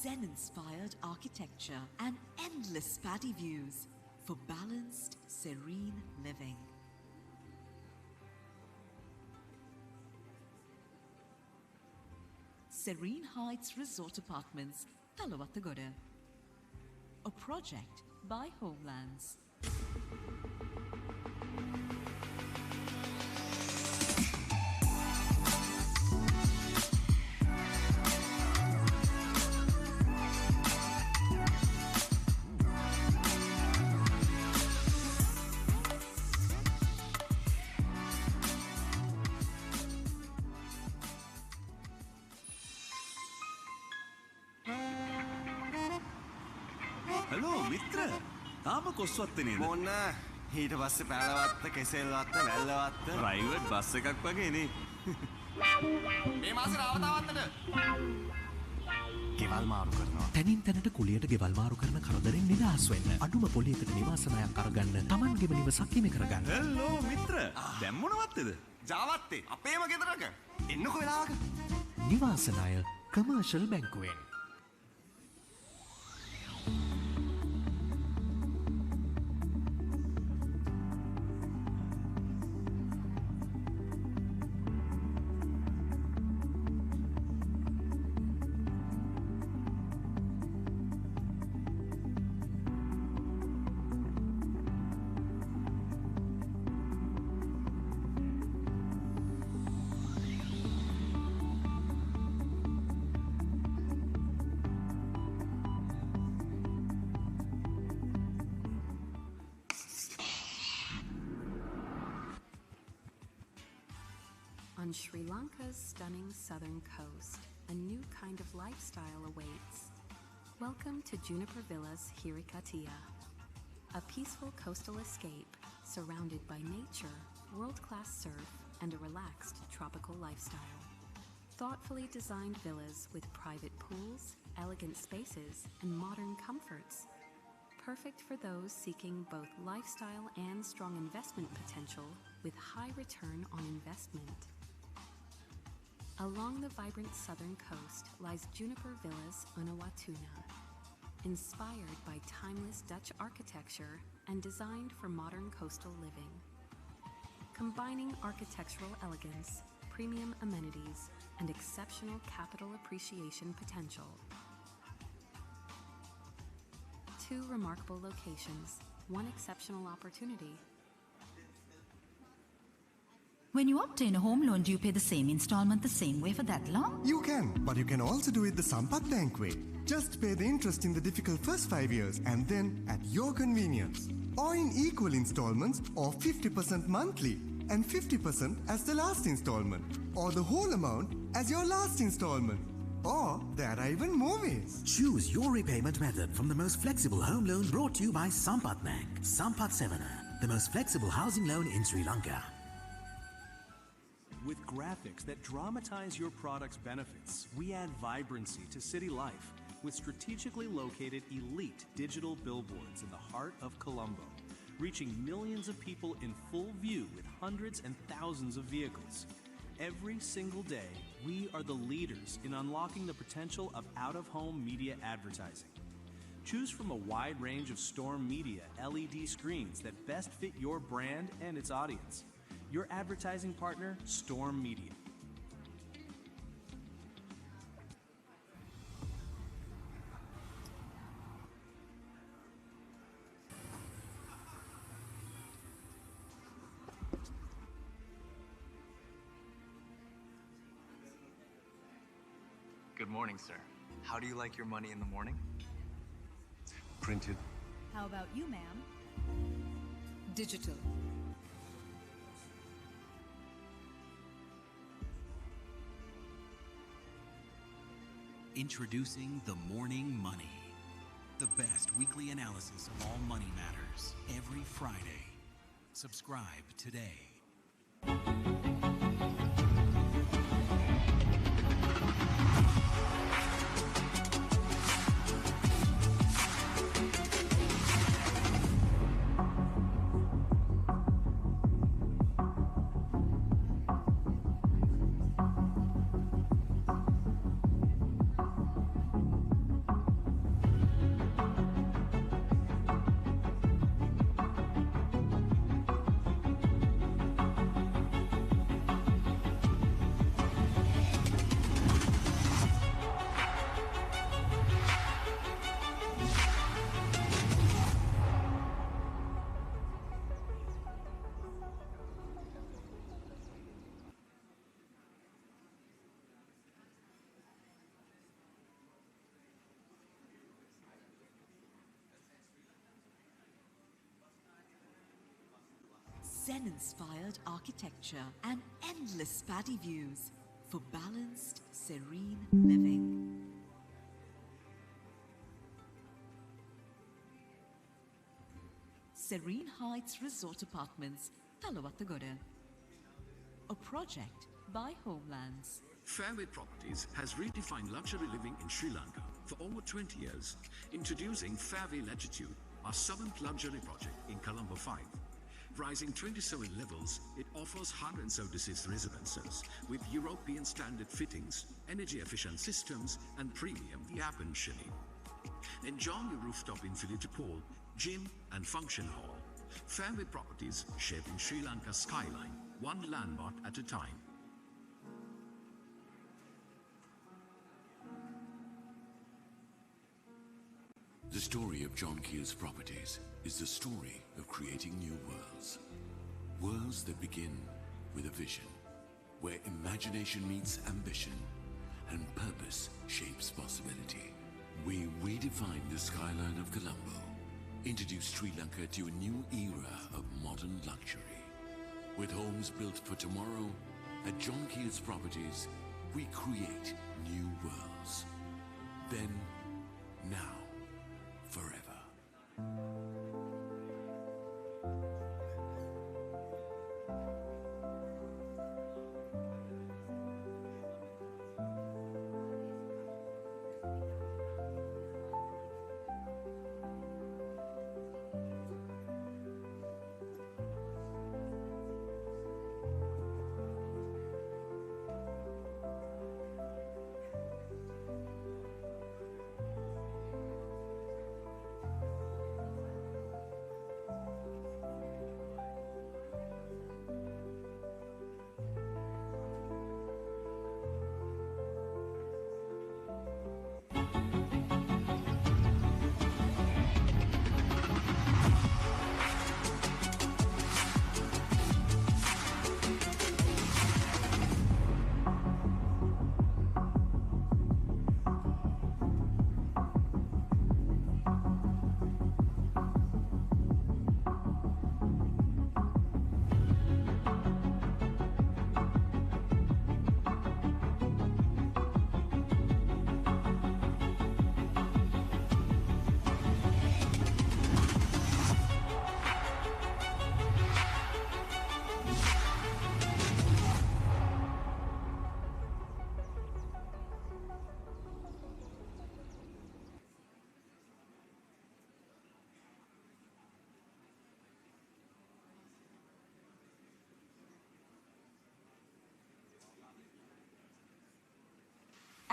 Speaker 6: Zen-inspired architecture and endless paddy views for balanced, serene living. Serene Heights Resort Apartments, Talawathagoda. A project by Homelands.
Speaker 10: Hello මිත්‍ර තාම කොස්වත්තේ නේද?
Speaker 12: මොන්න ඊට පස්සේ Pelwatte Kesselwatta Wellawatte
Speaker 10: private bus එකක් වගේ නේ.
Speaker 12: මේ මාසේ රාවතාවත්තට
Speaker 14: ගෙවල් මාරු කරනවා. තනින් තැනට කුලියට ගෙවල් මාරු කරන කරදරෙන් නිදහස් වෙන්න. අඩුම පොලියකට නිවාසනයක් අරගන්න. Tamanගේම නිවසක් හිමි කරගන්න.
Speaker 10: හලෝ මිත්‍ර දැන් මොනවත්තේද?
Speaker 12: ජාවත්තේ අපේම ගෙදරක එන්නකො වෙලාවක.
Speaker 14: නිවාසනය commercial බැංකුවෙන්.
Speaker 22: On Sri Lanka's stunning southern coast, a new kind of lifestyle awaits. Welcome to Juniper Villas Hirikatiya, a peaceful coastal escape surrounded by nature, world-class surf, and a relaxed tropical lifestyle. Thoughtfully designed villas with private pools, elegant spaces, and modern comforts. Perfect for those seeking both lifestyle and strong investment potential with high return on investment. Along the vibrant southern coast lies Juniper Villas Unawatuna, inspired by timeless Dutch architecture and designed for modern coastal living. Combining architectural elegance, premium amenities, and exceptional capital appreciation potential. 2 remarkable locations, 1 exceptional opportunity.
Speaker 23: When you obtain a home loan, do you pay the same installment the same way for that long?
Speaker 24: You can, but you can also do it the Sampath Bank way. Just pay the interest in the difficult first 5 years and then at your convenience. Or in equal installments or 50% monthly and 50% as the last installment. Or the whole amount as your last installment. Or there are even more ways.
Speaker 2: Choose your repayment method from the most flexible home loan brought to you by Sampath Bank. Sampath Sevana, the most flexible housing loan in Sri Lanka.
Speaker 14: With graphics that dramatize your product's benefits, we add vibrancy to city life with strategically located elite digital billboards in the heart of Colombo, reaching millions of people in full view with hundreds and thousands of vehicles. Every single day, we are the leaders in unlocking the potential of out-of-home media advertising. Choose from a wide range of Storm Media LED screens that best fit your brand and its audience. Your advertising partner, Storm Media.
Speaker 16: Good morning, sir. How do you like your money in the morning?
Speaker 5: Printed.
Speaker 25: How about you, ma'am?
Speaker 1: Digital.
Speaker 26: Introducing The Morning Money, the best weekly analysis of all money matters, every Friday. Subscribe today.
Speaker 6: Zen-inspired architecture and endless paddy views for balanced, serene living. Serene Heights Resort Apartments, Talawathagoda. A project by Homelands.
Speaker 7: Fairway Properties has redefined luxury living in Sri Lanka for over 20 years, introducing Fairway Latitude, our 7th luxury project in Colombo 5. Rising 27 levels, it offers 176 residences with European standard fittings, energy-efficient systems, and premium air conditioning. Enjoy your rooftop infinity pool, gym, and function hall. Fairway Properties shaping Sri Lanka's skyline, one landmark at a time.
Speaker 8: The story of John Keel's Properties is the story of creating new worlds. Worlds that begin with a vision, where imagination meets ambition and purpose shapes possibility. We redefine the skyline of Colombo, introduce Sri Lanka to a new era of modern luxury. With homes built for tomorrow, at John Keel's Properties, we create new worlds. Then, now, forever.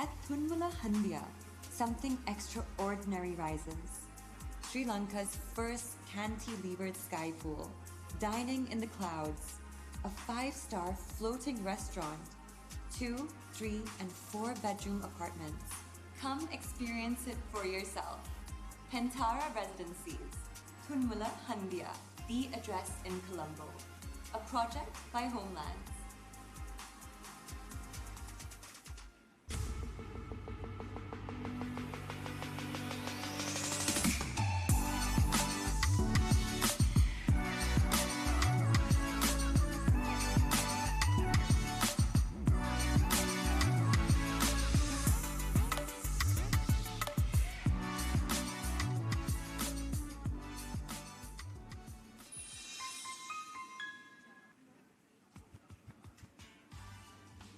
Speaker 1: At Thunmula Handia, something extraordinary rises. Sri Lanka's first cantilevered sky pool, dining in the clouds, a 5-star floating restaurant, 2, 3, and 4-bedroom apartments. Come experience it for yourself. Pentara Residencies, Thunmula Handia, the address in Colombo. A project by Homelands.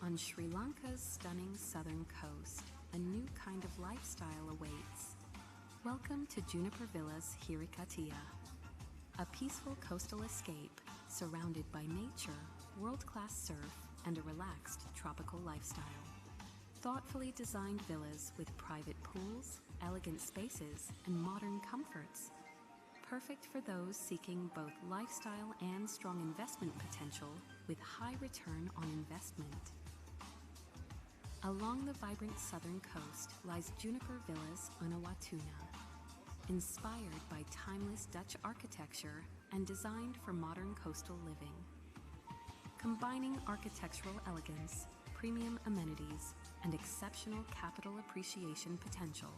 Speaker 22: On Sri Lanka's stunning southern coast, a new kind of lifestyle awaits. Welcome to Juniper Villas Hirikatia, a peaceful coastal escape surrounded by nature, world-class surf, and a relaxed tropical lifestyle. Thoughtfully designed villas with private pools, elegant spaces, and modern comforts. Perfect for those seeking both lifestyle and strong investment potential with high return on investment. Along the vibrant southern coast lies Juniper Villas Unawatuna, inspired by timeless Dutch architecture and designed for modern coastal living. Combining architectural elegance, premium amenities, and exceptional capital appreciation potential.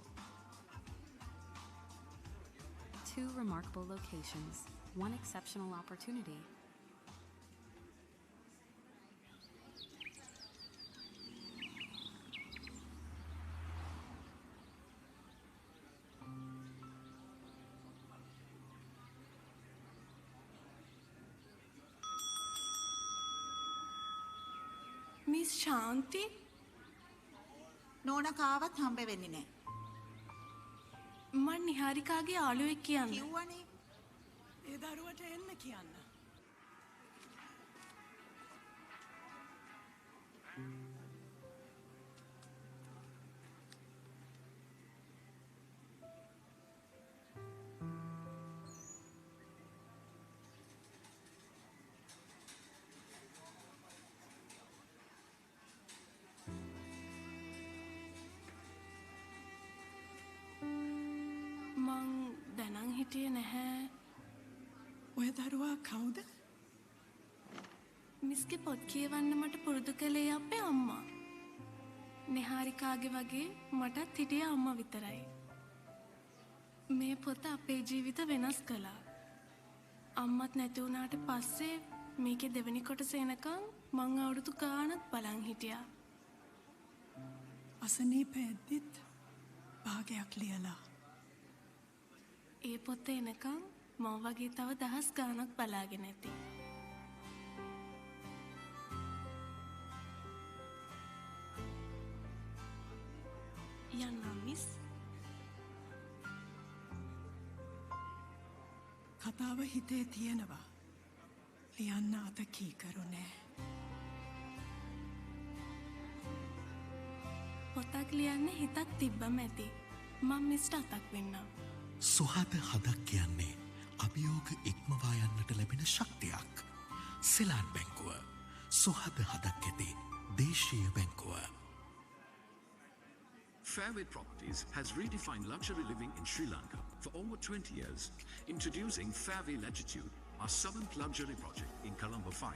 Speaker 22: 2 remarkable locations, 1 exceptional opportunity.
Speaker 9: Miss ශාන්ති
Speaker 3: නෝනා කාවත් හම්බ වෙන්නේ නැහැ.
Speaker 9: මං නිහාරිකාගේ යාළුවෙක් කියන්න.
Speaker 3: කිව්වනේ.
Speaker 13: ඒ දරුවට එන්න කියන්න.
Speaker 9: මං දැනන් හිටියේ නැහැ.
Speaker 13: ඔය දරුවා කවුද?
Speaker 9: මිස්ගේ පොත් කියවන්න මට පුරුදු කළේ අපේ අම්මා. නිහාරිකාගේ වගේ මටත් හිටියේ අම්මා විතරයි. මේ පොත අපේ ජීවිත වෙනස් කළා. අම්මත් නැති වුණාට පස්සේ මේකේ දෙවෙනි කොටස එනකන් මං අවුරුදු ගාණක් බලන් හිටියා.
Speaker 13: අසනීප ඇද්දිත් භාගයක් ලියලා.
Speaker 9: ඒ පොත එනකන් මම වගේ තව දහස් ගාණක් බලාගෙන ඇති. යන්නා මිස්.
Speaker 13: කතාව හිතේ තියෙනවා. ලියන්න අත කීකරු නෑ.
Speaker 9: පොතක් ලියන්න හිතක් තිබ්බම ඇති. මම මිස්ට අතක් වෙන්නම්.
Speaker 4: සුහද හදක් කියන්නේ අභියෝග ඉක්මවා යන්නට ලැබෙන ශක්තියක්. සෙලාන් බැංකුව සුහද හදක් ඇති දේශීය බැංකුව.
Speaker 7: Fairway Properties has redefined luxury living in Sri Lanka for over 20 years, introducing Fairway Latitude, our 7th luxury project in Colombo 5.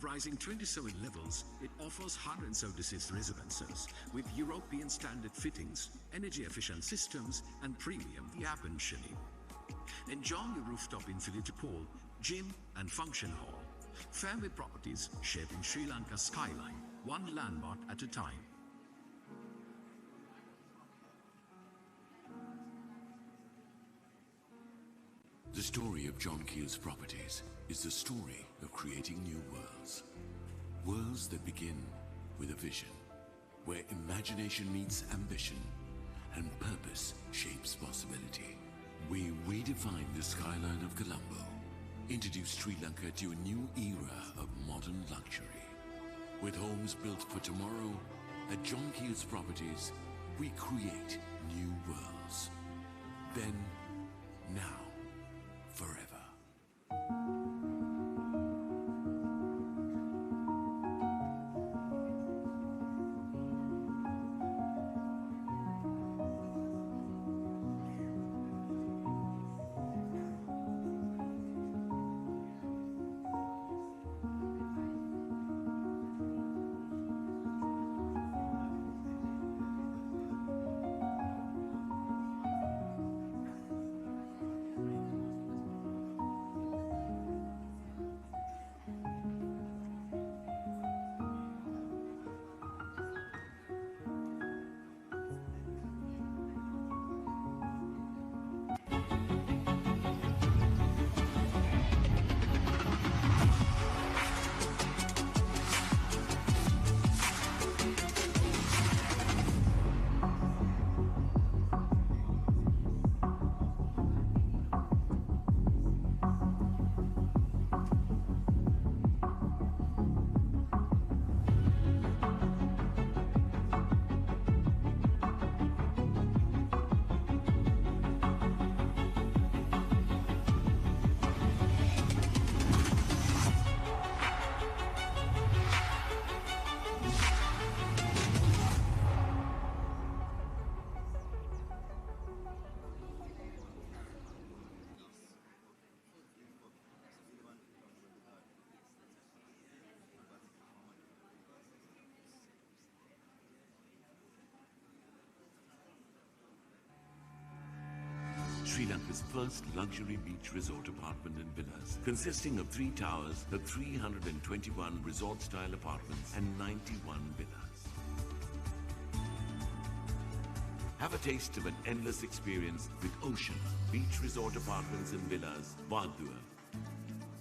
Speaker 7: Rising 27 levels, it offers 176 residences with European standard fittings, energy-efficient systems, and premium air-conditioning. Enjoy your rooftop infinity pool, gym, and function hall. Fairway Properties shaping Sri Lanka's skyline, one landmark at a time.
Speaker 8: The story of John Keel's Properties is the story of creating new worlds. Worlds that begin with a vision, where imagination meets ambition and purpose shapes possibility. We redefine the skyline of Colombo, introduce Sri Lanka to a new era of modern luxury. With homes built for tomorrow, At John Keel's Properties, we create new worlds. Then, now, forever. Sri Lanka's first luxury beach resort apartment and villas, consisting of 3 towers, the 321 resort-style apartments and 91 villas. Have a taste of an endless experience with Ocean Beach Resort Apartments and Villas, Vadua.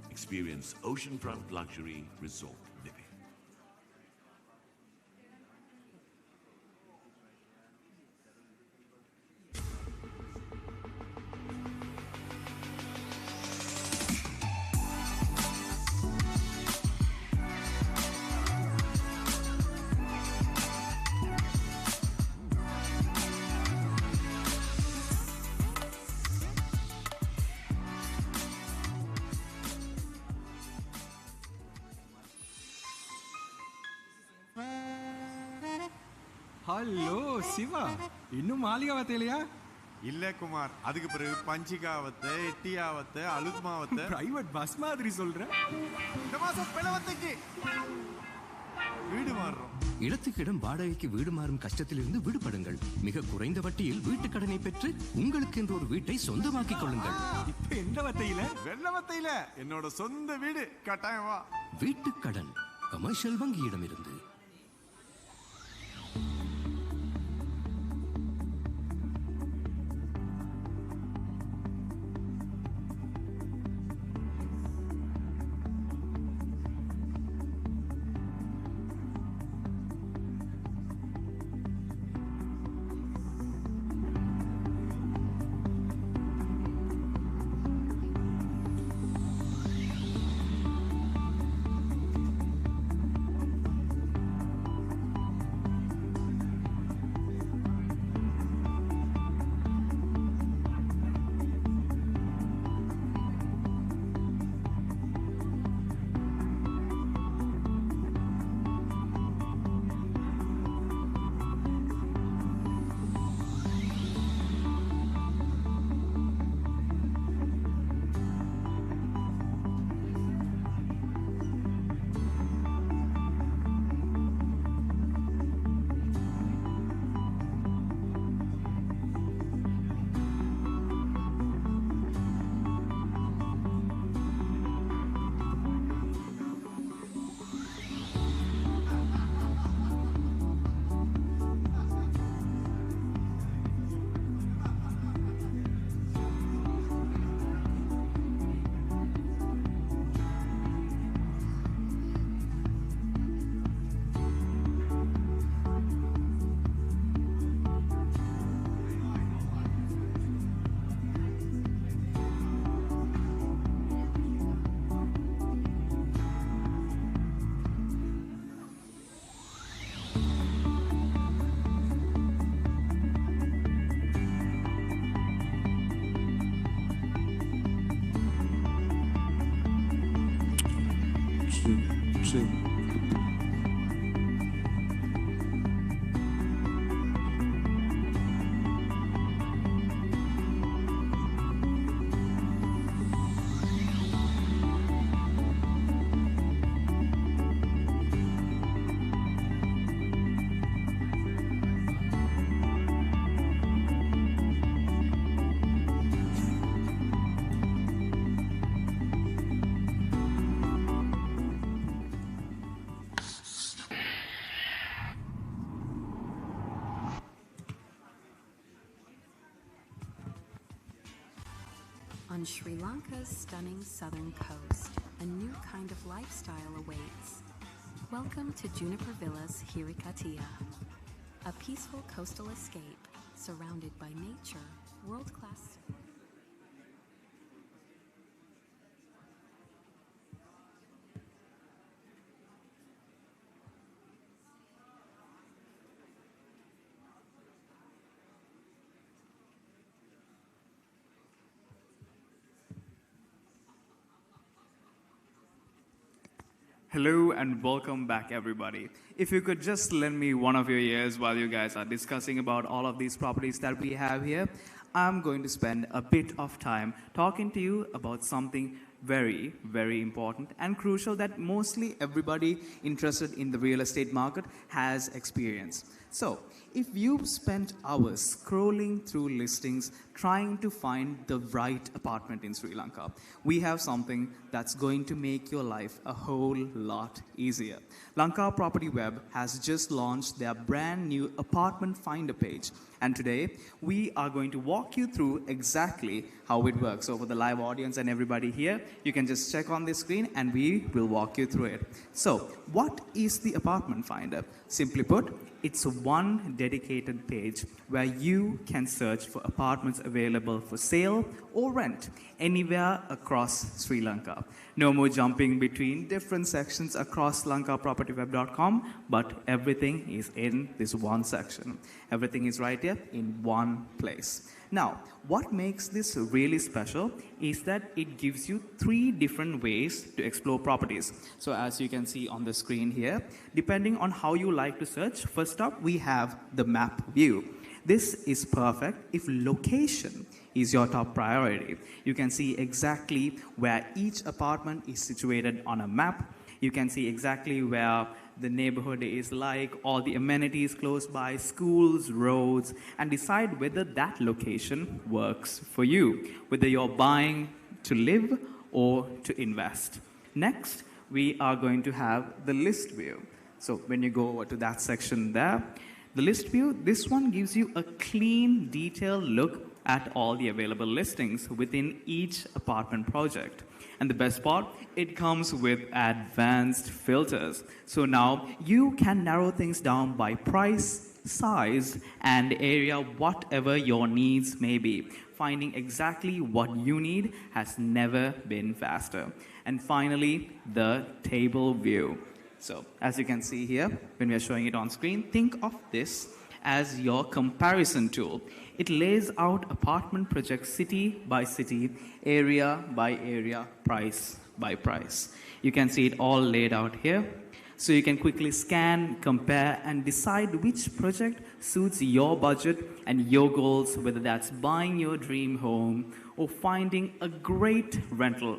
Speaker 8: Experience oceanfront luxury resort living.
Speaker 12: Hello Siva இன்னும் மாளிகாவத்தையிலையா? இல்ல குமார், அதுக்கு பிறகு பஞ்சிகாவத்தை, எட்டியாவத்தை, அலுத்மாவத்தை private bus மாதிரி சொல்ற. இந்த மாசம் பிளவத்தைக்கு வீடு மாறுறோம்.
Speaker 15: இடத்துக்கு இடம் வாடகைக்கு வீடு மாறும் கஷ்டத்திலிருந்து விடுபடுங்கள். மிக குறைந்த வட்டியில் வீட்டு கடனை பெற்று உங்களுக்கு என்று ஒரு வீட்டை சொந்தமாக்கிக் கொள்ளுங்கள்.
Speaker 12: இப்ப எந்த வத்தையில? வெள்ளவத்தையில என்னோட சொந்த வீடு கட்டாயம் வா.
Speaker 15: வீட்டுக் கடன் commercial வங்கியிடமிருந்து.
Speaker 22: On Sri Lanka's stunning southern coast, a new kind of lifestyle awaits. Welcome to Juniper Villas Hirikatia, a peaceful coastal escape surrounded by nature, world-class.
Speaker 11: Hello and welcome back, everybody. If you could just lend me one of your ears while you guys are discussing about all of these properties that we have here, I'm going to spend a bit of time talking to you about something very, very important and crucial that mostly everybody interested in the real estate market has experienced. So, if you've spent hours scrolling through listings trying to find the right apartment in Sri Lanka, we have something that's going to make your life a whole lot easier. Lanka Property Web has just launched their brand new apartment finder page, and today we are going to walk you through exactly how it works. So for the live audience and everybody here, you can just check on the screen and we will walk you through it. So what is the apartment finder? Simply put, it's one dedicated page where you can search for apartments available for sale or rent anywhere across Sri Lanka. No more jumping between different sections across lankapropertyweb.com, but everything is in this one section. Everything is right here in one place. Now, what makes this really special is that it gives you 3 different ways to explore properties. So as you can see on the screen here, depending on how you like to search, first up we have the map view. This is perfect if location is your top priority. You can see exactly where each apartment is situated on a map. You can see exactly where the neighborhood is like, all the amenities close by, schools, roads, and decide whether that location works for you, whether you're buying to live or to invest. Next, we are going to have the list view. So when you go over to that section there, the list view, this one gives you a clean, detailed look at all the available listings within each apartment project. And the best part, it comes with advanced filters. So now you can narrow things down by price, size, and area, whatever your needs may be. Finding exactly what you need has never been faster. And finally, the table view. So as you can see here, when we are showing it on screen, think of this as your comparison tool. It lays out apartment projects city by city, area by area, price by price. You can see it all laid out here. So you can quickly scan, compare, and decide which project suits your budget and your goals, whether that's buying your dream home or finding a great rental.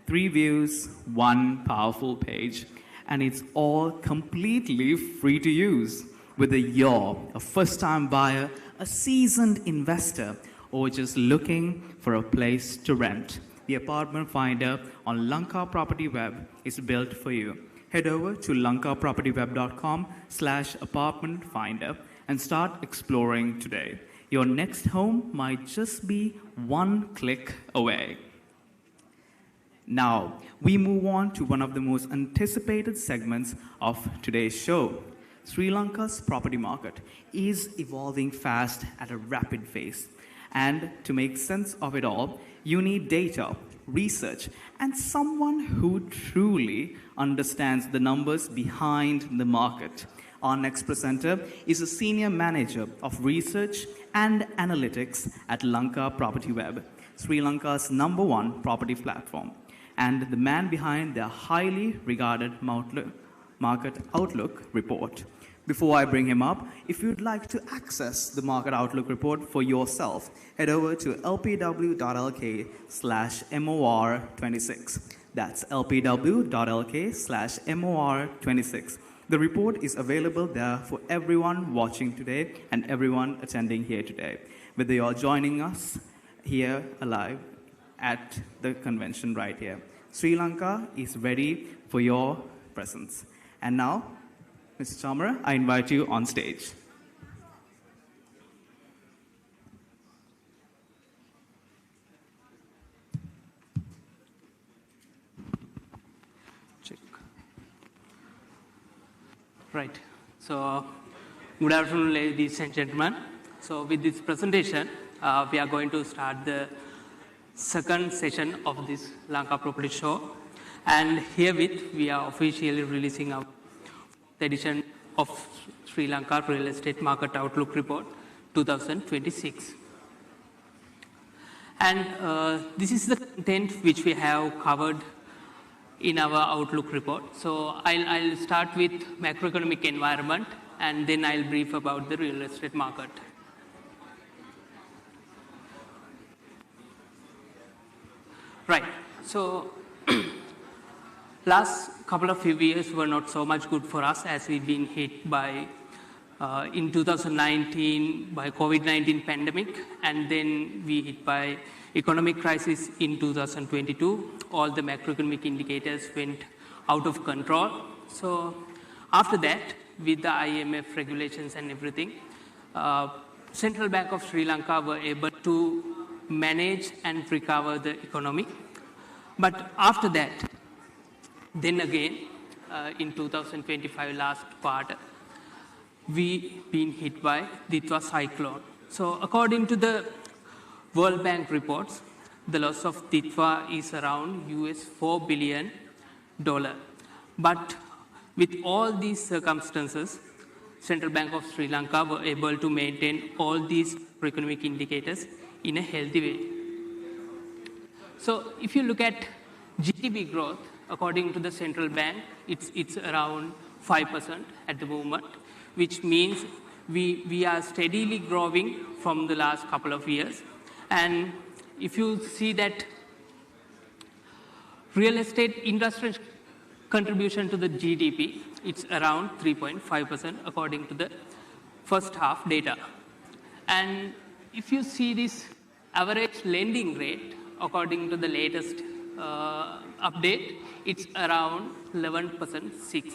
Speaker 11: 3 views, 1 powerful page, and it's all completely free to use. Whether you're a first-time buyer, a seasoned investor, or just looking for a place to rent, the apartment finder on Lanka Property Web is built for you. Head over to lankapropertyweb.com/apartment finder and start exploring today. Your next home might just be 1 click away. Now, we move on to one of the most anticipated segments of today's show. Sri Lanka's property market is evolving fast at a rapid pace. And to make sense of it all, you need data, research, and someone who truly understands the numbers behind the market. Our next presenter is a senior manager of research and analytics at Lanka Property Web, Sri Lanka's #1 property platform. and the man behind their highly regarded Market Outlook report. Before I bring him up, if you'd like to access the Market Outlook report for yourself, head over to lpw.lk/MOR26. That's lpw.lk/MOR26. The report is available there for everyone watching today and everyone attending here today, whether you're joining us here alive at the convention right here. Sri Lanka is ready for your presence. And now, Mr. Chamara, I invite you on stage.
Speaker 10: Right. So, good afternoon, ladies and gentlemen. So, with this presentation, we are going to start the second session of this Lanka Property Show. And herewith, we are officially releasing our edition of Sri Lanka Real Estate Market Outlook Report 2026. And this is the content which we have covered in our Outlook report. So I'll start with macroeconomic environment and then I'll brief about the real estate market. Right. So last couple of few years were not so much good for us as we've been hit by, in 2019, by COVID-19 pandemic, and then we hit by economic crisis in 2022. All the macroeconomic indicators went out of control. So after that, with the IMF regulations and everything, Central Bank of Sri Lanka were able to manage and recover the economy. But after that, then again, in 2025 last quarter, we been hit by Ditwa cyclone. So according to the World Bank reports, the loss of Ditwa is around $4 billion. But with all these circumstances, Central Bank of Sri Lanka were able to maintain all these economic indicators in a healthy way. So if you look at GDP growth, according to the central bank, it's around 5% at the moment, which means we are steadily growing from the last couple of years. And if you see that real estate industry contribution to the GDP, it's around 3.5% according to the first half data. And if you see this average lending rate, according to the latest update, it's around 11.6%,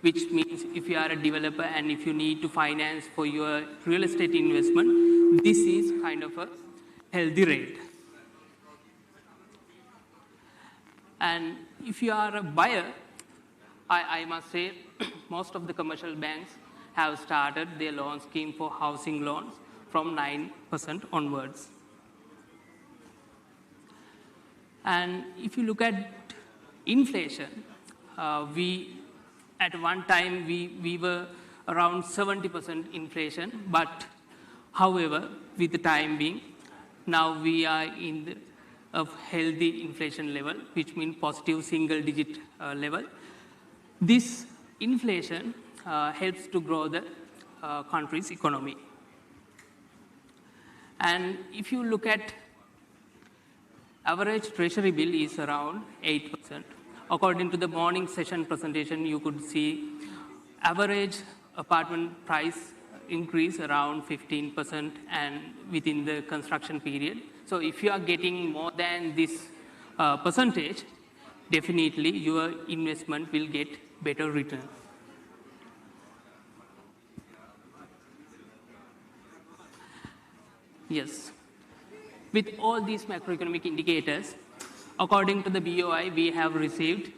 Speaker 10: which means if you are a developer and if you need to finance for your real estate investment, this is kind of a healthy rate. And if you are a buyer, I must say most of the commercial banks have started their loan scheme for housing loans from 9% onwards. And if you look at inflation, at one time we were around 70% inflation, but however, with the time being, now we are in a healthy inflation level, which means positive single digit level. This inflation helps to grow the country's economy. And if you look at average treasury bill is around 8%. According to the morning session presentation, you could see average apartment price increase around 15% and within the construction period. So if you are getting more than this percentage, definitely your investment will get better return. Yes. With all these macroeconomic indicators, according to the BOI, we have received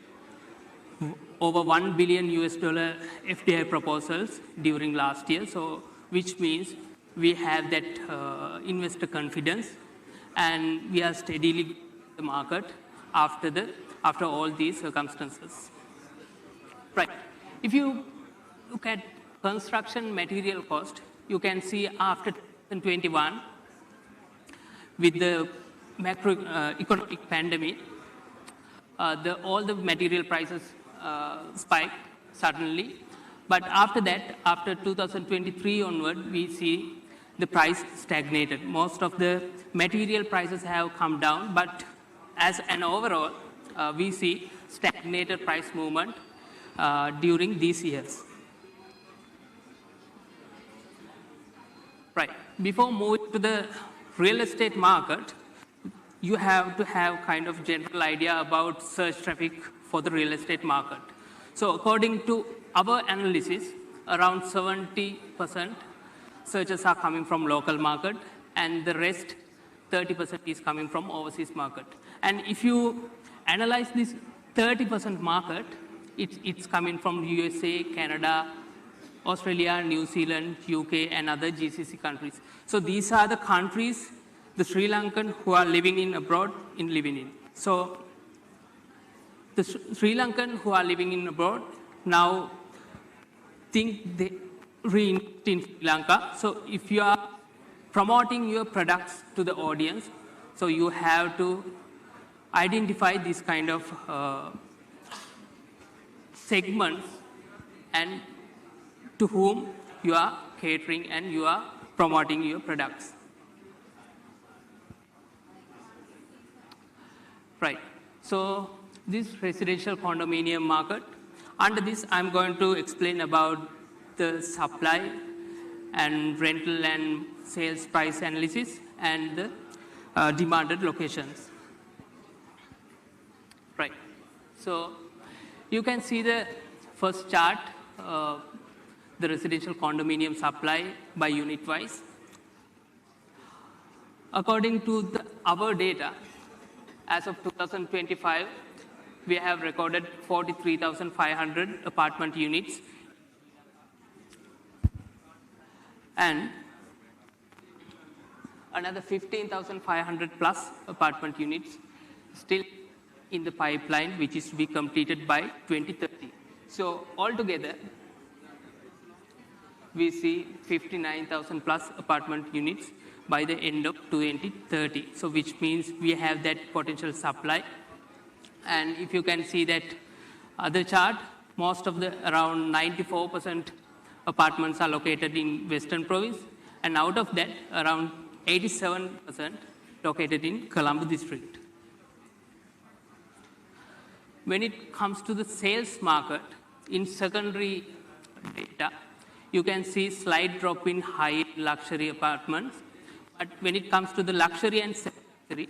Speaker 10: over $1 billion FDI proposals during last year, so which means we have that investor confidence, and we are steadily growing the market after all these circumstances. Right. If you look at construction material cost, you can see after 2021, with the macroeconomic pandemic, all the material prices spiked suddenly. But after that, after 2023 onward, we see the price stagnated. Most of the material prices have come down, but as an overall, we see stagnated price movement during these years. Right. Before moving to the real estate market, you have to have kind of general idea about search traffic for the real estate market. So according to our analysis, around 70% searches are coming from local market, and the rest 30% is coming from overseas market. And if you analyze this 30% market, it's coming from USA, Canada, Australia, New Zealand, UK, and other GCC countries. So these are the countries the Sri Lankan who are living in abroad living in. So the Sri Lankan who are living in abroad now think they reinvest in Sri Lanka. So if you are promoting your products to the audience, so you have to identify this kind of segments and to whom you are catering and you are promoting your products. Right. So this residential condominium market, under this I'm going to explain about the supply and rental and sales price analysis and the demanded locations. Right. So you can see the first chart, the residential condominium supply by unit wise. According to our data, as of 2025, we have recorded 43,500 apartment units and another 15,500 plus apartment units still in the pipeline, which is to be completed by 2030. So altogether, we see 59,000 plus apartment units by the end of 2030. So which means we have that potential supply. And if you can see that other chart, most of the around 94% apartments are located in Western Province, and out of that, around 87% located in Colombo district. When it comes to the sales market, in secondary data, you can see slight drop in high luxury apartments. But when it comes to the luxury and semi-luxury,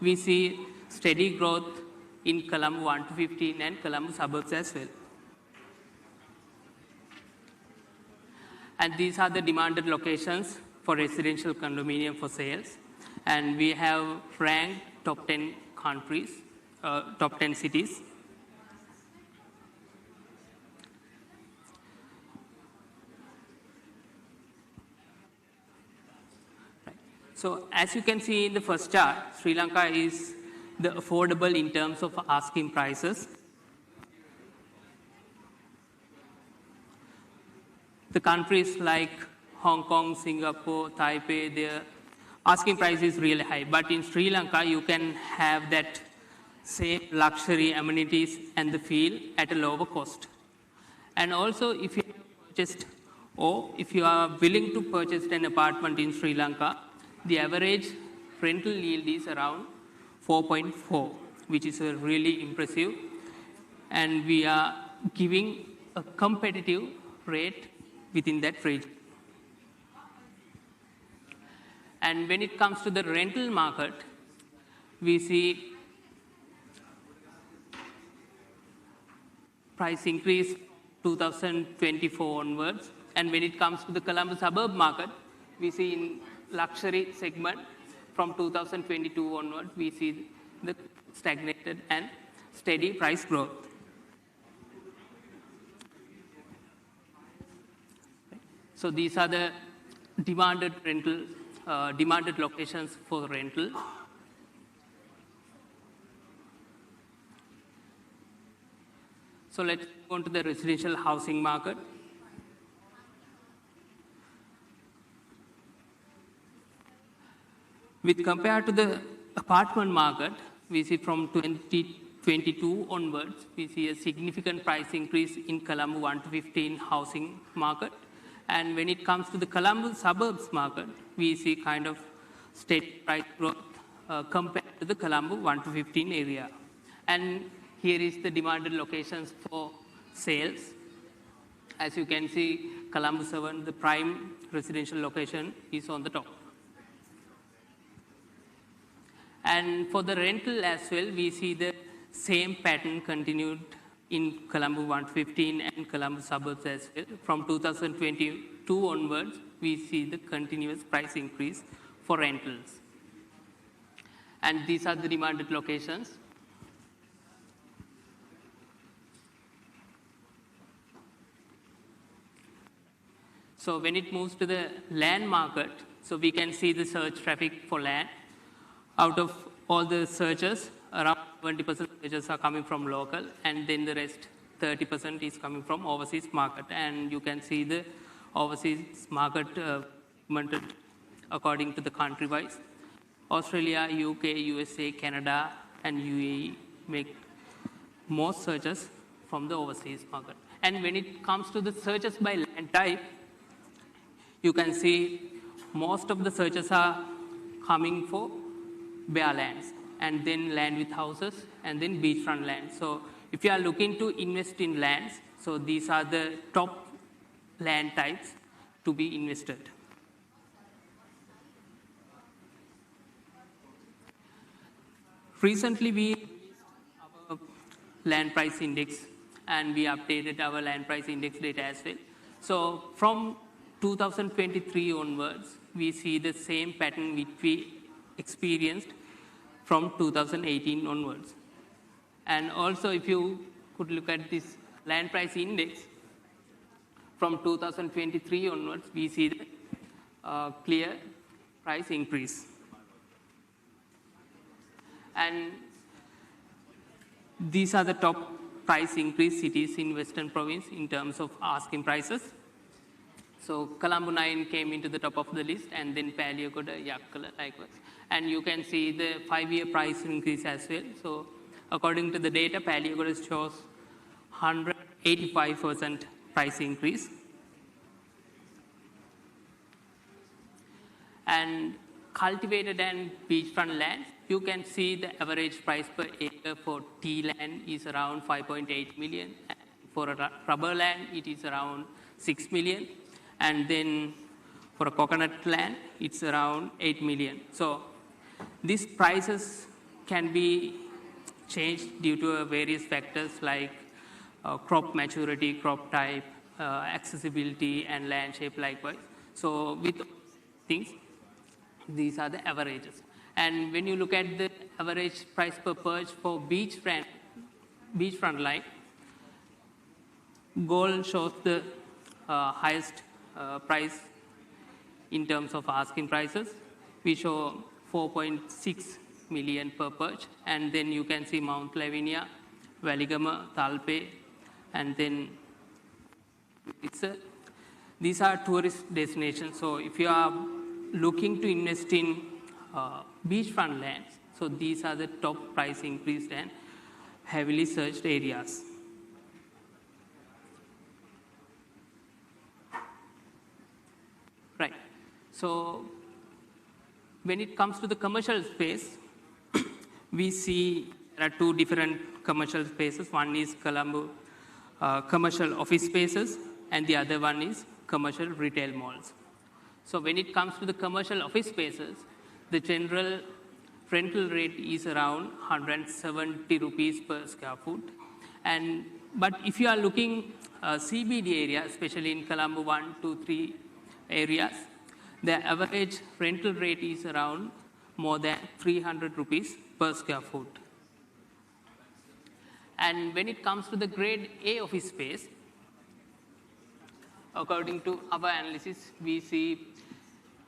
Speaker 10: we see steady growth in Colombo 1 to 15 and Colombo suburbs as well. And these are the demanded locations for residential condominium for sales. And we have ranked top 10 countries, top 10 cities. So as you can see in the first chart, Sri Lanka is the affordable in terms of asking prices. The countries like Hong Kong, Singapore, Taipei, their asking price is really high. But in Sri Lanka, you can have that same luxury amenities and the feel at a lower cost. And also, if you purchased or if you are willing to purchase an apartment in Sri Lanka, the average rental yield is around 4.4, which is really impressive. And we are giving a competitive rate within that range. And when it comes to the rental market, we see price increase 2024 onwards. And when it comes to the Colombo suburb market, we see in luxury segment from 2022 onward, we see the stagnated and steady price growth. So these are the demanded rental, demanded locations for rental. So let's go on to the residential housing market. With compared to the apartment market, we see from 20 22 onwards, we see a significant price increase in Colombo 1 to 15 housing market. And when it comes to the Colombo suburbs market, we see kind of steady price growth compared to the Colombo 1 to 15 area. And here is the demanded locations for sales. As you can see, Colombo 7, the prime residential location is on the top. And for the rental as well, we see the same pattern continued in Colombo 115 and Colombo suburbs as well. From 2022 onwards, we see the continuous price increase for rentals. And these are the demanded locations. So when it moves to the land market, so we can see the search traffic for land. Out of all the searches, around 20% searches are coming from local, and then the rest 30% is coming from overseas market. And you can see the overseas market according to the country-wise. Australia, UK, USA, Canada, and UAE make most searches from the overseas market. And when it comes to the searches by land type, you can see most of the searches are coming for bare lands, and then land with houses, and then beachfront land. So if you are looking to invest in lands, so these are the top land types to be invested. Recently, we released our land price index, and we updated our land price index data as well. So from 2023 onwards, we see the same pattern which we experienced from 2018 onwards. And also, if you could look at this land price index, from 2023 onwards, we see the clear price increase. And these are the top price increase cities in Western Province in terms of asking prices. So Colombo 9 came into the top of the list, and then Paliagoda, Yakkala likewise. And you can see the 5-year price increase as well. So according to the data, Paliagoda shows 185% price increase. And cultivated and beachfront lands, you can see the average price per acre for tea land is around 5.8 million. And for a rubber land, it is around 6 million. And then for a coconut land, it's around 8 million. So these prices can be changed due to various factors like crop maturity, crop type, accessibility, and land shape likewise. So with things, these are the averages. And when you look at the average price per perch for beachfront line, gold shows the highest price in terms of asking prices. We show 4.6 million per perch, and then you can see Mount Lavinia, Waligama, Talpe, and then these are tourist destinations. So if you are looking to invest in beachfront lands, so these are the top price increased and heavily searched areas. Right. So when it comes to the commercial space, we see there are two different commercial spaces. One is Colombo commercial office spaces, and the other one is commercial retail malls. So when it comes to the commercial office spaces, the general rental rate is around 170 rupees per square foot. But if you are looking CBD area, especially in Colombo 1, 2, 3 areas, the average rental rate is around more than 300 rupees per square foot. And when it comes to the grade A office space, according to our analysis, we see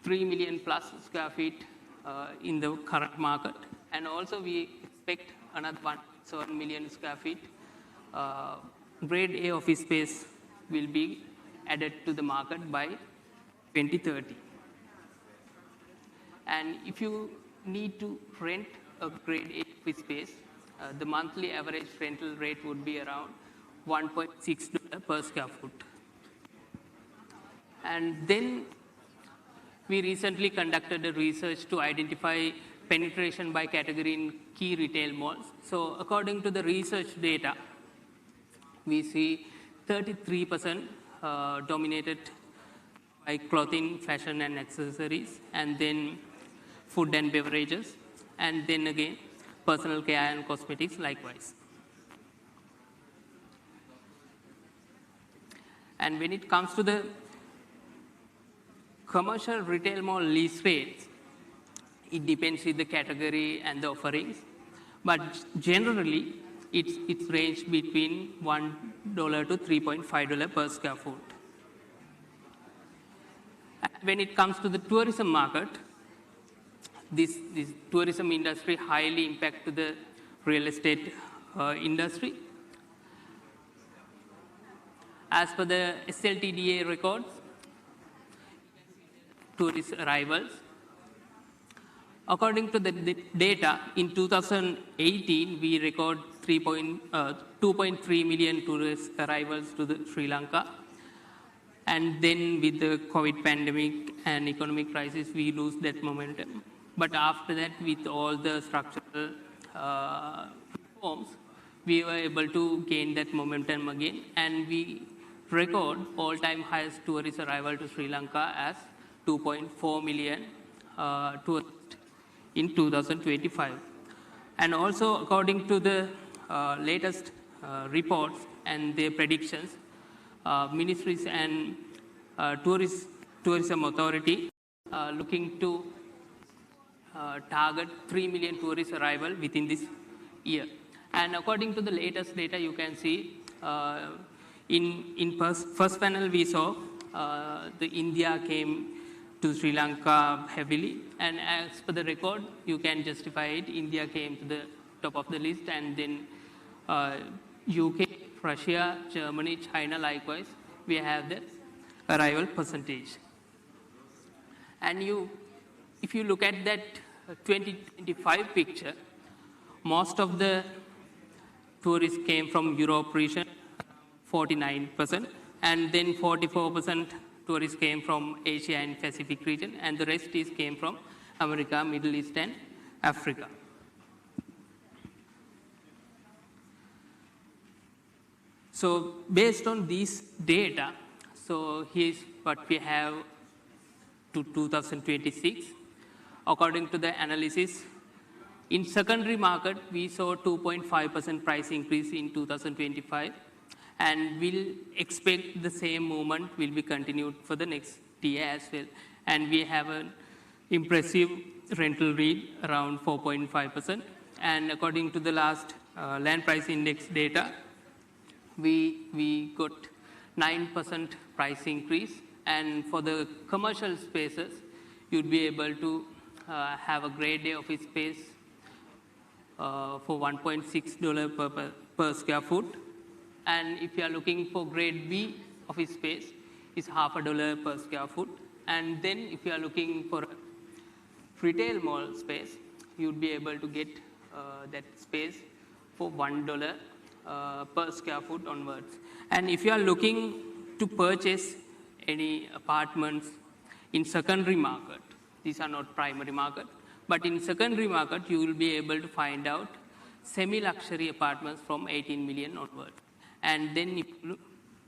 Speaker 10: 3 million plus square feet in the current market. And also we expect another 1.7 million square feet grade A office space will be added to the market by 2030. And if you need to rent a grade A office space, the monthly average rental rate would be around $1.6 per square foot. And then we recently conducted a research to identify penetration by category in key retail malls. So according to the research data, we see 33% dominated by clothing, fashion and accessories, and then food and beverages, and then again personal care and cosmetics likewise. And when it comes to the commercial retail mall lease rates, it depends with the category and the offerings, but generally it's ranged between $1 to $3.5 per square foot. When it comes to the tourism market, this tourism industry highly impact to the real estate industry. As per the SLTDA records, tourist arrivals, according to the data, in 2018, we record 2.3 million tourist arrivals to Sri Lanka. And then with the COVID pandemic and economic crisis, we lose that momentum. But after that, with all the structural reforms, we were able to gain that momentum again. And we record all-time highest tourist arrival to Sri Lanka as 2.4 million tourists in 2025. And also, according to the latest reports and their predictions, ministries and tourism authority looking to target 3 million tourist arrival within this year. And according to the latest data, you can see in first panel we saw the India came to Sri Lanka heavily, and as per the record, you can justify it. India came to the top of the list, and then UK, Russia, Germany, China likewise, we have the arrival percentage. And if you look at that 2025 picture, most of the tourists came from Europe region, 49%, and then 44% tourists came from Asia and Pacific region, and the rest came from America, Middle East, and Africa. So based on these data, so here's what we have to 2026. According to the analysis, in secondary market, we saw 2.5% price increase in 2025, and we'll expect the same movement will be continued for the next year as well. And we have an impressive rental rate around 4.5%. And according to the last land price index data, we got 9% price increase. And for the commercial spaces, you'd be able to have a grade A office space for $1.6 per square foot. And if you are looking for grade B office space, it's $0.50 per square foot. And then if you are looking for retail mall space, you'd be able to get that space for $1 per square foot onwards. And if you are looking to purchase any apartments in secondary market, these are not primary market, but in secondary market, you will be able to find out semi-luxury apartments from 18 million onwards. And then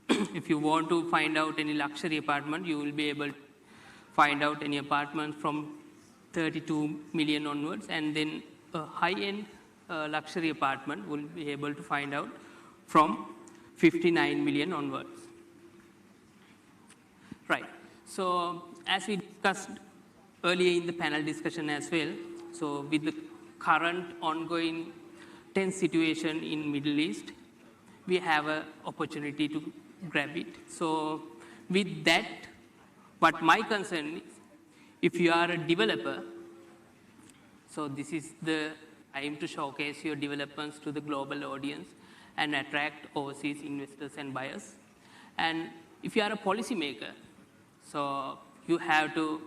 Speaker 10: if you want to find out any luxury apartment, you will be able to find out any apartment from 32 million onwards, and then a high-end luxury apartment will be able to find out from 59 million onwards. Right. So as we discussed earlier in the panel discussion as well, so with the current ongoing tense situation in Middle East, we have an opportunity to grab it. So with that, what my concern is, if you are a developer, so this is the time to showcase your developments to the global audience and attract overseas investors and buyers. And if you are a policymaker, so you have to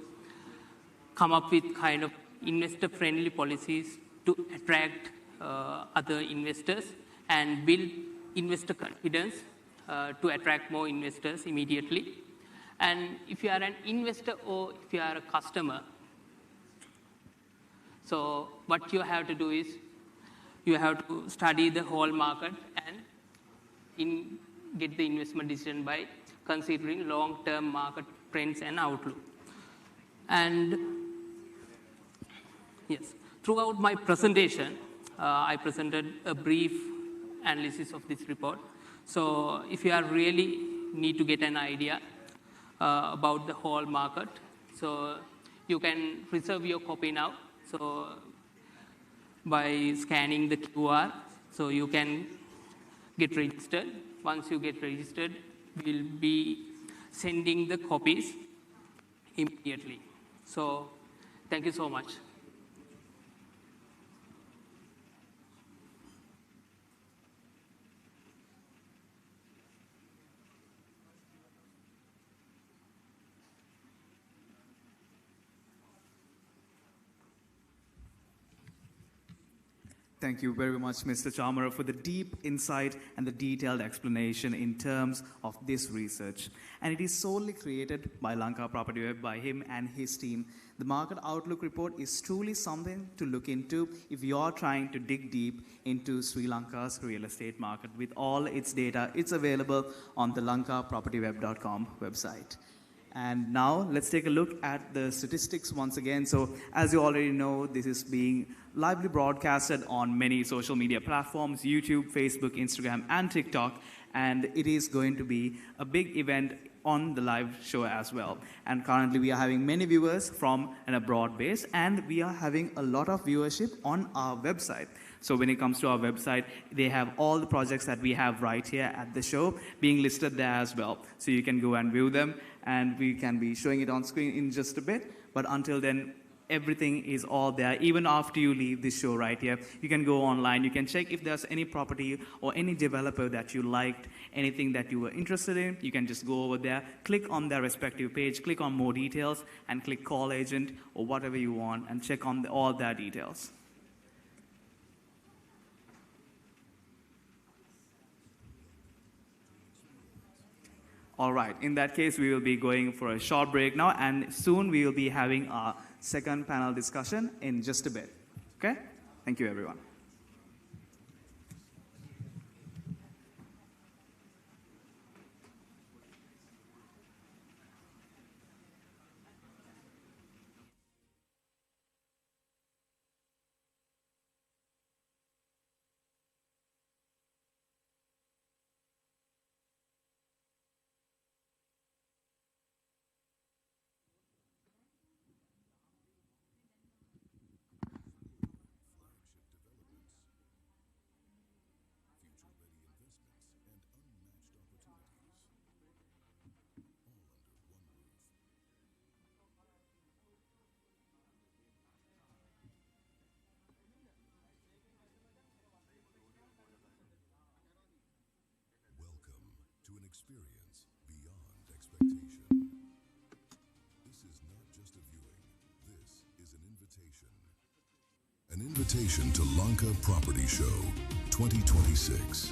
Speaker 10: come up with kind of investor-friendly policies to attract other investors and build investor confidence to attract more investors immediately. And if you are an investor or if you are a customer, so what you have to do is you have to study the whole market and get the investment decision by considering long-term market trends and outlook. And yes, throughout my presentation, I presented a brief analysis of this report. So if you are really need to get an idea about the whole market, so you can reserve your copy now. So by scanning the QR, so you can get registered. Once you get registered, we'll be sending the copies immediately. So thank you so much.
Speaker 11: Thank you very much, Mr. Chamara, for the deep insight and the detailed explanation in terms of this research. And it is solely created by Lanka Property Web, by him and his team. The Market Outlook Report is truly something to look into if you're trying to dig deep into Sri Lanka's real estate market. With all its data, it's available on the lankapropertyweb.com website. And now let's take a look at the statistics once again. So as you already know, this is being lively broadcasted on many social media platforms, YouTube, Facebook, Instagram, and TikTok. And it is going to be a big event on the live show as well. And currently we are having many viewers from an abroad base, and we are having a lot of viewership on our website. So when it comes to our website, they have all the projects that we have right here at the show being listed there as well. So you can go and view them, and we can be showing it on screen in just a bit. But until then, everything is all there. Even after you leave this show right here, you can go online, you can check if there's any property or any developer that you liked, anything that you were interested in. You can just go over there, click on their respective page, click on more details, and click call agent or whatever you want, and check on all their details. All right, in that case, we will be going for a short break now, and soon we will be having our second panel discussion in just a bit. Okay? Thank you, everyone.
Speaker 17: To an experience beyond expectation. This is not just a viewing, this is an invitation. An invitation to Lanka Property Show 2026.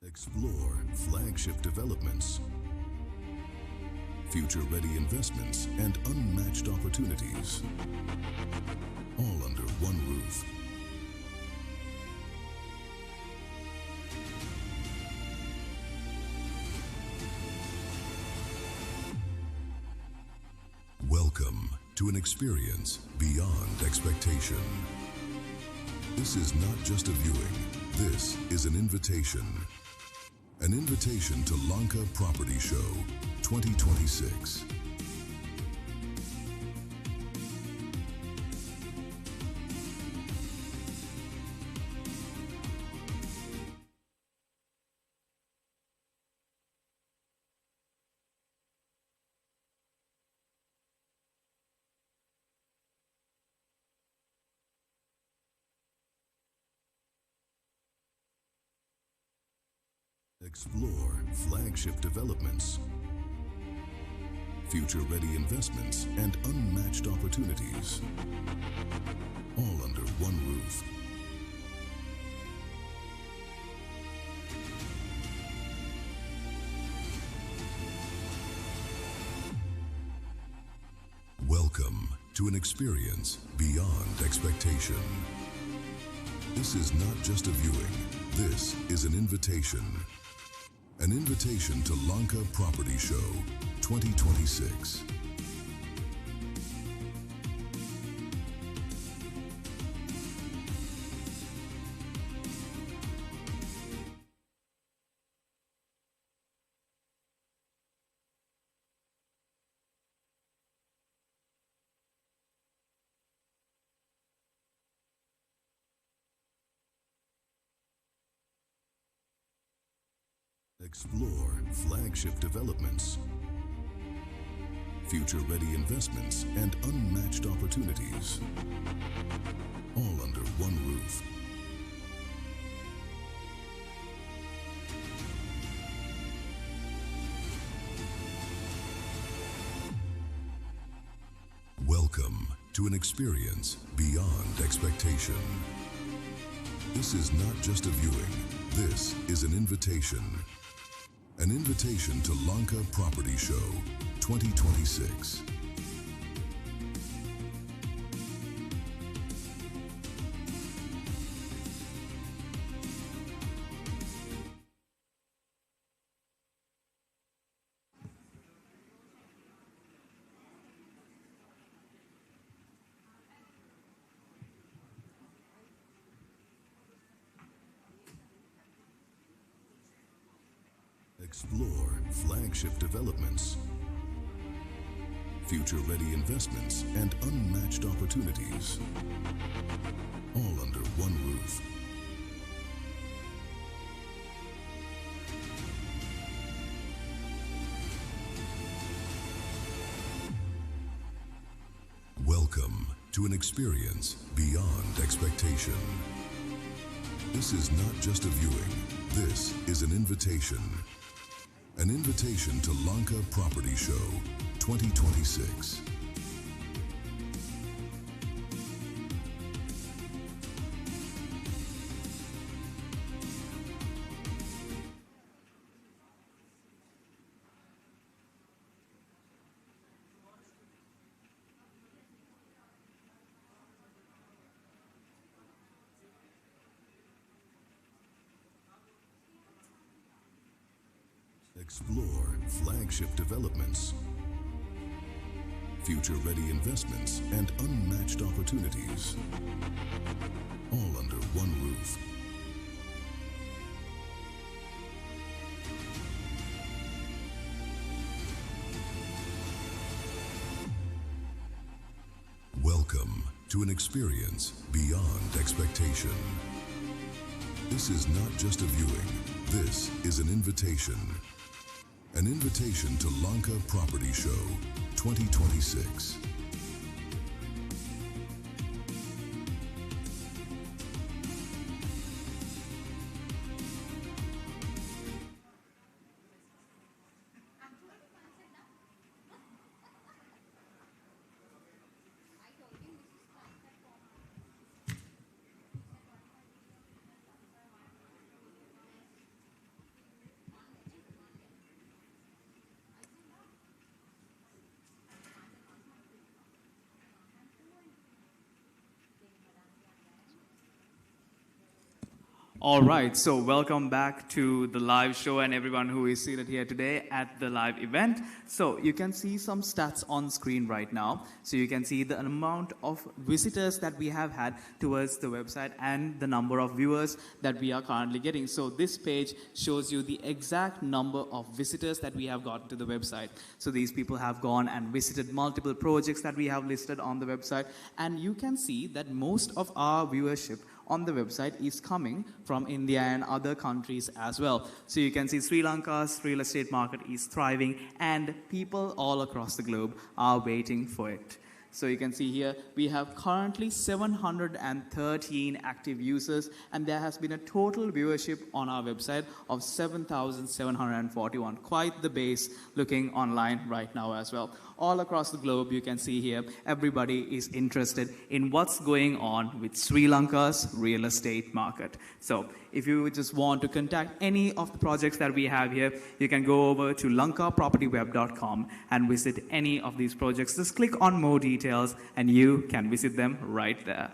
Speaker 17: Explore flagship developments, future-ready investments, and unmatched opportunities, all under one roof. Welcome to an experience beyond expectation. This is not just a viewing, this is an invitation. An invitation to Lanka Property Show 2026. Explore flagship developments, future-ready investments, and unmatched opportunities, all under one roof. Welcome to an experience beyond expectation. This is not just a viewing. This is an invitation. An invitation to Lanka Property Show 2026. Explore flagship developments, future-ready investments, and unmatched opportunities, all under one roof. Welcome to an experience beyond expectation. This is not just a viewing. This is an invitation. An invitation to Lanka Property Show 2026. Explore flagship developments, future-ready investments, and unmatched opportunities, all under one roof. Welcome to an experience beyond expectation. This is not just a viewing. This is an invitation. An invitation to Lanka Property Show 2026. Explore flagship developments, future-ready investments, and unmatched opportunities, all under one roof. Welcome to an experience beyond expectation. This is not just a viewing. This is an invitation. An invitation to Lanka Property Show 2026.
Speaker 11: All right, so welcome back to the live show and everyone who is seated here today at the live event. So you can see some stats on screen right now. So you can see the amount of visitors that we have had towards the website and the number of viewers that we are currently getting. So this page shows you the exact number of visitors that we have got to the website. So these people have gone and visited multiple projects that we have listed on the website. And you can see that most of our viewership on the website is coming from India and other countries as well. So you can see Sri Lanka's real estate market is thriving and people all across the globe are waiting for it. So you can see here, we have currently 713 active users, and there has been a total viewership on our website of 7,741. Quite the base looking online right now as well. All across the globe, you can see here, everybody is interested in what's going on with Sri Lanka's real estate market. So if you just want to contact any of the projects that we have here, you can go over to lankapropertyweb.com and visit any of these projects. Just click on more details and you can visit them right there.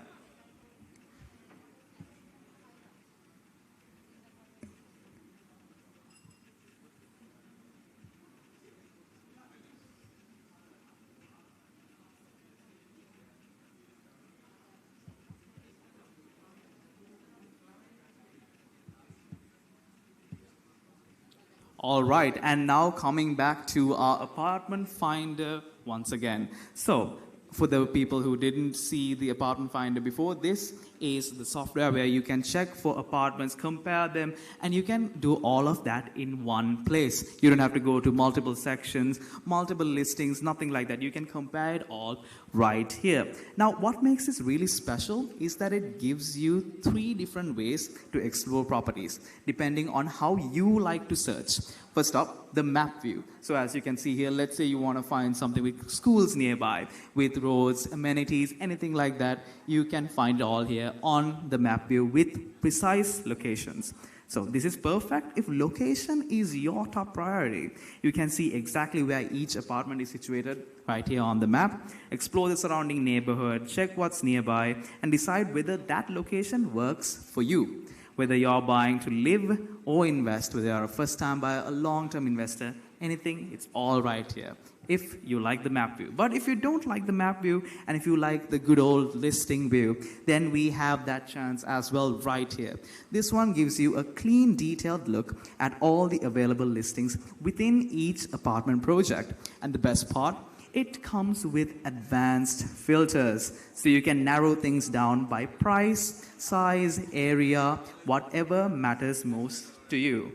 Speaker 11: All right, and now coming back to our apartment finder once again. So, for the people who didn't see the apartment finder before, this is the software where you can check for apartments, compare them, and you can do all of that in one place. You don't have to go to multiple sections, multiple listings, nothing like that. You can compare it all right here. Now, what makes this really special is that it gives you 3 different ways to explore properties, depending on how you like to search. First up, the map view. So as you can see here, let's say you want to find something with schools nearby, with roads, amenities, anything like that, you can find it all here on the map view with precise locations. So this is perfect if location is your top priority. You can see exactly where each apartment is situated right here on the map, explore the surrounding neighborhood, check what's nearby, and decide whether that location works for you. Whether you're buying to live or invest, whether you're a first-time buyer, a long-term investor, anything, it's all right here, if you like the map view. But if you don't like the map view, and if you like the good old listing view, then we have that chance as well right here. This one gives you a clean, detailed look at all the available listings within each apartment project. And the best part, it comes with advanced filters, so you can narrow things down by price, size, area, whatever matters most to you.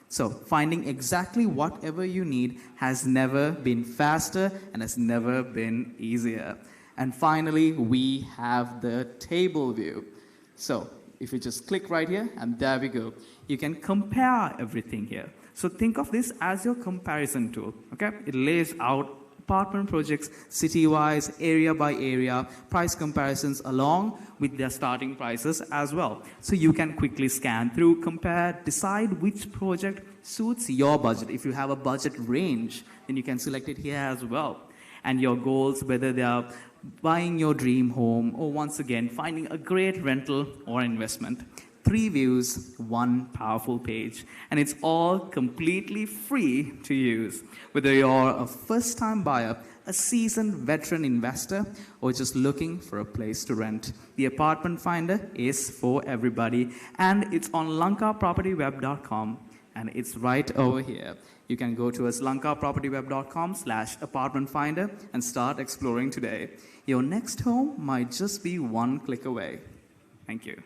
Speaker 11: So finding exactly whatever you need has never been faster and has never been easier. And finally, we have the table view. So if you just click right here, and there we go. You can compare everything here. So think of this as your comparison tool, okay? It lays out apartment projects city-wise, area by area, price comparisons along with their starting prices as well. So you can quickly scan through, compare, decide which project suits your budget. If you have a budget range, then you can select it here as well. And your goals, whether they are buying your dream home or once again finding a great rental or investment. 3 views, 1 powerful page, and it's all completely free to use. Whether you're a first-time buyer, a seasoned veteran investor, or just looking for a place to rent, the Apartment Finder is for everybody, and it's on lankapropertyweb.com, and it's right over here. You can go to us lankapropertyweb.com/apartmentfinder and start exploring today. Your next home might just be 1 click away. Thank you.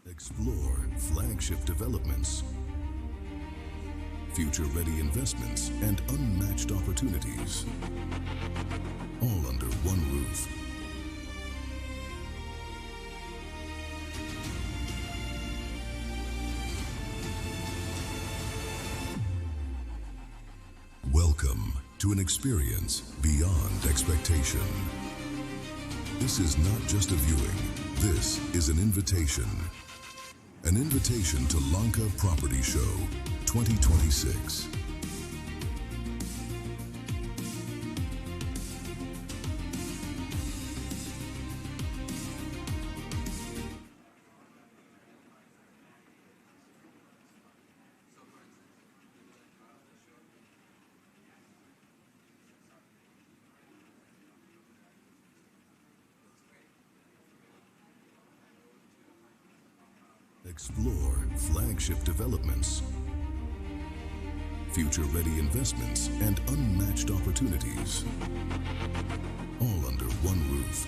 Speaker 17: Explore flagship developments, future-ready investments, and unmatched opportunities, all under one roof. Welcome to an experience beyond expectation. This is not just a viewing, this is an invitation. An invitation to Lanka Property Show 2026. Explore flagship developments, future-ready investments, and unmatched opportunities, all under one roof.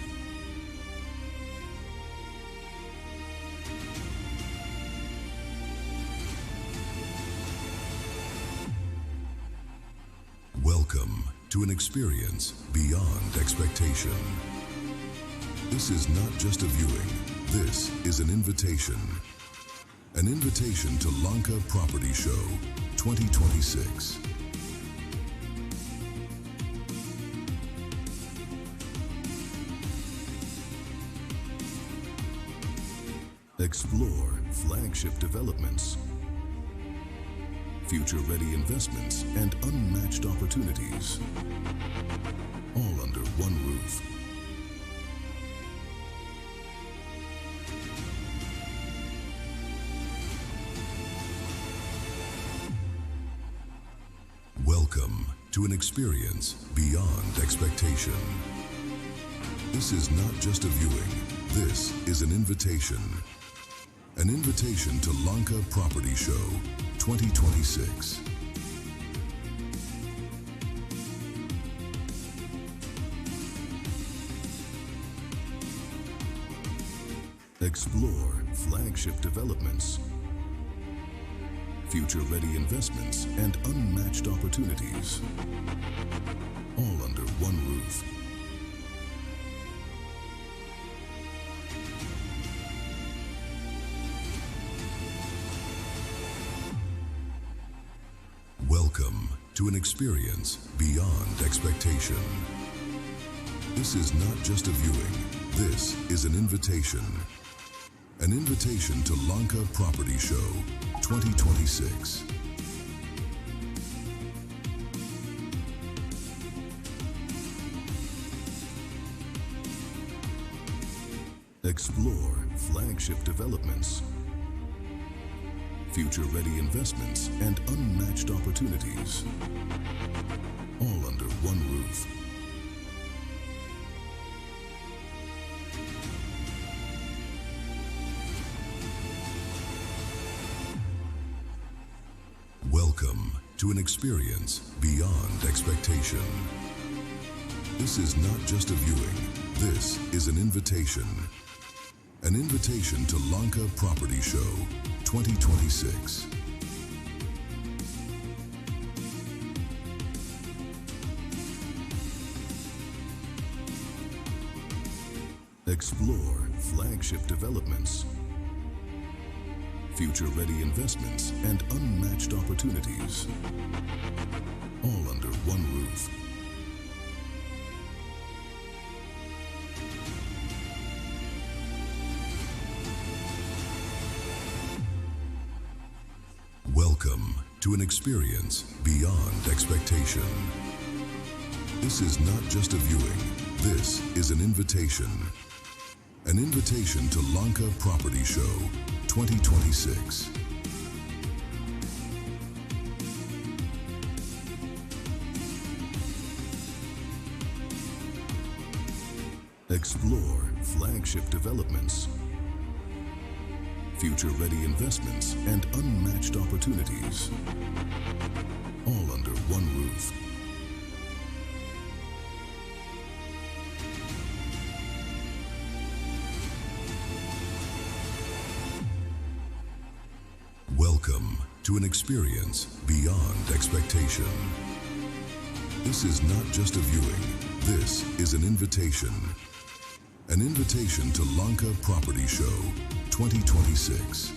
Speaker 17: Welcome to an experience beyond expectation. This is not just a viewing, this is an invitation. An invitation to Lanka Property Show 2026. Explore flagship developments, future-ready investments, and unmatched opportunities, all under one roof. Welcome to an experience beyond expectation. This is not just a viewing, this is an invitation. An invitation to Lanka Property Show 2026. Explore flagship developments, future-ready investments, and unmatched opportunities, all under one roof. Welcome to an experience beyond expectation. This is not just a viewing, this is an invitation. An invitation to Lanka Property Show 2026. Explore flagship developments, future-ready investments, and unmatched opportunities, all under one roof. Welcome to an experience beyond expectation. This is not just a viewing, this is an invitation. An invitation to Lanka Property Show 2026. Explore flagship developments, future-ready investments, and unmatched opportunities, all under one roof. Welcome to an experience beyond expectation. This is not just a viewing, this is an invitation. An invitation to Lanka Property Show 2026. Explore flagship developments, future-ready investments, and unmatched opportunities, all under one roof. Welcome to an experience beyond expectation. This is not just a viewing, this is an invitation. An invitation to Lanka Property Show 2026.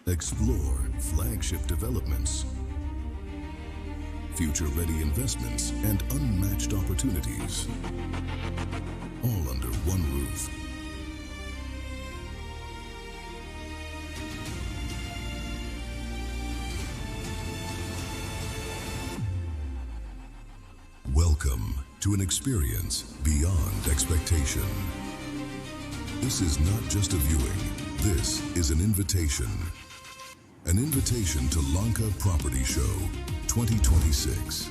Speaker 17: Explore flagship developments, future-ready investments, and unmatched opportunities, all under one roof. Welcome to an experience beyond expectation. This is not just a viewing, this is an invitation. An invitation to Lanka Property Show 2026.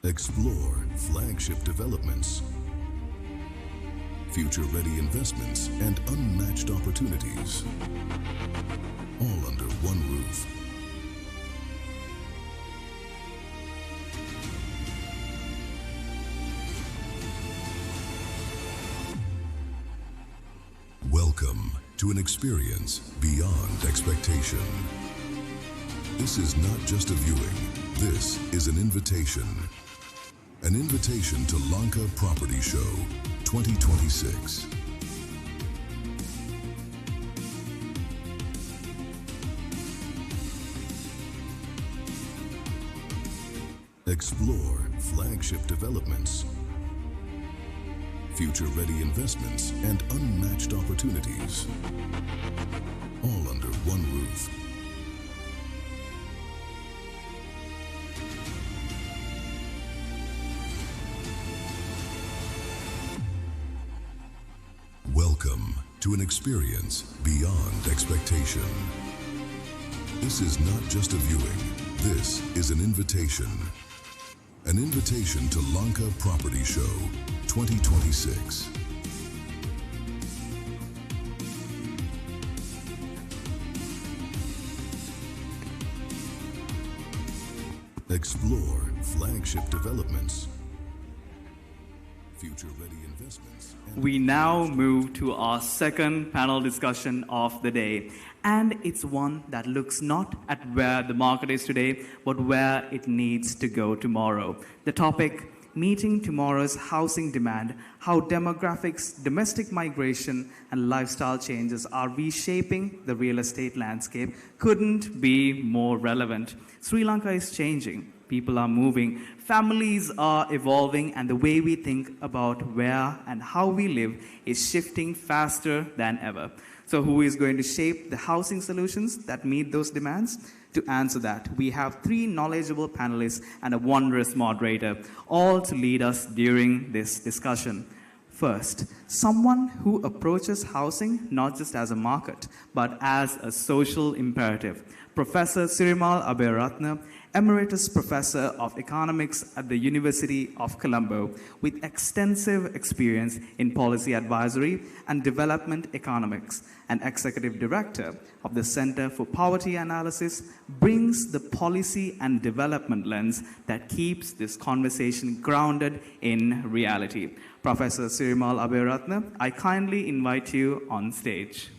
Speaker 17: Explore flagship developments, future-ready investments, and unmatched opportunities, all under one roof. Welcome to an experience beyond expectation. This is not just a viewing, this is an invitation. An invitation to Lanka Property Show 2026. Explore flagship developments, future-ready investments, and unmatched opportunities, all under one roof. Welcome to an experience beyond expectation. This is not just a viewing, this is an invitation. An invitation to Lanka Property Show 2026. Explore flagship developments, future-ready investments.
Speaker 11: We now move to our second panel discussion of the day. And it's one that looks not at where the market is today, but where it needs to go tomorrow. The topic, meeting tomorrow's housing demand, how demographics, domestic migration, and lifestyle changes are reshaping the real estate landscape, couldn't be more relevant. Sri Lanka is changing. People are moving, families are evolving, and the way we think about where and how we live is shifting faster than ever. So who is going to shape the housing solutions that meet those demands? To answer that, we have three knowledgeable panelists and a wondrous moderator, all to lead us during this discussion. First, someone who approaches housing not just as a market, but as a social imperative. Professor Sirimal Abeyratne, Emeritus Professor of Economics at the University of Colombo, with extensive experience in policy advisory and development economics, and Executive Director of the Center for Poverty Analysis, brings the policy and development lens that keeps this conversation grounded in reality. Professor Sirimal Abeyratne, I kindly invite you on stage.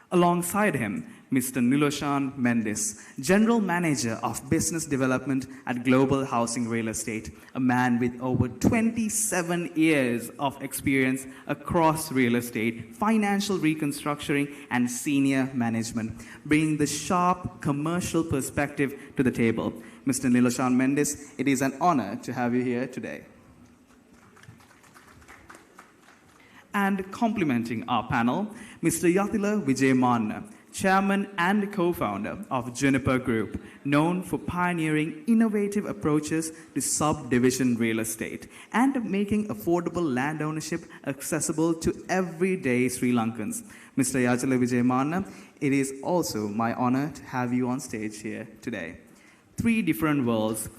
Speaker 11: Alongside him, Mr. Niloshan Mendes, General Manager of Business Development at Global Housing Real Estate, a man with over 27 years of experience across real estate, financial reconstructing, and senior management, bringing the sharp commercial perspective to the table. Mr. Niloshan Mendes, it is an honor to have you here today. And complementing our panel, Mr. Yathila Vijayamanna, Chairman and co-founder of Juniper Group, known for pioneering innovative approaches to subdivision real estate and making affordable land ownership accessible to everyday Sri Lankans. Mr. Yathila Vijayamanna, it is also my honor to have you on stage here today. Three different worlds,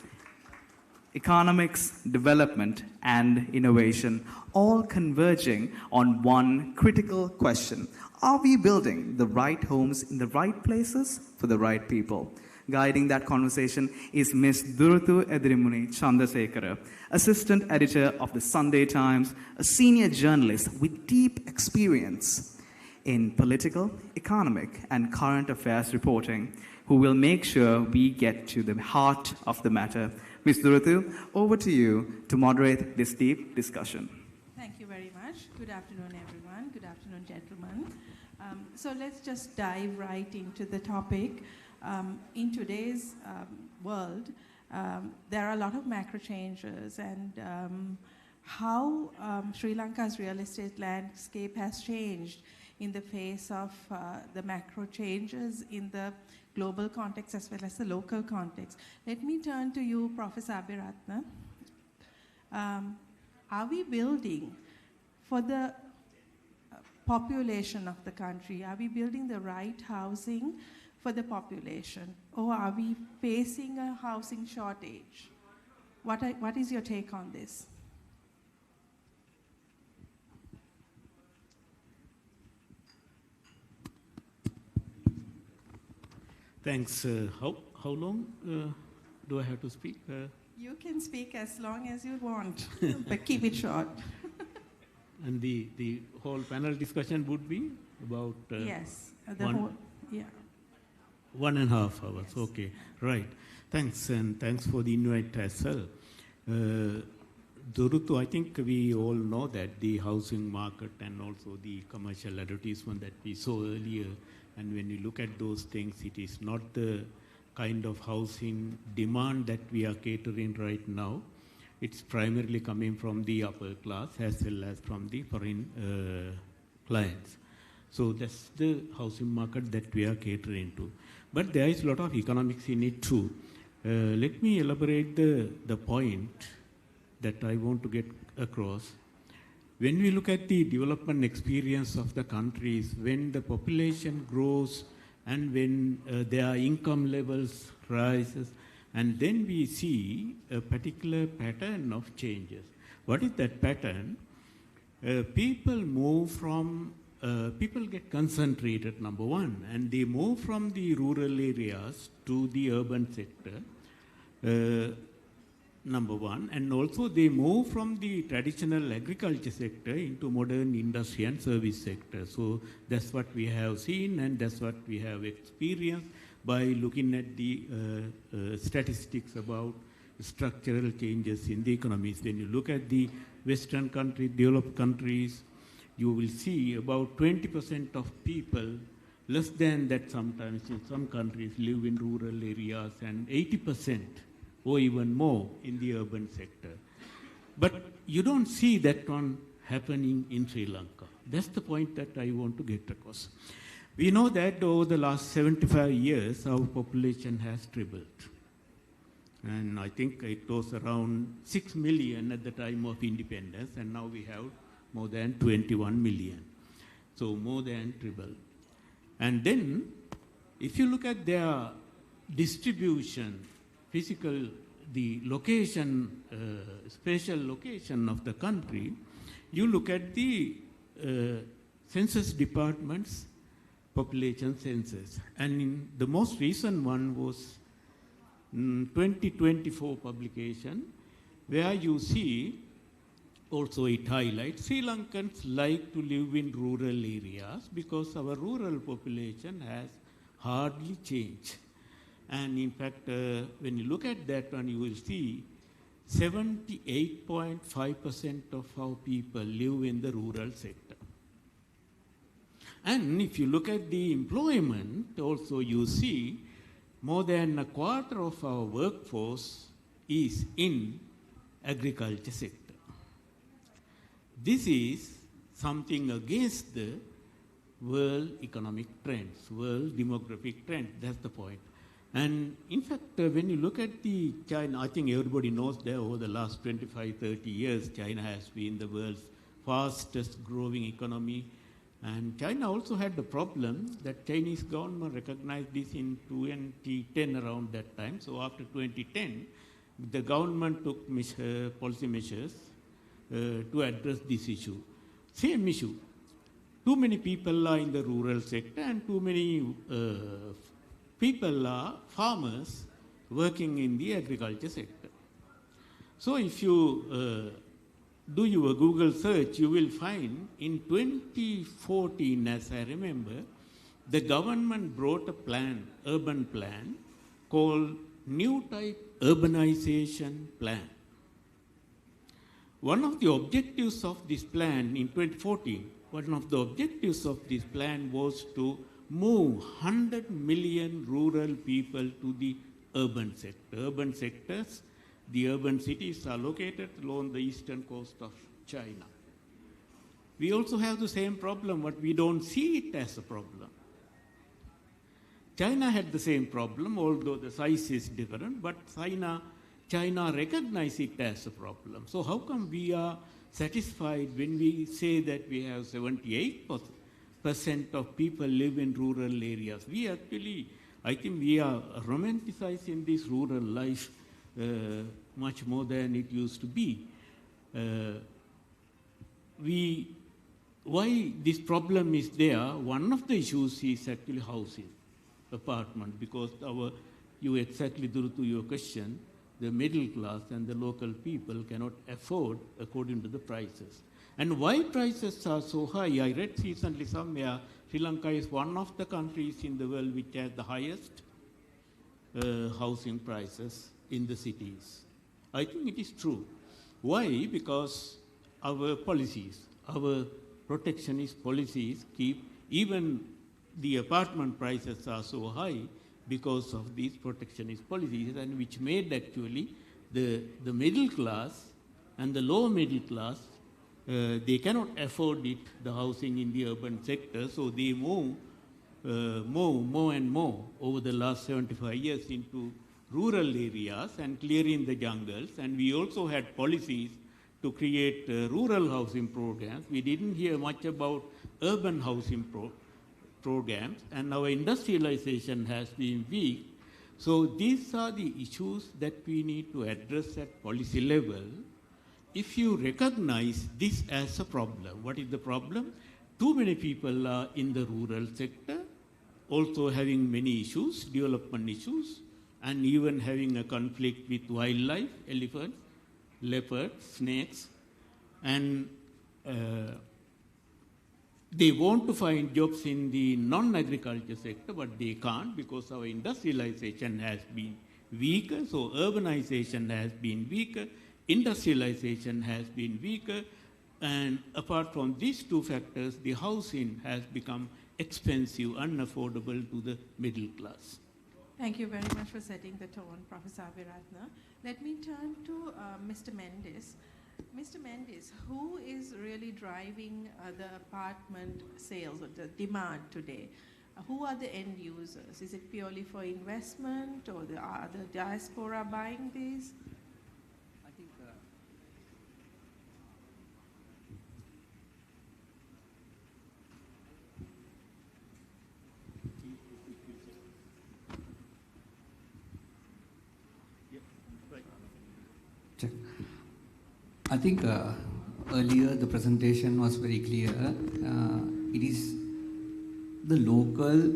Speaker 11: economics, development, and innovation, all converging on one critical question. Are we building the right homes in the right places for the right people? Guiding that conversation is Ms. Duruthu Edirimuni Chandrasekara, Assistant Editor of the Sunday Times, a senior journalist with deep experience in political, economic, and current affairs reporting, who will make sure we get to the heart of the matter. Ms. Duruthu, over to you to moderate this deep discussion.
Speaker 18: Thank you very much. Good afternoon, everyone. Good afternoon, gentlemen. So let's just dive right into the topic. In today's world, there are a lot of macro changes, and how Sri Lanka's real estate landscape has changed in the face of the macro changes in the global context as well as the local context. Let me turn to you, Professor Abeyratne. Are we building for the population of the country? Are we building the right housing for the population, or are we facing a housing shortage? What is your take on this?
Speaker 2: Thanks. How long do I have to speak?
Speaker 18: You can speak as long as you want, but keep it short.
Speaker 2: And the whole panel discussion would be about
Speaker 18: yes, the whole, yeah.
Speaker 2: 1.5 hours. Yes. Okay, right. Thanks, and thanks for the invite as well. Durutu, I think we all know that the housing market and also the commercial advertisement that we saw earlier, and when you look at those things, it is not the kind of housing demand that we are catering right now. It's primarily coming from the upper class as well as from the foreign clients. So that's the housing market that we are catering to. But there is a lot of economics in it too. Let me elaborate the point that I want to get across. When we look at the development experience of the countries, when the population grows and when their income levels rises, and then we see a particular pattern of changes. What is that pattern? People move from, people get concentrated, number one, and they move from the rural areas to the urban sector, number one, and also they move from the traditional agriculture sector into modern industry and service sector. So that's what we have seen, and that's what we have experienced by looking at the statistics about structural changes in the economies. When you look at the Western countries, developed countries, you will see about 20% of people, less than that sometimes in some countries, live in rural areas, and 80% or even more in the urban sector. But you don't see that one happening in Sri Lanka. That's the point that I want to get across. We know that over the last 75 years, our population has tripled. And I think it was around 6 million at the time of independence, and now we have more than 21 million. So more than triple. And then, if you look at their distribution, physical, the location, spatial location of the country, you look at the census department's population census. And in the most recent one was 2024 publication, where you see, also it highlights, Sri Lankans like to live in rural areas because our rural population has hardly changed. And in fact, when you look at that one, you will see 78.5% of our people live in the rural sector. And if you look at the employment, also you see more than a quarter of our workforce is in agriculture sector. This is something against the world economic trends, world demographic trend. That's the point. And in fact, when you look at the China, I think everybody knows that over the last 25, 30 years, China has been the world's fastest growing economy. And China also had the problem that Chinese government recognized this in 2010, around that time. So after 2010, the government took policy measures to address this issue. Same issue. Too many people are in the rural sector, and too many people are farmers working in the agriculture sector. So if you do your Google search, you will find in 2014, as I remember, the government brought a plan, urban plan, called New Type Urbanization Plan. One of the objectives of this plan in 2014, one of the objectives of this plan was to move 100 million rural people to the urban sector. Urban sectors, the urban cities are located along the eastern coast of China. We also have the same problem, but we don't see it as a problem. China had the same problem, although the size is different, but China recognizes it as a problem. So how come we are satisfied when we say that we have 78% of people live in rural areas. We actually, I think we are romanticizing this rural life much more than it used to be. Why this problem is there, one of the issues is actually housing, apartment, because you exactly to your question, the middle class and the local people cannot afford according to the prices. And why prices are so high? I read recently somewhere, Sri Lanka is one of the countries in the world which has the highest housing prices in the cities. I think it is true. Why? Because our policies, our protectionist policies keep, even the apartment prices are so high because of these protectionist policies, and which made actually the middle class and the lower middle class, they cannot afford it, the housing in the urban sector, so they move more and more over the last 75 years into rural areas and clearing the jungles. And we also had policies to create rural housing programs. We didn't hear much about urban housing programs, and our industrialization has been weak. So these are the issues that we need to address at policy level. If you recognize this as a problem, what is the problem? Too many people are in the rural sector, also having many issues, development issues, and even having a conflict with wildlife, elephants, leopards, snakes, and they want to find jobs in the non-agriculture sector, but they can't because our industrialization has been weaker, so urbanization has been weaker, industrialization has been weaker, and apart from these two factors, the housing has become expensive, unaffordable to the middle class.
Speaker 18: Thank you very much for setting the tone, Professor Abiratna. Let me turn to Mr. Mendes. Mr. Mendes, who is really driving the apartment sales or the demand today? Who are the end users? Is it purely for investment, or are the diaspora buying these?
Speaker 14: I think check. I think earlier the presentation was very clear. It is the local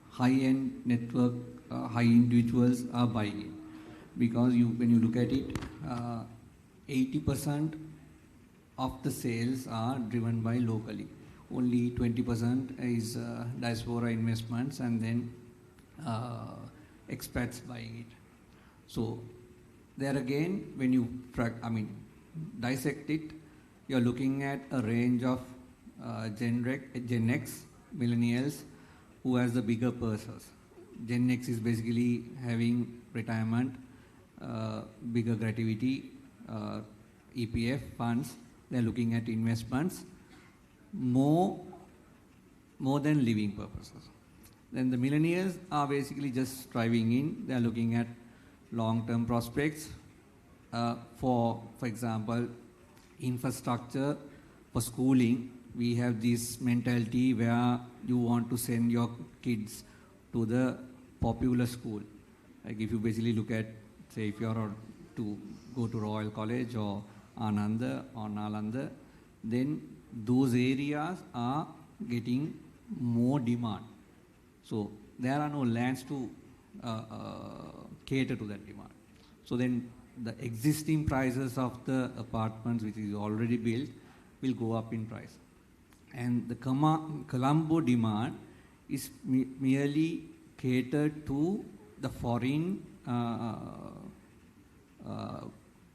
Speaker 14: high-end network, high individuals are buying it. Because when you look at it, 80% of the sales are driven by locally. Only 20% is diaspora investments, and then expats buying it. So there again, when you dissect it, you're looking at a range of Gen X, millennials, who has the bigger purses. Gen X is basically having retirement, bigger gratuity, EPF funds. They're looking at investments more than living purposes. Then the millennials are basically just driving in. They're looking at long-term prospects for example, infrastructure, for schooling. We have this mentality where you want to send your kids to the popular school. Like if you basically look at, say, if you're to go to Royal College or Ananda or Nalanda, then those areas are getting more demand. So there are no lands to cater to that demand. So then the existing prices of the apartments which is already built will go up in price. And the Colombo demand is merely catered to the foreign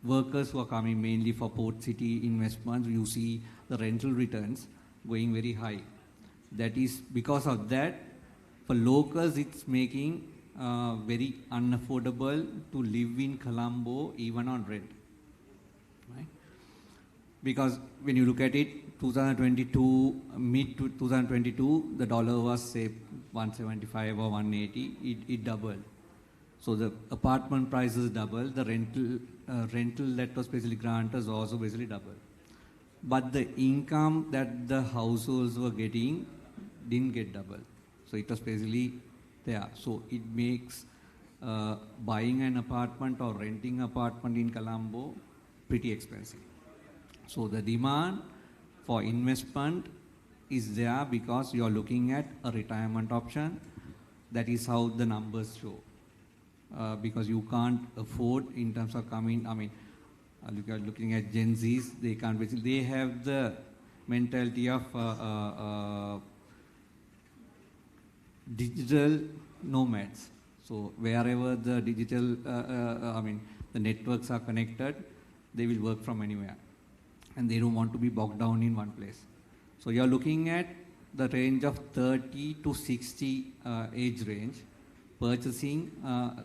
Speaker 14: workers who are coming mainly for port city investments. You see the rental returns going very high. That is because of that, for locals it's making very unaffordable to live in Colombo even on rent. Right? Because when you look at it, 2022, mid-2022, the dollar was say 175 or 180, it doubled. So the apartment prices doubled, the rental that was basically granted also basically doubled. but the income that the households were getting didn't get double. So it was basically there. So it makes buying an apartment or renting apartment in Colombo pretty expensive. So the demand for investment is there because you are looking at a retirement option. That is how the numbers show. Because you can't afford in terms of coming, I mean, looking at Gen Zs, they can't basically, they have the mentality of digital nomads. So wherever the digital, the networks are connected, they will work from anywhere. And they don't want to be bogged down in one place. So you're looking at the range of 30 to 60 age range, purchasing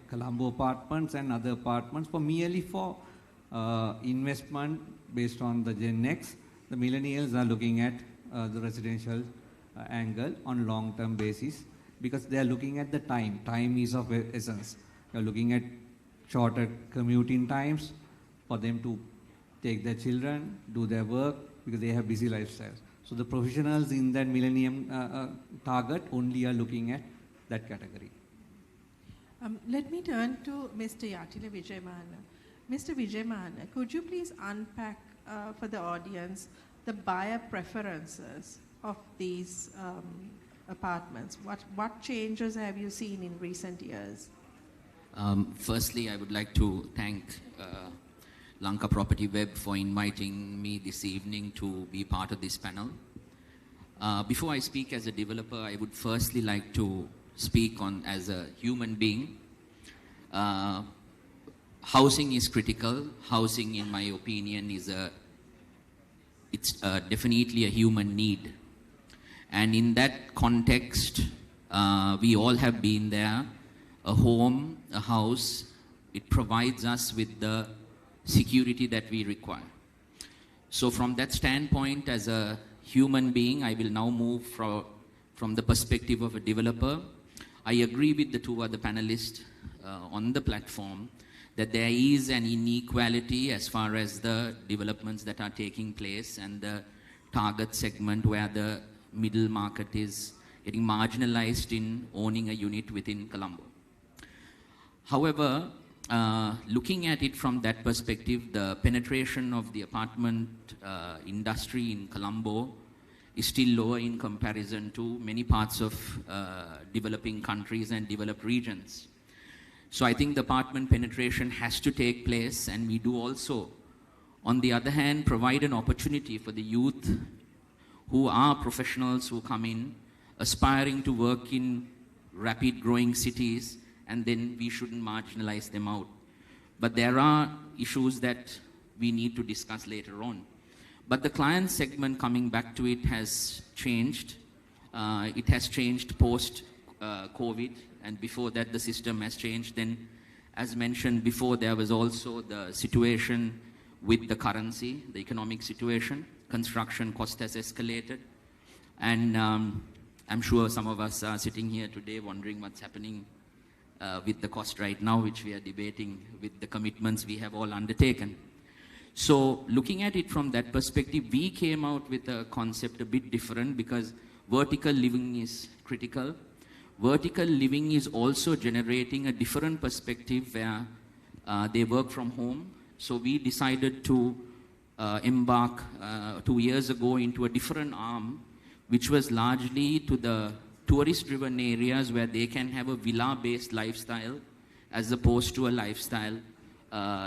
Speaker 14: Colombo apartments and other apartments merely for investment based on the Gen X. The millennials are looking at the residential angle on long-term basis because they are looking at the time. Time is of essence. You're looking at shorter commuting times for them to take their children, do their work because they have busy lifestyles. So the professionals in that millennium target only are looking at that category.
Speaker 18: Let me turn to Mr. Yatila Vijayamana. Mr. Vijayamana, could you please unpack for the audience the buyer preferences of these apartments? What changes have you seen in recent years?
Speaker 16: Firstly, I would like to thank Lanka Property Web for inviting me this evening to be part of this panel. Before I speak as a developer, I would firstly like to speak on as a human being. Housing is critical. Housing, in my opinion, it's definitely a human need. And in that context, we all have been there. A home, a house, it provides us with the security that we require. So from that standpoint, as a human being, I will now move from the perspective of a developer. I agree with the two other panelists on the platform that there is an inequality as far as the developments that are taking place and the target segment where the middle market is getting marginalized in owning a unit within Colombo. However, looking at it from that perspective, the penetration of the apartment industry in Colombo is still lower in comparison to many parts of developing countries and developed regions. So I think the apartment penetration has to take place, and we do also, on the other hand, provide an opportunity for the youth who are professionals who come in, aspiring to work in rapid growing cities, and then we shouldn't marginalize them out. But there are issues that we need to discuss later on. But the client segment, coming back to it, has changed. It has changed post-COVID, and before that the system has changed. Then, as mentioned before, there was also the situation with the currency, the economic situation. Construction cost has escalated. And I'm sure some of us are sitting here today wondering what's happening with the cost right now, which we are debating with the commitments we have all undertaken. So looking at it from that perspective, we came out with a concept a bit different because vertical living is critical. Vertical living is also generating a different perspective where they work from home. So we decided to embark 2 years ago into a different arm, which was largely to the tourist-driven areas where they can have a villa-based lifestyle as opposed to a lifestyle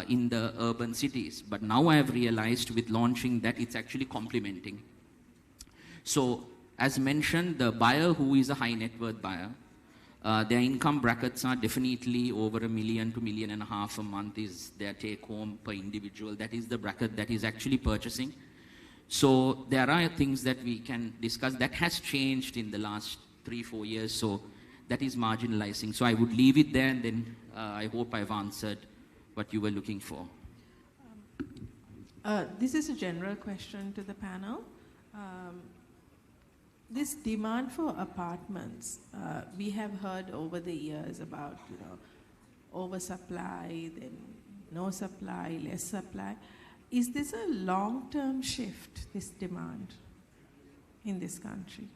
Speaker 16: in the urban cities. But now I have realized with launching that it's actually complementing. So as mentioned, the buyer who is a high net worth buyer, their income brackets are definitely over $1 million to $1.5 million a month is their take home per individual. That is the bracket that is actually purchasing. So there are things that we can discuss that has changed in the last 3-4 years, so that is marginalizing. So I would leave it there, and then I hope I've answered what you were looking for.
Speaker 18: This is a general question to the panel. This demand for apartments, we have heard over the years about, oversupply, then no supply, less supply. Is this a long-term shift, this demand in this country?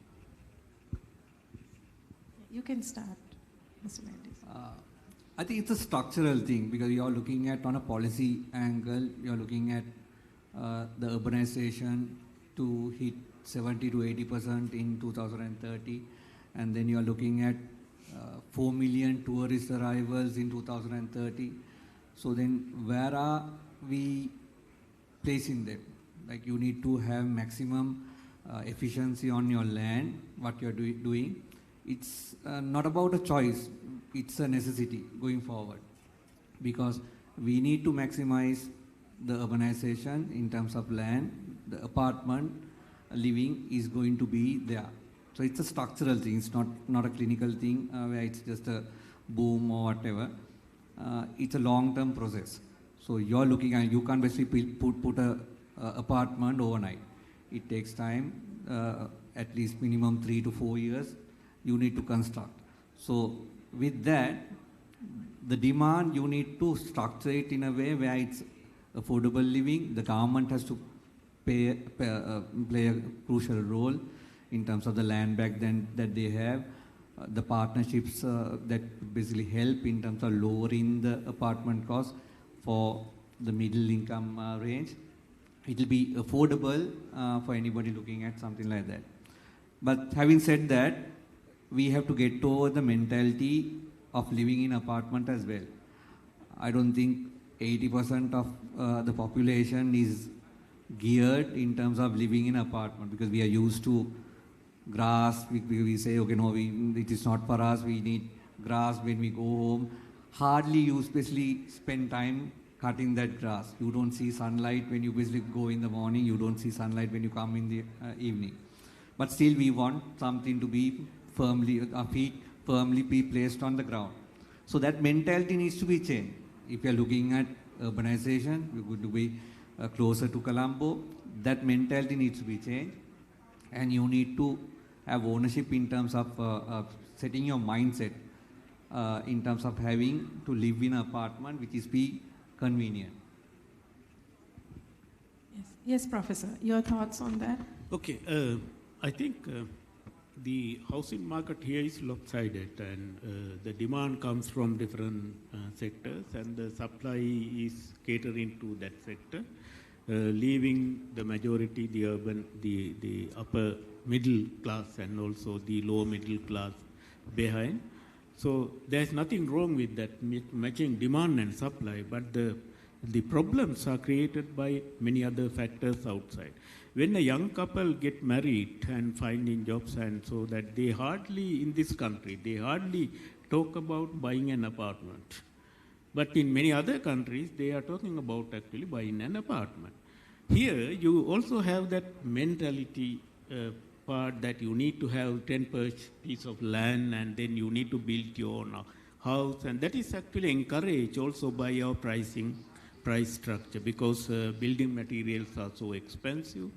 Speaker 18: You can start, Mr. Mendes.
Speaker 14: I think it's a structural thing because you're looking at, on a policy angle, you're looking at the urbanization to hit 70 to 80% in 2030, and then you're looking at 4 million tourist arrivals in 2030. So then where are we placing them? Like, you need to have maximum efficiency on your land, what you're doing. It's not about a choice, it's a necessity going forward, because we need to maximize the urbanization in terms of land. The apartment living is going to be there. So it's a structural thing, it's not a clinical thing where it's just a boom or whatever. It's a long-term process. So you're looking at, you can't basically put a apartment overnight. It takes time, at least minimum 3 to 4 years you need to construct. So with that, the demand, you need to structure it in a way where it's affordable living. The government has to play a crucial role in terms of the land bank that they have, the partnerships that basically help in terms of lowering the apartment cost for the middle income range. It will be affordable for anybody looking at something like that. But having said that, we have to get over the mentality of living in apartment as well. I don't think 80% of the population is geared in terms of living in apartment, because we are used to grass. We say, okay, no, it is not for us. We need grass when we go home. Hardly you especially spend time cutting that grass. You don't see sunlight when you basically go in the morning. You don't see sunlight when you come in the evening. But still we want something to be firmly, our feet firmly be placed on the ground. So that mentality needs to be changed. If you're looking at urbanization, we're going to be closer to Colombo. That mentality needs to be changed. And you need to have ownership in terms of setting your mindset in terms of having to live in an apartment which is be convenient.
Speaker 18: Yes, Professor, your thoughts on that?
Speaker 2: Okay, I think the housing market here is lopsided, and the demand comes from different sectors, and the supply is catering to that sector, leaving the majority, the urban, the upper middle class and also the lower middle class behind. So there's nothing wrong with that, matching demand and supply, but the problems are created by many other factors outside. When a young couple get married and finding jobs, and so that they hardly, in this country, they hardly talk about buying an apartment. But in many other countries, they are talking about actually buying an apartment. Here, you also have that mentality part that you need to have 10 piece of land and then you need to build your own house, and that is actually encouraged also by our price structure, because building materials are so expensive.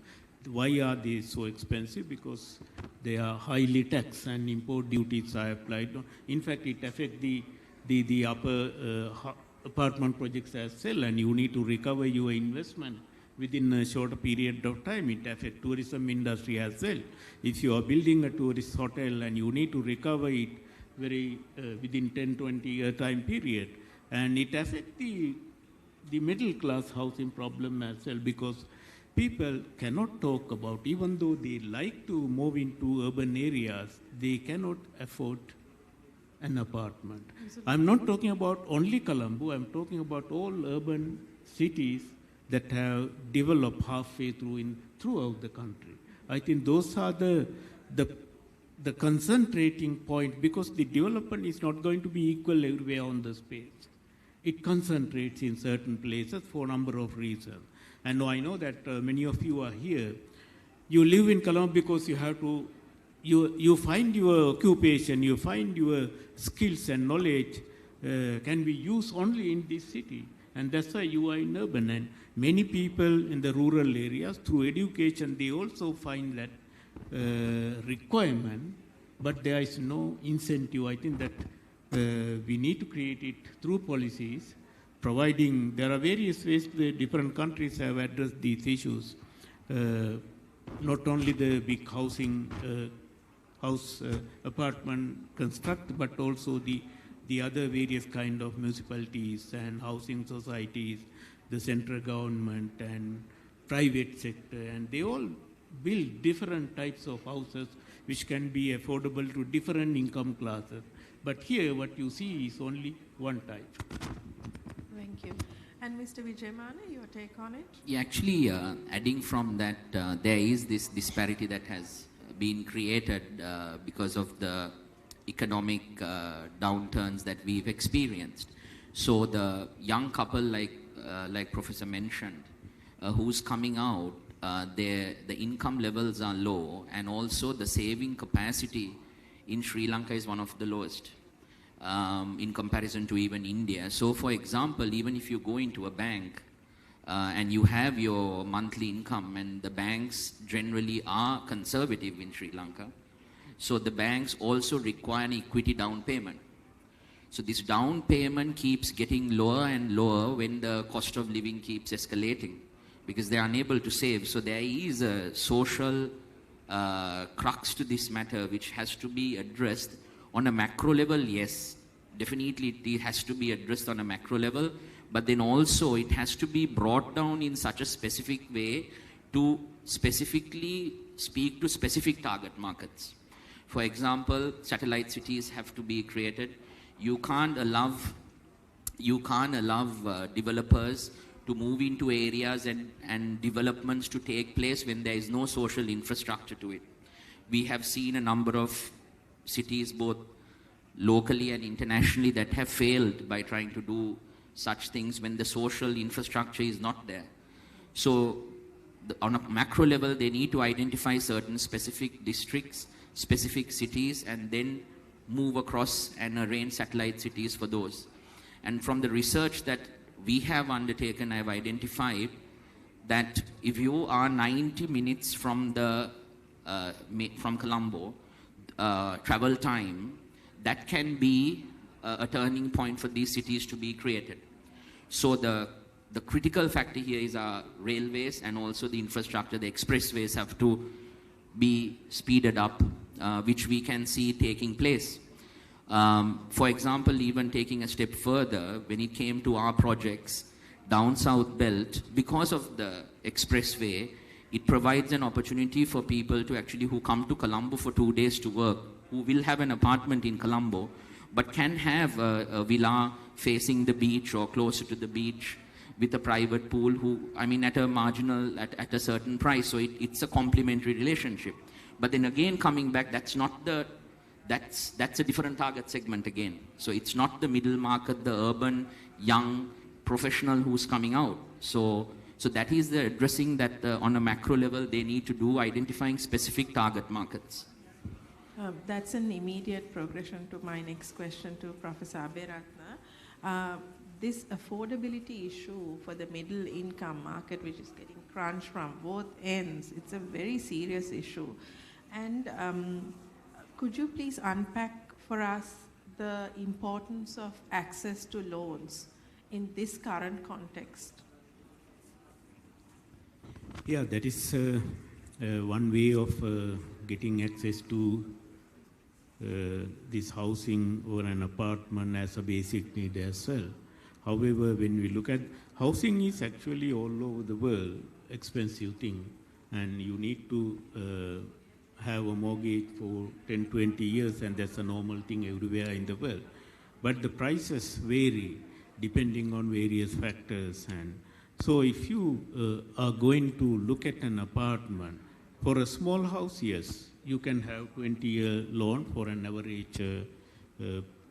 Speaker 2: Why are they so expensive? Because they are highly taxed and import duties are applied. In fact, it affects the upper apartment projects as well, and you need to recover your investment within a shorter period of time. It affects tourism industry as well. If you are building a tourist hotel and you need to recover it very within 10-20 year time period, and it affects the middle class housing problem as well, because people cannot talk about, even though they like to move into urban areas, they cannot afford an apartment. I'm not talking about only Colombo, I'm talking about all urban cities that have developed halfway throughout the country. I think those are the concentrating point, because the development is not going to be equal everywhere on the space. It concentrates in certain places for a number of reasons. And I know that many of you are here. You live in Colombo because you have to, you find your occupation, you find your skills and knowledge can be used only in this city. And that's why you are in urban. And many people in the rural areas, through education, they also find that requirement, but there is no incentive. I think that we need to create it through policies providing, there are various ways the different countries have addressed these issues. Not only the big apartment construct, but also the other various kind of municipalities and housing societies, the central government and private sector, and they all build different types of houses which can be affordable to different income classes. But here what you see is only one type.
Speaker 18: Thank you. And Mr. Vijayamana, your take on it?
Speaker 16: Yeah, actually, adding from that, there is this disparity that has been created because of the economic downturns that we've experienced. So the young couple, like Professor mentioned, who's coming out, the income levels are low, and also the saving capacity in Sri Lanka is one of the lowest in comparison to even India. So for example, even if you go into a bank and you have your monthly income, and the banks generally are conservative in Sri Lanka, so the banks also require an equity down payment. So this down payment keeps getting lower and lower when the cost of living keeps escalating, because they are unable to save. So there is a social crux to this matter which has to be addressed on a macro level. Yes, definitely it has to be addressed on a macro level, but then also it has to be brought down in such a specific way to specifically speak to specific target markets. For example, satellite cities have to be created. You can't allow developers to move into areas and developments to take place when there is no social infrastructure to it. We have seen a number of cities, both locally and internationally, that have failed by trying to do such things when the social infrastructure is not there. So on a macro level, they need to identify certain specific districts, specific cities, and then move across and arrange satellite cities for those. And from the research that we have undertaken, I've identified that if you are 90 minutes from Colombo, travel time, that can be a turning point for these cities to be created. So the critical factor here is our railways and also the infrastructure. The expressways have to be speeded up, which we can see taking place. For example, even taking a step further, when it came to our projects, down South Belt, because of the expressway, it provides an opportunity for people to actually, who come to Colombo for 2 days to work, who will have an apartment in Colombo, but can have a villa facing the beach or closer to the beach with a private pool, at a marginal, at a certain price. So it's a complementary relationship. But then again, coming back, that's a different target segment again. So it's not the middle market, the urban, young professional who's coming out. So that is the addressing that on a macro level they need to do, identifying specific target markets.
Speaker 18: That's an immediate progression to my next question to Professor Aberatna. This affordability issue for the middle income market, which is getting crunched from both ends, it's a very serious issue. And could you please unpack for us the importance of access to loans in this current context?
Speaker 2: Yeah, that is one way of getting access to this housing or an apartment as a basic need as well. However, when we look at housing, is actually all over the world expensive thing, and you need to have a mortgage for 10, 20 years, and that's a normal thing everywhere in the world. But the prices vary depending on various factors. And so if you are going to look at an apartment, for a small house, yes, you can have 20-year loan for an average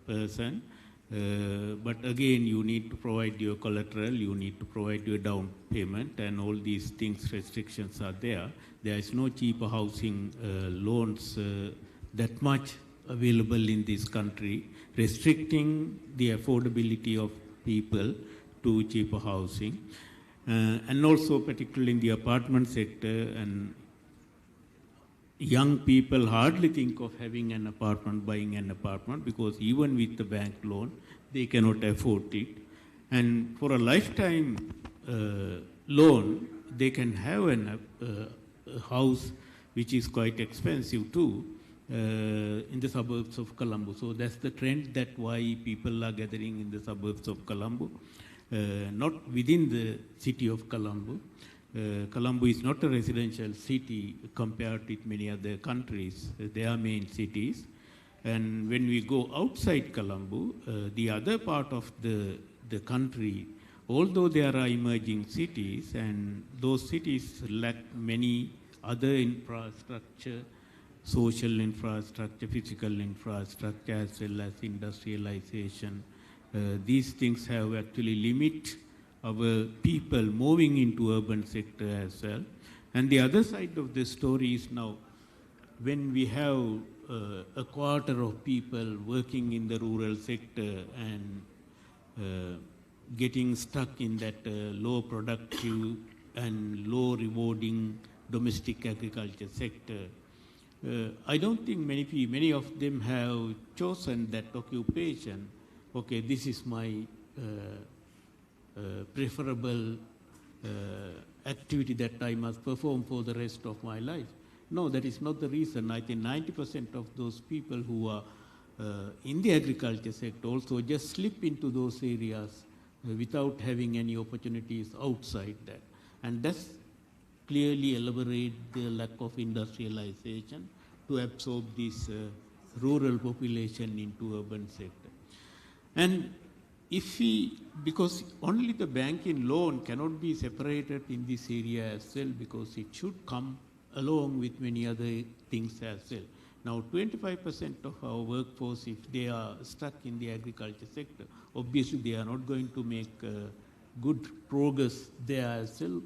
Speaker 2: person. But again, you need to provide your collateral, you need to provide your down payment, and all these things, restrictions are there. There is no cheaper housing loans that much available in this country, restricting the affordability of people to cheaper housing. And also particularly in the apartment sector, and young people hardly think of having an apartment, buying an apartment, because even with the bank loan, they cannot afford it. And for a lifetime loan, they can have a house which is quite expensive too in the suburbs of Colombo. So that's the trend, that why people are gathering in the suburbs of Colombo, not within the city of Colombo. Colombo is not a residential city compared with many other countries. They are main cities. And when we go outside Colombo, the other part of the country, although there are emerging cities, and those cities lack many other infrastructure, social infrastructure, physical infrastructure, as well as industrialization. These things have actually limited our people moving into urban sector as well. And the other side of the story is now, when we have a quarter of people working in the rural sector and getting stuck in that low productive and low rewarding domestic agriculture sector, I don't think many of them have chosen that occupation. Okay, this is my preferable activity that I must perform for the rest of my life. No, that is not the reason. I think 90% of those people who are in the agriculture sector also just slip into those areas without having any opportunities outside that. And that's clearly elaborate the lack of industrialization to absorb this rural population into urban sector. And if we, because only the banking loan cannot be separated in this area as well, because it should come along with many other things as well. Now 25% of our workforce, if they are stuck in the agriculture sector, obviously they are not going to make good progress there as well.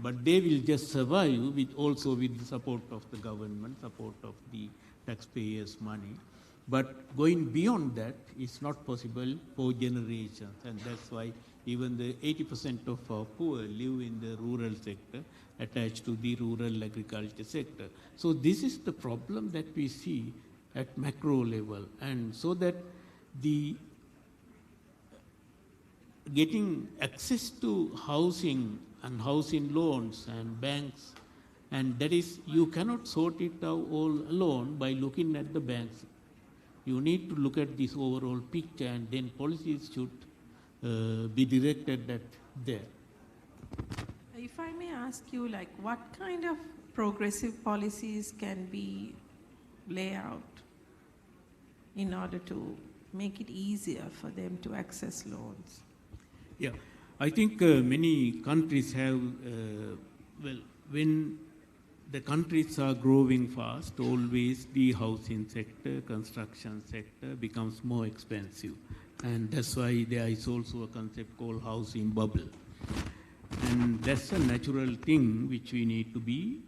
Speaker 2: But they will just survive also with the support of the government, support of the taxpayers' money. But going beyond that is not possible for generations, and that's why even the 80% of our poor live in the rural sector, attached to the rural agriculture sector. So this is the problem that we see at macro level, and so that the getting access to housing and housing loans and banks, and that is, you cannot sort it out all alone by looking at the banks. You need to look at this overall picture, and then policies should be directed at there.
Speaker 18: If I may ask you, like, what kind of progressive policies can be laid out in order to make it easier for them to access loans?
Speaker 2: Yeah, I think many countries have, when the countries are growing fast, always the housing sector, construction sector becomes more expensive. And that's why there is also a concept called housing bubble. And that's a natural thing which we need to be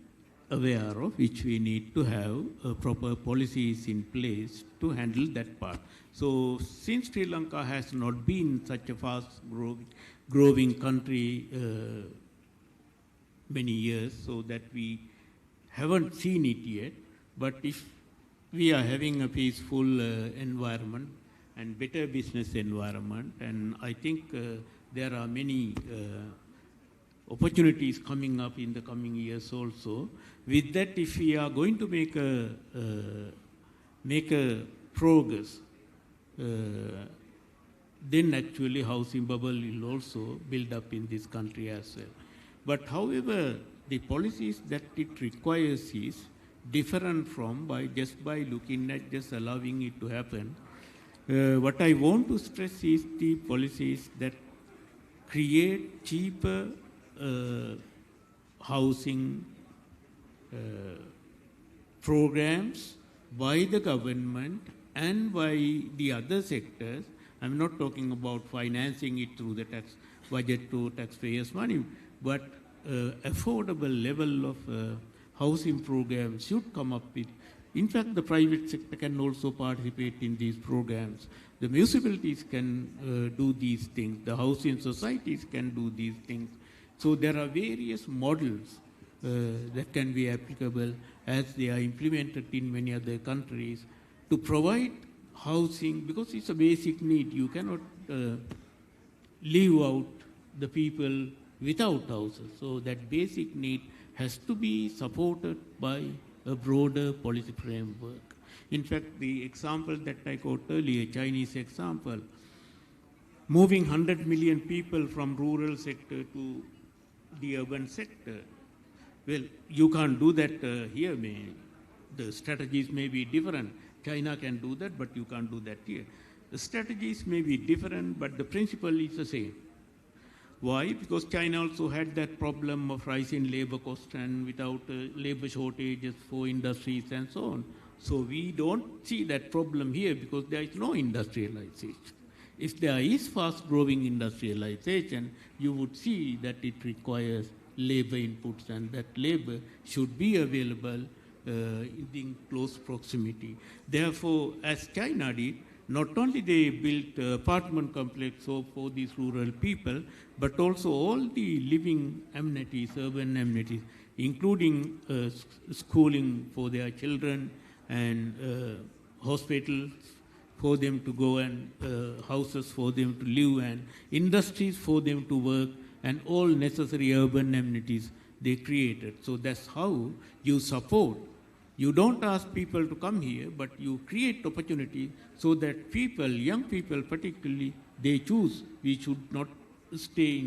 Speaker 2: aware of, which we need to have proper policies in place to handle that part. So since Sri Lanka has not been such a fast growing country many years, so that we haven't seen it yet, but if we are having a peaceful environment and better business environment, and I think there are many opportunities coming up in the coming years also. With that, if we are going to make a progress, then actually housing bubble will also build up in this country as well. But however, the policies that it requires is different from by looking at just allowing it to happen. What I want to stress is the policies that create cheaper housing programs by the government and by the other sectors. I'm not talking about financing it through the tax budget to taxpayers' money, but affordable level of housing programs should come up with. In fact, the private sector can also participate in these programs. The municipalities can do these things. The housing societies can do these things. So there are various models that can be applicable as they are implemented in many other countries to provide housing, because it's a basic need. You cannot leave out the people without houses. So that basic need has to be supported by a broader policy framework. In fact, the example that I quoted earlier, Chinese example, moving 100 million people from rural sector to the urban sector. Well, you can't do that here. The strategies may be different. China can do that, but you can't do that here. The strategies may be different, but the principle is the same. Why? Because China also had that problem of rising labor cost and without labor shortages for industries and so on. So we don't see that problem here because there is no industrialization. If there is fast-growing industrialization, you would see that it requires labor inputs and that labor should be available in close proximity. Therefore, as China did, not only they built apartment complex for these rural people, but also all the living amenities, urban amenities, including schooling for their children and hospitals for them to go and houses for them to live and industries for them to work and all necessary urban amenities they created. So that's how you support. You don't ask people to come here, but you create opportunity so that people, young people particularly, they choose. We should not stay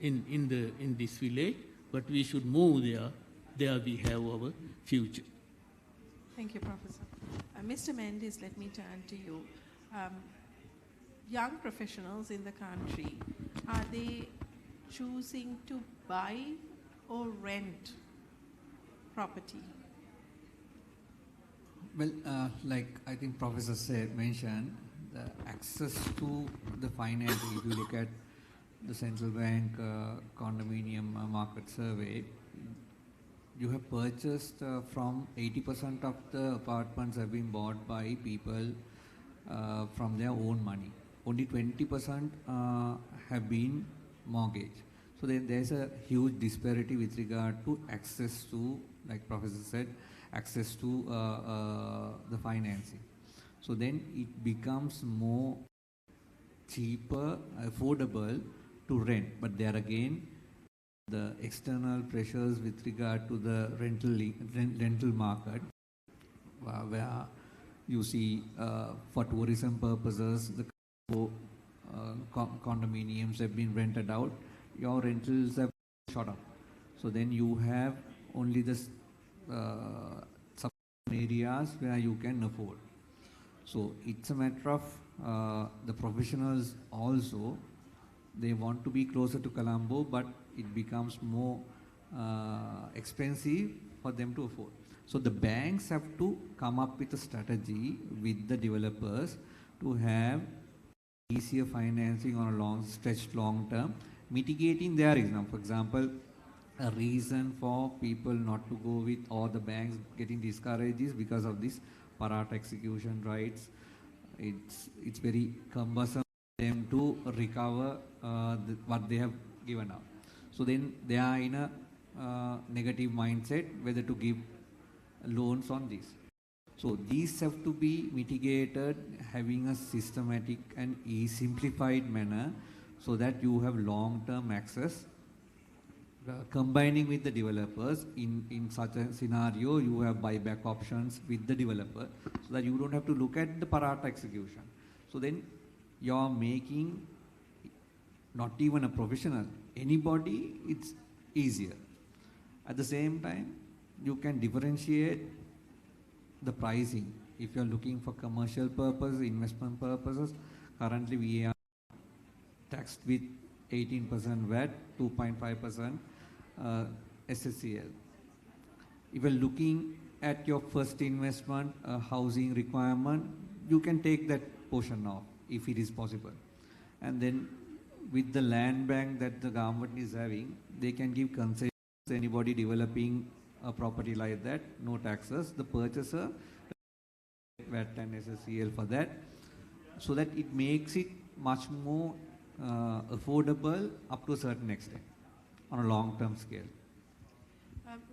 Speaker 2: in this village, but we should move there. There we have our future.
Speaker 18: Thank you, Professor. Mr. Mendes, let me turn to you. Young professionals in the country, are they choosing to buy or rent property?
Speaker 14: Well, like I think Professor mentioned, the access to the financing, if you look at the central bank condominium market survey, you have purchased from 80% of the apartments have been bought by people from their own money. Only 20% have been mortgaged. So then there's a huge disparity with regard to access to, like Professor said, access to the financing. So then it becomes more cheaper, affordable to rent. But there again, the external pressures with regard to the rental market, where you see for tourism purposes, the condominiums have been rented out, your rentals have shot up. So then you have only the some areas where you can afford. So it's a matter of the professionals also, they want to be closer to Colombo, but it becomes more expensive for them to afford. So the banks have to come up with a strategy with the developers to have easier financing on a long term, mitigating their risk. Now, for example, a reason for people not to go with all the banks getting discouraged is because of this Parat execution rights. It's very cumbersome for them to recover what they have given out. So then they are in a negative mindset whether to give loans on this. So these have to be mitigated having a systematic and simplified manner so that you have long-term access. Combining with the developers, in such a scenario, you have buyback options with the developer so that you don't have to look at the Parat execution. So then you are making not even a professional, anybody, it's easier. At the same time, you can differentiate the pricing. If you are looking for commercial purposes, investment purposes, currently we are taxed with 18% VAT, 2.5% SSCL. If you are looking at your first investment, housing requirement, you can take that portion off if it is possible. And then with the land bank that the government is having, they can give concessions to anybody developing a property like that, no taxes. The purchaser VAT and SSCL for that, so that it makes it much more affordable up to a certain extent on a long-term scale.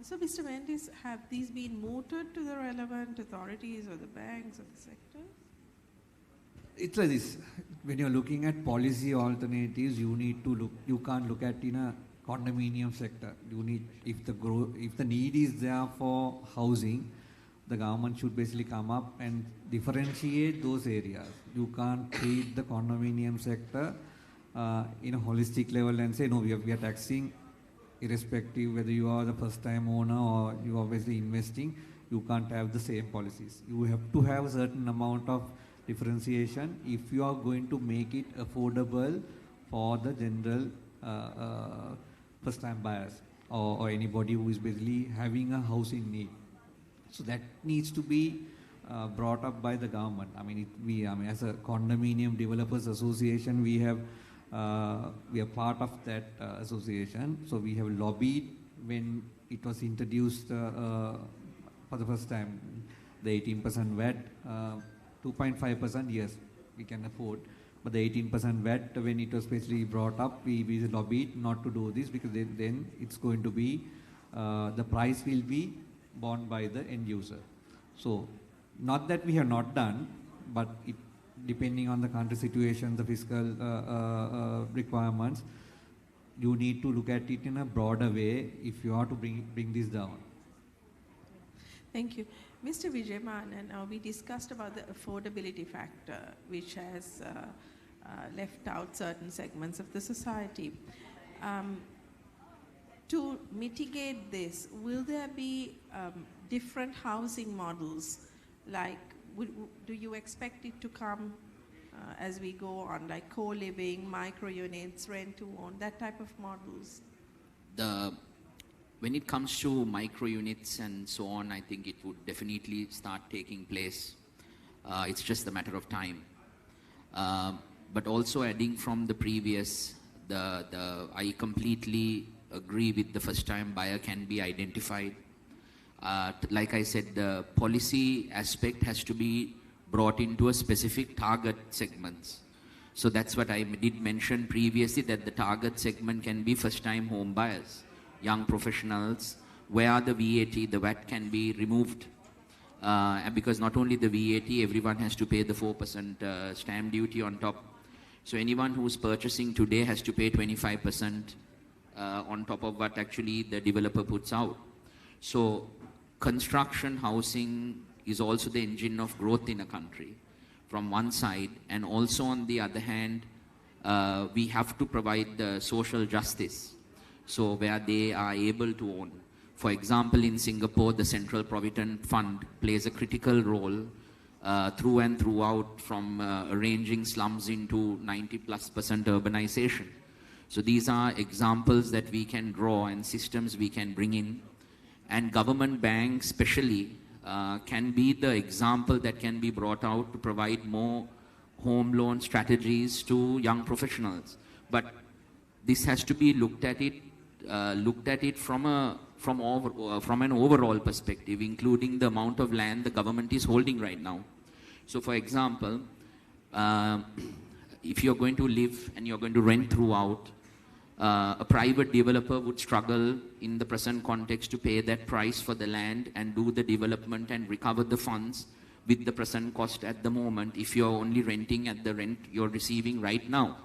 Speaker 18: So, Mr. Mendes, have these been mooted to the relevant authorities or the banks or the sector?
Speaker 14: It's like this. when you're looking at policy alternatives, you need to look. You can't look at in a condominium sector. You need, if the need is there for housing, the government should basically come up and differentiate those areas. You can't treat the condominium sector in a holistic level and say, no, we are taxing irrespective whether you are the first time owner or you are obviously investing. You can't have the same policies. You have to have a certain amount of differentiation if you are going to make it affordable for the general first time buyers or anybody who is basically having a housing need. So that needs to be brought up by the government. I mean, as a condominium developers association, we are part of that association. So we have lobbied when it was introduced for the first time, the 18% VAT, 2.5%, yes, we can afford. But the 18% VAT, when it was specially brought up, we lobbied not to do this because then it's going to be, the price will be borne by the end user. So, not that we have not done, but depending on the country situation, the fiscal requirements, you need to look at it in a broader way if you are to bring this down.
Speaker 18: Thank you. Mr. Vijaymanan, we discussed about the affordability factor, which has left out certain segments of the society. To mitigate this, will there be different housing models? Like, do you expect it to come as we go on, like co-living, micro-units, rent-to-own, that type of models?
Speaker 16: When it comes to micro-units and so on, I think it would definitely start taking place. It's just a matter of time. But also adding from the previous, I completely agree with the first-time buyer can be identified. Like I said, the policy aspect has to be brought into a specific target segments. So that's what I did mention previously, that the target segment can be first-time home buyers, young professionals, where the VAT can be removed. And because not only the VAT, everyone has to pay the 4% stamp duty on top. So anyone who's purchasing today has to pay 25% on top of what actually the developer puts out. So construction housing is also the engine of growth in a country from one side, and also on the other hand, we have to provide the social justice. So where they are able to own. For example, in Singapore, the Central Provident Fund plays a critical role through and throughout, from arranging slums into 90+% urbanization. So these are examples that we can draw and systems we can bring in. And government banks especially can be the example that can be brought out to provide more home loan strategies to young professionals. But this has to be looked at it from an overall perspective, including the amount of land the government is holding right now. So for example, if you're going to live and you're going to rent throughout, a private developer would struggle in the present context to pay that price for the land and do the development and recover the funds with the present cost at the moment if you're only renting at the rent you're receiving right now.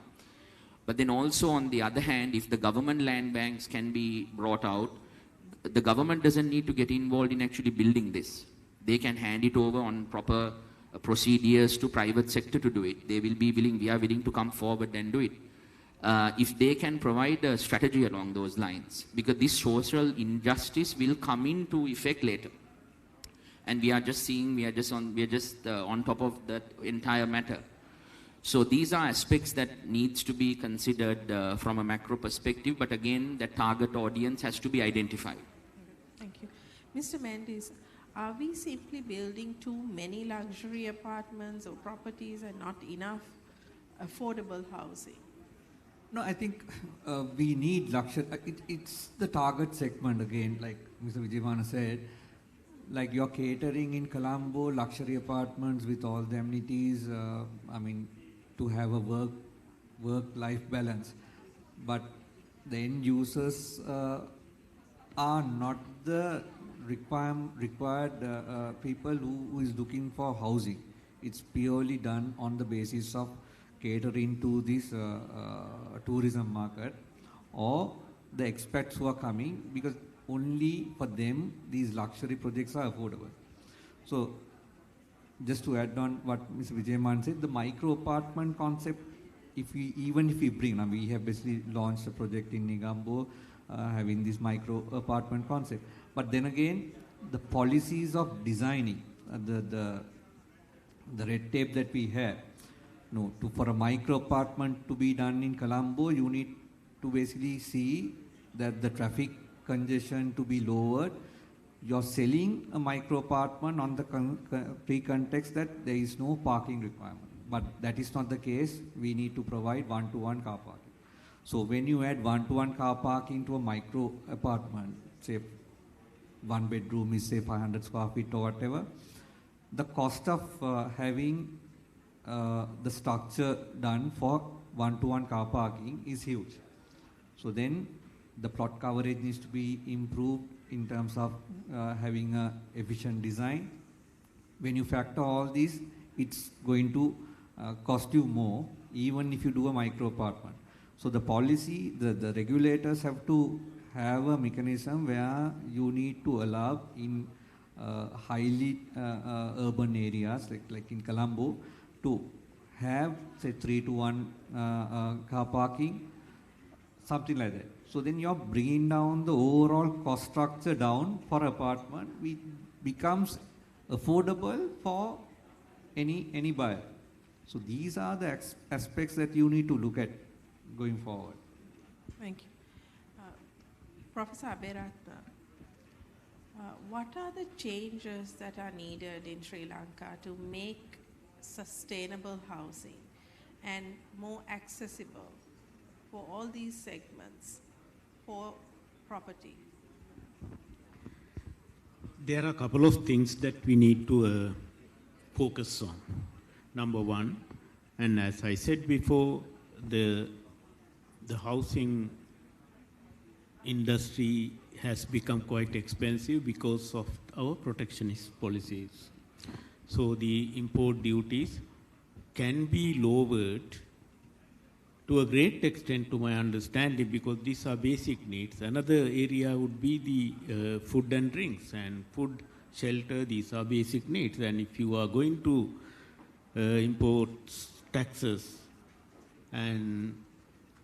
Speaker 16: But then also on the other hand, if the government land banks can be brought out, the government doesn't need to get involved in actually building this. They can hand it over on proper procedures to private sector to do it. They will be willing, we are willing to come forward and do it. If they can provide a strategy along those lines, because this social injustice will come into effect later. And we are just on top of that entire matter. So these are aspects that needs to be considered from a macro perspective, but again, the target audience has to be identified.
Speaker 18: Thank you. Mr. Mendes, are we simply building too many luxury apartments or properties and not enough affordable housing?
Speaker 14: No, I think we need luxury. It's the target segment again, like Mr. Vijaymanan said. Like you're catering in Colombo, luxury apartments with all the amenities, to have a work-life balance. But the end users are not the required people who is looking for housing. It's purely done on the basis of catering to this tourism market, or the expats who are coming, because only for them these luxury projects are affordable. So just to add on what Mr. Vijayman said, the micro apartment concept, even if we bring, now we have basically launched a project in Colombo having this micro apartment concept. But then again, the policies of designing, the red tape that we have, for a micro apartment to be done in Colombo, you need to basically see that the traffic congestion to be lowered. You're selling a micro apartment on the pre-context that there is no parking requirement. But that is not the case. We need to provide one-to-one car parking. So when you add one-to-one car parking to a micro apartment, say one bedroom is say 500 square feet or whatever, the cost of having the structure done for one-to-one car parking is huge. So then the plot coverage needs to be improved in terms of having a efficient design. When you factor all these, it's going to cost you more, even if you do a micro apartment. So the policy, the regulators have to have a mechanism where you need to allow in highly urban areas, like in Colombo, to have say 3-to-1 car parking, something like that. So then you're bringing down the overall cost structure down for apartment, which becomes affordable for any buyer. So these are the aspects that you need to look at going forward.
Speaker 18: Thank you. Professor Aberatna, what are the changes that are needed in Sri Lanka to make sustainable housing and more accessible for all these segments for property?
Speaker 2: There are a couple of things that we need to focus on. Number one, and as I said before, the housing industry has become quite expensive because of our protectionist policies. So the import duties can be lowered to a great extent, to my understanding, because these are basic needs. Another area would be the food and drinks, and food, shelter, these are basic needs. And if you are going to import taxes and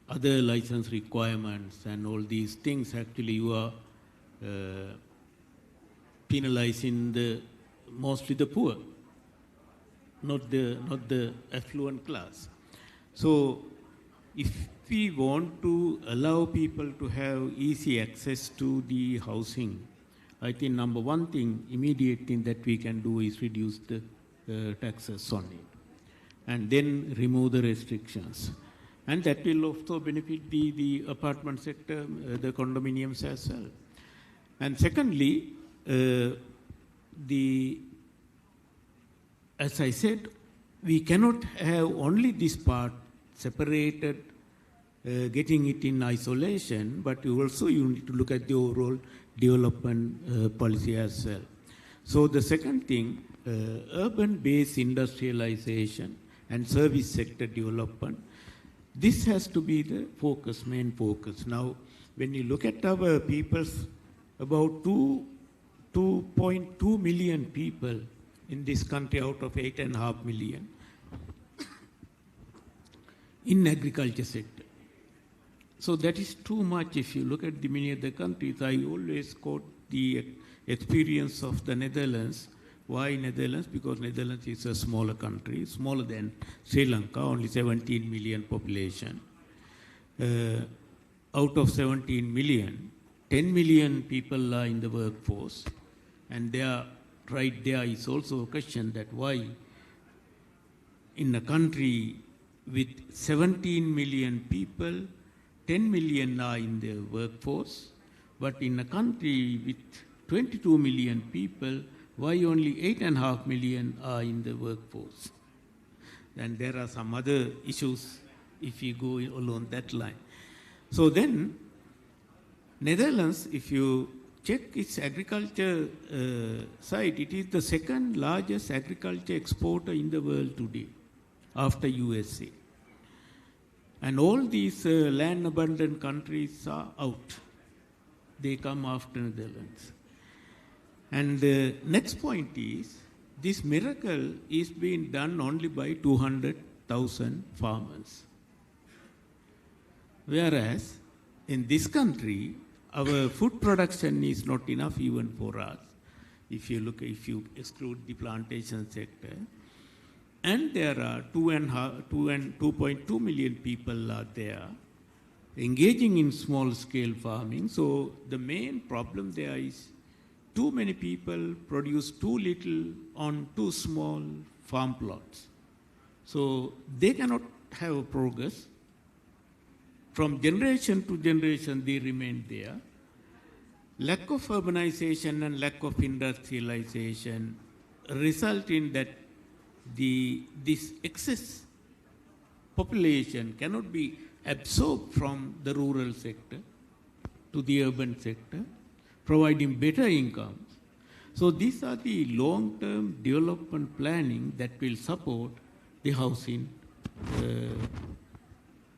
Speaker 2: other license requirements and all these things, actually you are penalizing mostly the poor, not the affluent class. So if we want to allow people to have easy access to the housing, I think number one thing, immediate thing that we can do is reduce the taxes on it, and then remove the restrictions. And that will also benefit the apartment sector, the condominiums as well. And secondly, as I said, we cannot have only this part separated, getting it in isolation, but also you need to look at the overall development policy as well. So the second thing, urban-based industrialization and service sector development, this has to be the focus, main focus. Now, when you look at our peoples, about 2.2 million people in this country out of 8.5 million in agriculture sector. So that is too much if you look at the many other countries. I always quote the experience of the Netherlands. Why Netherlands? Because Netherlands is a smaller country, smaller than Sri Lanka, only 17 million population. Out of 17 million, 10 million people are in the workforce. And right there is also a question that why in a country with 17 million people, 10 million are in the workforce, but in a country with 22 million people, why only 8.5 million are in the workforce? And there are some other issues if you go along that line. So then, Netherlands, if you check its agriculture side, it is the second largest agriculture exporter in the world today, after USA. And all these land abundant countries are out. They come after Netherlands. And the next point is, this miracle is being done only by 200,000 farmers. Whereas in this country, our food production is not enough even for us. If you exclude the plantation sector, and there are 2.2 million people are there engaging in small scale farming. So the main problem there is too many people produce too little on too small farm plots. So they cannot have a progress. From generation to generation, they remain there. Lack of urbanization and lack of industrialization result in that this excess population cannot be absorbed from the rural sector to the urban sector, providing better incomes. So these are the long-term development planning that will support the housing,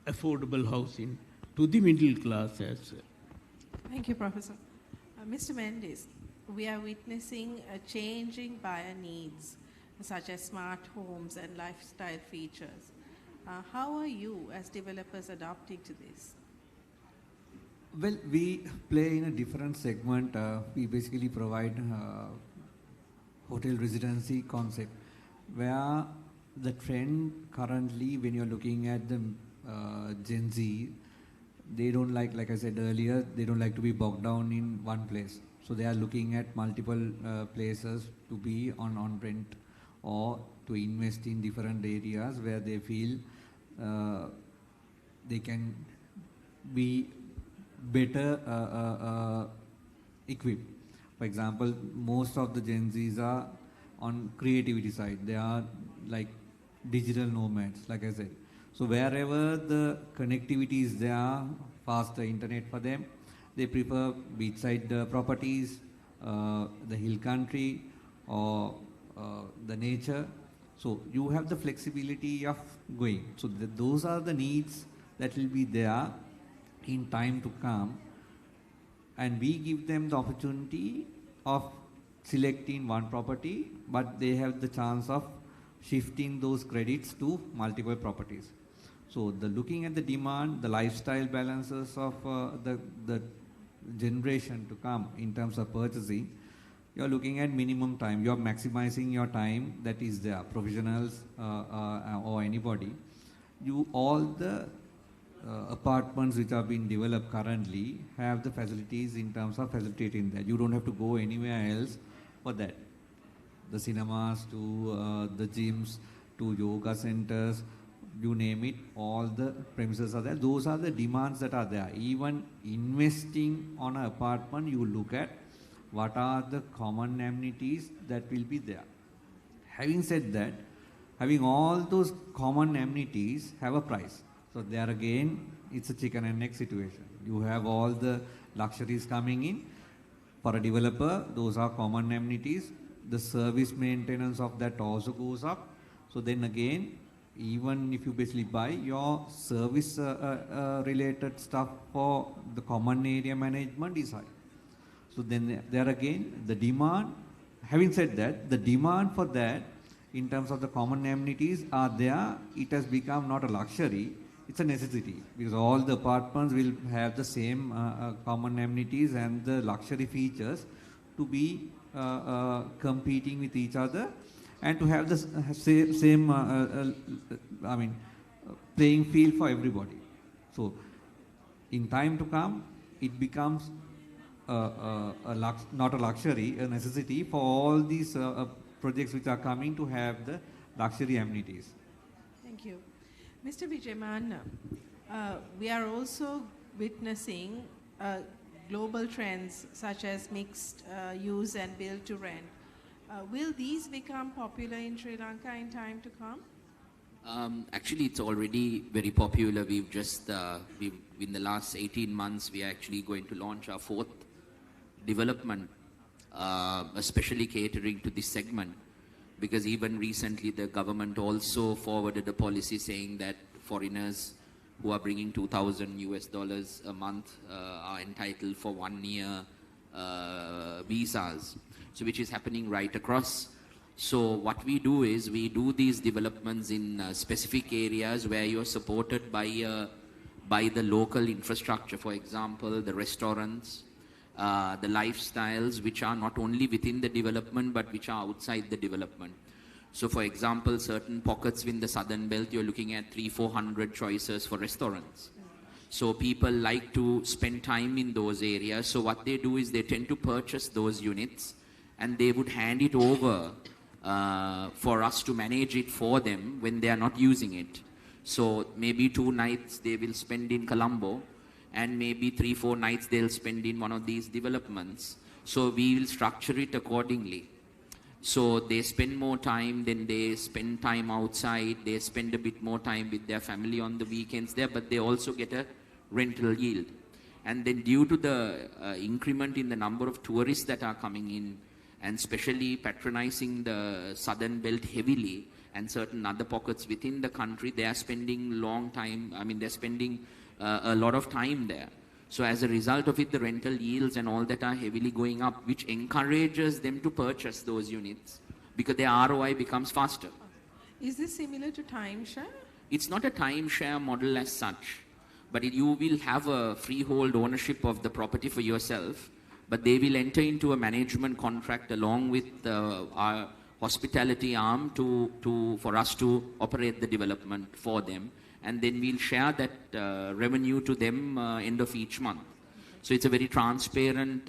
Speaker 2: affordable housing to the middle class as well.
Speaker 18: Thank you, Professor. Mr. Mendes, we are witnessing a changing buyer needs, such as smart homes and lifestyle features. How are you as developers adapting to this?
Speaker 14: Well, we play in a different segment. We basically provide hotel residency concept, where the trend currently, when you're looking at the Gen Z, they don't like I said earlier, they don't like to be bogged down in one place. So they are looking at multiple places to be on rent or to invest in different areas where they feel they can be better equipped. For example, most of the Gen Zs are on creativity side. They are like digital nomads, like I said. So wherever the connectivity is there, faster internet for them, they prefer beachside properties, the hill country, or the nature. So you have the flexibility of going. So those are the needs that will be there in time to come. And we give them the opportunity of selecting one property, but they have the chance of shifting those credits to multiple properties. So the looking at the demand, the lifestyle balances of the generation to come in terms of purchasing, you're looking at minimum time. You're maximizing your time that is there, professionals or anybody. All the apartments which are being developed currently have the facilities in terms of facilitating that. You don't have to go anywhere else for that. The cinemas to the gyms to yoga centers, you name it, all the premises are there. Those are the demands that are there. Even investing on an apartment, you look at what are the common amenities that will be there. Having said that, having all those common amenities have a price. So there again, it's a chicken and egg situation. You have all the luxuries coming in. For a developer, those are common amenities. The service maintenance of that also goes up. So then again, even if you basically buy your service related stuff for the common area management is high. So then there again, the demand, having said that, the demand for that in terms of the common amenities are there. It has become not a luxury, it's a necessity, because all the apartments will have the same common amenities and the luxury features to be competing with each other and to have the same playing field for everybody. So in time to come, it becomes not a luxury, a necessity for all these projects which are coming to have the luxury amenities.
Speaker 18: Thank you. Mr. Vijayamanna, we are also witnessing global trends such as mixed use and build to rent. Will these become popular in Sri Lanka in time to come?
Speaker 16: Actually, it's already very popular. We've just, in the last 18 months, we are actually going to launch our 4th development, especially catering to this segment. Because even recently, the government also forwarded a policy saying that foreigners who are bringing $2,000 a month are entitled for 1 year visas, so which is happening right across. So what we do is we do these developments in specific areas where you're supported by the local infrastructure. For example, the restaurants, the lifestyles, which are not only within the development but which are outside the development. So for example, certain pockets in the southern belt, you're looking at 300-400 choices for restaurants. So people like to spend time in those areas. So what they do is they tend to purchase those units and they would hand it over for us to manage it for them when they are not using it. So maybe 2 nights they will spend in Colombo, and maybe 3-4 nights they'll spend in one of these developments. So we will structure it accordingly. So they spend more time, then they spend time outside, they spend a bit more time with their family on the weekends there, but they also get a rental yield. And then due to the increment in the number of tourists that are coming in, and especially patronizing the southern belt heavily and certain other pockets within the country, they are spending they're spending a lot of time there. So as a result of it, the rental yields and all that are heavily going up, which encourages them to purchase those units because their ROI becomes faster.
Speaker 18: Is this similar to timeshare?
Speaker 16: It's not a timeshare model as such, but you will have a freehold ownership of the property for yourself, but they will enter into a management contract along with our hospitality arm for us to operate the development for them, and then we'll share that revenue to them end of each month. So it's a very transparent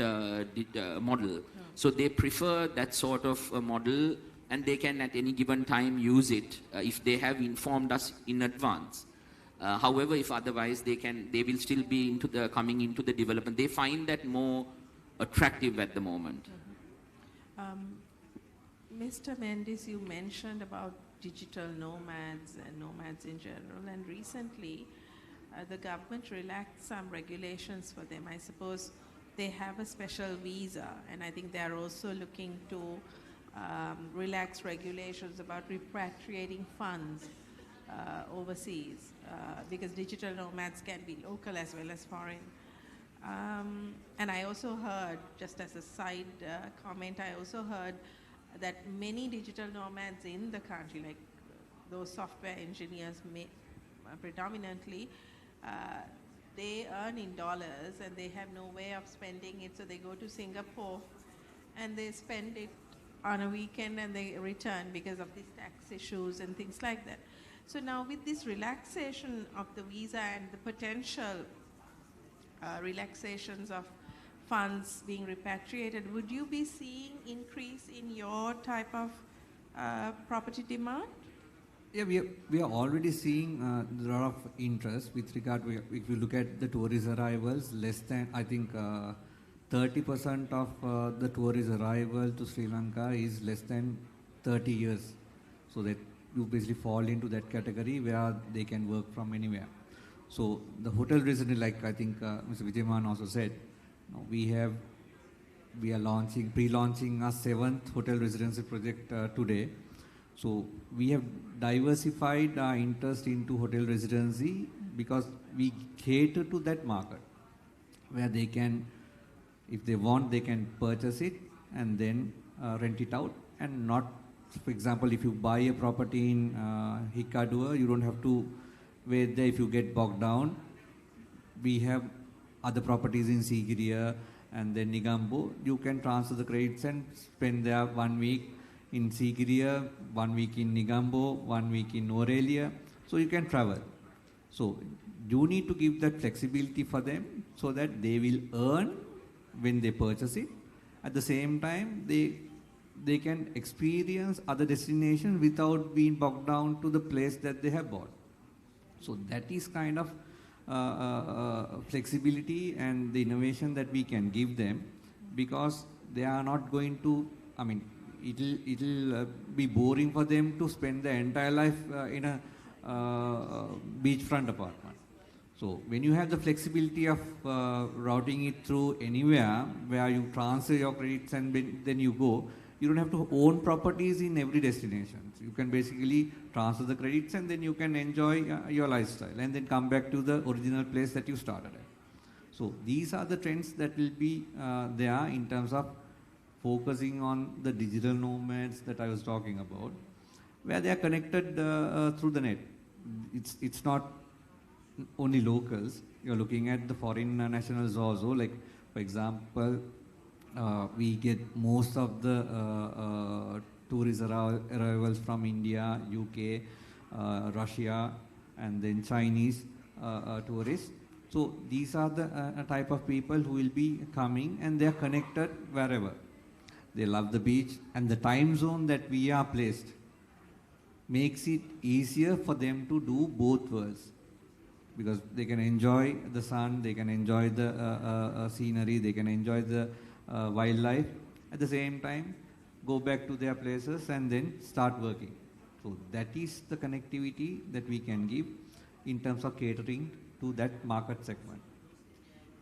Speaker 16: model. So they prefer that sort of a model, and they can at any given time use it if they have informed us in advance. However, if otherwise, they will still be coming into the development. They find that more attractive at the moment.
Speaker 18: Mr. Mendes, you mentioned about digital nomads and nomads in general, and recently the government relaxed some regulations for them. I suppose they have a special visa, and I think they are also looking to relax regulations about repatriating funds overseas, because digital nomads can be local as well as foreign. And I also heard, just as a side comment, I also heard that many digital nomads in the country, like those software engineers predominantly, they earn in dollars and they have no way of spending it, so they go to Singapore and they spend it on a weekend and they return because of these tax issues and things like that. So now with this relaxation of the visa and the potential relaxations of funds being repatriated, would you be seeing increase in your type of property demand?
Speaker 14: Yeah, we are already seeing a lot of interest with regard to, if you look at the tourist arrivals, less than, I think, 30% of the tourist arrival to Sri Lanka is less than 30 years. So that you basically fall into that category where they can work from anywhere. So the hotel resident, like I think Mr. Vijayman also said, we are pre-launching our 7th hotel residency project today. So we have diversified our interest into hotel residency because we cater to that market where they can, if they want, they can purchase it and then rent it out, and not, for example, if you buy a property in Hikkaduwa, you don't have to wait there if you get bogged down. We have other properties in Sigiriya and then Negombo. You can transfer the credits and spend there 1 week in Sigiriya, 1 week in Negombo, 1 week in Aurelia. So you can travel. So you need to give that flexibility for them so that they will earn when they purchase it. At the same time, they can experience other destinations without being bogged down to the place that they have bought. So that is kind of flexibility and the innovation that we can give them, because they are not going to, I mean, it'll be boring for them to spend their entire life in a beachfront apartment. So when you have the flexibility of routing it through anywhere where you transfer your credits and then you go, you don't have to own properties in every destination. You can basically transfer the credits and then you can enjoy your lifestyle and then come back to the original place that you started at. So these are the trends that will be there in terms of focusing on the digital nomads that I was talking about, where they are connected through the net. It's not only locals. You're looking at the foreign nationals also. Like, for example, we get most of the tourist arrivals from India, UK, Russia, and then Chinese tourists. So these are the type of people who will be coming, and they are connected wherever. They love the beach, and the time zone that we are placed makes it easier for them to do both worlds, because they can enjoy the sun, they can enjoy the scenery, they can enjoy the wildlife, at the same time go back to their places and then start working. So that is the connectivity that we can give in terms of catering to that market segment.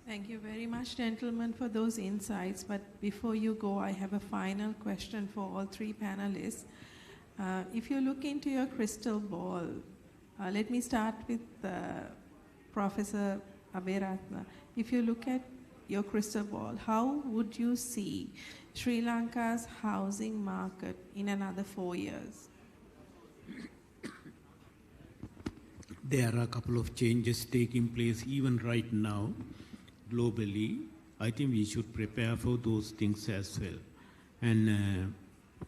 Speaker 18: Thank you very much, gentlemen, for those insights. But before you go, I have a final question for all three panelists. If you look into your crystal ball, let me start with Professor Aberatna. If you look at your crystal ball, how would you see Sri Lanka's housing market in another 4 years?
Speaker 2: There are a couple of changes taking place even right now globally. I think we should prepare for those things as well. And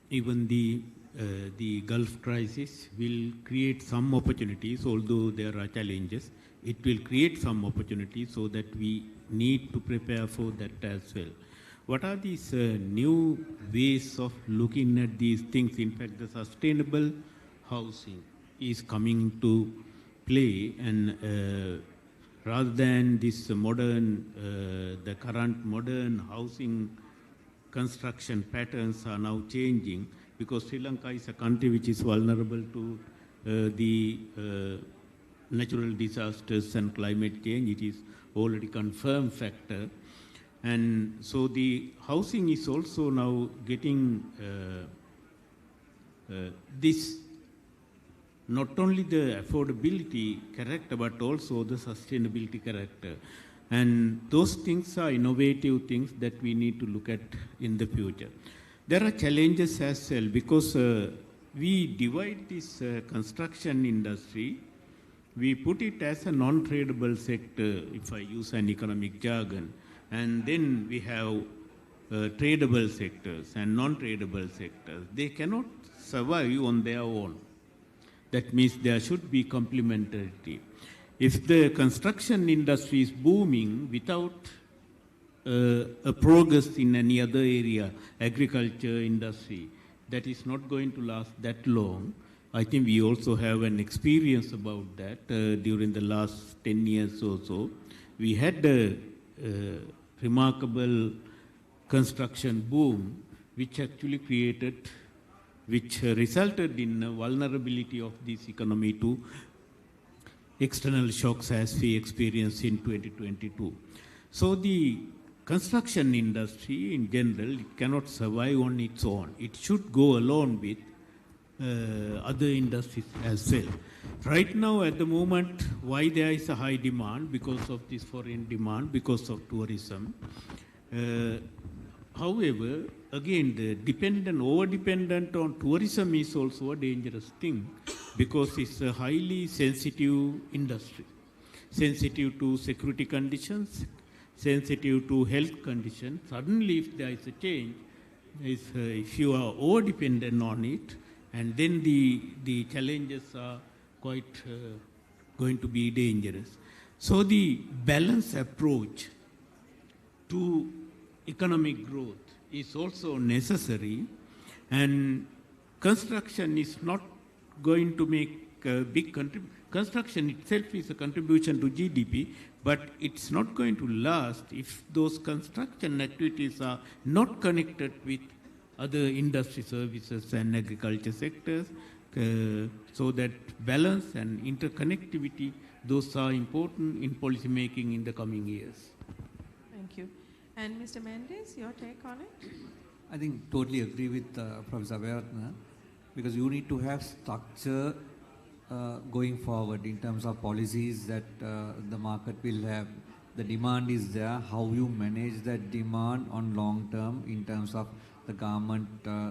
Speaker 2: even the Gulf crisis will create some opportunities, although there are challenges. It will create some opportunities, so that we need to prepare for that as well. What are these new ways of looking at these things? In fact, the sustainable housing is coming to play, and rather than this modern, the current modern housing construction patterns are now changing, because Sri Lanka is a country which is vulnerable to the natural disasters and climate change. It is already confirmed factor. And so the housing is also now getting this, not only the affordability character, but also the sustainability character. And those things are innovative things that we need to look at in the future. There are challenges as well, because we divide this construction industry. We put it as a non-tradable sector, if I use an economic jargon. And then we have tradable sectors and non-tradable sectors. They cannot survive on their own. That means there should be complementarity. If the construction industry is booming without a progress in any other area, agriculture, industry, that is not going to last that long. I think we also have an experience about that during the last 10 years or so. We had a remarkable construction boom, which actually which resulted in a vulnerability of this economy to external shocks as we experienced in 2022. So the construction industry in general, it cannot survive on its own. It should go along with other industries as well. Right now, at the moment, why there is a high demand? Because of this foreign demand, because of tourism. However, again, the over-dependent on tourism is also a dangerous thing, because it's a highly sensitive industry, sensitive to security conditions, sensitive to health conditions. Suddenly, if there is a change, if you are over-dependent on it, and then the challenges are quite going to be dangerous. So the balanced approach to economic growth is also necessary, and construction is not going to make a big contribution. Construction itself is a contribution to GDP, but it's not going to last if those construction activities are not connected with other industry services and agriculture sectors. So that balance and interconnectivity, those are important in policy making in the coming years.
Speaker 18: Thank you. And Mr. Mendes, your take on it?
Speaker 14: I think totally agree with Professor Veratna, because you need to have structure going forward in terms of policies that the market will have. The demand is there. How you manage that demand on long term in terms of the government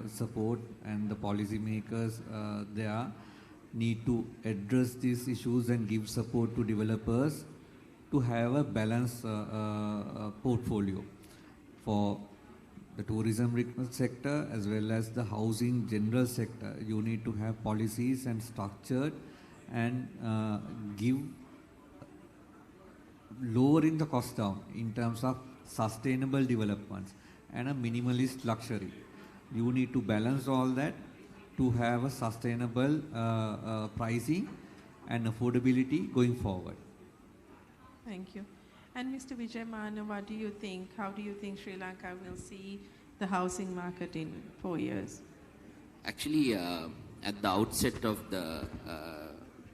Speaker 14: support and the policymakers there need to address these issues and give support to developers to have a balanced portfolio for the tourism sector as well as the housing general sector. You need to have policies and structured and give lowering the cost down in terms of sustainable developments and a minimalist luxury. You need to balance all that to have a sustainable pricing and affordability going forward.
Speaker 18: Thank you. And Mr. Vijay Manu, what do you think? How do you think Sri Lanka will see the housing market in 4 years?
Speaker 16: Actually, at the outset of the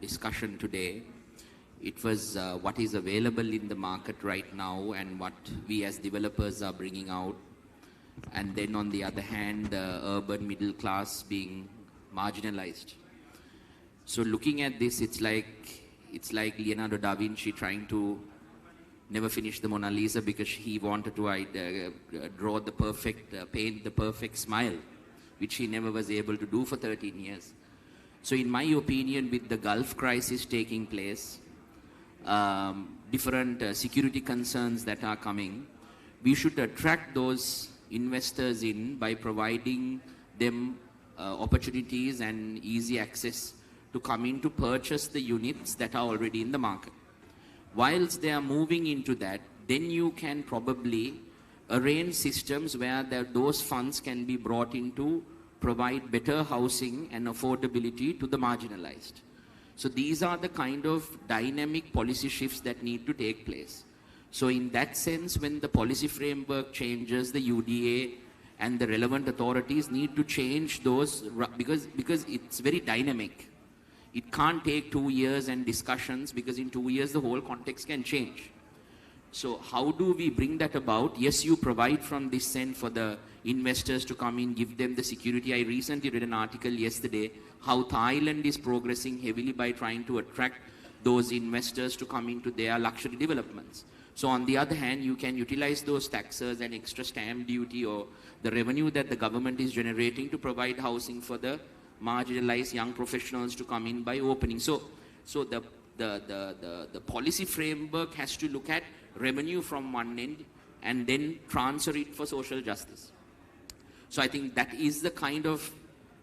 Speaker 16: discussion today, it was what is available in the market right now and what we as developers are bringing out. And then on the other hand, the urban middle class being marginalized. So looking at this, it's like Leonardo da Vinci trying to never finish the Mona Lisa because he wanted to draw the perfect, paint the perfect smile, which he never was able to do for 13 years. So in my opinion, with the Gulf crisis taking place, different security concerns that are coming, we should attract those investors in by providing them opportunities and easy access to come in to purchase the units that are already in the market. Whilst they are moving into that, then you can probably arrange systems where those funds can be brought in to provide better housing and affordability to the marginalized. So these are the kind of dynamic policy shifts that need to take place. So in that sense, when the policy framework changes, the UDA and the relevant authorities need to change those because it's very dynamic. It can't take 2 years and discussions because in 2 years the whole context can change. So how do we bring that about? Yes, you provide from this end for the investors to come in, give them the security. I recently read an article yesterday how Thailand is progressing heavily by trying to attract those investors to come into their luxury developments. So on the other hand, you can utilize those taxes and extra stamp duty or the revenue that the government is generating to provide housing for the marginalized young professionals to come in by opening. So the policy framework has to look at revenue from one end and then transfer it for social justice. So I think that is the kind of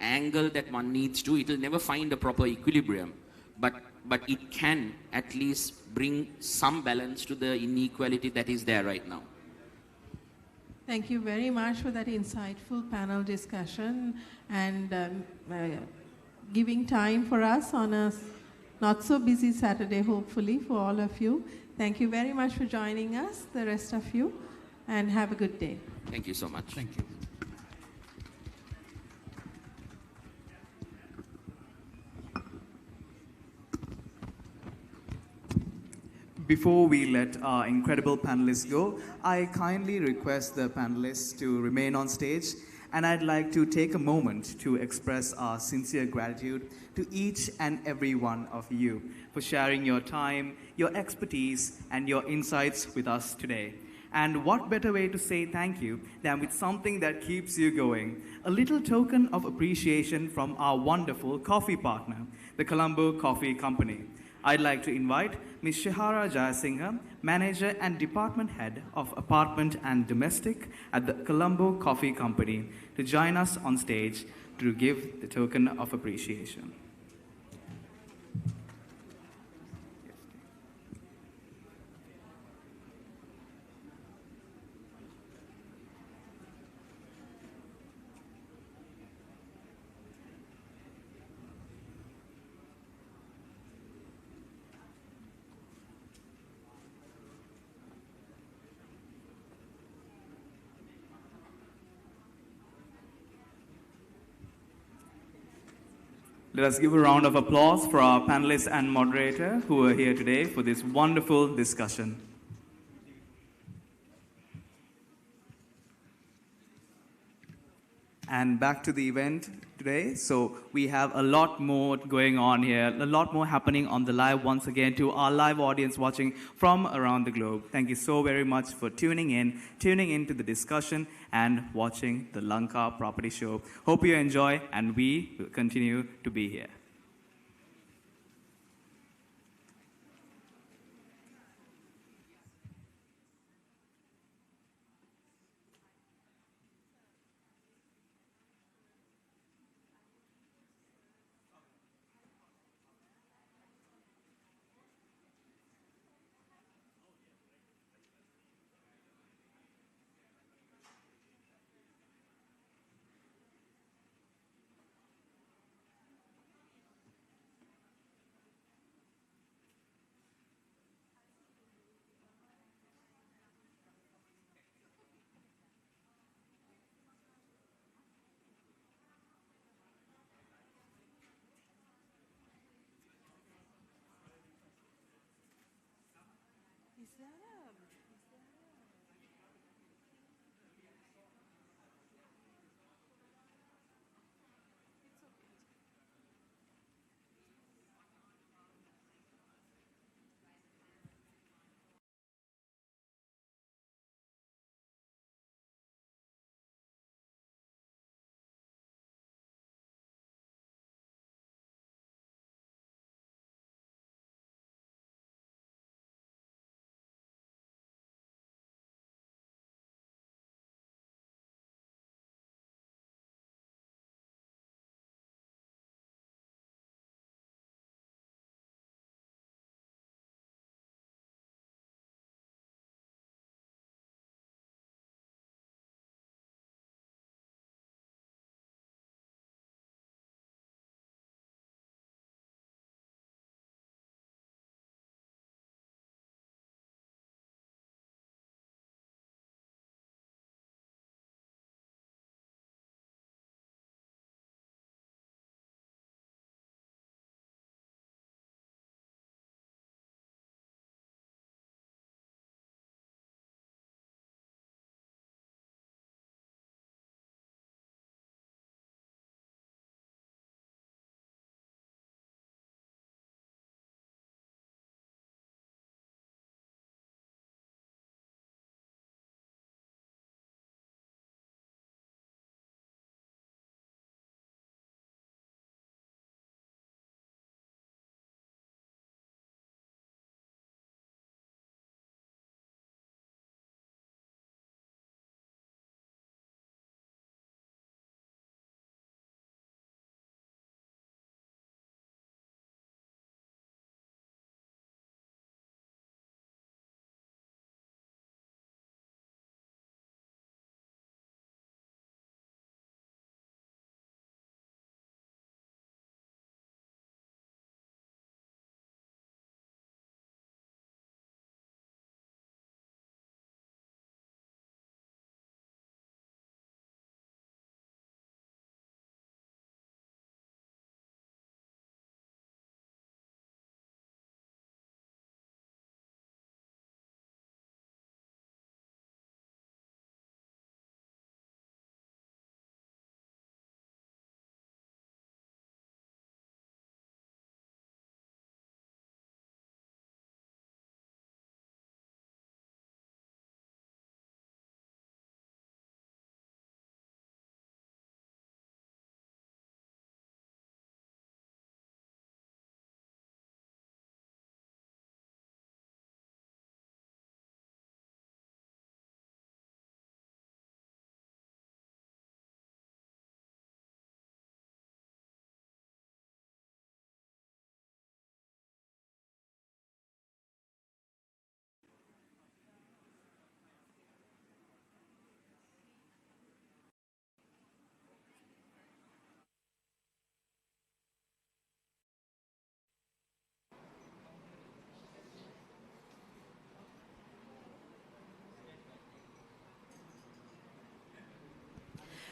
Speaker 16: angle that one needs to. It will never find a proper equilibrium, but it can at least bring some balance to the inequality that is there right now.
Speaker 18: Thank you very much for that insightful panel discussion and giving time for us on a not so busy Saturday, hopefully, for all of you. Thank you very much for joining us, the rest of you, and have a good day.
Speaker 16: Thank you so much.
Speaker 14: Thank you.
Speaker 11: Before we let our incredible panelists go, I kindly request the panelists to remain on stage, and I'd like to take a moment to express our sincere gratitude to each and every one of you for sharing your time, your expertise, and your insights with us today. And what better way to say thank you than with something that keeps you going, a little token of appreciation from our wonderful coffee partner, the Colombo Coffee Company. I'd like to invite Ms. Shahara Jayasinghe, Manager and Department Head of Apartment and Domestic at the Colombo Coffee Company, to join us on stage to give the token of appreciation. Let us give a round of applause for our panelists and moderator who are here today for this wonderful discussion. And back to the event today. So we have a lot more going on here, a lot more happening on the live once again to our live audience watching from around the globe. Thank you so very much for tuning into the discussion and watching the Lanka Property Show. Hope you enjoy, and we will continue to be here.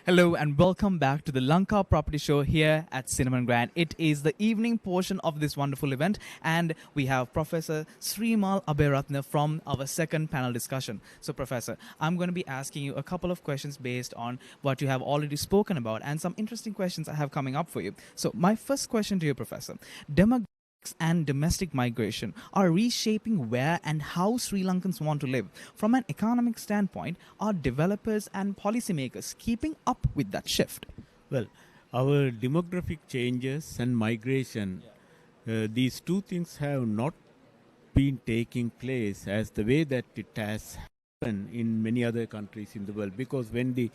Speaker 11: Hello and welcome back to the Lanka Property Show here at Cinnamon Grand. It is the evening portion of this wonderful event and we have Professor Srimal Abhiratna from our second panel discussion. So Professor, I'm going to be asking you a couple of questions based on what you have already spoken about and some interesting questions I have coming up for you. So my first question to you, Professor. Demographics and domestic migration are reshaping where and how Sri Lankans want to live. From an economic standpoint, are developers and policymakers keeping up with that shift?
Speaker 2: Well, our demographic changes and migration, these two things have not been taking place as the way that it has happened in many other countries in the world. Because when the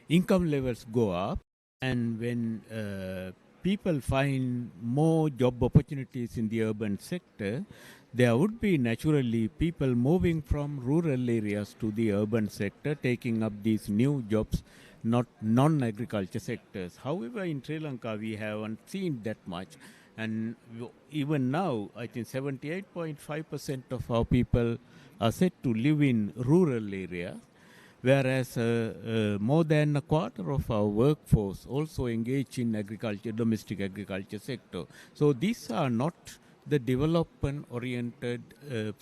Speaker 2: income levels go up and when people find more job opportunities in the urban sector, there would be naturally people moving from rural areas to the urban sector, taking up these new jobs, not non-agriculture sectors. However, in Sri Lanka, we haven't seen that much. And even now, I think 78.5% of our people are said to live in rural areas, whereas more than a quarter of our workforce also engage in agriculture, domestic agriculture sector. So these are not the development-oriented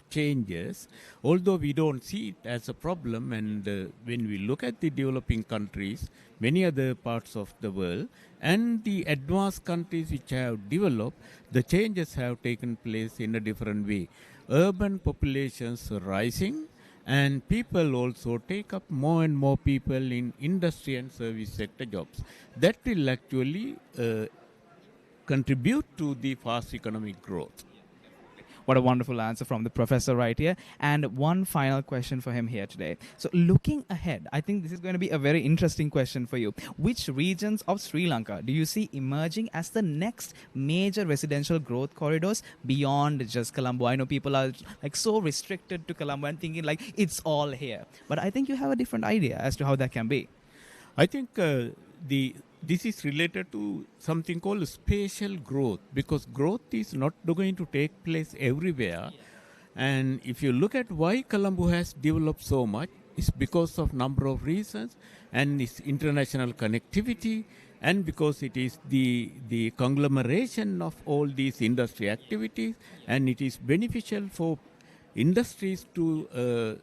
Speaker 2: changes, although we don't see it as a problem. And when we look at the developing countries, many other parts of the world, and the advanced countries which have developed, the changes have taken place in a different way. Urban populations are rising, and people also take up more and more people in industry and service sector jobs. That will actually contribute to the fast economic growth.
Speaker 11: What a wonderful answer from the professor right here. And one final question for him here today. So looking ahead, I think this is going to be a very interesting question for you. Which regions of Sri Lanka do you see emerging as the next major residential growth corridors beyond just Colombo? I know people are like so restricted to Colombo and thinking like it's all here. But I think you have a different idea as to how that can be.
Speaker 2: I think this is related to something called spatial growth, because growth is not going to take place everywhere. And if you look at why Colombo has developed so much, it's because of number of reasons, and its international connectivity, and because it is the conglomeration of all these industry activities, and it is beneficial for industries to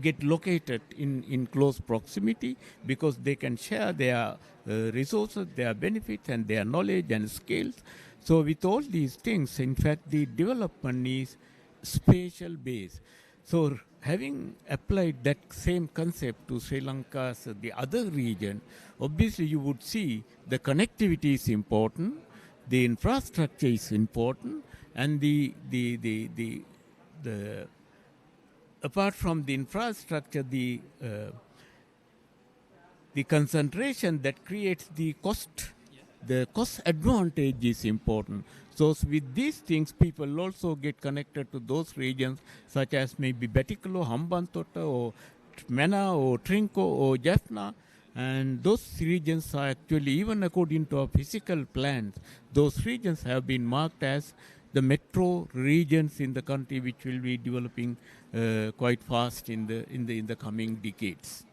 Speaker 2: get located in close proximity, because they can share their resources, their benefits, and their knowledge and skills. So with all these things, in fact, the development is spatial based. So having applied that same concept to Sri Lanka's the other region, obviously you would see the connectivity is important, the infrastructure is important, and the apart from the infrastructure, the concentration that creates the cost advantage is important. So with these things, people also get connected to those regions such as maybe Betikalo, Hambantota, or Mena, or Trinco, or Jaffna. And those regions are actually, even according to our physical plans, those regions have been marked as the metro regions in the country, which will be developing quite fast in the coming decades.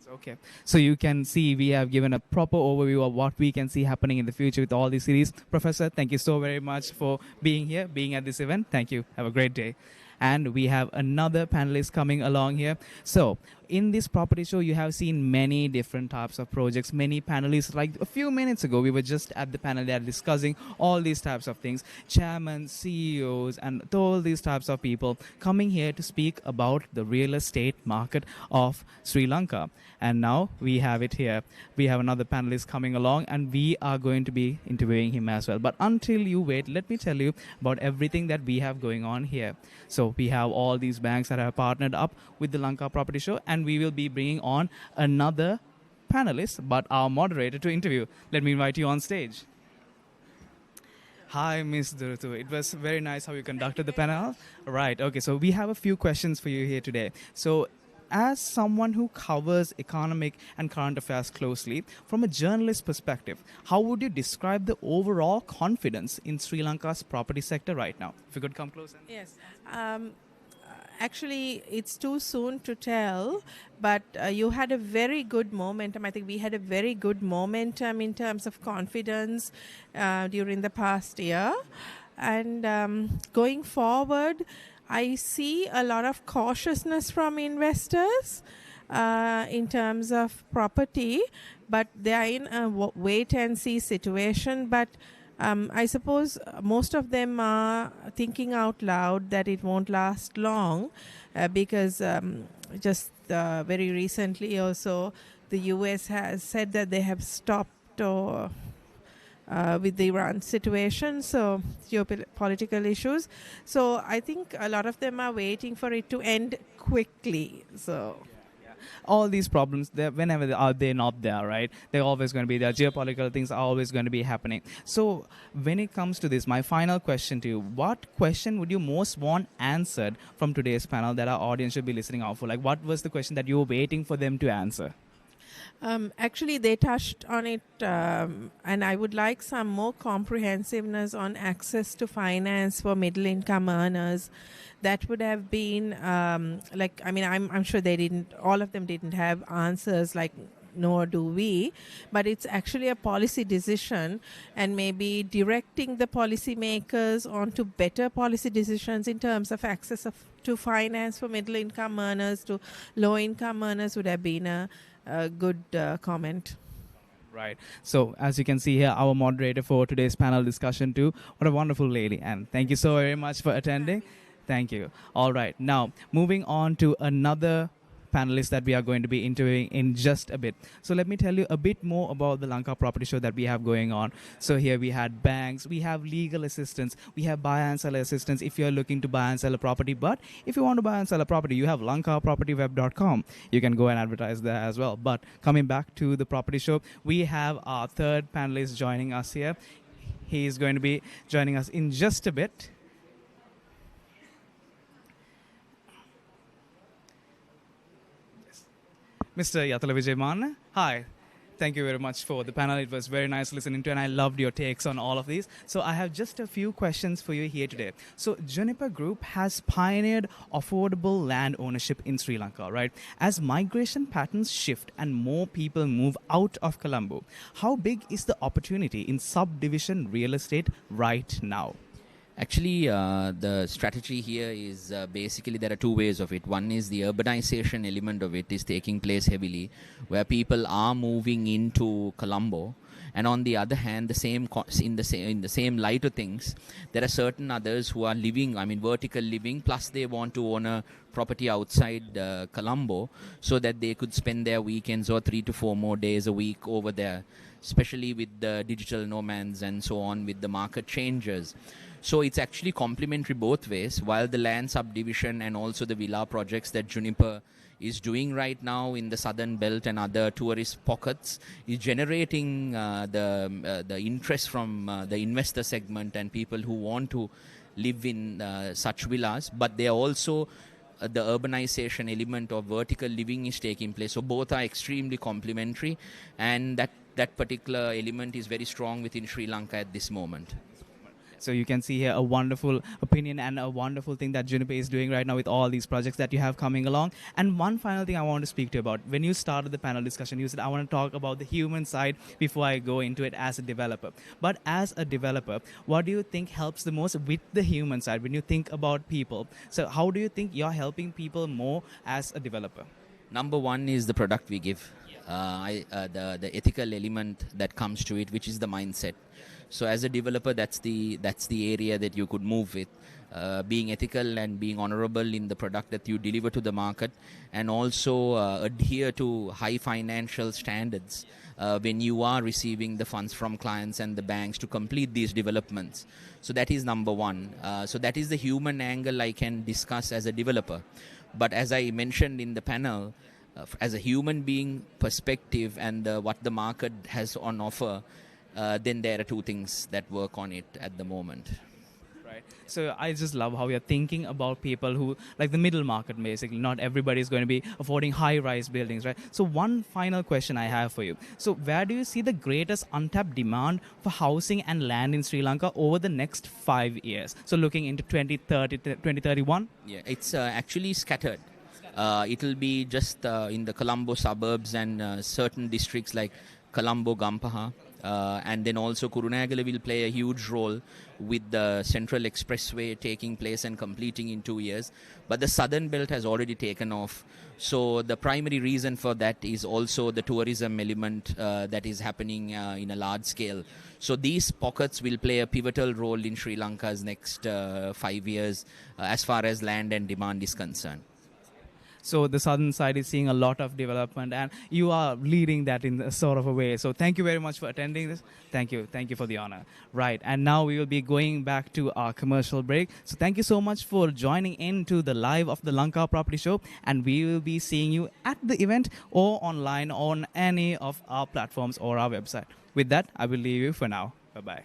Speaker 11: Okay, so you can see we have given a proper overview of what we can see happening in the future with all these cities. Professor, thank you so very much for being here, being at this event. Thank you. Have a great day. And we have another panelist coming along here. So in this property show, you have seen many different types of projects, many panelists. Like a few minutes ago, we were just at the panel there discussing all these types of things. Chairmen, CEOs, and all these types of people coming here to speak about the real estate market of Sri Lanka. And now we have it here. We have another panelist coming along, and we are going to be interviewing him as well. But until you wait, let me tell you about everything that we have going on here. So we have all these banks that have partnered up with the Lanka Property Show, and we will be bringing on another panelist, but our moderator to interview. Let me invite you on stage. Hi, Ms. Durutu. It was very nice how you conducted the panel. Right. Okay. So we have a few questions for you here today. So as someone who covers economic and current affairs closely, from a journalist perspective, how would you describe the overall confidence in Sri Lanka's property sector right now? If you could come closer.
Speaker 5: Yes.
Speaker 18: Actually, it's too soon to tell, but you had a very good momentum. I think we had a very good momentum in terms of confidence during the past year. And going forward, I see a lot of cautiousness from investors in terms of property, but they are in a wait-and-see situation. But I suppose most of them are thinking out loud that it won't last long because just very recently also the US has said that they have stopped with the Iran situation, so geopolitical issues. So I think a lot of them are waiting for it to end quickly. So
Speaker 11: all these problems, whenever they're not there, right? They're always going to be there. Geopolitical things are always going to be happening. So when it comes to this, my final question to you, what question would you most want answered from today's panel that our audience should be listening out for? Like, what was the question that you were waiting for them to answer?
Speaker 18: Actually, they touched on it, and I would like some more comprehensiveness on access to finance for middle-income earners. That would have been I'm sure they didn't. All of them didn't have answers like, nor do we, but it's actually a policy decision, and maybe directing the policymakers onto better policy decisions in terms of access to finance for middle-income earners, to low-income earners would have been a good comment.
Speaker 11: Right. So as you can see here, our moderator for today's panel discussion too. What a wonderful lady. And thank you so very much for attending. Thank you. All right. Now, moving on to another panelists that we are going to be interviewing in just a bit. So let me tell you a bit more about the Lanka Property Show that we have going on. So here we had banks, we have legal assistance, we have buy and seller assistance if you're looking to buy and sell a property. But if you want to buy and sell a property, you have lankapropertyweb.com. You can go and advertise there as well. But coming back to the property show, we have our third panelist joining us here. He is going to be joining us in just a bit. Mr. Yatala Vijayman, hi. Thank you very much for the panel. It was very nice listening to, and I loved your takes on all of these. So I have just a few questions for you here today. So Juniper Group has pioneered affordable land ownership in Sri Lanka, right? As migration patterns shift and more people move out of Colombo, how big is the opportunity in subdivision real estate right now?
Speaker 16: Actually, the strategy here is basically there are two ways of it. One is the urbanization element of it is taking place heavily, where people are moving into Colombo, and on the other hand, in the same light of things, there are certain others who are living, vertical living, plus they want to own a property outside Colombo so that they could spend their weekends or 3 to 4 more days a week over there, especially with the digital nomads and so on, with the market changes. So it's actually complementary both ways, while the land subdivision and also the villa projects that Juniper is doing right now in the southern belt and other tourist pockets is generating the interest from the investor segment and people who want to live in such villas. But they are also the urbanization element of vertical living is taking place. So both are extremely complementary, and that particular element is very strong within Sri Lanka at this moment.
Speaker 11: So you can see here a wonderful opinion and a wonderful thing that Juniper is doing right now with all these projects that you have coming along. And one final thing I want to speak to you about. When you started the panel discussion, you said, I want to talk about the human side before I go into it as a developer. But as a developer, what do you think helps the most with the human side when you think about people? So how do you think you're helping people more as a developer?
Speaker 16: Number one is the product we give. The ethical element that comes to it, which is the mindset. So as a developer, that's the area that you could move with, being ethical and being honorable in the product that you deliver to the market, and also adhere to high financial standards when you are receiving the funds from clients and the banks to complete these developments. So that is number one. So that is the human angle I can discuss as a developer. But as I mentioned in the panel, as a human being perspective and what the market has on offer, then there are two things that work on it at the moment.
Speaker 11: Right. So I just love how you're thinking about people who, like the middle market, basically. Not everybody is going to be affording high-rise buildings, right? So one final question I have for you. So where do you see the greatest untapped demand for housing and land in Sri Lanka over the next 5 years? So looking into 2030, 2031?
Speaker 16: Yeah, it's actually scattered. It'll be just in the Colombo suburbs and certain districts like Colombo, Gampaha. And then also Kurunagala will play a huge role with the Central Expressway taking place and completing in 2 years. But the southern belt has already taken off. So the primary reason for that is also the tourism element that is happening in a large scale. So these pockets will play a pivotal role in Sri Lanka's next 5 years as far as land and demand is concerned.
Speaker 11: So the southern side is seeing a lot of development, and you are leading that in a sort of a way. So thank you very much for attending this. Thank you for the honor. Right, and now we will be going back to our commercial break. So thank you so much for joining in to the live of the Lanka Property Show, and we will be seeing you at the event or online on any of our platforms or our website. With that, I will leave you for now. Bye-bye.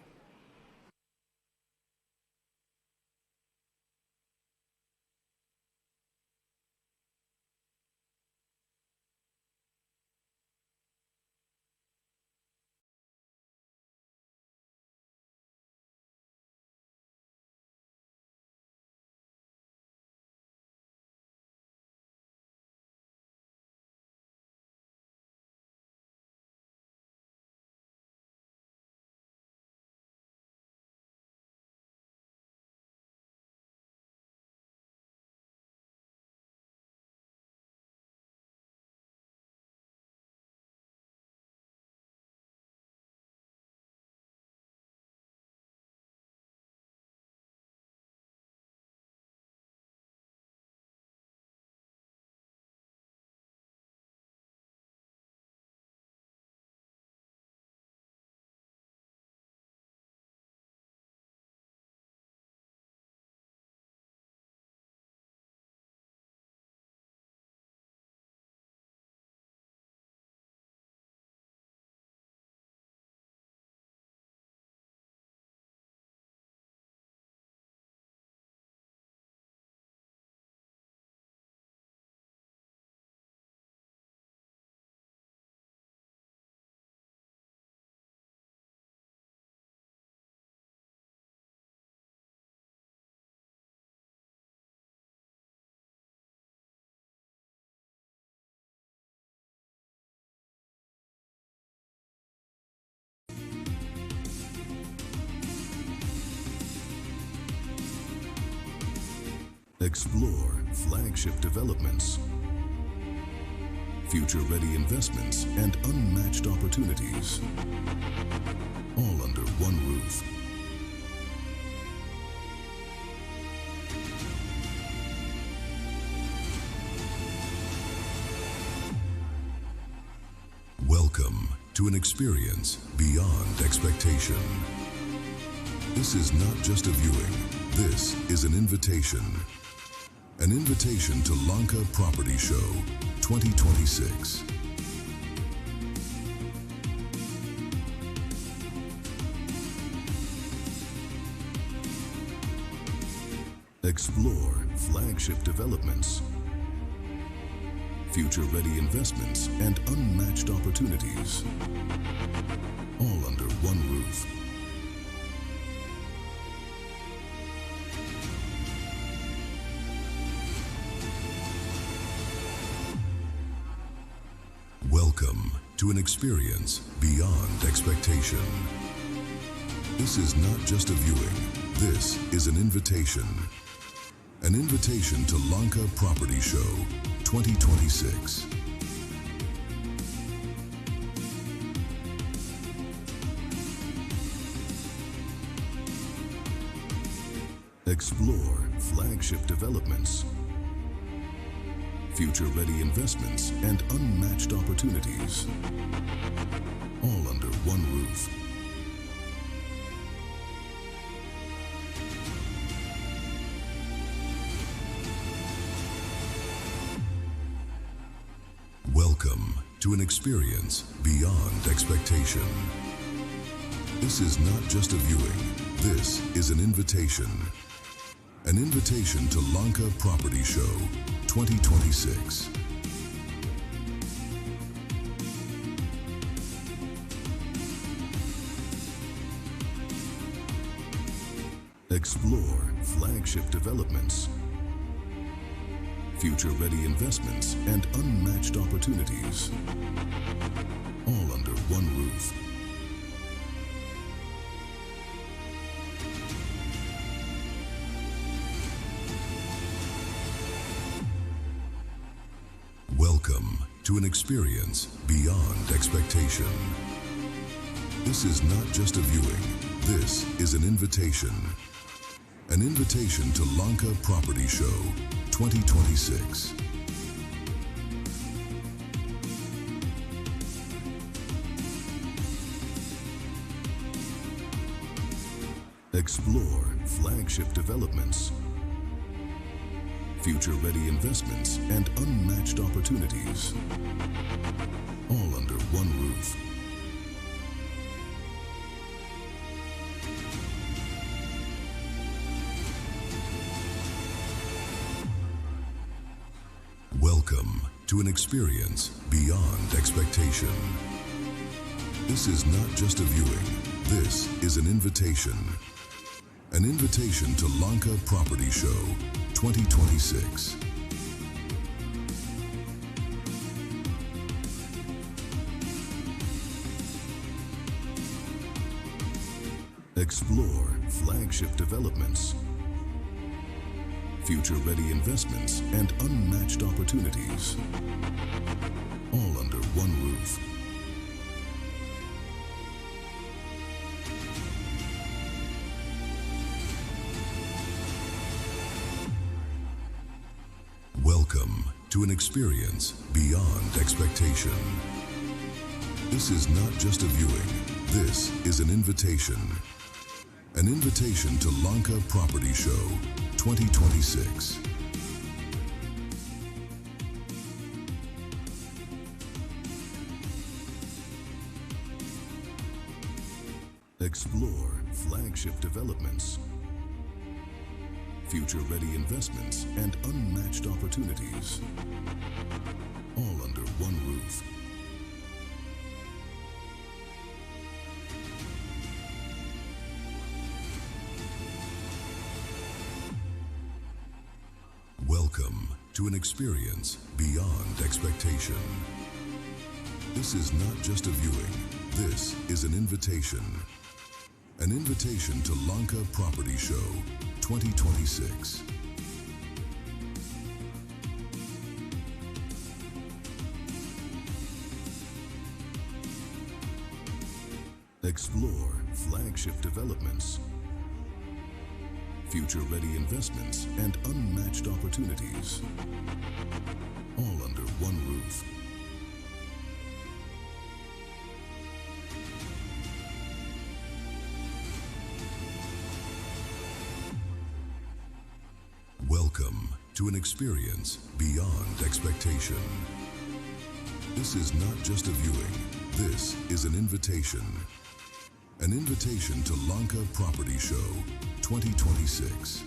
Speaker 17: Explore flagship developments, future-ready investments, and unmatched opportunities, all under one roof. Welcome to an experience beyond expectation. This is not just a viewing, this is an invitation. An invitation to Lanka Property Show 2026. Explore flagship developments, future-ready investments, and unmatched opportunities, all under one roof. Welcome to an experience beyond expectation. This is not just a viewing, this is an invitation. An invitation to Lanka Property Show 2026. Explore flagship developments, future-ready investments, and unmatched opportunities, all under one roof. Welcome to an experience beyond expectation. This is not just a viewing, This is an invitation. An invitation to Lanka Property Show 2026. Explore flagship developments, future-ready investments, and unmatched opportunities, all under one roof. Welcome to an experience beyond expectation. This is not just a viewing, this is an invitation. An invitation to Lanka Property Show 2026. Explore flagship developments, future-ready investments, and unmatched opportunities, all under one roof. Welcome to an experience beyond expectation. This is not just a viewing, this is an invitation. An invitation to Lanka Property Show 2026. Explore flagship developments, future-ready investments, and unmatched opportunities, all under one roof. Welcome to an experience beyond expectation. This is not just a viewing, this is an invitation. An invitation to Lanka Property Show 2026. Explore flagship developments, future-ready investments, and unmatched opportunities, all under one roof. Welcome to an experience beyond expectation. This is not just a viewing, this is an invitation. An invitation to Lanka Property Show 2026. Explore flagship developments, future-ready investments, and unmatched opportunities, all under one roof. Welcome to an experience beyond expectation. This is not just a viewing, this is an invitation. An invitation to Lanka Property Show 2026.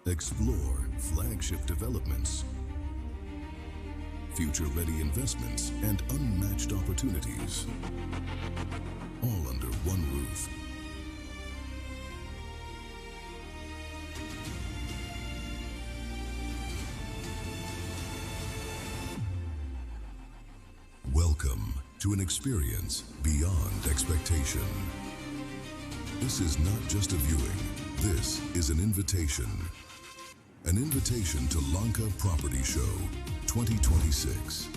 Speaker 17: Explore flagship developments, future-ready investments, and unmatched opportunities, all under one roof. Welcome to an experience beyond expectation. This is not just a viewing, this is an invitation. An invitation to Lanka Property Show 2026.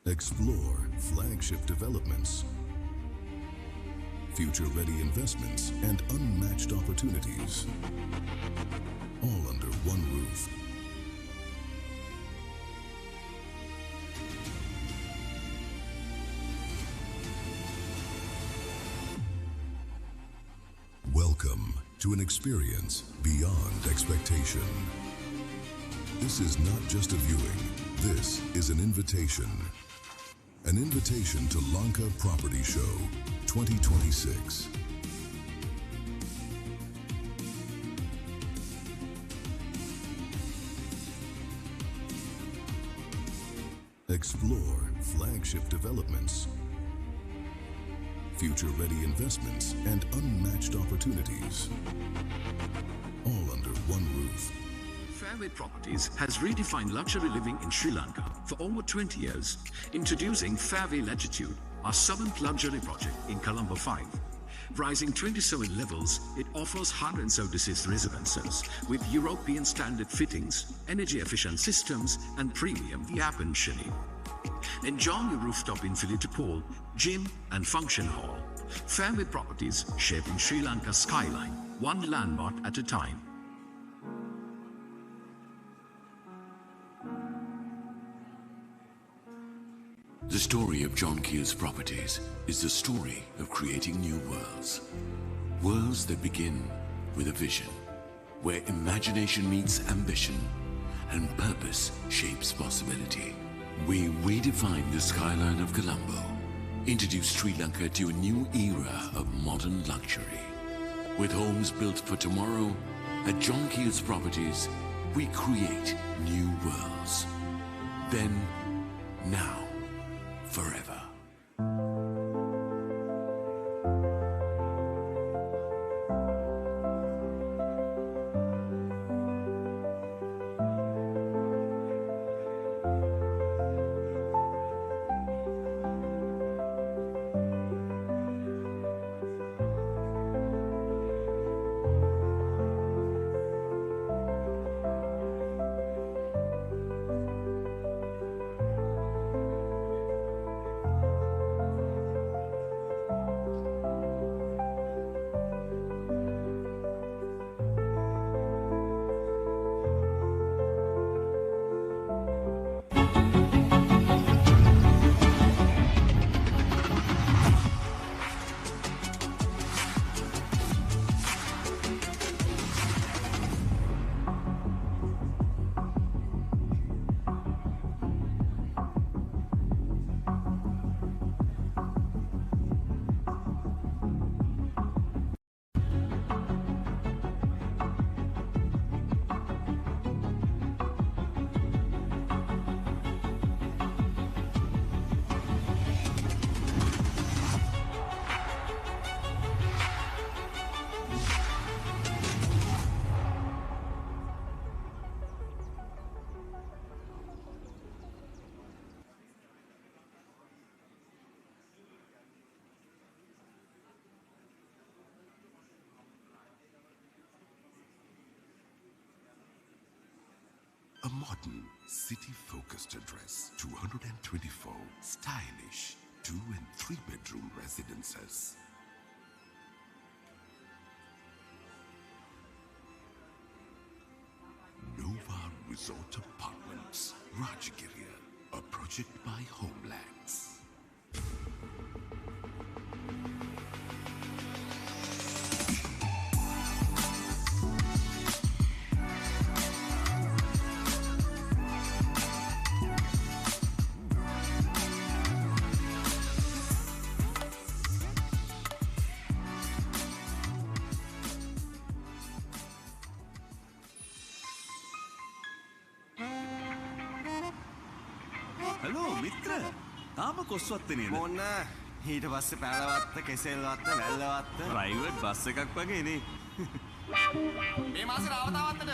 Speaker 17: Explore flagship developments, future-ready investments, and unmatched opportunities, all under one roof. to an experience beyond expectation. This is not just a viewing, this is an invitation. An invitation to Lanka Property Show 2026. Explore flagship developments, future-ready investments, and unmatched opportunities, all under one roof.
Speaker 7: Fairway Properties has redefined luxury living in Sri Lanka for over 20 years, introducing Fairway Latitude, our 7th luxury project in Colombo 5. Rising 27 levels, it offers 176 residences with European standard fittings, energy-efficient systems, and premium air conditioning. Enjoy your rooftop infinity pool, gym, and function hall. Fairway Properties, shaping Sri Lanka's skyline, one landmark at a time.
Speaker 8: The story of John Keel's Properties is the story of creating new worlds. Worlds that begin with a vision, where imagination meets ambition and purpose shapes possibility. We redefine the skyline of Colombo, introduce Sri Lanka to a new era of modern luxury. With homes built for tomorrow, at John Keel's Properties, we create new worlds. Then, now, forever.
Speaker 17: A modern, city-focused address, 224 stylish 2- and 3-bedroom residences. Nova Resort Apartments, Rajagiriya, a project by Homelands.
Speaker 5: Hello, Mitra. තාම කොස්වත්ත නේද?
Speaker 12: මොන්න ඊට පස්සේ Pelwatte Kesselwatta Wellawatte
Speaker 5: private bus එකක් වගේ නේ.
Speaker 12: මේ මාසේ රාවතාවත්තට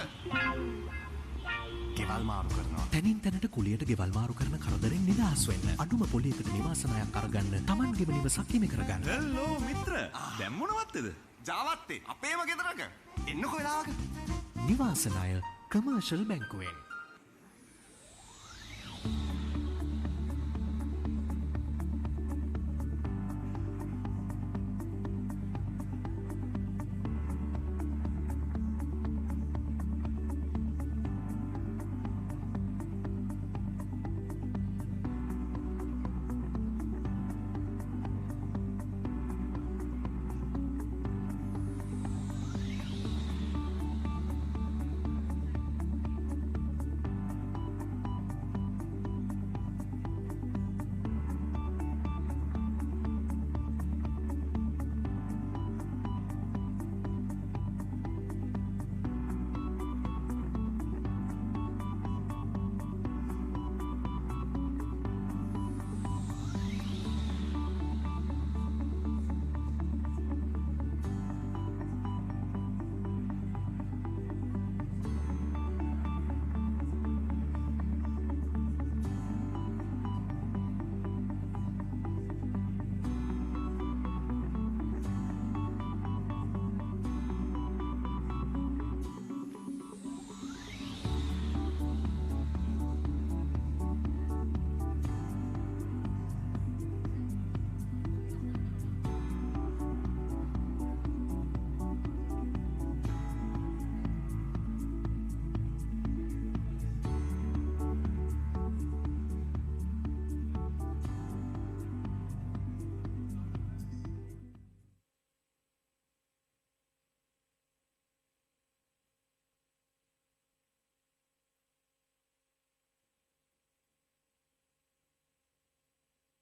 Speaker 4: ගෙවල් මාරු කරනවා. තනින් තැනට කුලියට ගෙවල් මාරු කරන කරදරෙන් නිදහස් වෙන්න. අඩුම පොලියකට නිවාස ණයක් අරගන්න. Tamanගේම නිවසක් හිමි කරගන්න.
Speaker 5: හෙලෝ මිත්‍ර. දැන් මොනවත්ද?
Speaker 12: ජාවත්තේ අපේම ගෙදරක. එන්නකෝ වෙලාවක.
Speaker 4: නිවාස ණය commercial බැංකුවෙන්.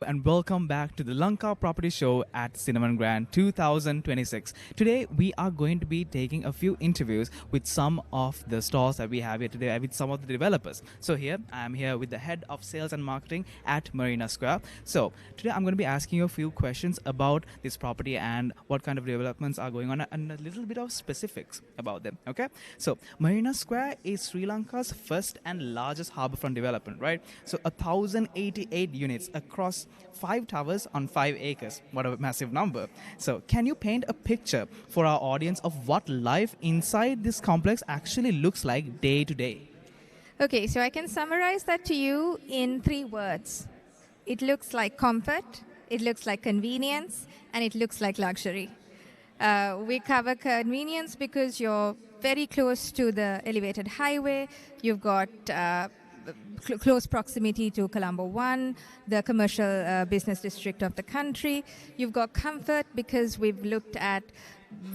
Speaker 11: And welcome back to the Lanka Property Show at Cinnamon Grand 2026. Today we are going to be taking a few interviews with some of the stalls that we have here today, with some of the developers. So here I am here with the head of sales and marketing at Marina Square. So today I'm going to be asking you a few questions about this property and what kind of developments are going on and a little bit of specifics about them. Okay, so Marina Square is Sri Lanka's first and largest harbourfront development, right? So 1,088 units across 5 towers on 5 acres. What a massive number. So can you paint a picture for our audience of what life inside this complex actually looks like day to day?
Speaker 19: Okay, so I can summarize that to you in 3 words. It looks like comfort, it looks like convenience, and it looks like luxury. We cover convenience because you're very close to the elevated highway. You've got close proximity to Colombo 1, the commercial business district of the country. You've got comfort because we've looked at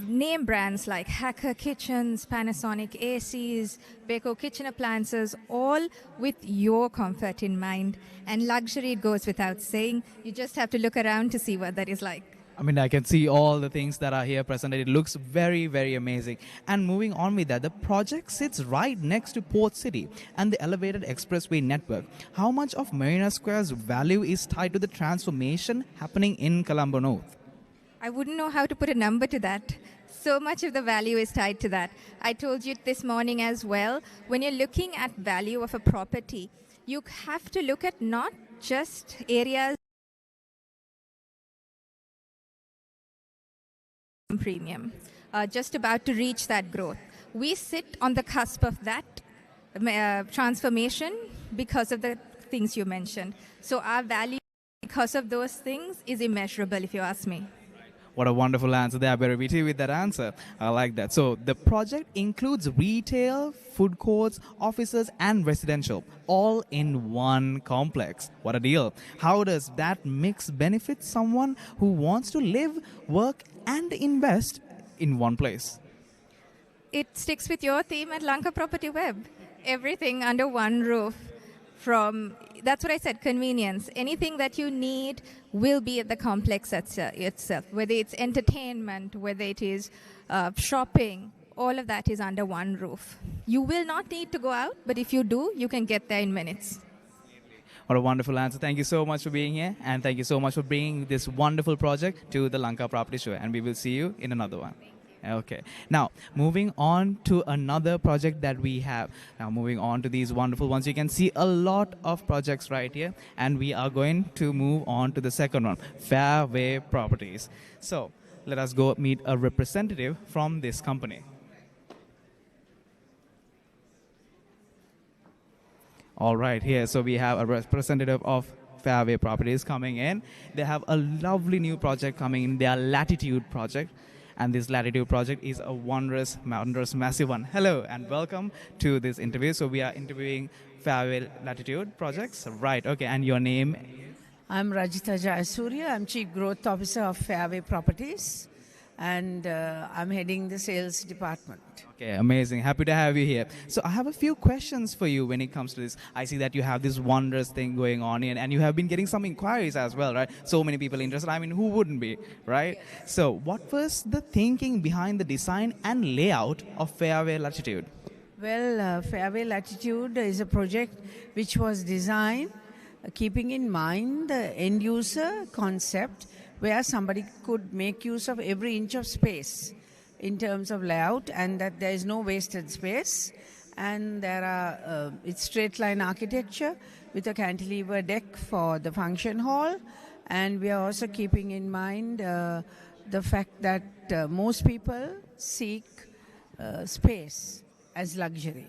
Speaker 19: name brands like Hacker Kitchens, Panasonic ACs, Beko kitchen appliances, all with your comfort in mind. And luxury, it goes without saying. You just have to look around to see what that is like.
Speaker 11: I mean, I can see all the things that are here present. It looks very, very amazing. And moving on with that, the project sits right next to Port City and the elevated expressway network. How much of Marina Square's value is tied to the transformation happening in Colombo North?
Speaker 19: I wouldn't know how to put a number to that. So much of the value is tied to that. I told you this morning as well, when you're looking at value of a property, you have to look at not just areas premium, just about to reach that growth. We sit on the cusp of that transformation because of the things you mentioned. So our value because of those things is immeasurable, if you ask me.
Speaker 11: What a wonderful answer there, very witty with that answer. I like that. So the project includes retail, food courts, offices and residential, all in one complex. What a deal. How does that mix benefit someone who wants to live, work and invest in one place?
Speaker 19: It sticks with your theme at Lanka Property Web. Everything under one roof. That's what I said, convenience. Anything that you need will be at the complex itself, whether it's entertainment, whether it is shopping, all of that is under one roof. You will not need to go out, but if you do, you can get there in minutes.
Speaker 11: What a wonderful answer. Thank you so much for being here, and thank you so much for bringing this wonderful project to the Lanka Property Show, and we will see you in another one. Okay. Now, moving on to another project that we have. Now, moving on to these wonderful ones. You can see a lot of projects right here. And we are going to move on to the second one, Fairway Properties. So, let us go meet a representative from this company. All right, here. So, we have a representative of Fairway Properties coming in. They have a lovely new project coming in, their Latitude project. And this Latitude project is a wondrous, massive one. Hello and welcome to this interview. So we are interviewing Fairway Latitude projects. Right, okay, and your name?
Speaker 20: I'm Rajita Jayasuriya. I'm Chief Growth Officer of Fairway Properties. And I'm heading the sales department.
Speaker 11: Okay, amazing. Happy to have you here. So I have a few questions for you when it comes to this. I see that you have this wondrous thing going on here, and you have been getting some inquiries as well, right? So many people interested. I mean, who wouldn't be, right? Yes. So what was the thinking behind the design and layout of Fairway Latitude?
Speaker 20: Well, Fairway Latitude is a project which was designed keeping in mind the end user concept, where somebody could make use of every inch of space in terms of layout, and that there is no wasted space. And there are it's straight line architecture with a cantilever deck for the function hall. And we are also keeping in mind the fact that most people seek space as luxury.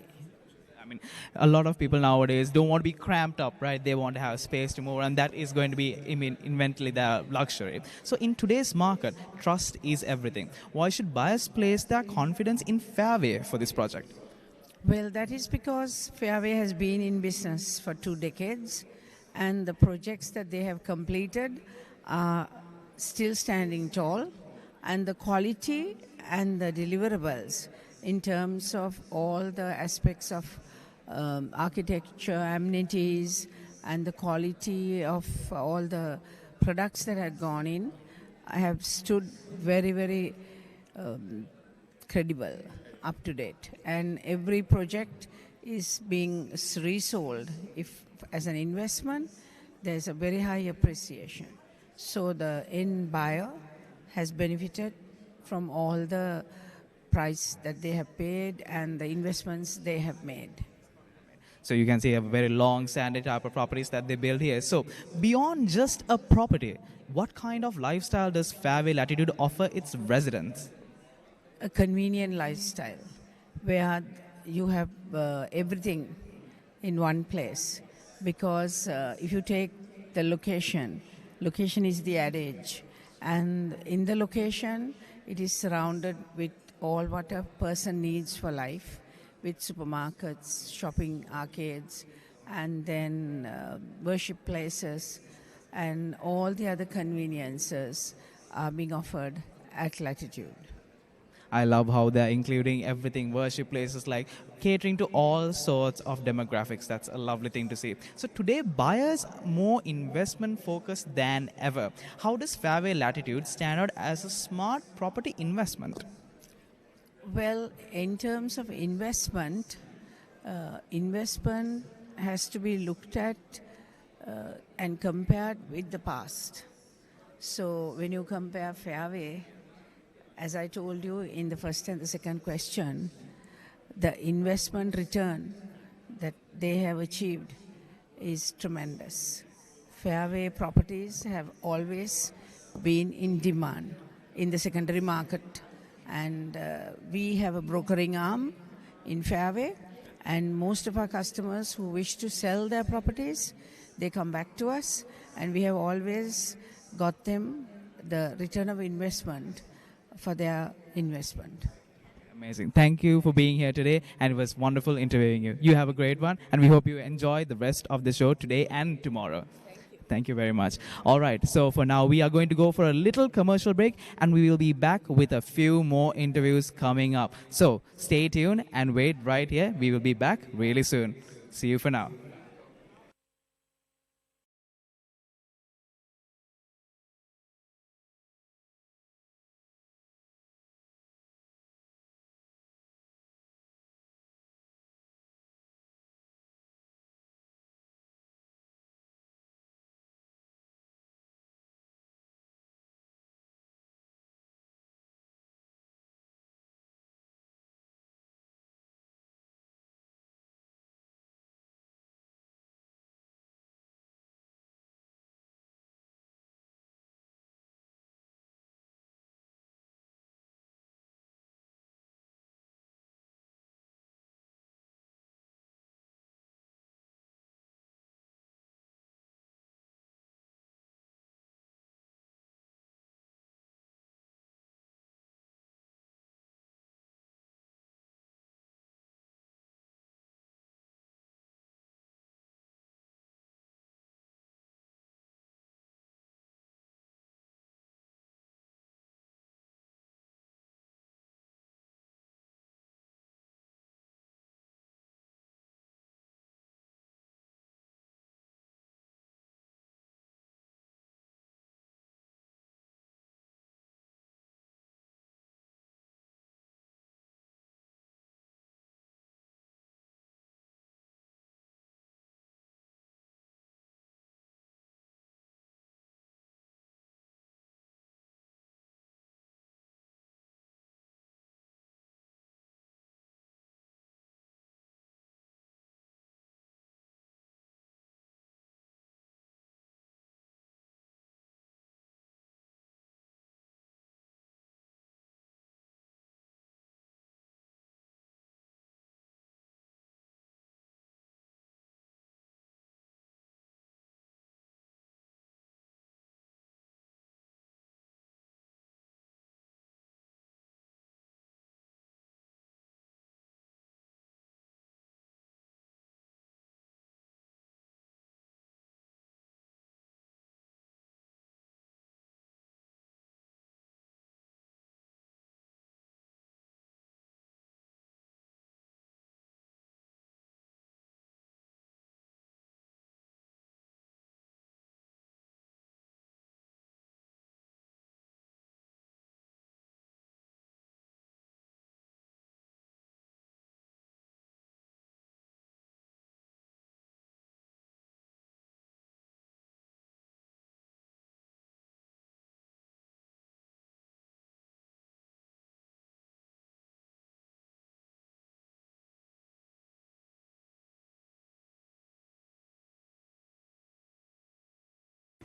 Speaker 11: I mean, a lot of people nowadays don't want to be cramped up, right? They want to have space to move, and that is going to be, eventually their luxury. So in today's market, trust is everything. Why should buyers place their confidence in Fairway for this project?
Speaker 20: Well, that is because Fairway has been in business for 2 decades, and the projects that they have completed are still standing tall, and the quality and the deliverables in terms of all the aspects of architecture, amenities, and the quality of all the products that had gone in, I have stood very, very credible, up to date. And every project is being resold. If as an investment, there's a very high appreciation. So the end buyer has benefited from all the price that they have paid and the investments they have made.
Speaker 11: So you can see a very long-standing type of properties that they build here. So beyond just a property, what kind of lifestyle does Fairway Latitude offer its residents?
Speaker 20: A convenient lifestyle where you have everything in one place. Because if you take the location is the adage. And in the location, it is surrounded with all what a person needs for life, with supermarkets, shopping arcades, and then worship places, and all the other conveniences are being offered at Latitude.
Speaker 11: I love how they're including everything, worship places, like catering to all sorts of demographics. That's a lovely thing to see. So today, buyers are more investment focused than ever. How does Fairway Latitude stand out as a smart property investment?
Speaker 20: Well, in terms of investment, investment has to be looked at and compared with the past. So when you compare Fairway, as I told you in the first and the second question, the investment return that they have achieved is tremendous. Fairway properties have always been in demand in the secondary market, and we have a brokering arm in Fairway, and most of our customers who wish to sell their properties, they come back to us, and we have always got them the return of investment for their investment.
Speaker 11: Amazing. Thank you for being here today, and it was wonderful interviewing you. You have a great one, and we hope you enjoy the rest of the show today and tomorrow. Thank you very much. All right, so for now, we are going to go for a little commercial break, and we will be back with a few more interviews coming up. So stay tuned and wait right here. We will be back really soon. See you for now.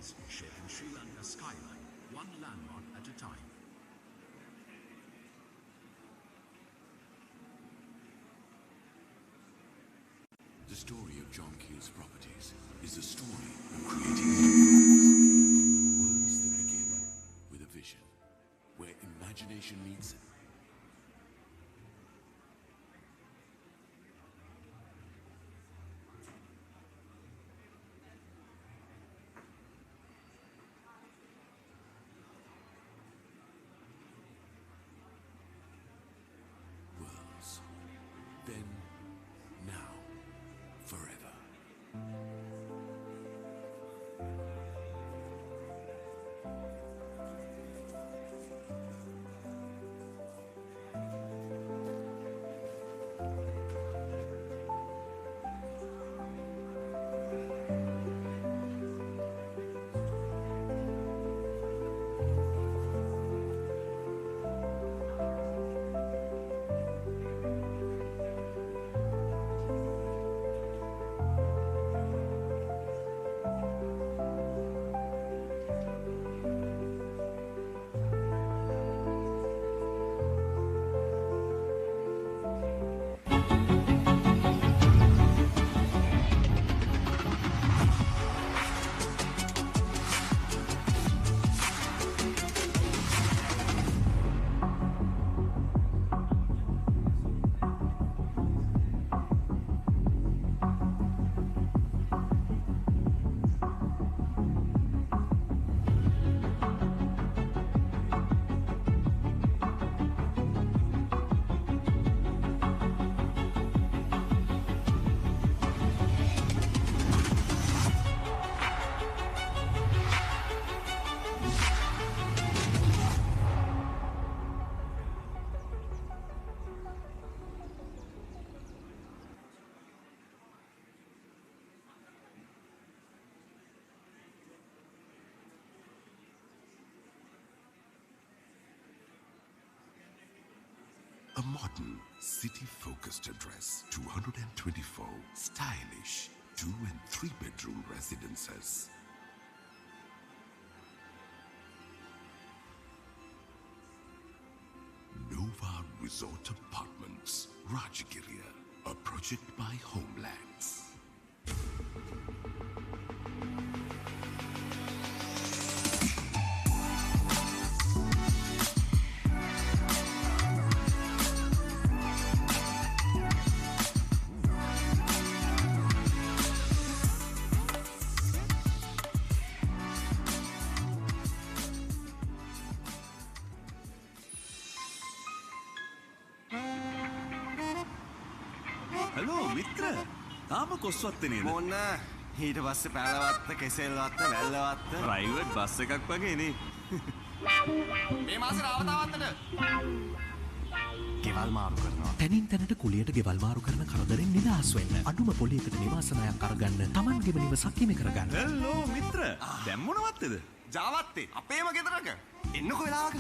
Speaker 7: properties shaping Sri Lanka's skyline, one landmark at a time.
Speaker 8: The story of John Keel's Properties is the story of creating new worlds that begin with a vision, where imagination meets worlds. Then, now, forever.
Speaker 17: A modern, city-focused address, 224 stylish 2- and 3-bedroom residences. Nova Resort Apartments, Rajagiriya, a project by Homelands.
Speaker 5: Hello මිත්‍ර තාම කොස්වත්තේ නේද
Speaker 12: මොන්න ඊට පස්සේ Pelwatte Kesselwatta Wellawatte
Speaker 5: private bus එකක් වගේ නේ
Speaker 12: මේ මාසේ රාවතාවත්තට ගෙවල් මාරු කරනවා
Speaker 4: තැනින් තැනට කුලියට ගෙවල් මාරු කරන කරදරෙන් නිදහස් වෙන්න අඩුම පොලියකට නිවාස ණයක් අරගන්න Tamanගේම නිවසක් හිමි කරගන්න
Speaker 5: හලෝ මිත්‍ර දැන් මොනවත්තේද
Speaker 12: ජාවත්තේ අපේම ගෙදරක එන්නකෝ වෙලාවක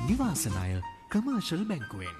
Speaker 4: නිවාස ණය commercial බැංකුවෙන්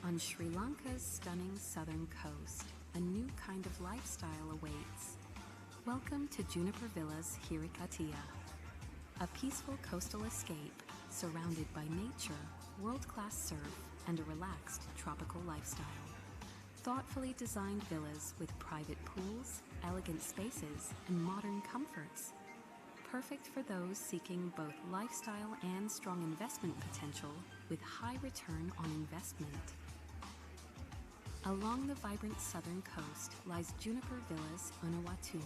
Speaker 22: On Sri Lanka's stunning southern coast, a new kind of lifestyle awaits. Welcome to Juniper Villas Hirikatia, a peaceful coastal escape surrounded by nature, world-class surf, and a relaxed tropical lifestyle. Thoughtfully designed villas with private pools, elegant spaces, and modern comforts. Perfect for those seeking both lifestyle and strong investment potential with high return on investment. Along the vibrant southern coast lies Juniper Villas Unawatuna,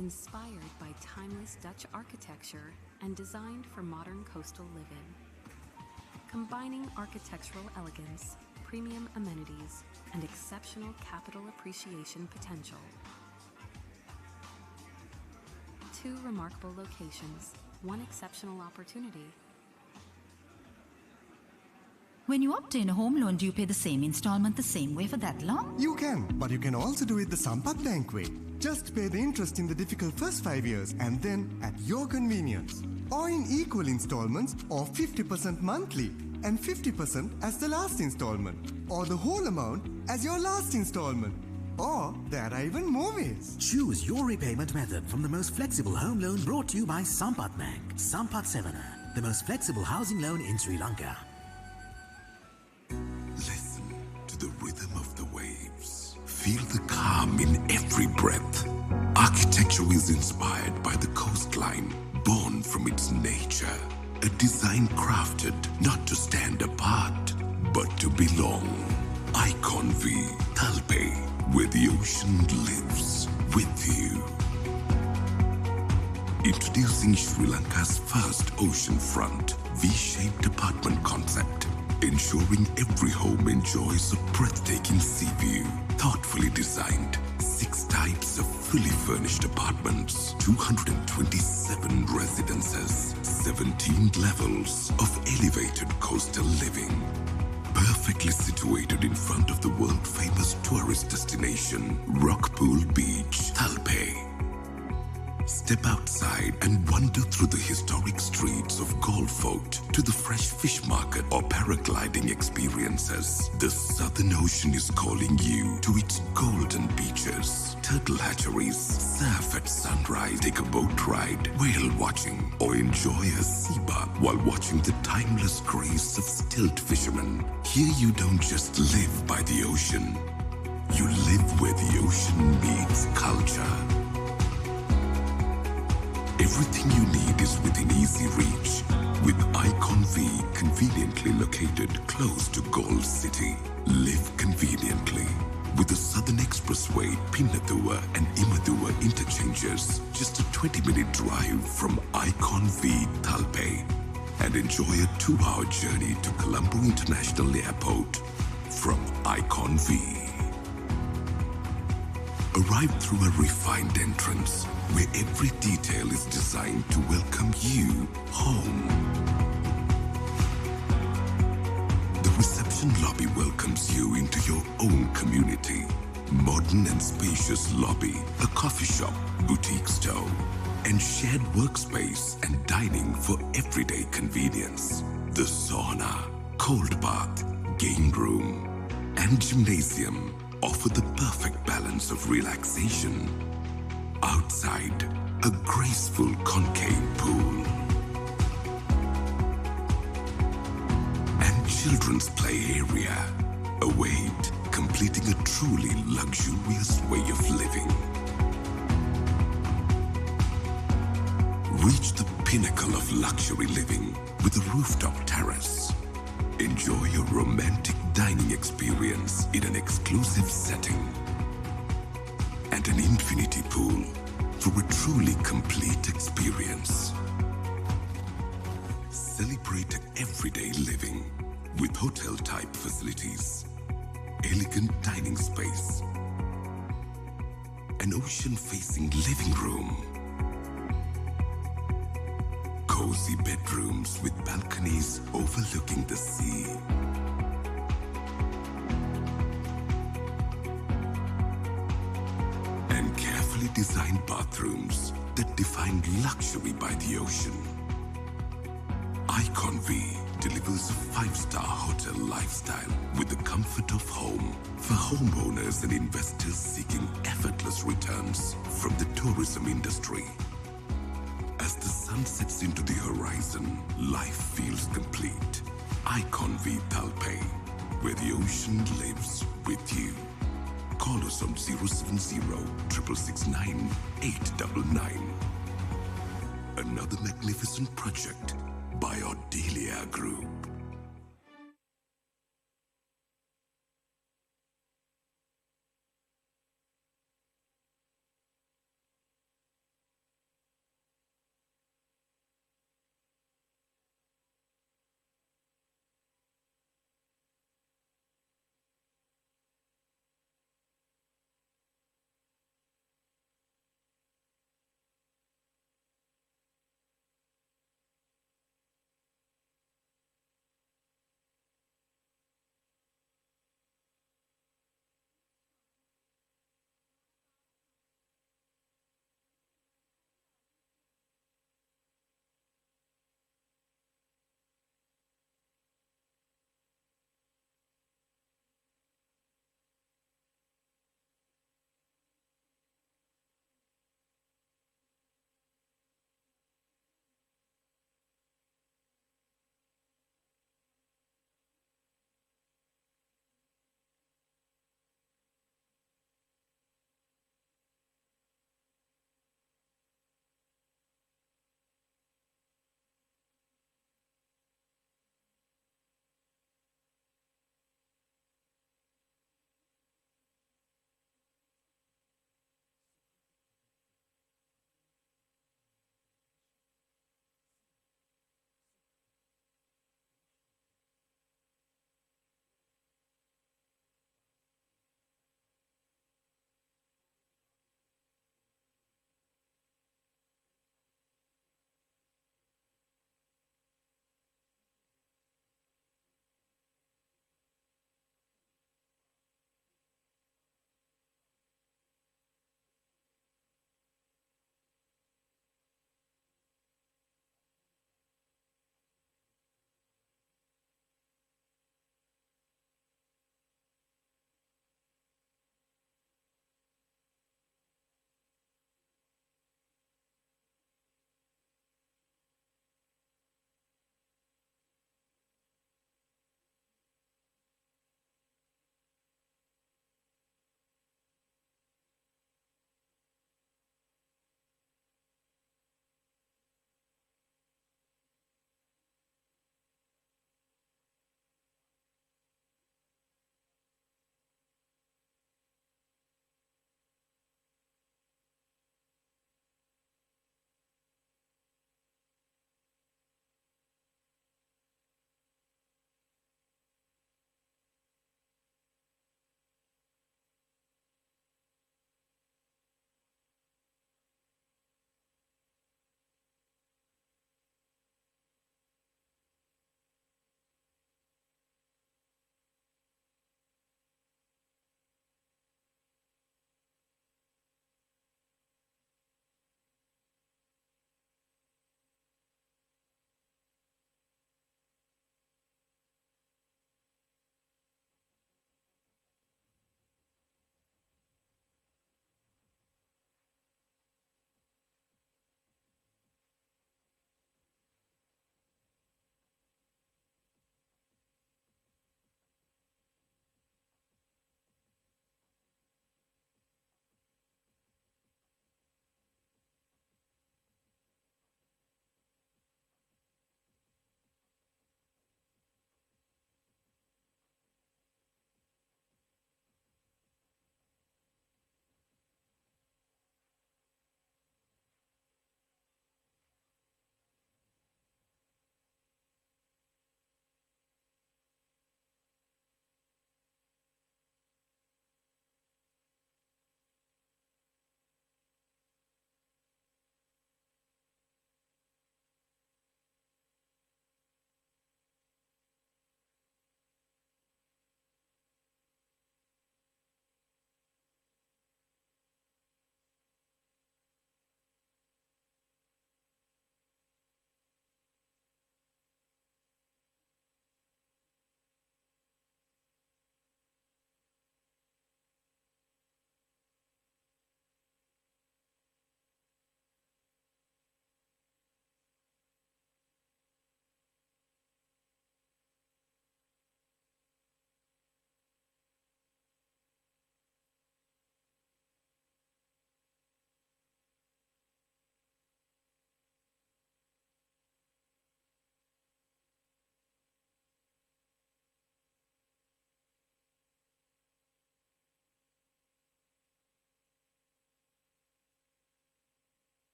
Speaker 22: inspired by timeless Dutch architecture and designed for modern coastal living. Combining architectural elegance, premium amenities, and exceptional capital appreciation potential. 2 remarkable locations, 1 exceptional opportunity.
Speaker 6: When you obtain a home loan, do you pay the same installment the same way for that long?
Speaker 21: You can, but you can also do it the Sampath Bank way. Just pay the interest in the difficult first 5 years and then at your convenience. Or in equal installments, or 50% monthly and 50% as the last installment. Or the whole amount as your last installment. Or there are even more ways.
Speaker 23: Choose your repayment method from the most flexible home loan brought to you by Sampath Bank. Sampath Sevana, the most flexible housing loan in Sri Lanka.
Speaker 8: Listen to the rhythm of the waves. Feel the calm in every breath. Architecture is inspired by the coastline, born from its nature. A design crafted not to stand apart, but to belong. Icon V, Talpe, where the ocean lives with you. Introducing Sri Lanka's first oceanfront V-shaped apartment concept, ensuring every home enjoys a breathtaking sea view. Thoughtfully designed, 6 types of fully furnished apartments, 227 residences, 17 levels of elevated coastal living. Perfectly situated in front of the world-famous tourist destination, Rockpool Beach, Talpe. Step outside and wander through the historic streets of Golf Fort to the fresh fish market or paragliding experiences. The Southern Ocean is calling you to its golden beaches, turtle hatcheries, surf at sunrise, take a boat ride, whale watching, or enjoy a sea bath while watching the timeless grace of stilt fishermen. Here you don't just live by the ocean, you live where the ocean meets culture. Everything you need is within easy reach, with Icon V conveniently located close to Gold City. Live conveniently with the Southern Expressway, Pinnathua and Imathua interchanges, just a 20-minute drive from Icon V Talpe, and enjoy a 2-hour journey to Colombo International Airport from Icon V. Arrive through a refined entrance where every detail is designed to welcome you home. The reception lobby welcomes you into your own community. Modern and spacious lobby, a coffee shop, boutique store, and shared workspace and dining for everyday convenience. The sauna, cold bath, game room, and gymnasium offer the perfect balance of relaxation. Outside, a graceful concave pool and children's play area await, completing a truly luxurious way of living. Reach the pinnacle of luxury living with a rooftop terrace. Enjoy a romantic dining experience in an exclusive setting. And an infinity pool for a truly complete experience. Celebrate everyday living with hotel-type facilities, elegant dining space, an ocean-facing living room, cozy bedrooms with balconies overlooking the sea, and carefully designed bathrooms that define luxury by the ocean. Icon V, delivers a 5-star hotel lifestyle with the comfort of home for homeowners and investors seeking effortless returns from the tourism industry. As the sun sets into the horizon, life feels complete. Icon V Talpe, where the ocean lives with you. Call us on 070 669 899. Another magnificent project by Odelia Group.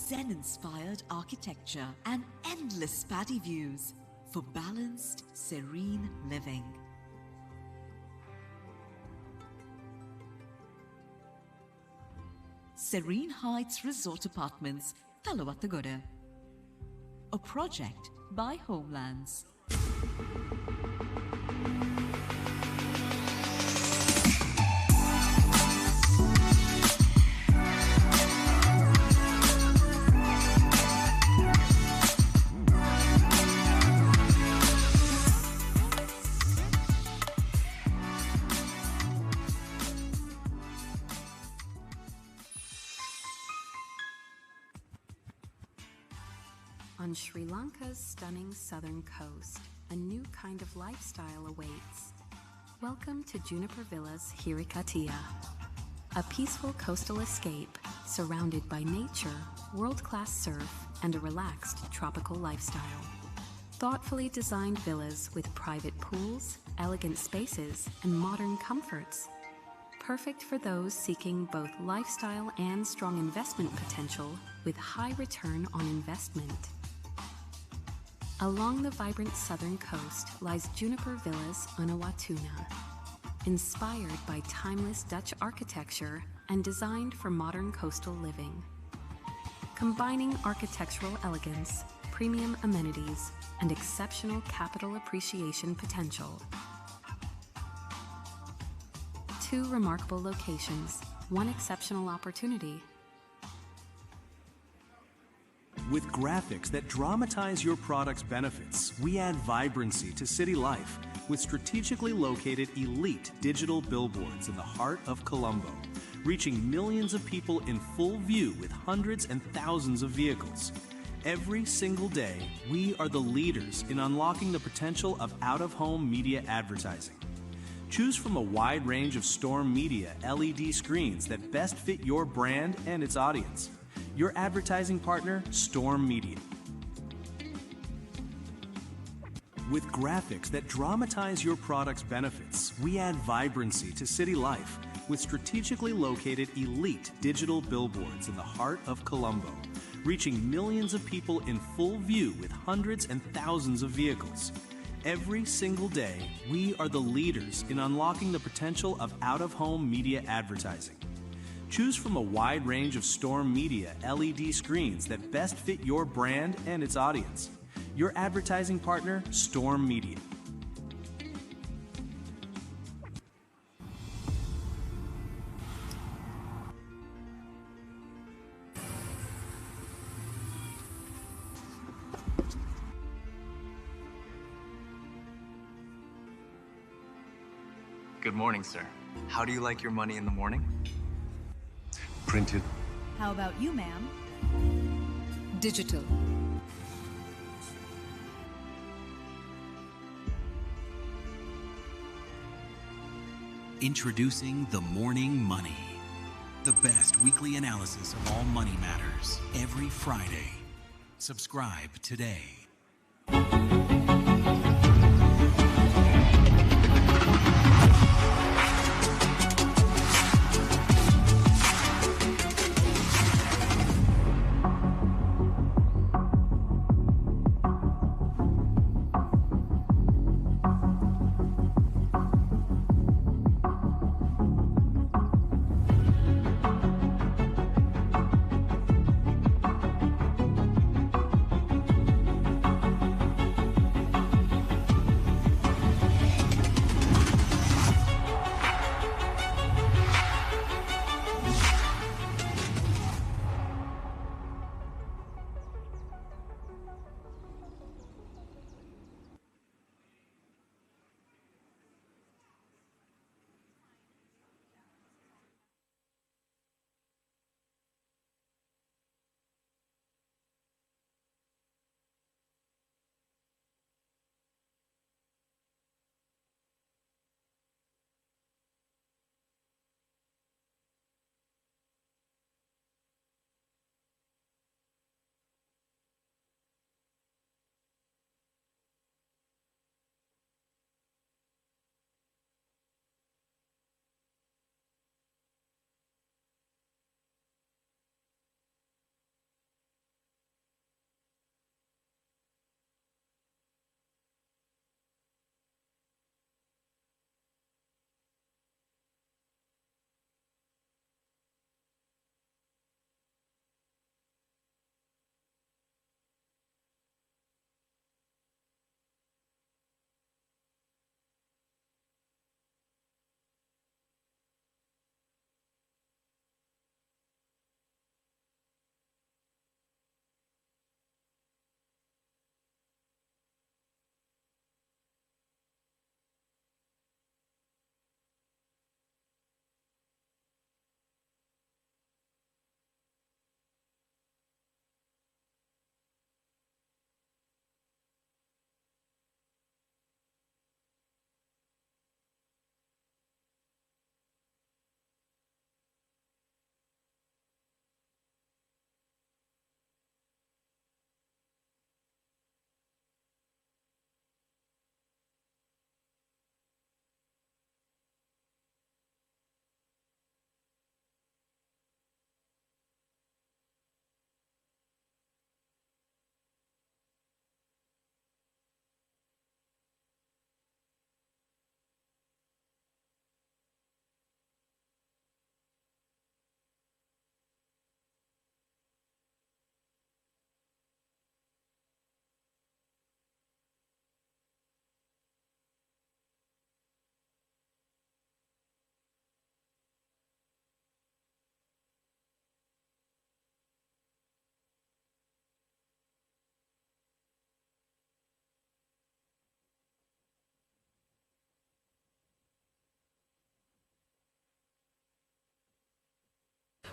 Speaker 1: Zen-inspired architecture, and endless paddy views for balanced, serene living. Serene Heights Resort Apartments, Thalawathagoda. A project by Homelands.
Speaker 22: On Sri Lanka's stunning southern coast, a new kind of lifestyle awaits. Welcome to Juniper Villas Hirikatia, a peaceful coastal escape surrounded by nature, world-class surf, and a relaxed tropical lifestyle. Thoughtfully designed villas with private pools, elegant spaces, and modern comforts. Perfect for those seeking both lifestyle and strong investment potential with high return on investment. Along the vibrant southern coast lies Juniper Villas Unawatuna, inspired by timeless Dutch architecture and designed for modern coastal living. Combining architectural elegance, premium amenities, and exceptional capital appreciation potential. 2 remarkable locations, 1 exceptional opportunity.
Speaker 3: With graphics that dramatize your product's benefits, we add vibrancy to city life with strategically located elite digital billboards in the heart of Colombo, reaching millions of people in full view with hundreds and thousands of vehicles. Every single day, we are the leaders in unlocking the potential of out-of-home media advertising. Choose from a wide range of Storm Media LED screens that best fit your brand and its audience. Your advertising partner, Storm Media. With graphics that dramatize your product's benefits, we add vibrancy to city life with strategically located elite digital billboards in the heart of Colombo, reaching millions of people in full view with hundreds and thousands of vehicles. Every single day, we are the leaders in unlocking the potential of out-of-home media advertising. Choose from a wide range of Storm Media LED screens that best fit your brand and its audience. Your advertising partner, Storm Media.
Speaker 13: Good morning, sir. How do you like your money in the morning?
Speaker 21: Printed.
Speaker 24: How about you, ma'am?
Speaker 1: Digital.
Speaker 25: Introducing The Morning Money, the best weekly analysis of all money matters, every Friday. Subscribe today.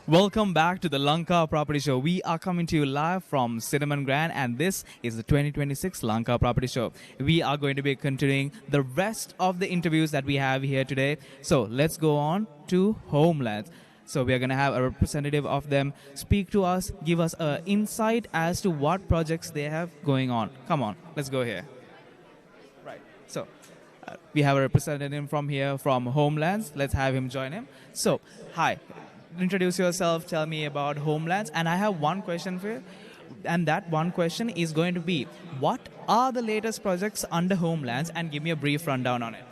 Speaker 11: Welcome back to the Lanka Property Show. We are coming to you live from Cinnamon Grand, and this is the 2026 Lanka Property Show. We are going to be continuing the rest of the interviews that we have here today. So let's go on to Homelands. So we are going to have a representative of them speak to us, give us an insight as to what projects they have going on. Come on, let's go here. Right. So we have a representative from here from Homelands. Let's have him join him. So, hi. Introduce yourself, tell me about Homelands, and I have one question for you, and that one question is going to be, what are the latest projects under Homelands, and give me a brief rundown on it.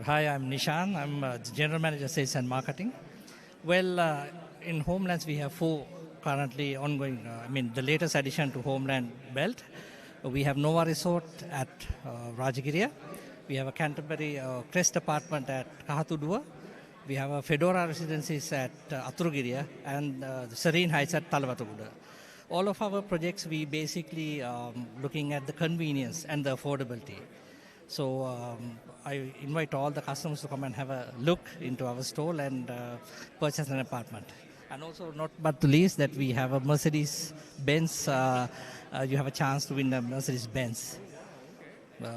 Speaker 2: Hi, I'm Nishan. I'm General Manager Sales and Marketing. Well, in Homelands we have 4 currently ongoing, the latest addition to Homeland Belt. We have Nova Resort at Rajagiriya. We have a Canterbury Crest apartment at Kahatuduwa. We have a Fedora Residences at Aturugiriya and the Serene Heights at Talawatuguda. All of our projects, we basically looking at the convenience and the affordability. So I invite all the customers to come and have a look into our stall and purchase an apartment. And also, not but the least, that we have a Mercedes-Benz. You have a chance to win a Mercedes-Benz.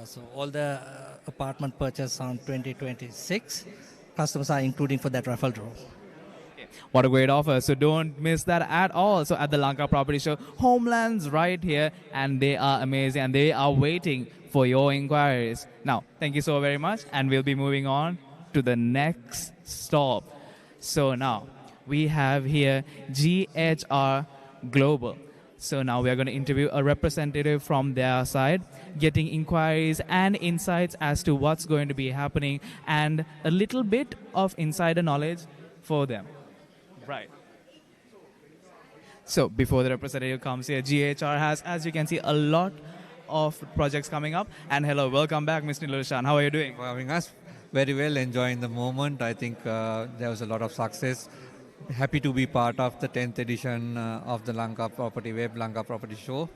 Speaker 2: So all the apartment purchase on 2026. Customers are including for that raffle draw.
Speaker 11: What a great offer. So don't miss that at all. So at the Lanka Property Show, Homelands right here, and they are amazing, and they are waiting for your inquiries. Now, thank you so very much, and we'll be moving on to the next stop. So now, we have here GHR Global. So now we are going to interview a representative from their side, getting inquiries and insights as to what's going to be happening and a little bit of insider knowledge for them. Right. So before the representative comes here, GHR has, as you can see, a lot of projects coming up. And hello, welcome back, Mr. Nilushan. How are you doing?
Speaker 9: For having us. Very well, enjoying the moment. I think there was a lot of success. Happy to be part of the 10th edition of the Lanka Property Show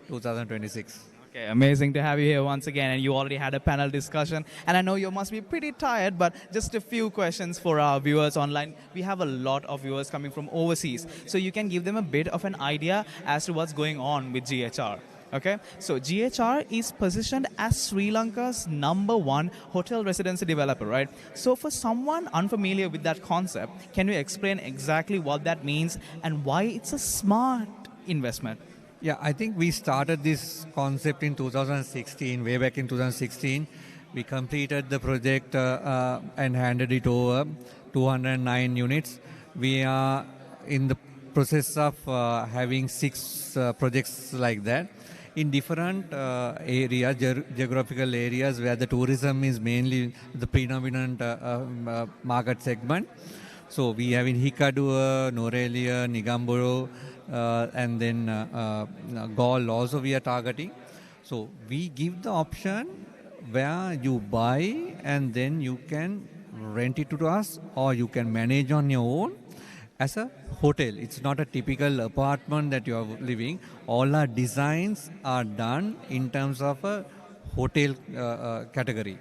Speaker 9: 2026.
Speaker 11: Okay, amazing to have you here once again, and you already had a panel discussion, and I know you must be pretty tired, but just a few questions for our viewers online. We have a lot of viewers coming from overseas, so you can give them a bit of an idea as to what's going on with GHR. Okay, so GHR is positioned as Sri Lanka's #1 hotel residency developer, right? So for someone unfamiliar with that concept, can you explain exactly what that means and why it's a smart investment?
Speaker 9: Yeah, I think we started this concept in 2016, way back in 2016. We completed the project and handed it over, 209 units. We are in the process of having 6 projects like that in different areas, geographical areas where the tourism is mainly the predominant market segment. So we have in Hikkaduwa, Norelia, Nigamboro, and then Gaul also we are targeting. So we give the option where you buy and then you can rent it to us, or you can manage on your own as a hotel. It's not a typical apartment that you are living. All our designs are done in terms of a hotel category.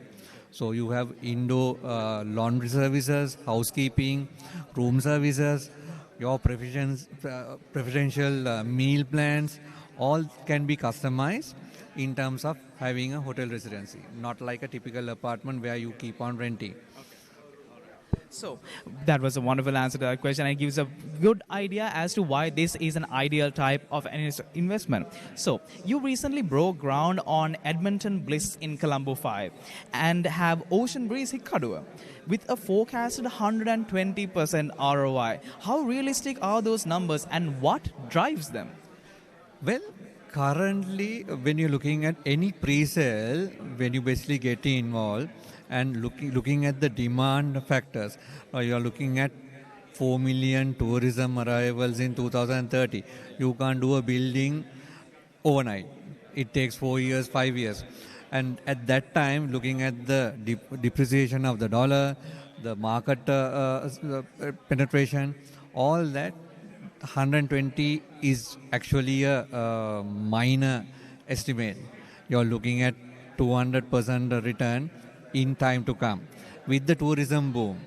Speaker 9: So you have indoor laundry services, housekeeping, room services, your preferential meal plans, all can be customized in terms of having a hotel residency, not like a typical apartment where you keep on renting.
Speaker 11: So that was a wonderful answer to that question, and it gives a good idea as to why this is an ideal type of an investment. So you recently broke ground on Edmonton Bliss in Colombo 5 and have Ocean Breeze Hikkaduwa with a forecasted 120% ROI. How realistic are those numbers and what drives them?
Speaker 9: Well, currently when you're looking at any pre-sale, when you basically get involved, and looking at the demand factors, you are looking at 4 million tourism arrivals in 2030. You can't do a building overnight. It takes 4 years, 5 years. And at that time, looking at the depreciation of the dollar, the market penetration, all that, 120 is actually a minor estimate. You're looking at 200% return in time to come with the tourism boom.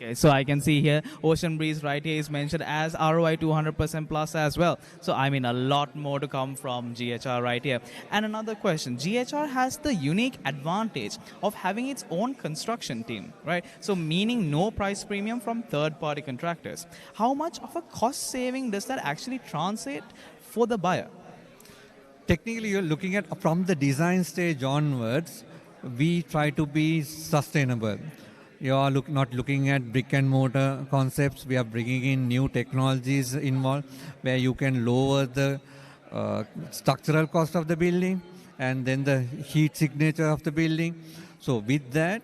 Speaker 11: Okay, so I can see here Ocean Breeze right here is mentioned as ROI 200% plus as well. So I mean a lot more to come from GHR right here. And another question, GHR has the unique advantage of having its own construction team, right? So meaning no price premium from third-party contractors. How much of a cost saving does that actually translate for the buyer?
Speaker 9: Technically, you're looking at from the design stage onwards, we try to be sustainable. You are not looking at brick and mortar concepts. We are bringing in new technologies involved where you can lower the structural cost of the building and then the heat signature of the building. So with that,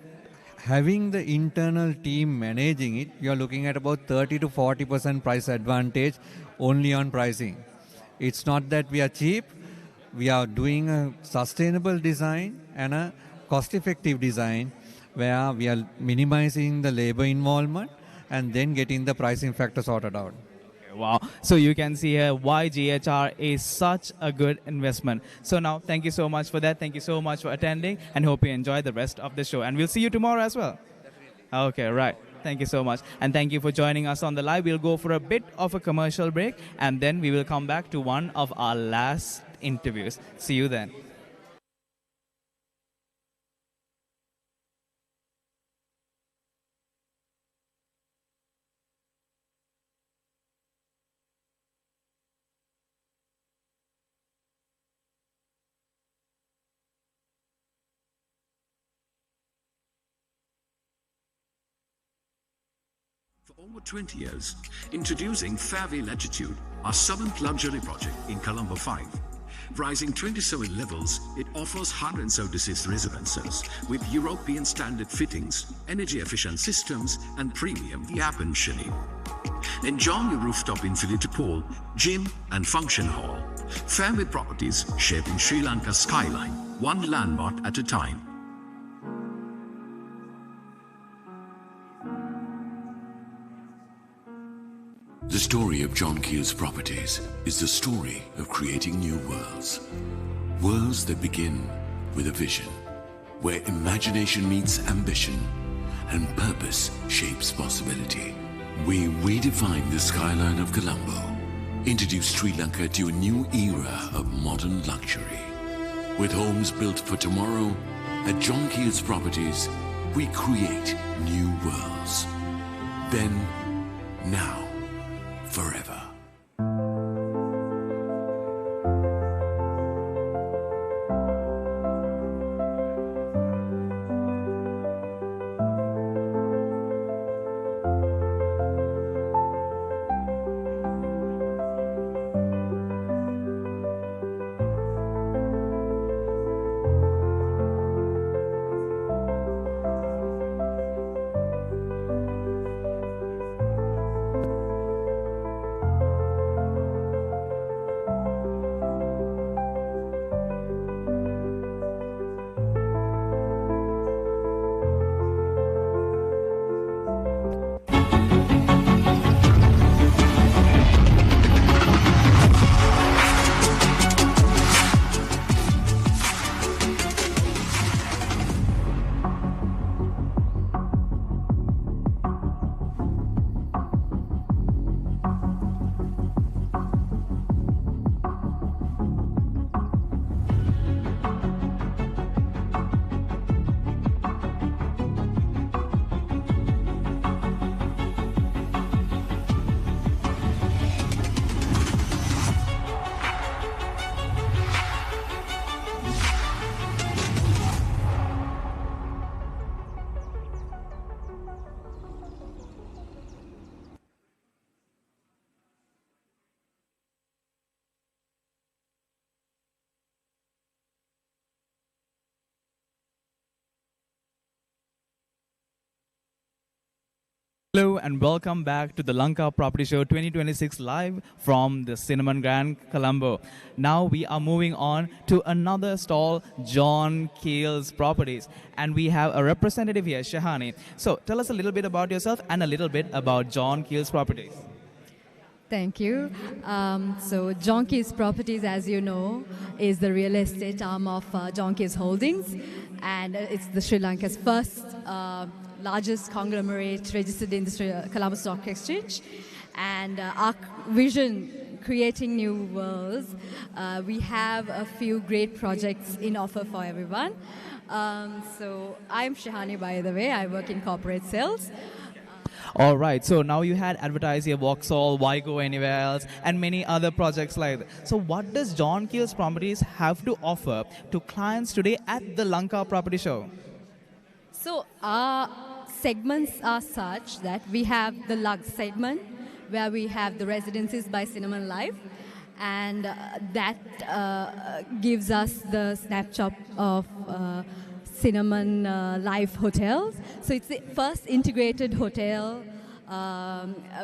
Speaker 9: having the internal team managing it, you are looking at about 30 to 40% price advantage only on pricing. It's not that we are cheap. We are doing a sustainable design and a cost-effective design where we are minimizing the labor involvement and then getting the pricing factor sorted out.
Speaker 11: Okay, wow. So you can see here why GHR is such a good investment. So now, thank you so much for that. Thank you so much for attending and hope you enjoy the rest of the show. And we'll see you tomorrow as well. Definitely. Okay, right. Thank you so much. And thank you for joining us on the live. We'll go for a bit of a commercial break and then we will come back to one of our last interviews. See you then.
Speaker 7: For over 20 years, introducing Fairway Latitude, our 7th luxury project in Colombo 5. Rising 27 levels, it offers 176 residences with European standard fittings, energy-efficient systems and premium air conditioning. Enjoy your rooftop infinity pool, gym and function hall. Fairway Properties shaping Sri Lanka's skyline, one landmark at a time.
Speaker 8: The story of John Keel's Properties is the story of creating new worlds. Worlds that begin with a vision, where imagination meets ambition and purpose shapes possibility. We redefine the skyline of Colombo, introduce Sri Lanka to a new era of modern luxury. With homes built for tomorrow, at John Keel's Properties, we create new worlds. Then, now, forever.
Speaker 11: Hello and welcome back to the Lanka Property Show 2026 live from the Cinnamon Grand, Colombo. Now we are moving on to another stall, John Keel's Properties. And we have a representative here, Shahani. So tell us a little bit about yourself and a little bit about John Keel's Properties.
Speaker 10: Thank you. So John Keel's Properties, as you know, is the real estate arm of John Keel's Holdings. And it's the Sri Lanka's first largest conglomerate registered in the Colombo Stock Exchange. And our vision, creating new worlds, we have a few great projects in offer for everyone. So I'm Shahani, by the way. I work in corporate sales.
Speaker 11: All right, so now you had advertise here, Vauxhall, Why Go Anywhere Else, and many other projects like that. So what does John Keel's Properties have to offer to clients today at the Lanka Property Show?
Speaker 10: So our segments are such that we have the Lux segment, where we have the residencies by Cinnamon Life, and that gives us the snapshot of Cinnamon Life hotels. So it's the first integrated hotel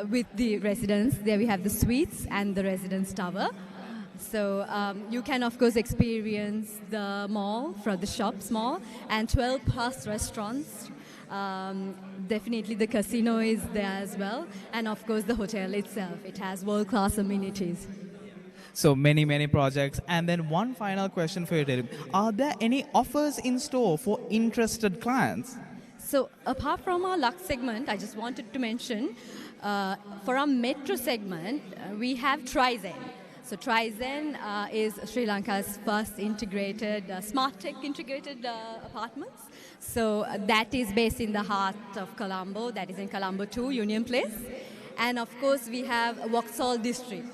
Speaker 10: with the residence. There we have the suites and the residence tower. So you can, of course, experience the mall, from the shops mall, and 12 plus restaurants. Definitely the casino is there as well. And, of course, the hotel itself. It has world-class amenities.
Speaker 11: So many projects. And then one final question for you, Dilip. Are there any offers in store for interested clients?
Speaker 10: So apart from our Lux segment, I just wanted to mention, for our metro segment, we have Trizen. So Trizen is Sri Lanka's first integrated, smart tech integrated apartments. So that is based in the heart of Colombo. That is in Colombo 2, Union Place. And of course, we have Vauxhall District.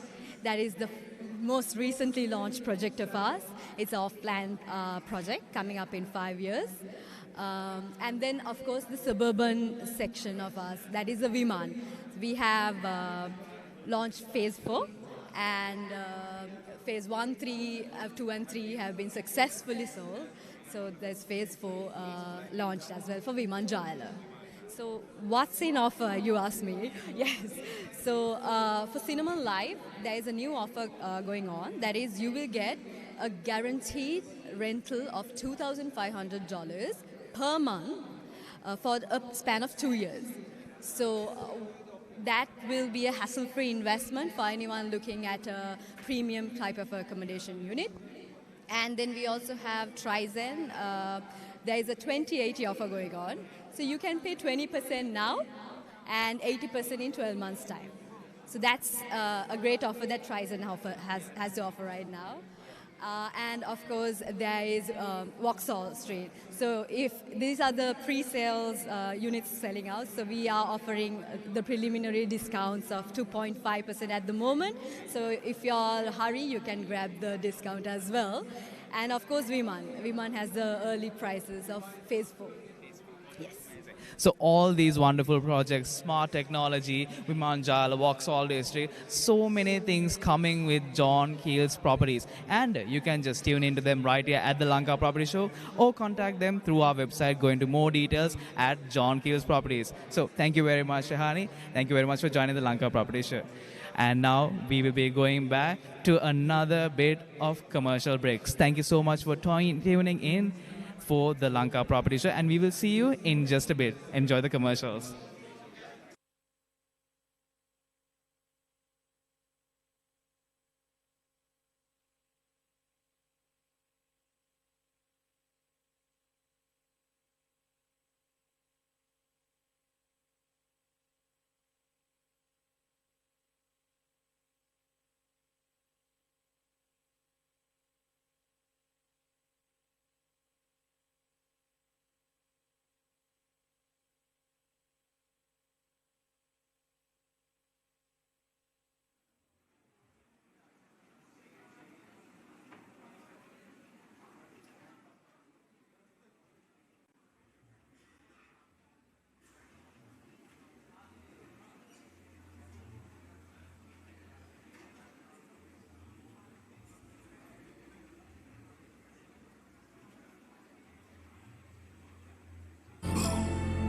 Speaker 10: That is the most recently launched project of ours. It's an off-plan project coming up in 5 years. And then, of course, the suburban section of us, that is the Viman. We have launched phase 4, and phase 1, 3, 2 and 3 have been successfully sold. So there's phase 4 launched as well for Viman Jayala. So what's in offer, you ask me? Yes. So for Cinnamon Life, there is a new offer going on. That is, you will get a guaranteed rental of $2,500 per month for a span of 2 years. So that will be a hassle-free investment for anyone looking at a premium type of accommodation unit. And then we also have Trizen. There is a 20/80 offer going on. So you can pay 20% now and 80% in 12 months' time. So that's a great offer that Trizen has to offer right now. And of course, there is Vauxhall Street. So if these are the pre-sales units selling out, so we are offering the preliminary discounts of 2.5% at the moment. So if you're hurry, you can grab the discount as well. And of course, Viman has the early prices of phase 4. Yes.
Speaker 11: So all these wonderful projects, smart technology, Vimanjal, Vauxhall District, so many things coming with John Keel's Properties. And you can just tune into them right here at the Lanka Property Show, or contact them through our website, go into more details at John Keel's Properties. So thank you very much, Shahani. Thank you very much for joining the Lanka Property Show. And now we will be going back to another bit of commercial breaks. Thank you so much for tuning in for the Lanka Property Show, and we will see you in just a bit. Enjoy the commercials.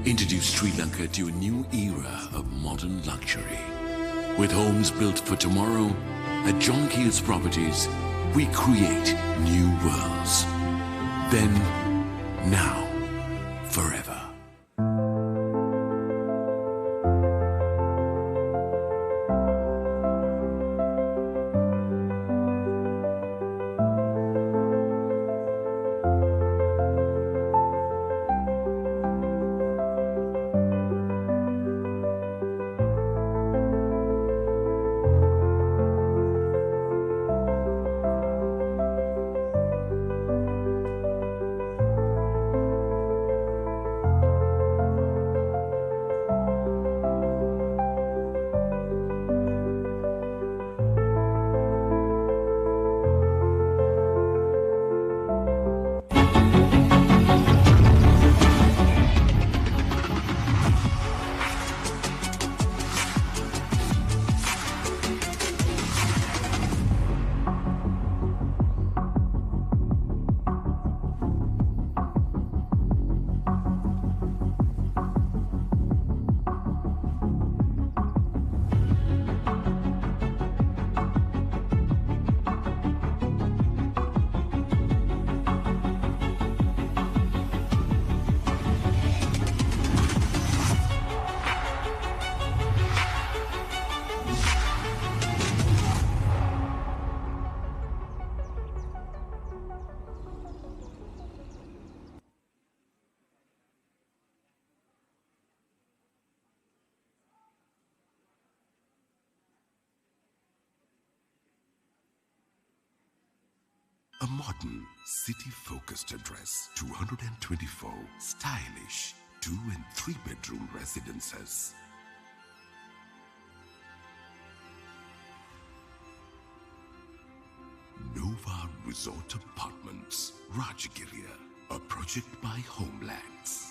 Speaker 8: Introduce Sri Lanka to a new era of modern luxury. With homes built for tomorrow, at John Keel's Properties, we create new worlds. Then, now, forever.
Speaker 17: A modern, city-focused address, 224 stylish 2 and 3 bedroom residences. Nova Resort Apartments, Rajagiriya, a project by Homelands.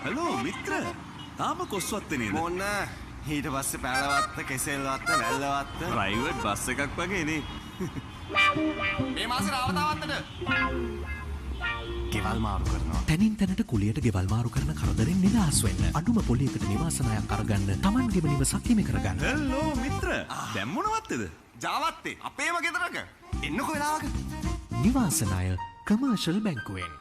Speaker 5: Hello මිත්‍ර තාම කොස්වත්තේ නේද
Speaker 12: මොන්න ඊට පස්සේ Pelwatte Kesselwatta Wellawatte
Speaker 5: private bus එකක් වගේ නේ
Speaker 12: මේ මාසේ රාවතාවත්තට ගෙවල් මාරු කරනවා
Speaker 4: තැනින් තැනට කුලියට ගෙවල් මාරු කරන කරදරෙන් නිදහස් වෙන්න අඩුම පොලියකට නිවාස ණයක් අරගන්න Tamanගේම නිවසක් හිමි කරගන්න
Speaker 5: හෙලෝ මිත්‍ර දැන් මොනවත්තේද
Speaker 12: ජාවත්තේ අපේම ගෙදරක එන්නකෝ වෙලාවක
Speaker 4: නිවාස ණය commercial බැංකුවෙන්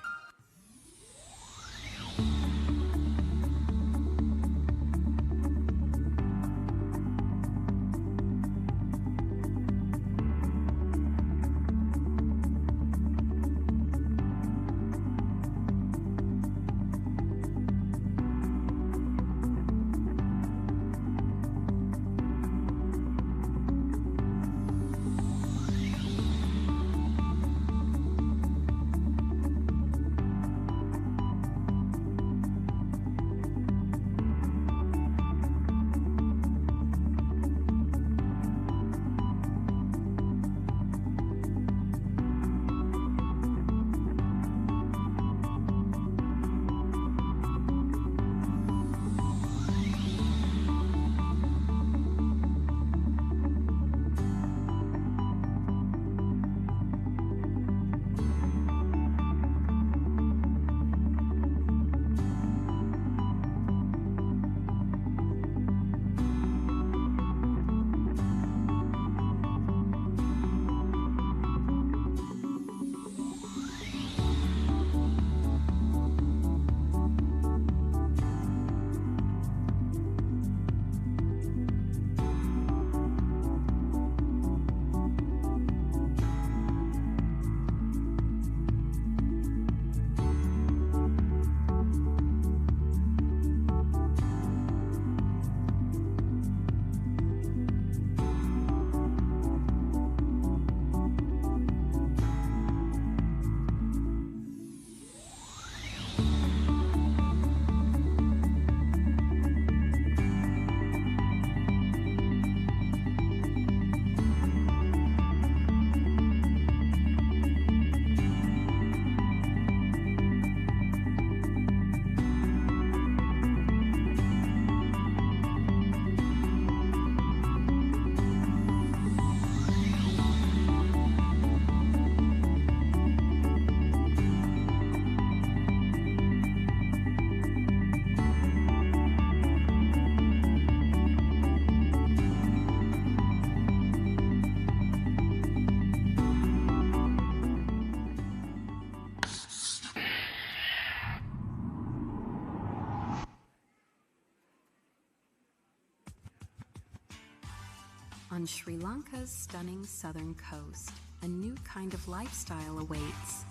Speaker 22: On Sri Lanka's stunning southern coast, a new kind of lifestyle awaits.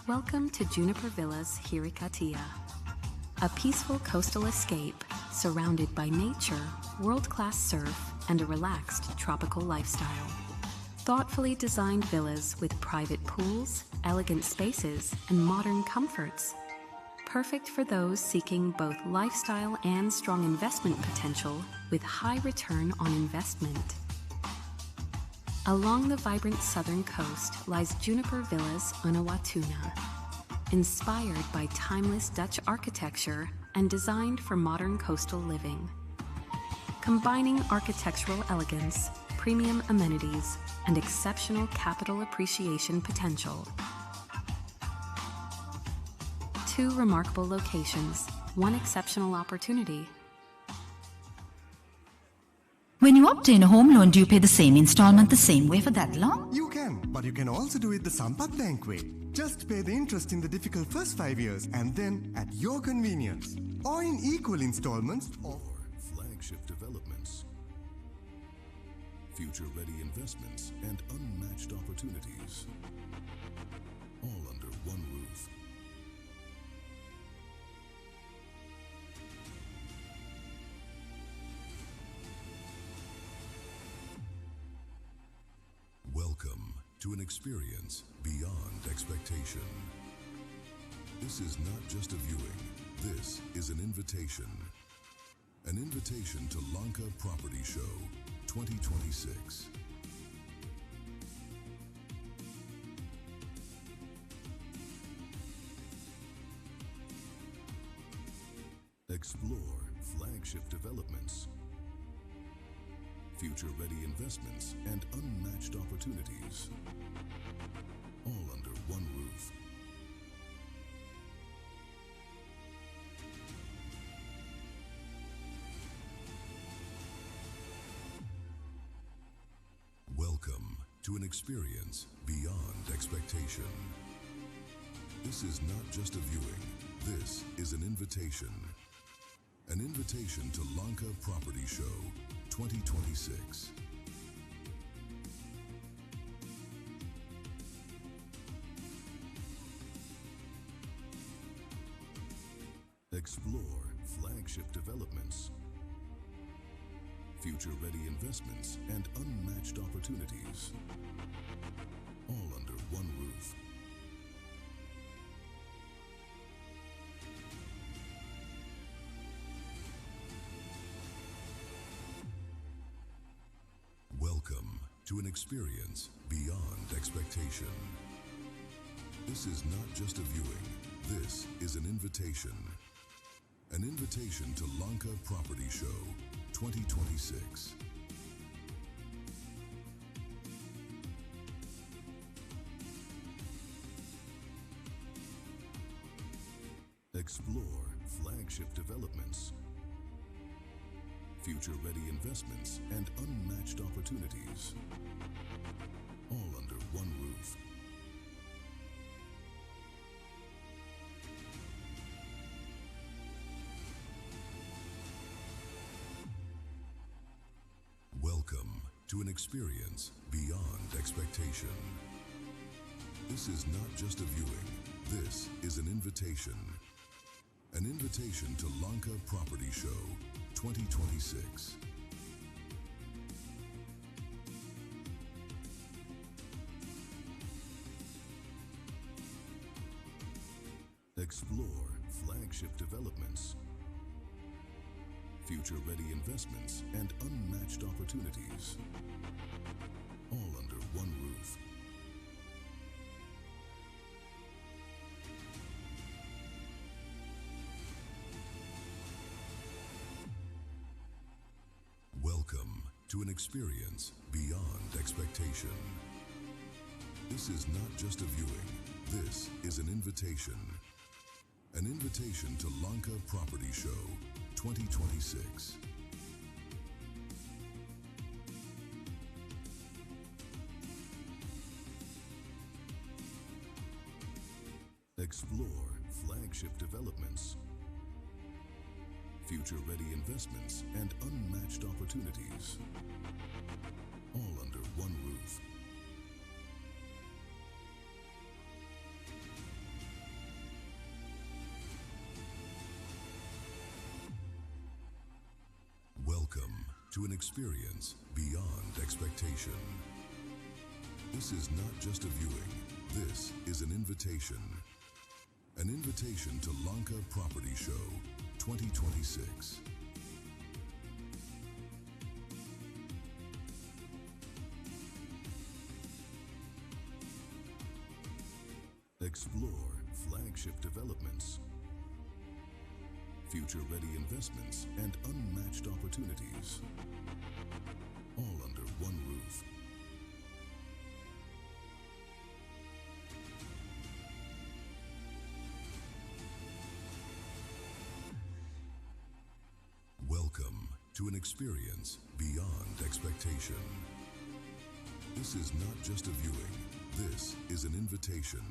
Speaker 22: Welcome to Juniper Villas Hirikatiya, a peaceful coastal escape surrounded by nature, world-class surf, and a relaxed tropical lifestyle. Thoughtfully designed villas with private pools, elegant spaces, and modern comforts. Perfect for those seeking both lifestyle and strong investment potential with high return on investment. Along the vibrant southern coast lies Juniper Villas Unawatuna, inspired by timeless Dutch architecture and designed for modern coastal living. Combining architectural elegance, premium amenities, and exceptional capital appreciation potential. 2 remarkable locations, 1 exceptional opportunity.
Speaker 6: When you obtain a home loan, do you pay the same installment the same way for that long?
Speaker 21: You can, but you can also do it the Sampath Bank way. Just pay the interest in the difficult first 5 years and then at your convenience. Or in equal installments or
Speaker 17: flagship developments, future-ready investments, and unmatched opportunities, all under one roof. Welcome to an experience beyond expectation. This is not just a viewing. This is an invitation. An invitation to Lanka Property Show 2026. Explore flagship developments, future-ready investments, and unmatched opportunities, all under one roof. Welcome to an experience beyond expectation. This is not just a viewing. This is an invitation. An invitation to Lanka Property Show 2026. Explore flagship developments, future-ready investments, and unmatched opportunities, all under one roof. Welcome to an experience beyond expectation. This is not just a viewing. This is an invitation. An invitation to Lanka Property Show 2026. Explore flagship developments, future-ready investments, and unmatched opportunities, all under one roof. Welcome to an experience beyond expectation. This is not just a viewing. This is an invitation. An invitation to Lanka Property Show 2026. Explore flagship developments, future-ready investments, and unmatched opportunities, all under one roof. Welcome to an experience beyond expectation. This is not just a viewing. This is an invitation. An invitation to Lanka Property Show 2026. Explore flagship developments, future-ready investments, and unmatched opportunities, all under one roof. Welcome to an experience beyond expectation. This is not just a viewing. This is an invitation. An invitation to Lanka Property Show 2026. Explore flagship developments, future-ready investments, and unmatched opportunities, all under one roof. Welcome to an experience beyond expectation. This is not just a viewing. This is an invitation.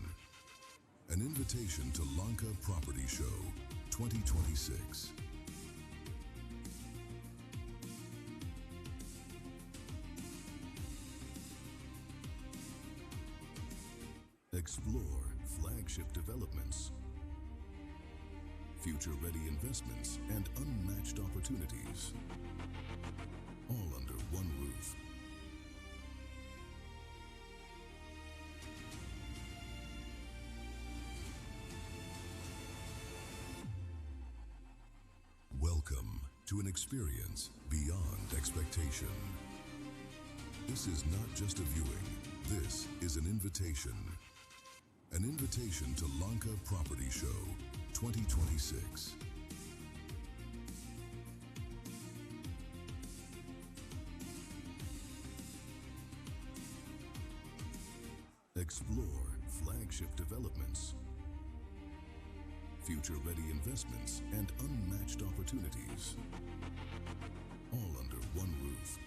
Speaker 17: An invitation to Lanka Property Show 2026. Explore flagship developments, future-ready investments, and unmatched opportunities, all under one roof. Welcome to an experience beyond expectation. This is not just a viewing, this is an invitation. An invitation to Lanka Property Show 2026. Explore flagship developments, future-ready investments, and unmatched opportunities, all under one roof.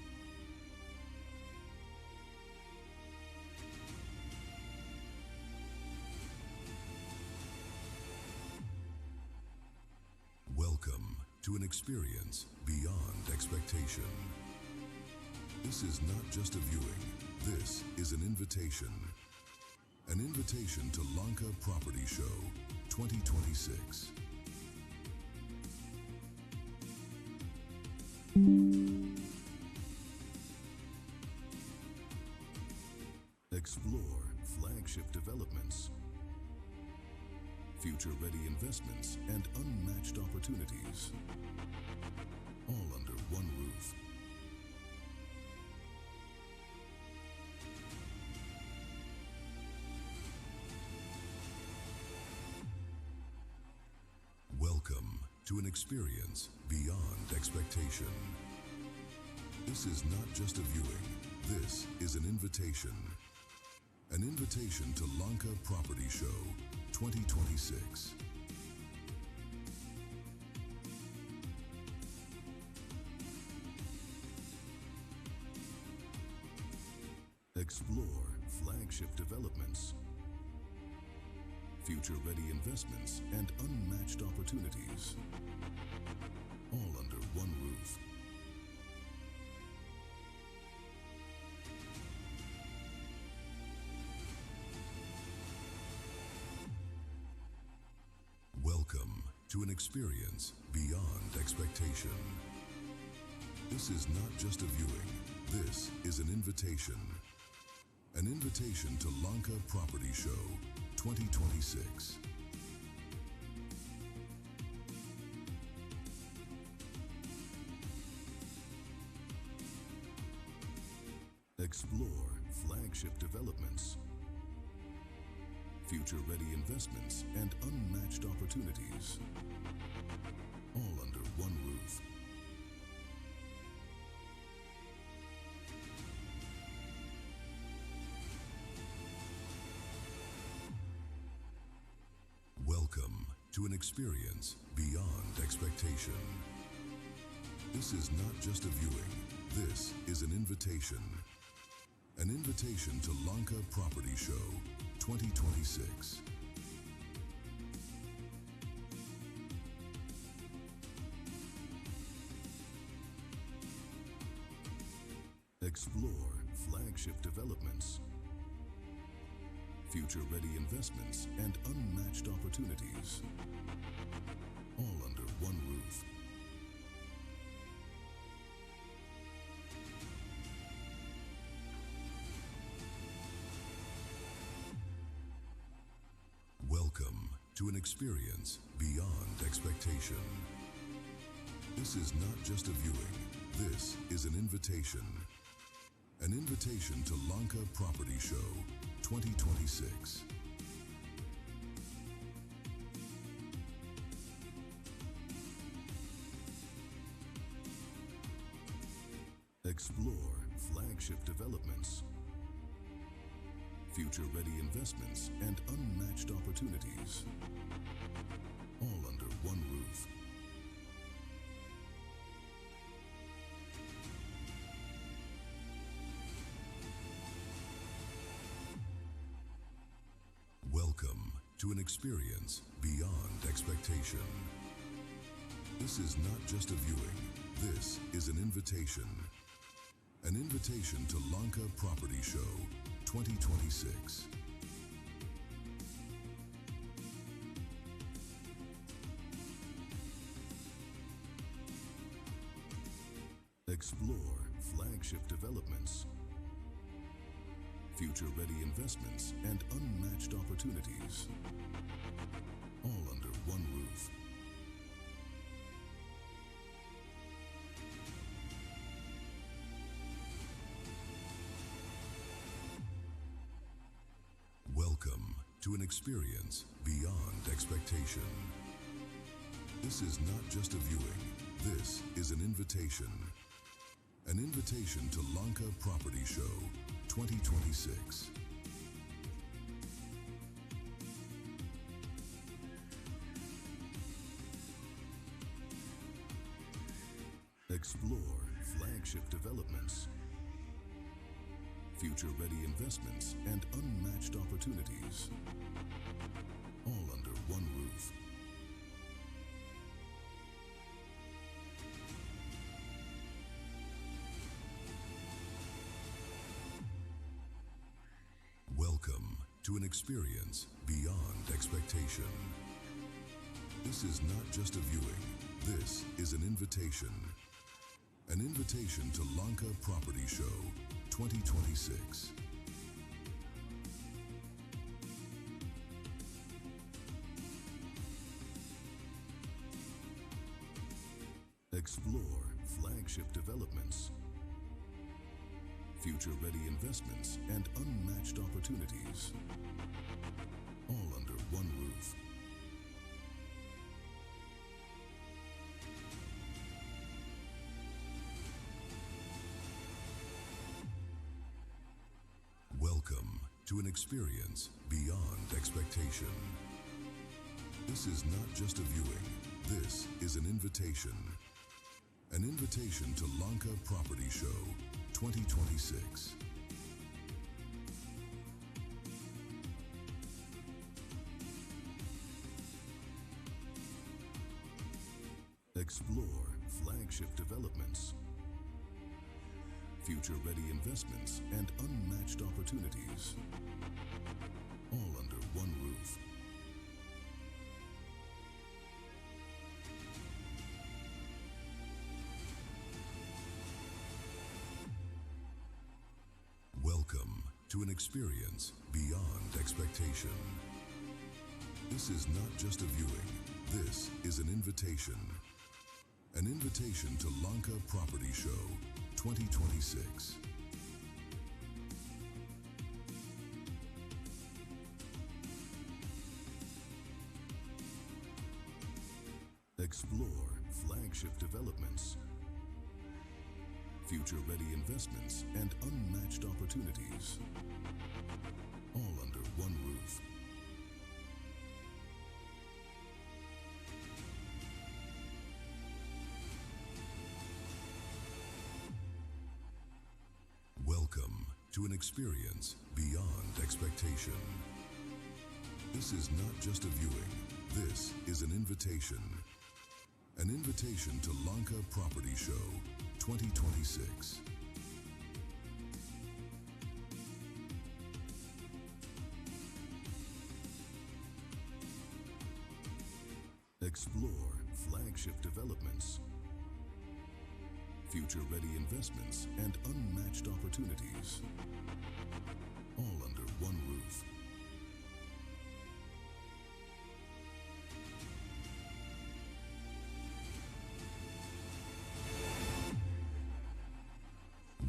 Speaker 17: Welcome to an experience beyond expectation. This is not just a viewing, this is an invitation. An invitation to Lanka Property Show 2026. Explore flagship developments, future-ready investments, and unmatched opportunities, all under one roof. Welcome to an experience beyond expectation. This is not just a viewing, this is an invitation. An invitation to Lanka Property Show 2026. Explore flagship developments, future-ready investments, and unmatched opportunities, all under one roof. Welcome to an experience beyond expectation. This is not just a viewing, this is an invitation. An invitation to Lanka Property Show 2026. Explore flagship developments, future-ready investments, and unmatched opportunities, all under one roof. Welcome to an experience beyond expectation. This is not just a viewing, this is an invitation. An invitation to Lanka Property Show 2026. Explore flagship developments, future-ready investments, and unmatched opportunities, all under one roof. Welcome to an experience beyond expectation. This is not just a viewing, this is an invitation. An invitation to Lanka Property Show 2026. Explore flagship developments, future-ready investments, and unmatched opportunities, all under one roof. Welcome to an experience beyond expectation. This is not just a viewing, this is an invitation. An invitation to Lanka Property Show 2026. Explore flagship developments, future-ready investments, and unmatched opportunities, all under one roof. Welcome to an experience beyond expectation. This is not just a viewing, this is an invitation. An invitation to Lanka Property Show 2026. Explore flagship developments, future-ready investments, and unmatched opportunities, all under one roof. Welcome to an experience beyond expectation. This is not just a viewing, this is an invitation. An invitation to Lanka Property Show 2026. Explore flagship developments, future-ready investments, and unmatched opportunities, all under one roof. Welcome to an experience beyond expectation. This is not just a viewing, this is an invitation. An invitation to Lanka Property Show 2026. Explore flagship developments, future-ready investments, and unmatched opportunities, all under one roof. Welcome to an experience beyond expectation. This is not just a viewing, this is an invitation. An invitation to Lanka Property Show 2026. Explore flagship developments, future-ready investments, and unmatched opportunities, all under one roof. Welcome to an experience beyond expectation. This is not just a viewing, this is an invitation. An invitation to Lanka Property Show 2026. Explore flagship developments, future-ready investments, and unmatched opportunities, all under one roof.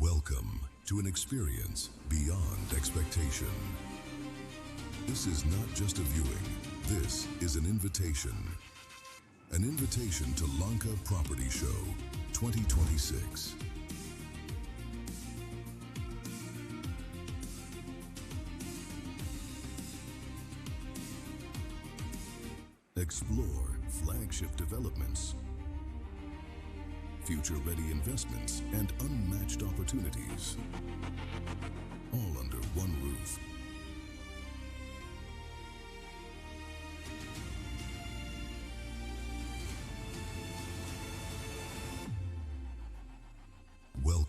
Speaker 17: Welcome to an experience beyond expectation. This is not just a viewing, this is an invitation. An invitation to Lanka Property Show 2026. Explore flagship developments, future-ready investments, and unmatched opportunities, all under one roof.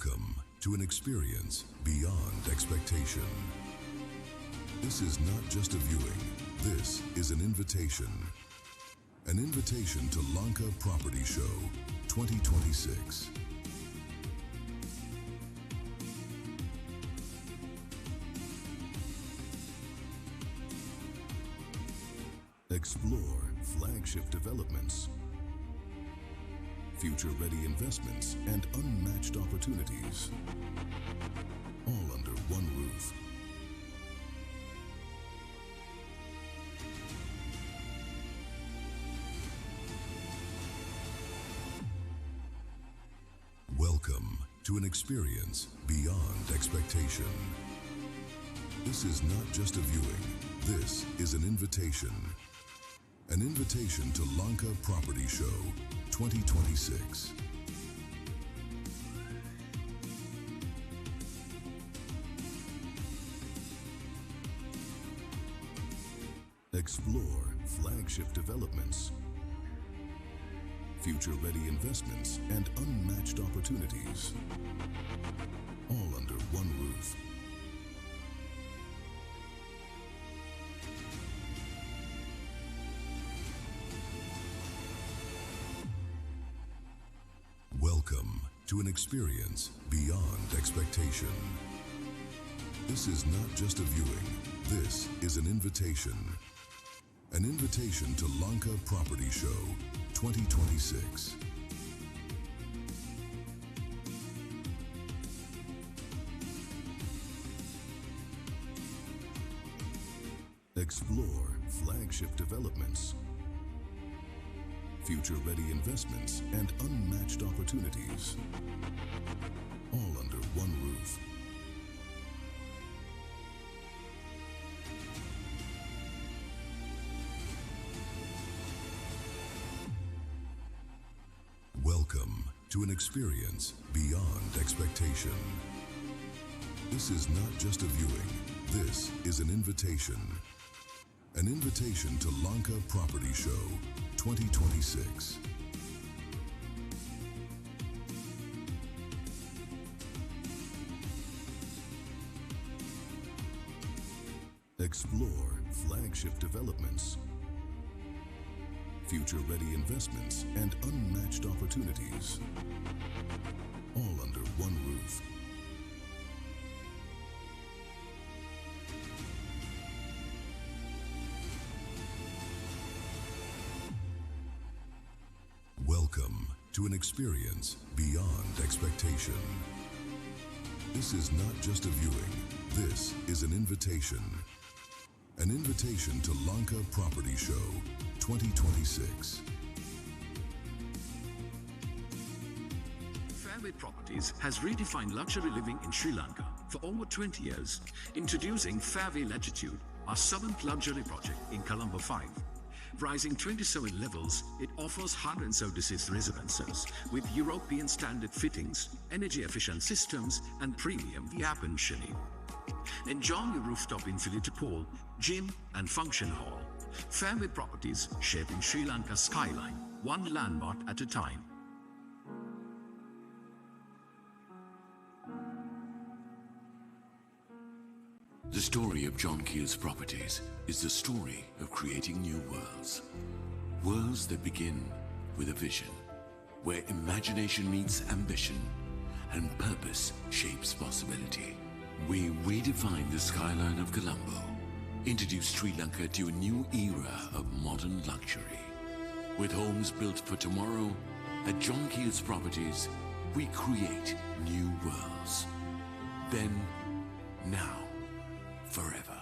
Speaker 17: Welcome to an experience beyond expectation. This is not just a viewing, this is an invitation. An invitation to Lanka Property Show 2026. Explore flagship developments, future-ready investments, and unmatched opportunities, all under one roof. Welcome to an experience beyond expectation. This is not just a viewing, this is an invitation. An invitation to Lanka Property Show 2026. Explore flagship developments, future-ready investments, and unmatched opportunities, all under one roof. Welcome to an experience beyond expectation. This is not just a viewing, this is an invitation. An invitation to Lanka Property Show 2026. Explore flagship developments, future-ready investments, and unmatched opportunities, all under one roof. Welcome to an experience beyond expectation. This is not just a viewing, this is an invitation. An invitation to Lanka Property Show 2026. Explore flagship developments, future-ready investments, and unmatched opportunities, all under one roof. Welcome to an experience beyond expectation. This is not just a viewing, this is an invitation. An invitation to Lanka Property Show 2026.
Speaker 7: Fairway Properties has redefined luxury living in Sri Lanka for over 20 years, introducing Fairway Latitude, our 7th luxury project in Colombo 5. Rising 27 levels, it offers 176 residences with European standard fittings, energy-efficient systems, and premium air conditioning. Enjoy your rooftop infinity pool, gym, and function hall. Fairway Properties, shaping Sri Lanka's skyline, one landmark at a time.
Speaker 8: The story of John Keel's Properties is the story of creating new worlds. Worlds that begin with a vision, where imagination meets ambition and purpose shapes possibility. We redefine the skyline of Colombo, introduce Sri Lanka to a new era of modern luxury. With homes built for tomorrow, at John Keel's Properties, we create new worlds. Then, now, forever.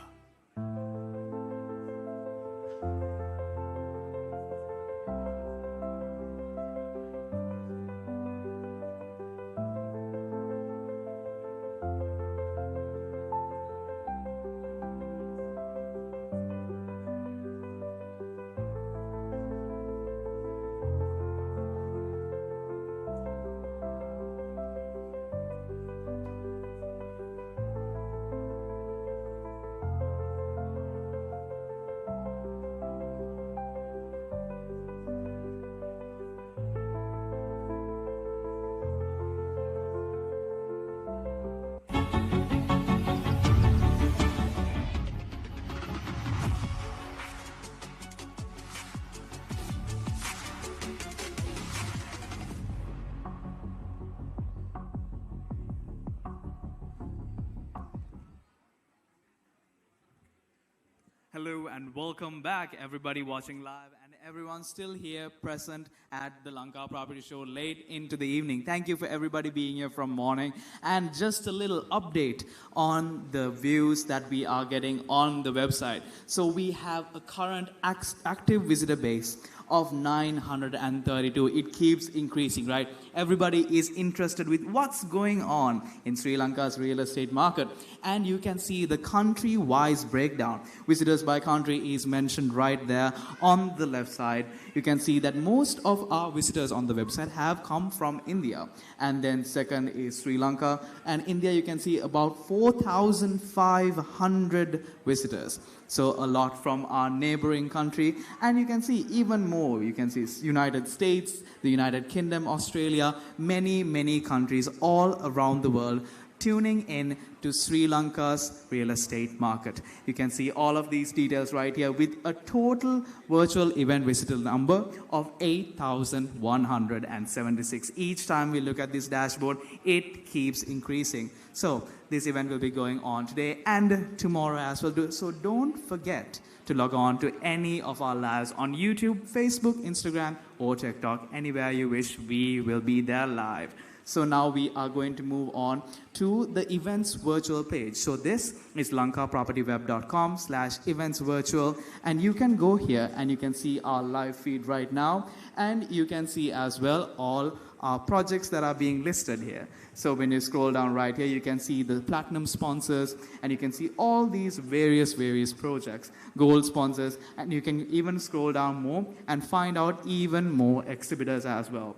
Speaker 11: Hello and welcome back, everybody watching live and everyone still here present at the Lanka Property Show late into the evening. Thank you for everybody being here from morning. And just a little update on the views that we are getting on the website. So we have a current active visitor base of 932. It keeps increasing, right? Everybody is interested with what's going on in Sri Lanka's real estate market. And you can see the country-wise breakdown. Visitors by country is mentioned right there on the left side. You can see that most of our visitors on the website have come from India. And then second is Sri Lanka. And India, you can see about 4,500 visitors. So a lot from our neighboring country. And you can see even more. You can see United States, the United Kingdom, Australia, many countries all around the world tuning in to Sri Lanka's real estate market. You can see all of these details right here with a total virtual event visitor number of 8,176. Each time we look at this dashboard, it keeps increasing. So this event will be going on today and tomorrow as well. So don't forget to log on to any of our lives on YouTube, Facebook, Instagram, or TikTok. Anywhere you wish, we will be there live. So now we are going to move on to the events virtual page. So this is lankapropertyweb.com/events virtual. And you can go here and you can see our live feed right now. And you can see as well all our projects that are being listed here. So when you scroll down right here, you can see the platinum sponsors, and you can see all these various projects, gold sponsors, and you can even scroll down more and find out even more exhibitors as well.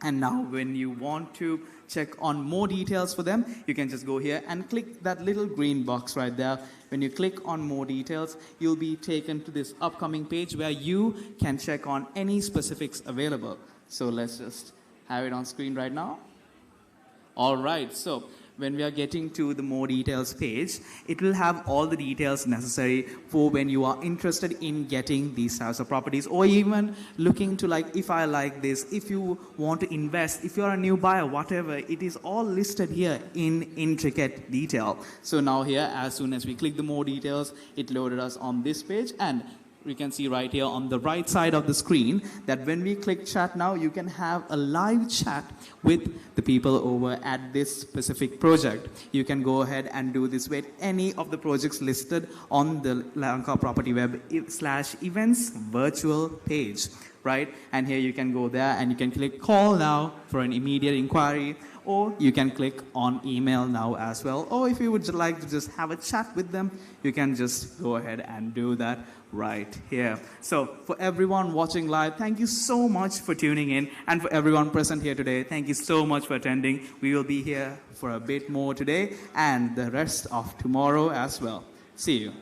Speaker 11: And now when you want to check on more details for them, you can just go here and click that little green box right there. When you click on more details, you'll be taken to this upcoming page where you can check on any specifics available. So let's just have it on screen right now. All right, so when we are getting to the more details page, it will have all the details necessary for when you are interested in getting these types of properties, or even looking to, like, if I like this, if you want to invest, if you're a new buyer, whatever, it is all listed here in intricate detail. So now here, as soon as we click the more details, it loaded us on this page, and we can see right here on the right side of the screen that when we click chat now, you can have a live chat with the people over at this specific project. You can go ahead and do this with any of the projects listed on the Lanka Property Web /events virtual page, right? And here you can go there and you can click call now for an immediate inquiry, or you can click on email now as well. Or if you would like to just have a chat with them, you can just go ahead and do that right here. So for everyone watching live, thank you so much for tuning in. And for everyone present here today, thank you so much for attending. We will be here for a bit more today and the rest of tomorrow as well. See you.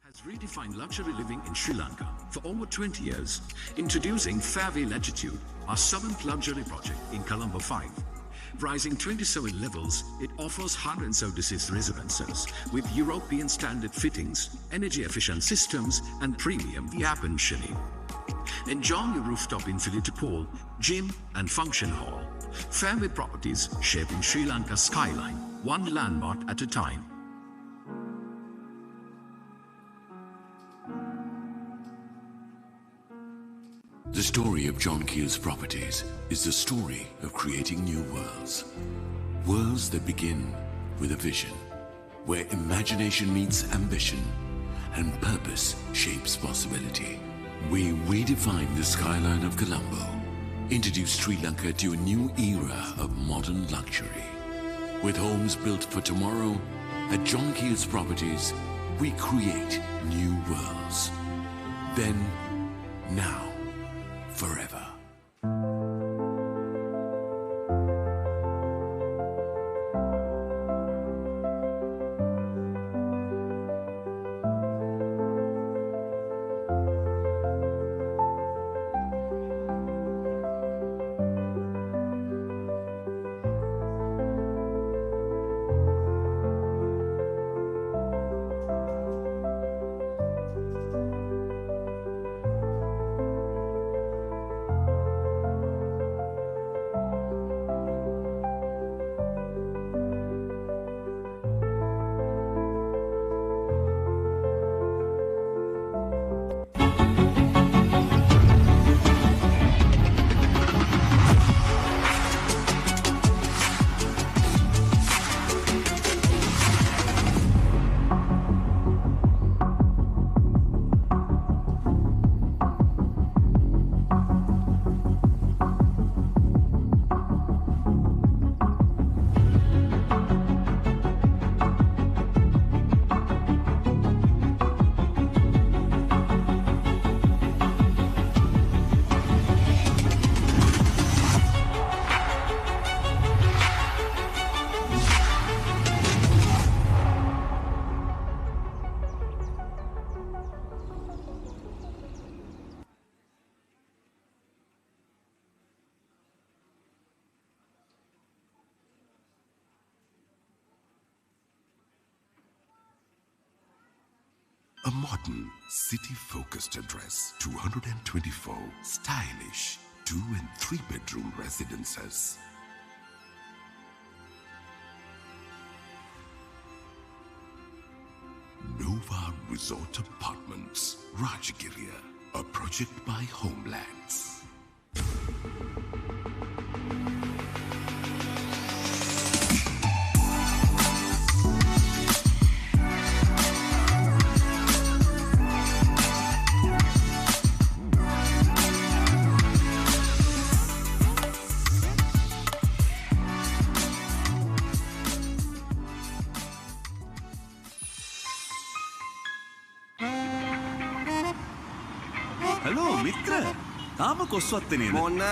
Speaker 7: Has redefined luxury living in Sri Lanka for over 20 years, introducing Fairway Latitude, our 7th luxury project in Colombo 5. Rising 27 levels, it offers 176 residences with European standard fittings, energy-efficient systems, and premium air conditioning. Enjoy your rooftop infinity pool, gym, and function hall. Fairway Properties shaping Sri Lanka's skyline, one landmark at a time.
Speaker 8: The story of John Keel's Properties is the story of creating new worlds. Worlds that begin with a vision, where imagination meets ambition and purpose shapes possibility. We redefine the skyline of Colombo, introduce Sri Lanka to a new era of modern luxury. With homes built for tomorrow, at John Keel's Properties, we create new worlds. Then, now, forever.
Speaker 4: A modern, city-focused address. 224 stylish 2- and 3-bedroom residences. Nova Resort Apartments, Rajagiriya, a project by Homelands.
Speaker 5: Hello මිත්‍ර තාම කොස්වත්තේ නේද
Speaker 12: මොන්න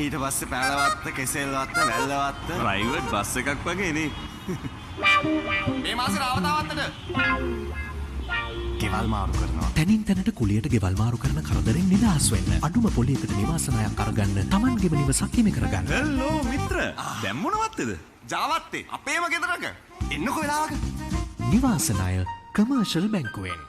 Speaker 12: ඊට පස්සේ Pelwatte Kesselwatta Wellawatte
Speaker 5: private bus එකක් වගේ නේ
Speaker 12: මේ මාසේ රාවතාවත්තට ගෙවල් මාරු කරනවා
Speaker 4: තනින් තැනට කුලියට ගෙවල් මාරු කරන කරදරෙන් නිදහස් වෙන්න අඩුම පොලියකට නිවාස ණයක් අරගන්න Tamanගේම නිවසක් හිමි කරගන්න
Speaker 5: හලෝ මිත්‍ර දැන් මොනවත්තේද
Speaker 12: ජාවත්තේ අපේම ගෙදරක එන්නකෝ වෙලාවක
Speaker 4: නිවාස ණය commercial බැංකුවෙන්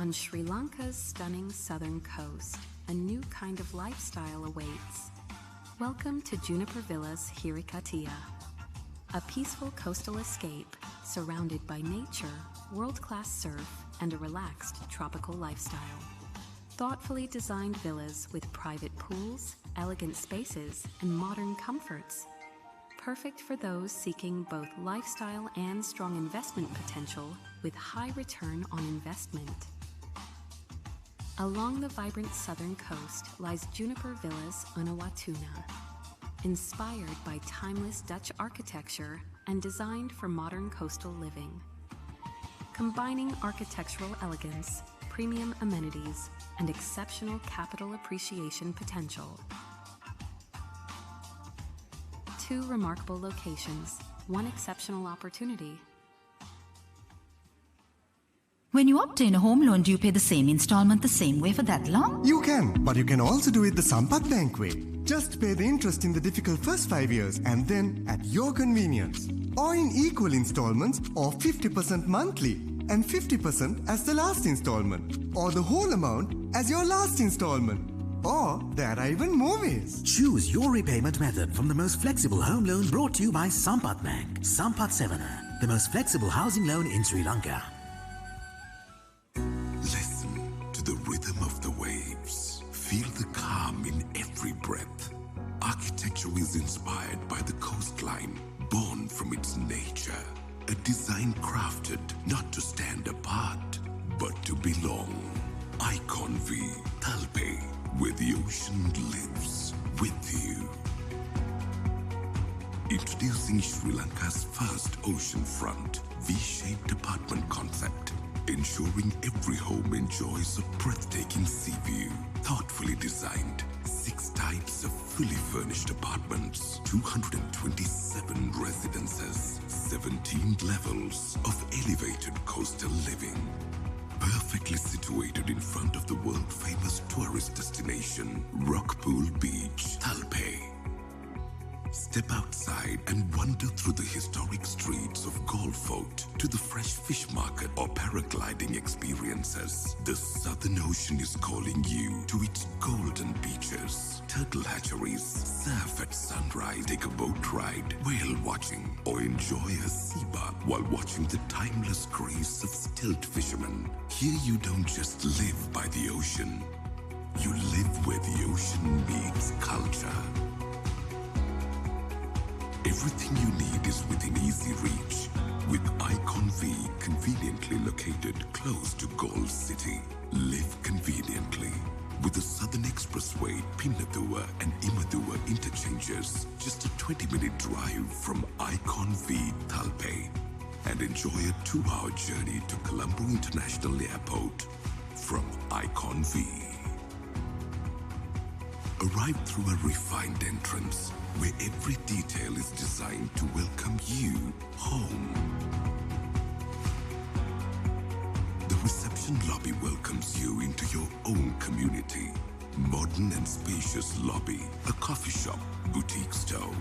Speaker 22: On Sri Lanka's stunning southern coast, a new kind of lifestyle awaits. Welcome to Juniper Villas Hirikatiya, a peaceful coastal escape surrounded by nature, world-class surf, and a relaxed tropical lifestyle. Thoughtfully designed villas with private pools, elegant spaces, and modern comforts. Perfect for those seeking both lifestyle and strong investment potential with high return on investment. Along the vibrant southern coast lies Juniper Villas Unawatuna, inspired by timeless Dutch architecture and designed for modern coastal living. Combining architectural elegance, premium amenities, and exceptional capital appreciation potential. Two remarkable locations, one exceptional opportunity.
Speaker 6: When you obtain a home loan, do you pay the same installment the same way for that long?
Speaker 21: You can, but you can also do it the Sampath Bank way. Just pay the interest in the difficult first 5 years and then at your convenience. Or in equal installments or 50% monthly and 50% as the last installment. Or the whole amount as your last installment. Or there are even more ways.
Speaker 23: Choose your repayment method from the most flexible home loan brought to you by Sampath Bank. Sampath Sevana, the most flexible housing loan in Sri Lanka.
Speaker 8: Listen to the rhythm of the waves. Feel the calm in every breath. Architecture is inspired by the coastline, born from its nature. A design crafted not to stand apart, but to belong. Icon V, Talpe, where the ocean lives with you. Introducing Sri Lanka's first oceanfront V-shaped apartment concept, ensuring every home enjoys a breathtaking sea view. Thoughtfully designed, 6 types of fully furnished apartments, 227 residences, 17 levels of elevated coastal living. Perfectly situated in front of the world-famous tourist destination, Rockpool Beach, Talpe. Step outside and wander through the historic streets of Golfort to the fresh fish market or paragliding experiences. The Southern Ocean is calling you to its golden beaches, turtle hatcheries, surf at sunrise, take a boat ride, whale watching, or enjoy a sea bath while watching the timeless grace of stilt fishermen. Here you don't just live by the ocean, you live where the ocean meets culture. Everything you need is within easy reach, with Icon V conveniently located close to Gold City. Live conveniently with the Southern Expressway, Pinnathua and Imathua interchanges, just a 20-minute drive from Icon V Talpe, and enjoy a 2-hour journey to Colombo International Airport from Icon V. Arrive through a refined entrance where every detail is designed to welcome you home. The reception lobby welcomes you into your own community. Modern and spacious lobby, a coffee shop, boutique store,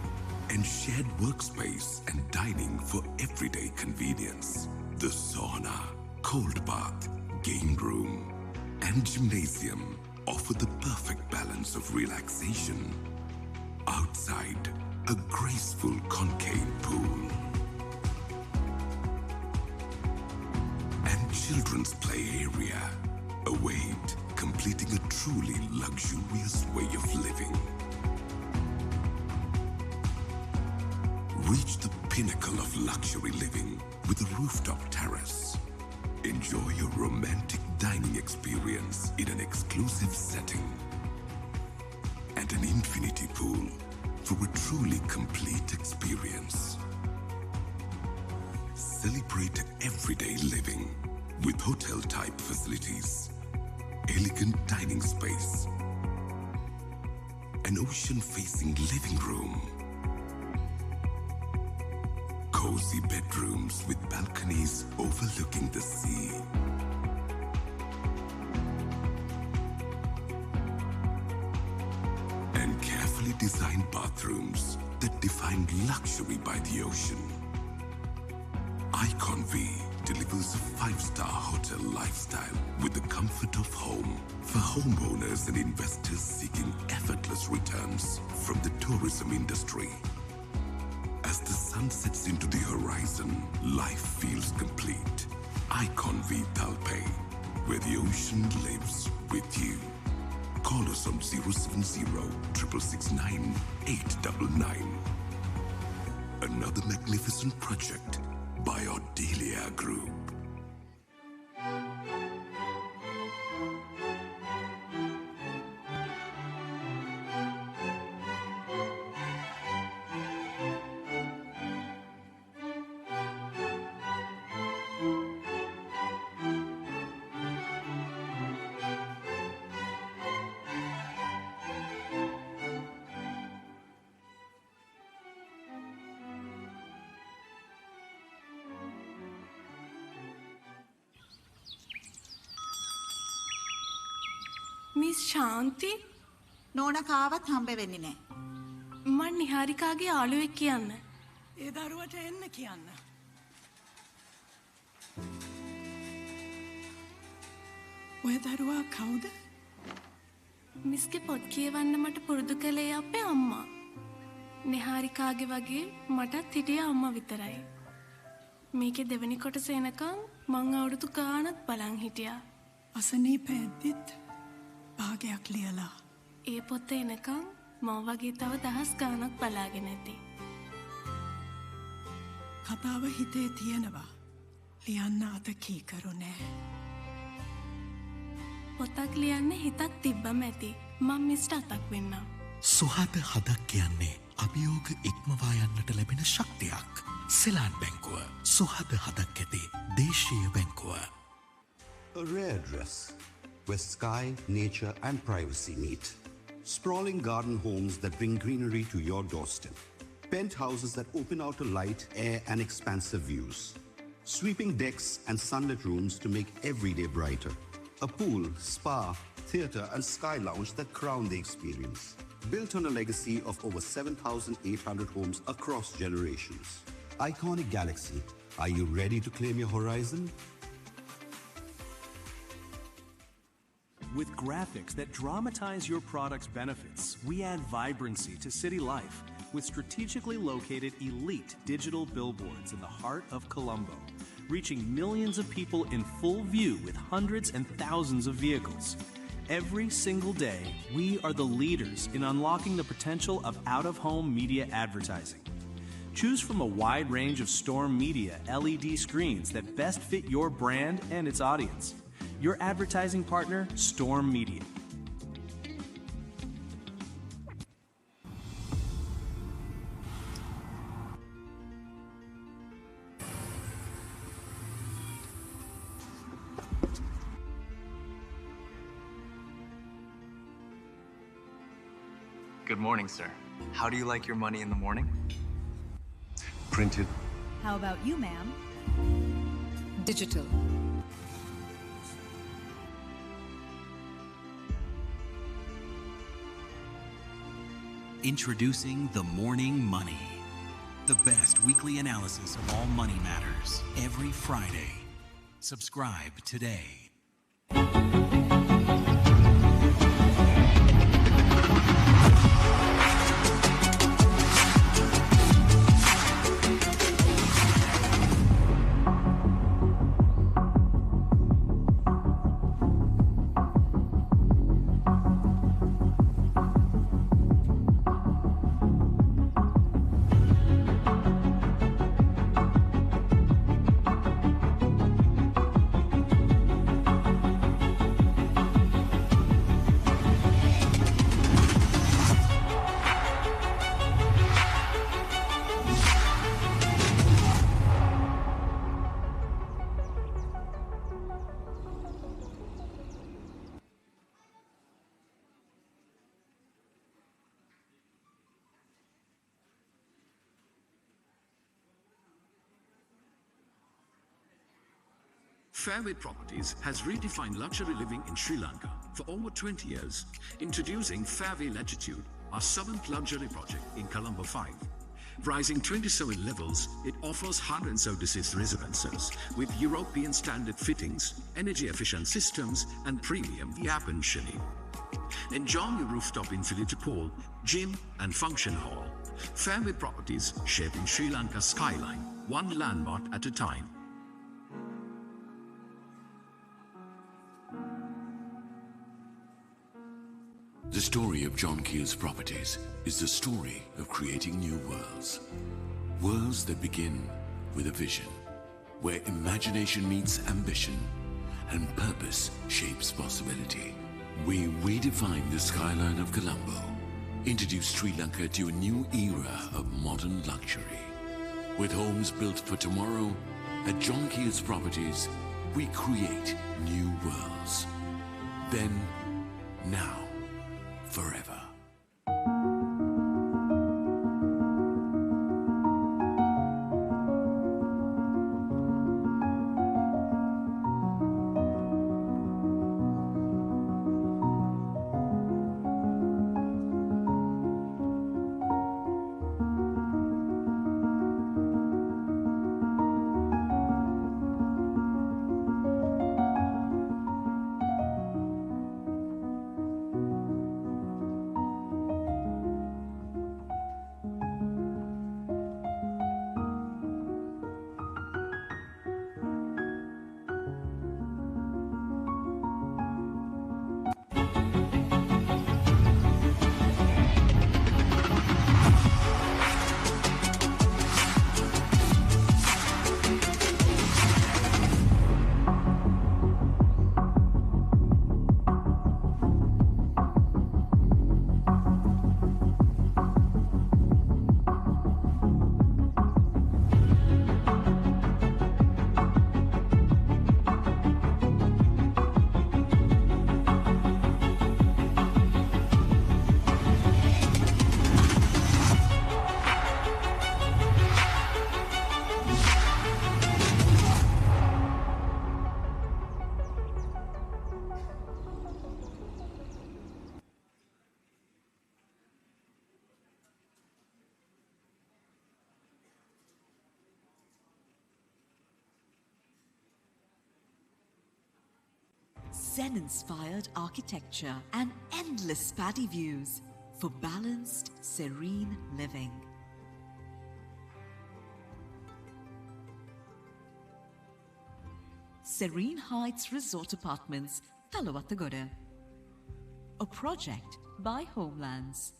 Speaker 8: and shared workspace and dining for everyday convenience. The sauna, cold bath, game room, and gymnasium offer the perfect balance of relaxation. Outside, a graceful concave pool. And children's play area await, completing a truly luxurious way of living. Reach the pinnacle of luxury living with a rooftop terrace. Enjoy your romantic dining experience in an exclusive setting. And an infinity pool for a truly complete experience. Celebrate everyday living with hotel-type facilities, elegant dining space, an ocean-facing living room, cozy bedrooms with balconies overlooking the sea, and carefully designed bathrooms that define luxury by the ocean. Icon V delivers a 5-star hotel lifestyle with the comfort of home for homeowners and investors seeking effortless returns from the tourism industry. As the sun sets into the horizon, life feels complete. Icon V Talpe, where the ocean lives with you. Call us on 070-669-899. Another magnificent project by Odelia Group.
Speaker 14: Miss Shanti? නෝනා කාවත් හම්බ වෙන්නේ නැහැ.
Speaker 15: මං නිහාරිකාගේ යාළුවෙක් කියන්න.
Speaker 16: ඒ දරුවට එන්න කියන්න. ඔය දරුවා කවුද?
Speaker 15: මිස්ගේ පොත් කියවන්න මට පුරුදු කළේ අපේ අම්මා. නිහාරිකාගේ වගේ මටත් හිටියේ අම්මා විතරයි. මේකේ දෙවෙනි කොටස එනකම් මං අවුරුදු ගාණක් බලන් හිටියා.
Speaker 16: අසනීප ඇද්දිත් භාගයක් ලියලා.
Speaker 15: ඒ පොත එනකම් මම වගේ තව දහස් ගාණක් බලාගෙන ඇති.
Speaker 16: කතාව හිතේ තියෙනවා. ලියන්න අත කීකරු නෑ.
Speaker 15: පොතක් ලියන්න හිතක් තිබ්බම ඇති. මම මිස්ට අතක් වෙන්නම්.
Speaker 4: සුහද හදක් කියන්නේ අභියෝග ඉක්මවා යන්නට ලැබෙන ශක්තියක්. සෙලාන් බැංකුව සුහද හදක් ඇති දේශීය බැංකුව.
Speaker 18: A rare dress where sky, nature and privacy meet. Sprawling garden homes that bring greenery to your doorstep. Penthouses that open out to light, air and expansive views. Sweeping decks and sunlit rooms to make every day brighter. A pool, spa, theatre and sky lounge that crown the experience. Built on a legacy of over 7,800 homes across generations. Iconic Galaxy, are you ready to claim your horizon?
Speaker 3: With graphics that dramatize your product's benefits, we add vibrancy to city life with strategically located elite digital billboards in the heart of Colombo, reaching millions of people in full view with hundreds and thousands of vehicles. Every single day, we are the leaders in unlocking the potential of out-of-home media advertising. Choose from a wide range of Storm Media LED screens that best fit your brand and its audience. Your advertising partner, Storm Media.
Speaker 13: Good morning, sir. How do you like your money in the morning?
Speaker 18: Printed.
Speaker 24: How about you, ma'am?
Speaker 19: Digital.
Speaker 25: Introducing The Morning Money. The best weekly analysis of all money matters every Friday. Subscribe today.
Speaker 7: Fairway Properties has redefined luxury living in Sri Lanka for over 20 years, introducing Fairway Latitude, our 7th luxury project in Colombo 5. Rising 27 levels, it offers 176 residences with European standard fittings, energy-efficient systems, and premium air-conditioning. Enjoy your rooftop infinity pool, gym, and function hall. Fairway Properties, shaping Sri Lanka's skyline, one landmark at a time.
Speaker 8: The story of John Keel's Properties is the story of creating new worlds. Worlds that begin with a vision, where imagination meets ambition and purpose shapes possibility. We redefine the skyline of Colombo, introduce Sri Lanka to a new era of modern luxury. With homes built for tomorrow, at John Keel's Properties, we create new worlds. Then, now, forever.
Speaker 1: Zen-inspired architecture, and endless paddy views for balanced, serene living. Serene Heights Resort Apartments, Talawatagora. A project by Homelands.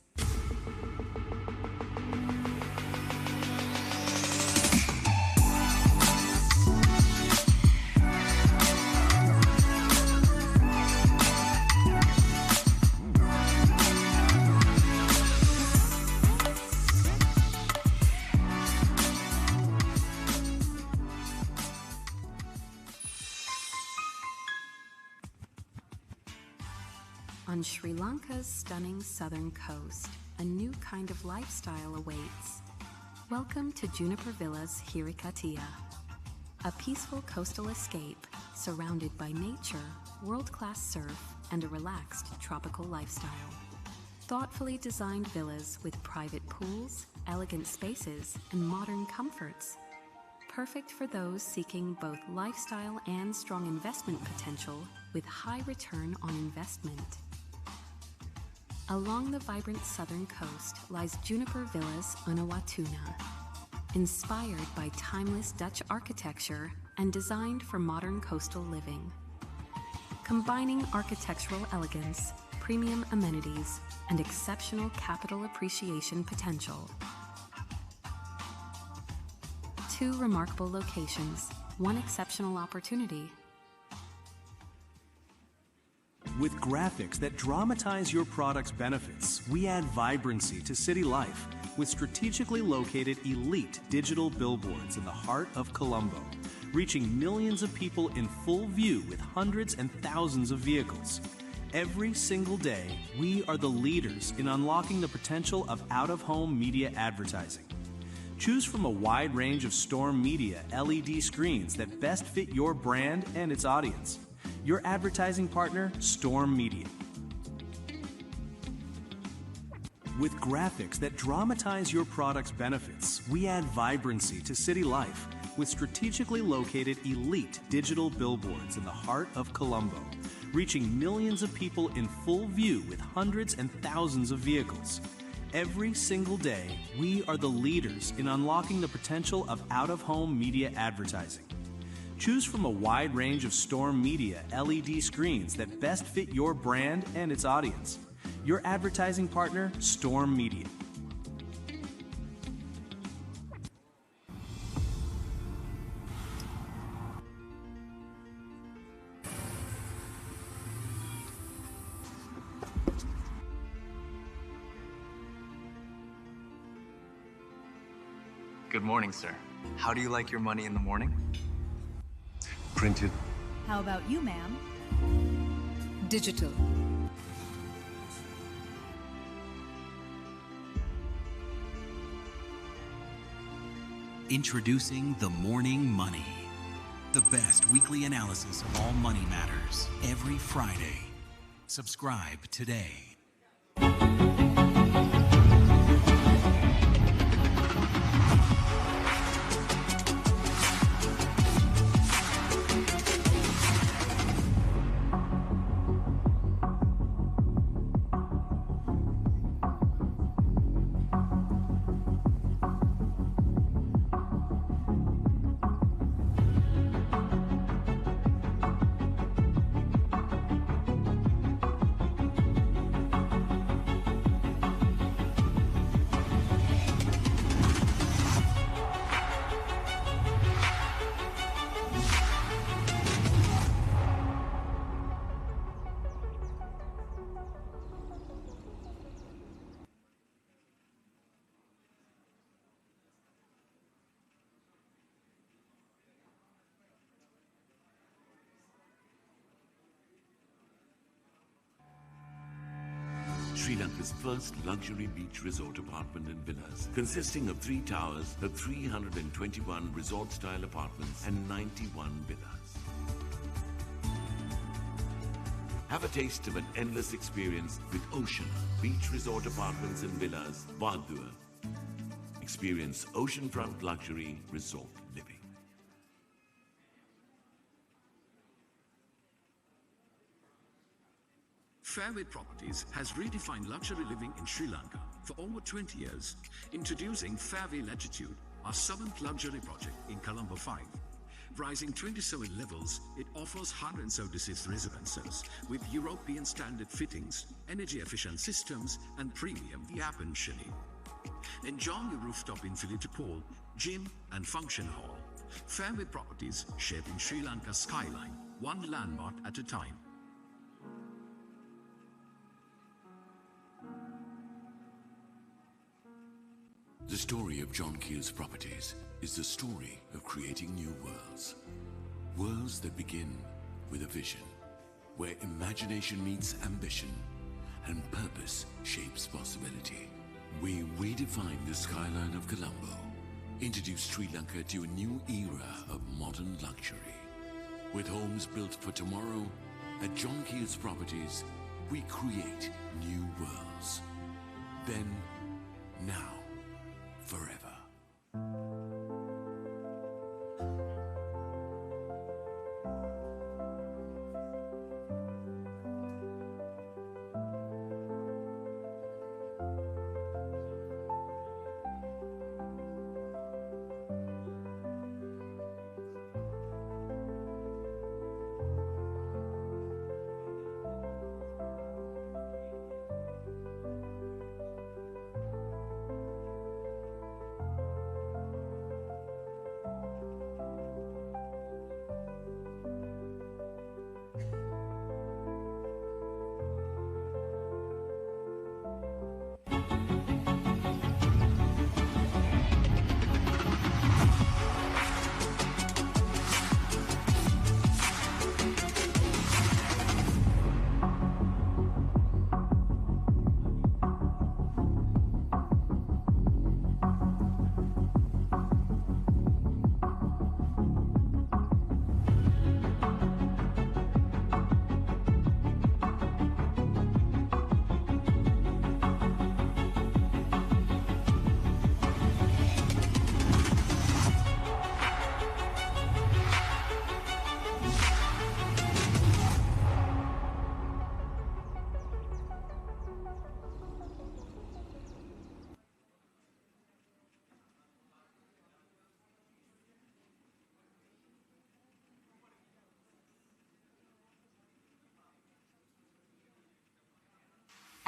Speaker 22: On Sri Lanka's stunning southern coast, a new kind of lifestyle awaits. Welcome to Juniper Villas Hirikatia, a peaceful coastal escape surrounded by nature, world-class surf, and a relaxed tropical lifestyle. Thoughtfully designed villas with private pools, elegant spaces, and modern comforts. Perfect for those seeking both lifestyle and strong investment potential with high return on investment. Along the vibrant southern coast lies Juniper Villas Unawatuna, inspired by timeless Dutch architecture and designed for modern coastal living. Combining architectural elegance, premium amenities, and exceptional capital appreciation potential. 2 remarkable locations, 1 exceptional opportunity.
Speaker 3: With graphics that dramatize your product's benefits, we add vibrancy to city life with strategically located elite digital billboards in the heart of Colombo, reaching millions of people in full view with hundreds and thousands of vehicles. Every single day, we are the leaders in unlocking the potential of out-of-home media advertising. Choose from a wide range of Storm Media LED screens that best fit your brand and its audience. Your advertising partner, Storm Media. With graphics that dramatize your product's benefits, we add vibrancy to city life with strategically located elite digital billboards in the heart of Colombo, reaching millions of people in full view with hundreds and thousands of vehicles. Every single day, we are the leaders in unlocking the potential of out-of-home media advertising. Choose from a wide range of Storm Media LED screens that best fit your brand and its audience. Your advertising partner, Storm Media.
Speaker 13: Good morning, sir. How do you like your money in the morning?
Speaker 18: Printed.
Speaker 24: How about you, ma'am?
Speaker 19: Digital.
Speaker 25: Introducing The Morning Money, the best weekly analysis of all money matters, every Friday. Subscribe today.
Speaker 8: Sri Lanka's first luxury beach resort apartment and villas, consisting of 3 towers, of 321 resort-style apartments and 91 villas. Have a taste of an endless experience with Ocean Beach Resort Apartments and Villas, Vadua. Experience oceanfront luxury resort living.
Speaker 7: Fairway Properties has redefined luxury living in Sri Lanka for over 20 years, introducing Fairway Latitude, our 7th luxury project in Colombo 5. Rising 27 levels, it offers 176 residences with European standard fittings, energy-efficient systems, and premium air conditioning. Enjoy your rooftop infinity pool, gym, and function hall. Fairway Properties, shaping Sri Lanka's skyline, one landmark at a time.
Speaker 8: The story of John Keel's Properties is the story of creating new worlds. Worlds that begin with a vision, where imagination meets ambition and purpose shapes possibility. We redefine the skyline of Colombo, introduce Sri Lanka to a new era of modern luxury. With homes built for tomorrow, at John Keel's Properties, we create new worlds. Then, now, forever.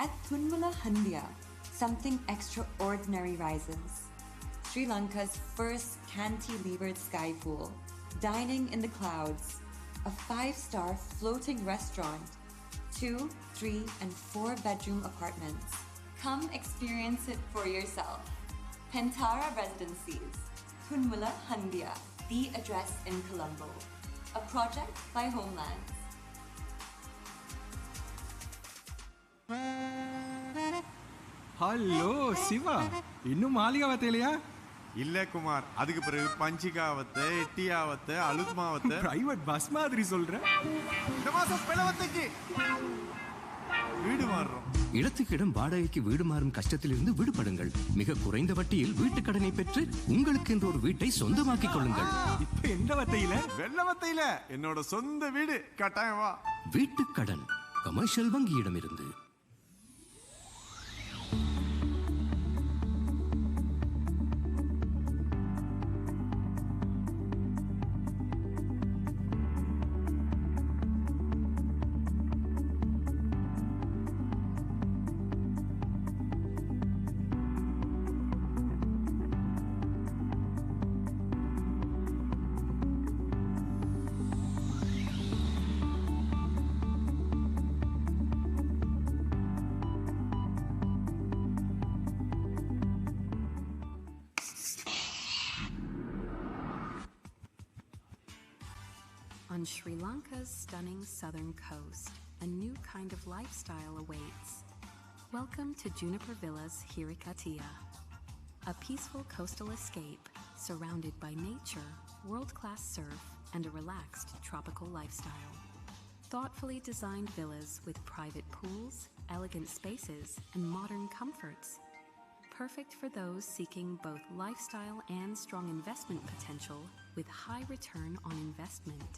Speaker 2: At Thunmula Handia, something extraordinary rises. Sri Lanka's first cantilevered sky pool, dining in the clouds, a 5-star floating restaurant, 2, 3, and 4-bedroom apartments. Come experience it for yourself. Pentara Residencies, Thunmula Handia, the address in Colombo. A project by Homelands.
Speaker 12: Hello Siva இன்னும் மாளிகாவத்தையிலையா இல்ல குமார் அதுக்கு பிறகு பஞ்சிகாவத்தை எட்டியாவத்தை அலுத்மாவத்தை private bus மாதிரி சொல்ற இந்த மாசம் பிளவத்தைக்கு வீடு மாறுறோம்
Speaker 9: இடத்துக்கு இடம் வாடகைக்கு வீடு மாறும் கஷ்டத்திலிருந்து விடுபடுங்கள். மிக குறைந்த வட்டியில் வீட்டுக் கடனை பெற்று உங்களுக்கு என்று ஒரு வீட்டை சொந்தமாக்கிக் கொள்ளுங்கள்.
Speaker 12: இப்ப எந்த வத்தையில வெள்ளவத்தையில என்னோட சொந்த வீடு கட்டாயம் வா.
Speaker 9: வீட்டுக் கடன் commercial வங்கியிடமிருந்து.
Speaker 22: On Sri Lanka's stunning southern coast, a new kind of lifestyle awaits. Welcome to Juniper Villas Hirikatia, a peaceful coastal escape surrounded by nature, world-class surf, and a relaxed tropical lifestyle. Thoughtfully designed villas with private pools, elegant spaces, and modern comforts. Perfect for those seeking both lifestyle and strong investment potential with high return on investment.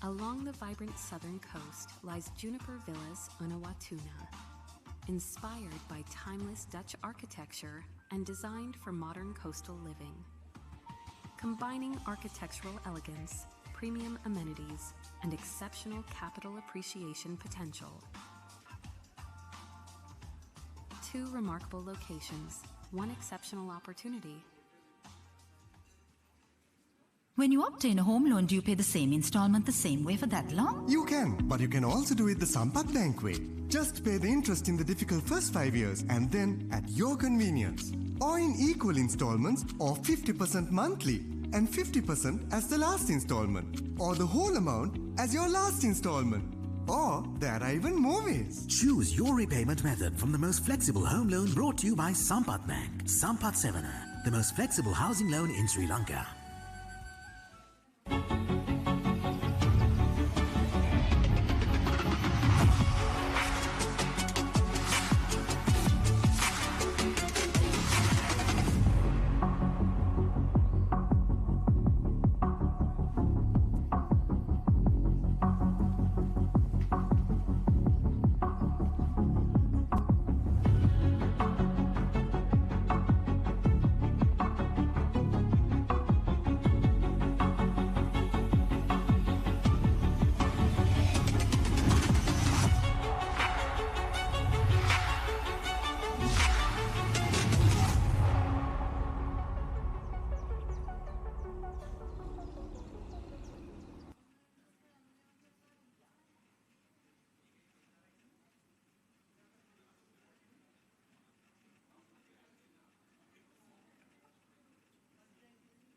Speaker 22: Along the vibrant southern coast lies Juniper Villas Unawatuna. Inspired by timeless Dutch architecture and designed for modern coastal living. Combining architectural elegance, premium amenities, and exceptional capital appreciation potential. 2 remarkable locations, 1 exceptional opportunity.
Speaker 6: When you obtain a home loan, do you pay the same installment the same way for that long?
Speaker 21: You can, but you can also do it the Sampak Bank way. Just pay the interest in the difficult first 5 years and then at your convenience. Or in equal installments or 50% monthly and 50% as the last installment. Or the whole amount as your last installment. Or there are even more ways.
Speaker 23: Choose your repayment method from the most flexible home loan brought to you by Sampath Bank. Sampath Sevana, the most flexible housing loan in Sri Lanka.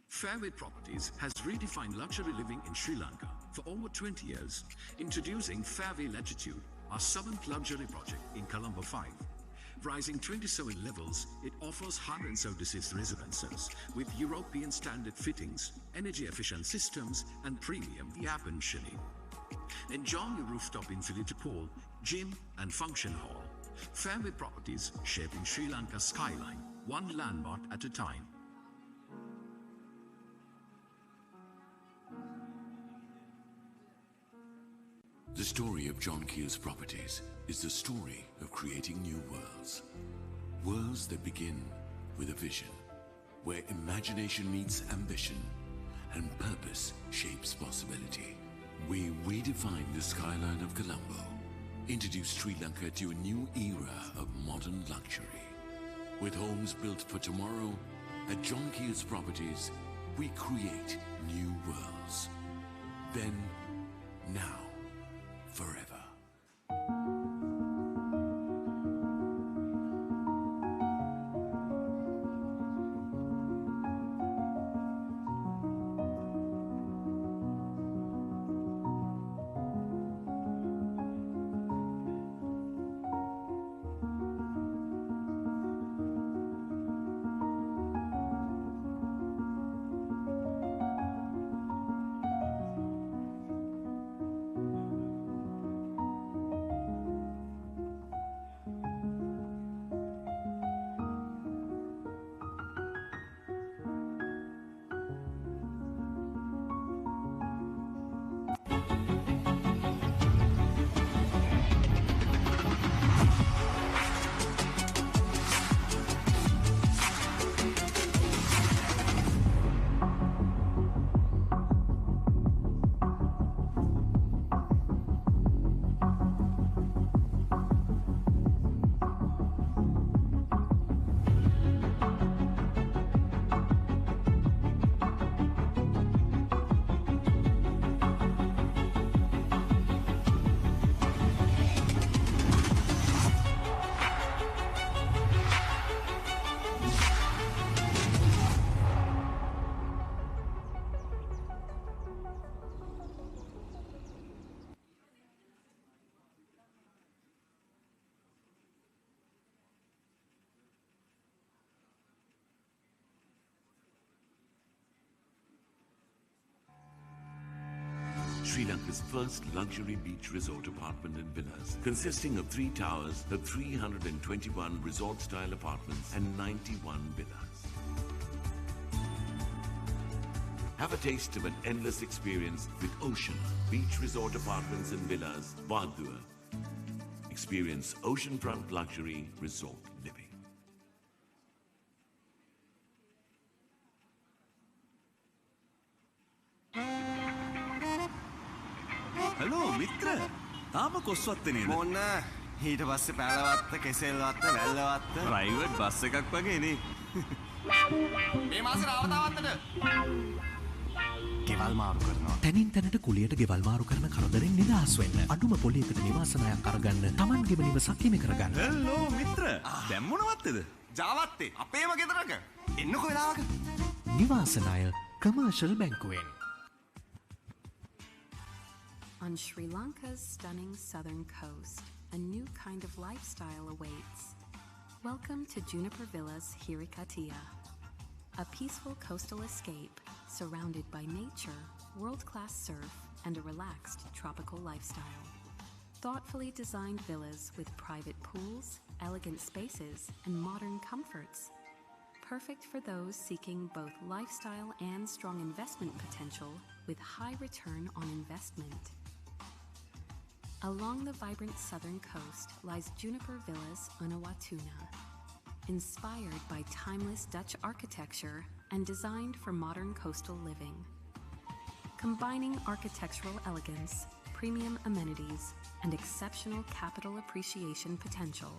Speaker 7: Fairway Properties has redefined luxury living in Sri Lanka for over 20 years, introducing Fairway Latitude, our 7th luxury project in Colombo 5. Rising 27 levels, it offers 176 residences with European standard fittings, energy-efficient systems, and premium air conditioning. Enjoy your rooftop infinity pool, gym, and function hall. Fairway Properties, shaping Sri Lanka's skyline, one landmark at a time.
Speaker 8: The story of John Keel's Properties is the story of creating new worlds. Worlds that begin with a vision, where imagination meets ambition and purpose shapes possibility. We redefine the skyline of Colombo, introduce Sri Lanka to a new era of modern luxury. With homes built for tomorrow, at John Keel's Properties, we create new worlds. Then, now, forever. Sri Lanka's first luxury beach resort apartment and villas, consisting of 3 towers, of 321 resort-style apartments and 91 villas. Have a taste of an endless experience with Ocean Beach Resort Apartments and Villas, Vadua. Experience oceanfront luxury resort living.
Speaker 5: Hello, Mitra. තාම කොස්වත්තේ නේද?
Speaker 12: මොන්න ඊට පස්සේ Pelwatte Kesselwatta Wellawatte
Speaker 5: private bus එකක් වගේ නේ.
Speaker 12: මේ මාසේ රාවතාවත්තට ගෙවල් මාරු කරනවා.
Speaker 4: තැනින් තැනට කුලියට ගෙවල් මාරු කරන කරදරෙන් නිදහස් වෙන්න. අඩුම පොලියකට නිවාස ණයක් අරගන්න. Tamanගේම නිවසක් හිමි කරගන්න.
Speaker 5: හෙලෝ මිත්‍ර. දැන් මොනවත්තේද?
Speaker 12: ජාවත්තේ අපේම ගෙදරක. එන්නකෝ වෙලාවක.
Speaker 4: නිවාස ණය commercial බැංකුවෙන්.
Speaker 22: On Sri Lanka's stunning southern coast, a new kind of lifestyle awaits. Welcome to Juniper Villas Hirikatia, a peaceful coastal escape surrounded by nature, world-class surf, and a relaxed tropical lifestyle. Thoughtfully designed villas with private pools, elegant spaces, and modern comforts. Perfect for those seeking both lifestyle and strong investment potential with high return on investment. Along the vibrant southern coast lies Juniper Villas Unawatuna, inspired by timeless Dutch architecture and designed for modern coastal living. Combining architectural elegance, premium amenities, and exceptional capital appreciation potential.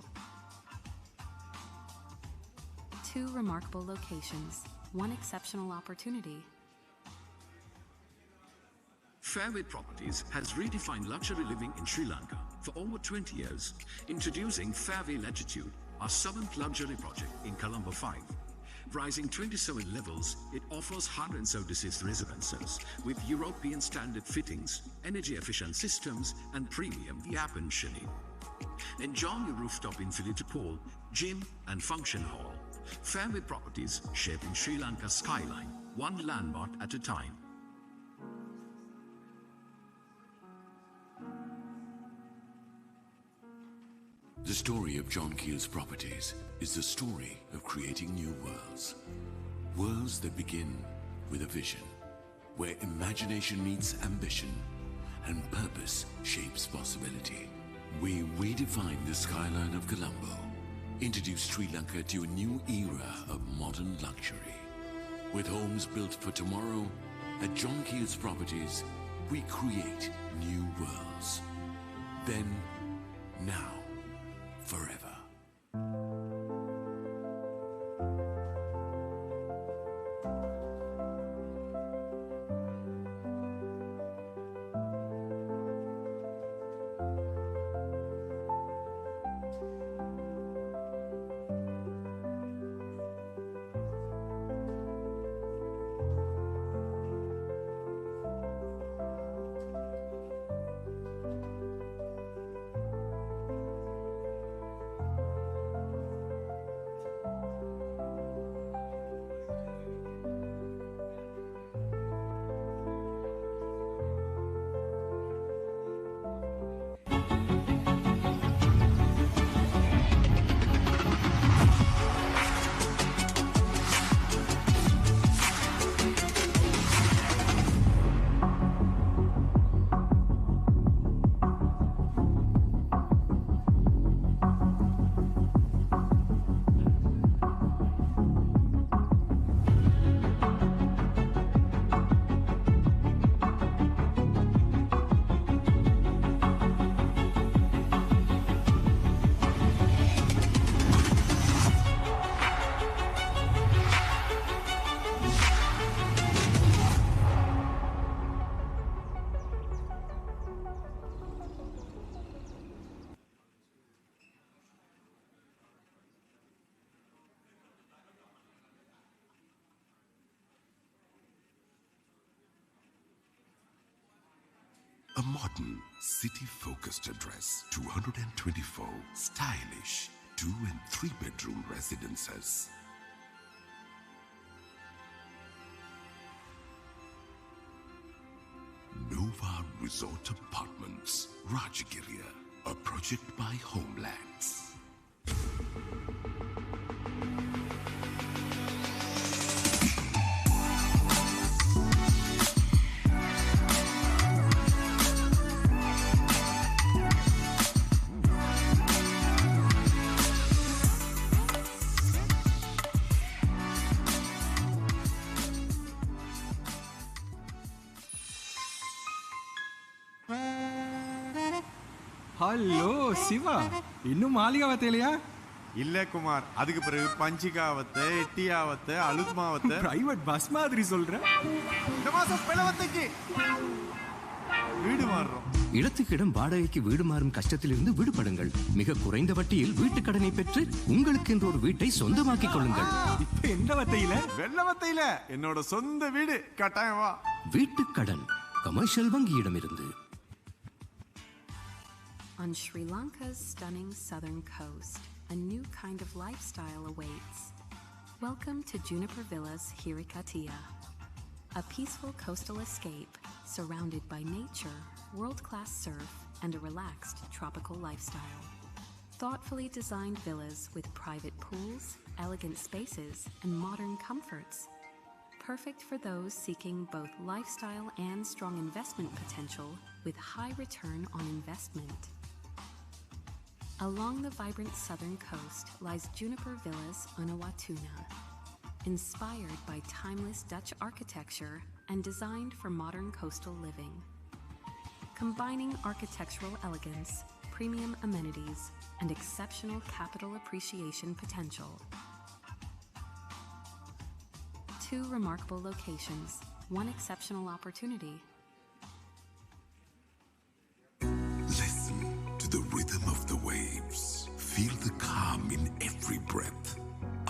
Speaker 22: 2 remarkable locations, 1 exceptional opportunity.
Speaker 7: Fairway Properties has redefined luxury living in Sri Lanka for over 20 years, introducing Fairway Latitude, our 7th luxury project in Colombo 5. Rising 27 levels, it offers 176 residences with European standard fittings, energy-efficient systems, and premium air conditioning. Enjoy your rooftop infinity pool, gym, and function hall. Fairway Properties, shaping Sri Lanka's skyline, one landmark at a time.
Speaker 8: The story of John Keel's Properties is the story of creating new worlds. Worlds that begin with a vision, where imagination meets ambition and purpose shapes possibility. We redefine the skyline of Colombo, introduce Sri Lanka to a new era of modern luxury. With homes built for tomorrow, at John Keel's Properties, we create new worlds. Then, now, forever.
Speaker 10: A modern, city-focused address, 224 stylish 2- and 3-bedroom residences. Nova Resort Apartments, Rajagiriya, a project by Homelands.
Speaker 12: Hello Siva, இன்னும் மாளிகாவத்தையிலையா? இல்ல குமார், அதுக்கு பிறகு பஞ்சிகாவத்தை, எட்டியாவத்தை, அலுத்மாவத்தை private bus மாதிரி சொல்ற. இந்த மாசம் பிளவத்தைக்கு வீடு மாறுறோம்.
Speaker 9: இடத்துக்கு இடம் வாடகைக்கு வீடு மாறும் கஷ்டத்திலிருந்து விடுபடுங்கள். மிக குறைந்த வட்டியில் வீட்டு கடனை பெற்று உங்களுக்கு என்று ஒரு வீட்டை சொந்தமாக்கிக் கொள்ளுங்கள்.
Speaker 12: இப்ப எந்த வத்தையில? வெள்ளவத்தையில என்னோட சொந்த வீடு கட்டாயம் வா.
Speaker 9: வீட்டுக் கடன் commercial வங்கியிடமிருந்து.
Speaker 22: On Sri Lanka's stunning southern coast, a new kind of lifestyle awaits. Welcome to Juniper Villas Hirikatiya, a peaceful coastal escape surrounded by nature, world-class surf, and a relaxed tropical lifestyle. Thoughtfully designed villas with private pools, elegant spaces, and modern comforts. Perfect for those seeking both lifestyle and strong investment potential with high return on investment. Along the vibrant southern coast lies Juniper Villas Unawatuna, inspired by timeless Dutch architecture and designed for modern coastal living. Combining architectural elegance, premium amenities, and exceptional capital appreciation potential. 2 remarkable locations, 1 exceptional opportunity.
Speaker 10: Listen to the rhythm of the waves. Feel the calm in every breath.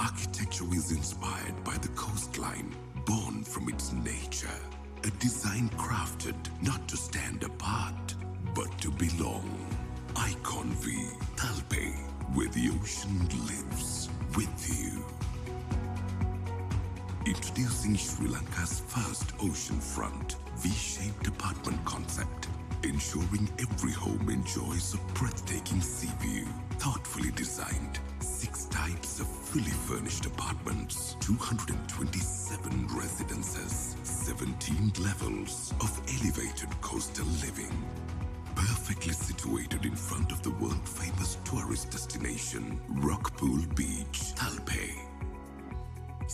Speaker 10: Architecture is inspired by the coastline, born from its nature. A design crafted not to stand apart, but to belong. Icon V, Talpe, where the ocean lives with you. Introducing Sri Lanka's first oceanfront V-shaped apartment concept, ensuring every home enjoys a breathtaking sea view. Thoughtfully designed, 6 types of fully furnished apartments, 227 residences, 17 levels of elevated coastal living. Perfectly situated in front of the world-famous tourist destination, Rockpool Beach, Talpe.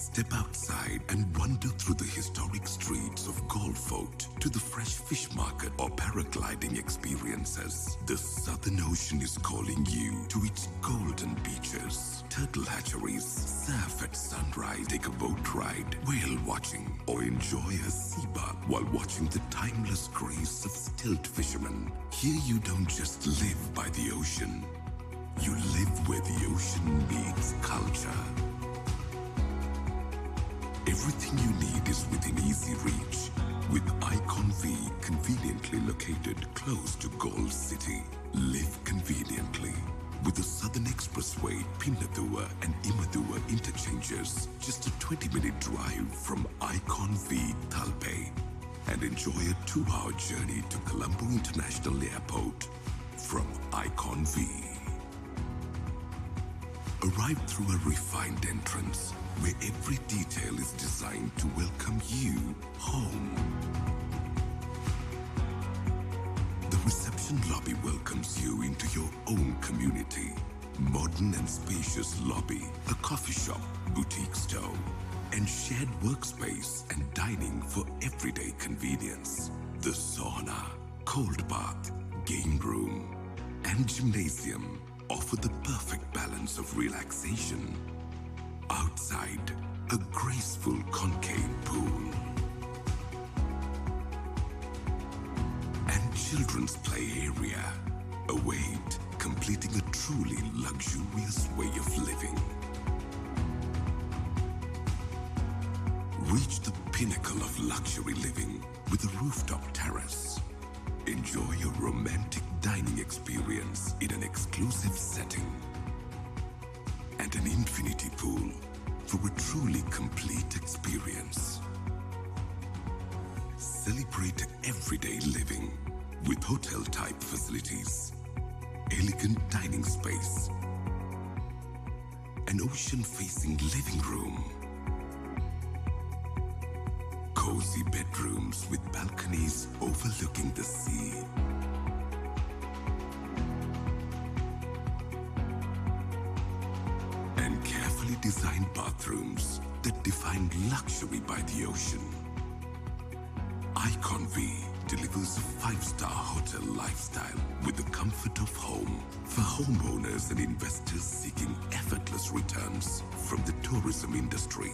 Speaker 10: Step outside and wander through the historic streets of Golf Fort to the fresh fish market or paragliding experiences. The Southern Ocean is calling you to its golden beaches, turtle hatcheries, surf at sunrise, take a boat ride, whale watching, or enjoy a sea bath while watching the timeless grace of stilt fishermen. Here you don't just live by the ocean, you live where the ocean meets culture. Everything you need is within easy reach, with Icon V conveniently located close to Gold City. Live conveniently with the Southern Expressway, Pinnathua and Imathua interchanges, just a 20-minute drive from Icon V Talpe, and enjoy a 2-hour journey to Colombo International Airport from Icon V. Arrive through a refined entrance where every detail is designed to welcome you home. The reception lobby welcomes you into your own community. Modern and spacious lobby, a coffee shop, boutique store, and shared workspace and dining for everyday convenience. The sauna, cold bath, game room, and gymnasium offer the perfect balance of relaxation. Outside, a graceful concave pool and children's play area await, completing a truly luxurious way of living. Reach the pinnacle of luxury living with a rooftop terrace. Enjoy a romantic dining experience in an exclusive setting. And an infinity pool for a truly complete experience. Celebrate everyday living with hotel-type facilities, elegant dining space, an ocean-facing living room, cozy bedrooms with balconies overlooking the sea, designed bathrooms that define luxury by the ocean. Icon V delivers a five-star hotel lifestyle with the comfort of home for homeowners and investors seeking effortless returns from the tourism industry.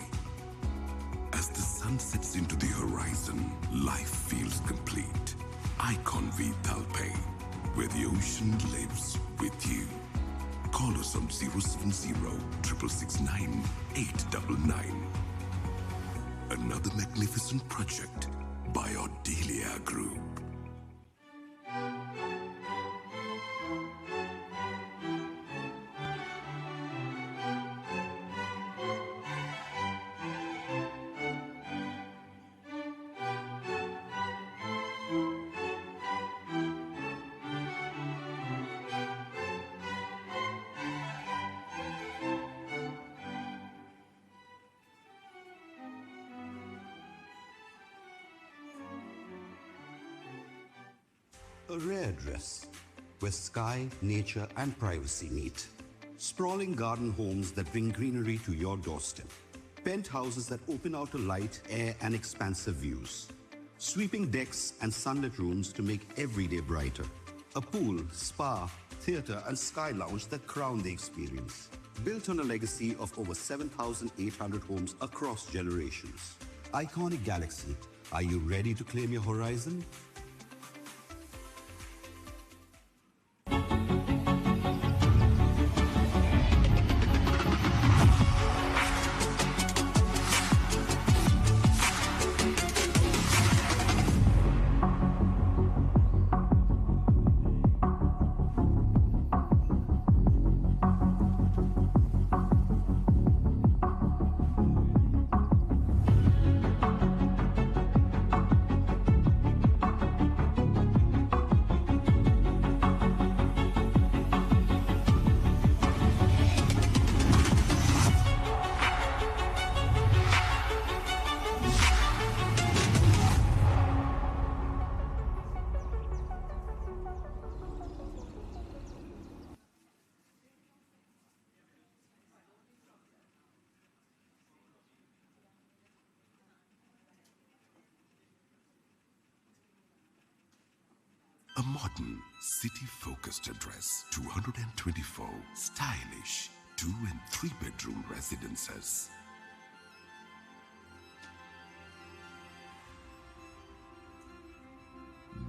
Speaker 10: As the sun sets into the horizon, life feels complete. Icon V Talpe, where the ocean lives with you. Call us on 070 669 899. Another magnificent project by Odelia Group.
Speaker 18: A rare dress where sky, nature, and privacy meet. Sprawling garden homes that bring greenery to your doorstep. Penthouses that open out to light, air, and expansive views. Sweeping decks and sunlit rooms to make every day brighter. A pool, spa, theater, and sky lounge that crown the experience. Built on a legacy of over 7,800 homes across generations. Iconic Galaxy, are you ready to claim your horizon? A modern, city-focused address, 224 stylish 2- and 3-bedroom residences.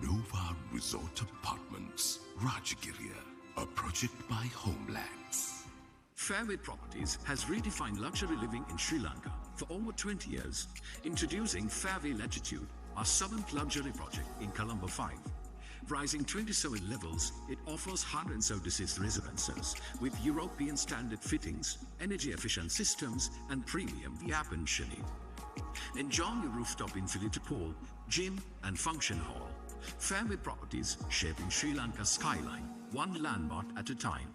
Speaker 18: Nova Resort Apartments, Rajagiriya, a project by Homelands.
Speaker 7: Fairway Properties has redefined luxury living in Sri Lanka for over 20 years, introducing Fairway Latitude, our 7th luxury project in Colombo 5. Rising 27 levels, it offers 176 residences with European standard fittings, energy-efficient systems, and premium air conditioning. Enjoy your rooftop infinity pool, gym, and function hall. Fairway Properties, shaping Sri Lanka's skyline, one landmark at a time.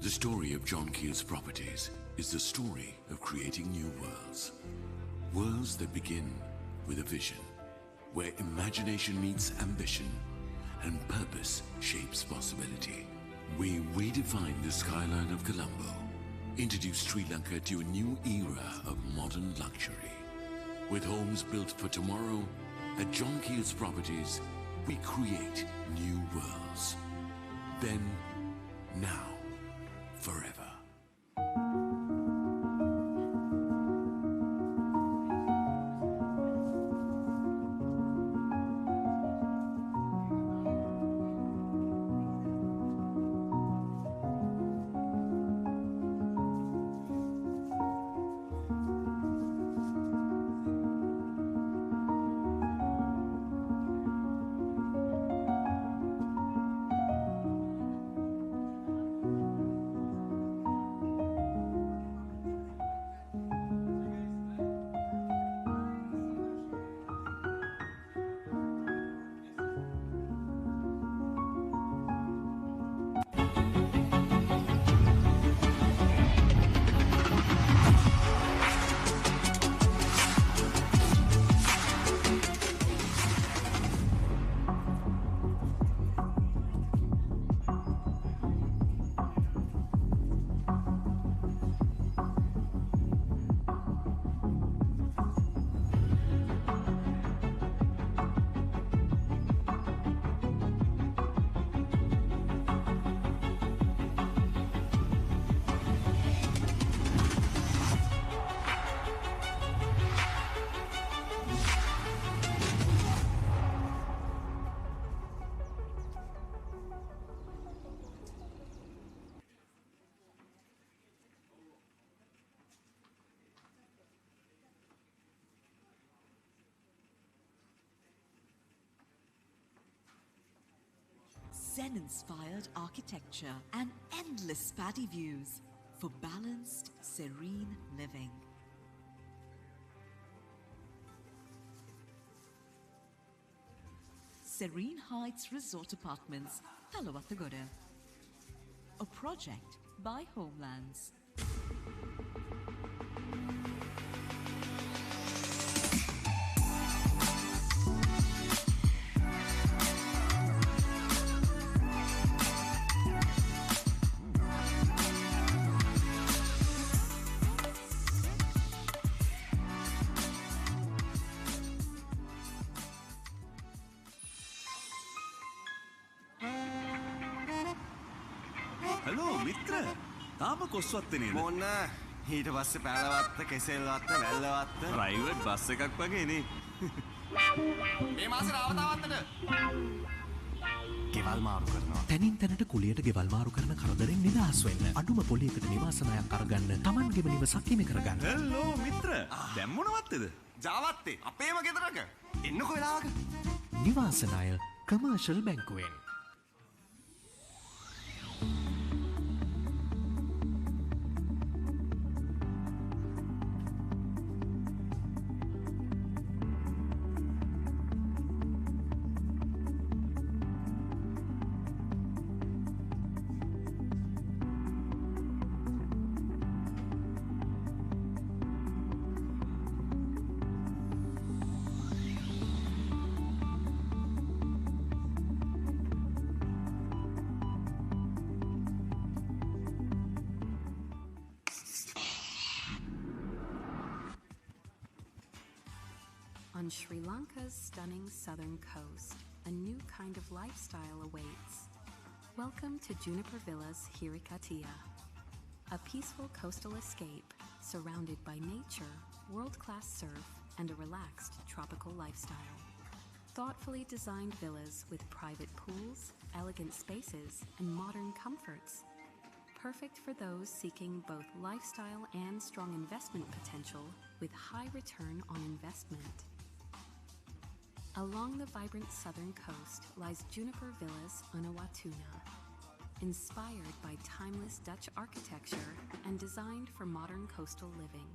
Speaker 8: The story of John Keel's Properties is the story of creating new worlds. Worlds that begin with a vision, where imagination meets ambition and purpose shapes possibility. We redefine the skyline of Colombo, introduce Sri Lanka to a new era of modern luxury. With homes built for tomorrow, at John Keel's Properties, we create new worlds. Then, now, forever.
Speaker 1: Zen-inspired architecture and endless paddy views for balanced, serene living. Serene Heights Resort Apartments, Talawatha Goda. A project by Homelands.
Speaker 5: Hello මිත්‍ර තාම කොස්වත්තේ නේද
Speaker 12: මොන්න ඊට පස්සේ Pelwatte Kesselwatta Wellawatte
Speaker 5: private bus එකක් වගේ නේ
Speaker 12: මේ මාසේ රාවතාවත්තට ගෙවල් මාරු කරනවා
Speaker 4: තැනින් තැනට කුලියට ගෙවල් මාරු කරන කරදරෙන් නිදහස් වෙන්න අඩුම පොලියකට නිවාසනයක් අරගන්න Tamanගේම නිවසක් හිමි කරගන්න
Speaker 5: හලෝ මිත්‍ර දැන් මොනවත්තේද
Speaker 12: ජාවත්තේ අපේම ගෙදරක එන්නකෝ වෙලාවක
Speaker 4: නිවාසනය commercial බැංකුවෙන්
Speaker 22: On Sri Lanka's stunning southern coast, a new kind of lifestyle awaits. Welcome to Juniper Villas Hirikatia, a peaceful coastal escape surrounded by nature, world-class surf, and a relaxed tropical lifestyle. Thoughtfully designed villas with private pools, elegant spaces, and modern comforts. Perfect for those seeking both lifestyle and strong investment potential with high return on investment. Along the vibrant southern coast lies Juniper Villas Unawatuna, inspired by timeless Dutch architecture and designed for modern coastal living.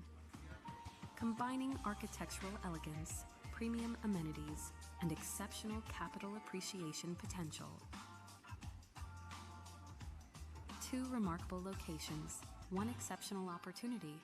Speaker 22: Combining architectural elegance, premium amenities, and exceptional capital appreciation potential. Two remarkable locations, one exceptional opportunity.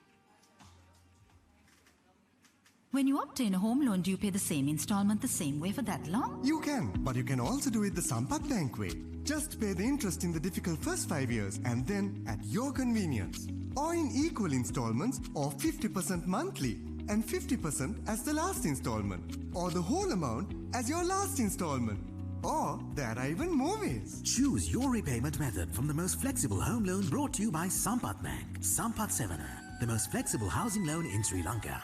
Speaker 6: When you obtain a home loan, do you pay the same installment the same way for that long?
Speaker 21: You can, but you can also do it the Sampath Bank way. Just pay the interest in the difficult first 5 years and then at your convenience. Or in equal installments or 50% monthly and 50% as the last installment. Or the whole amount as your last installment. Or there are even more ways.
Speaker 23: Choose your repayment method from the most flexible home loan brought to you by Sampath Bank. Sampath Sevana, the most flexible housing loan in Sri Lanka.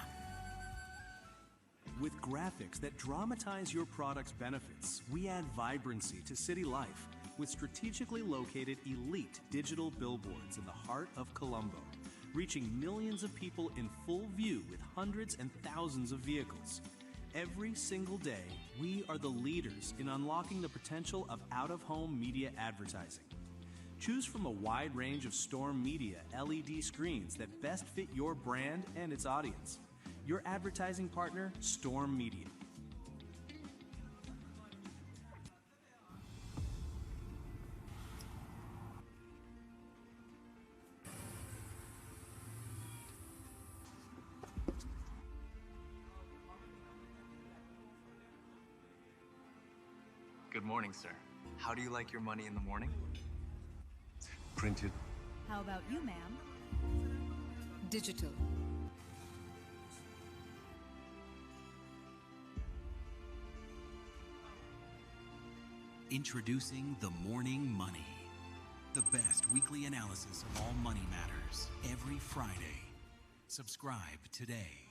Speaker 3: With graphics that dramatize your product's benefits, we add vibrancy to city life with strategically located elite digital billboards in the heart of Colombo, reaching millions of people in full view with hundreds and thousands of vehicles. Every single day, we are the leaders in unlocking the potential of out-of-home media advertising. Choose from a wide range of Storm Media LED screens that best fit your brand and its audience. Your advertising partner, Storm Media.
Speaker 13: Good morning, sir. How do you like your money in the morning?
Speaker 10: Printed.
Speaker 24: How about you, ma'am?
Speaker 19: Digital.
Speaker 25: Introducing The Morning Money, the best weekly analysis of all money matters every Friday. Subscribe today.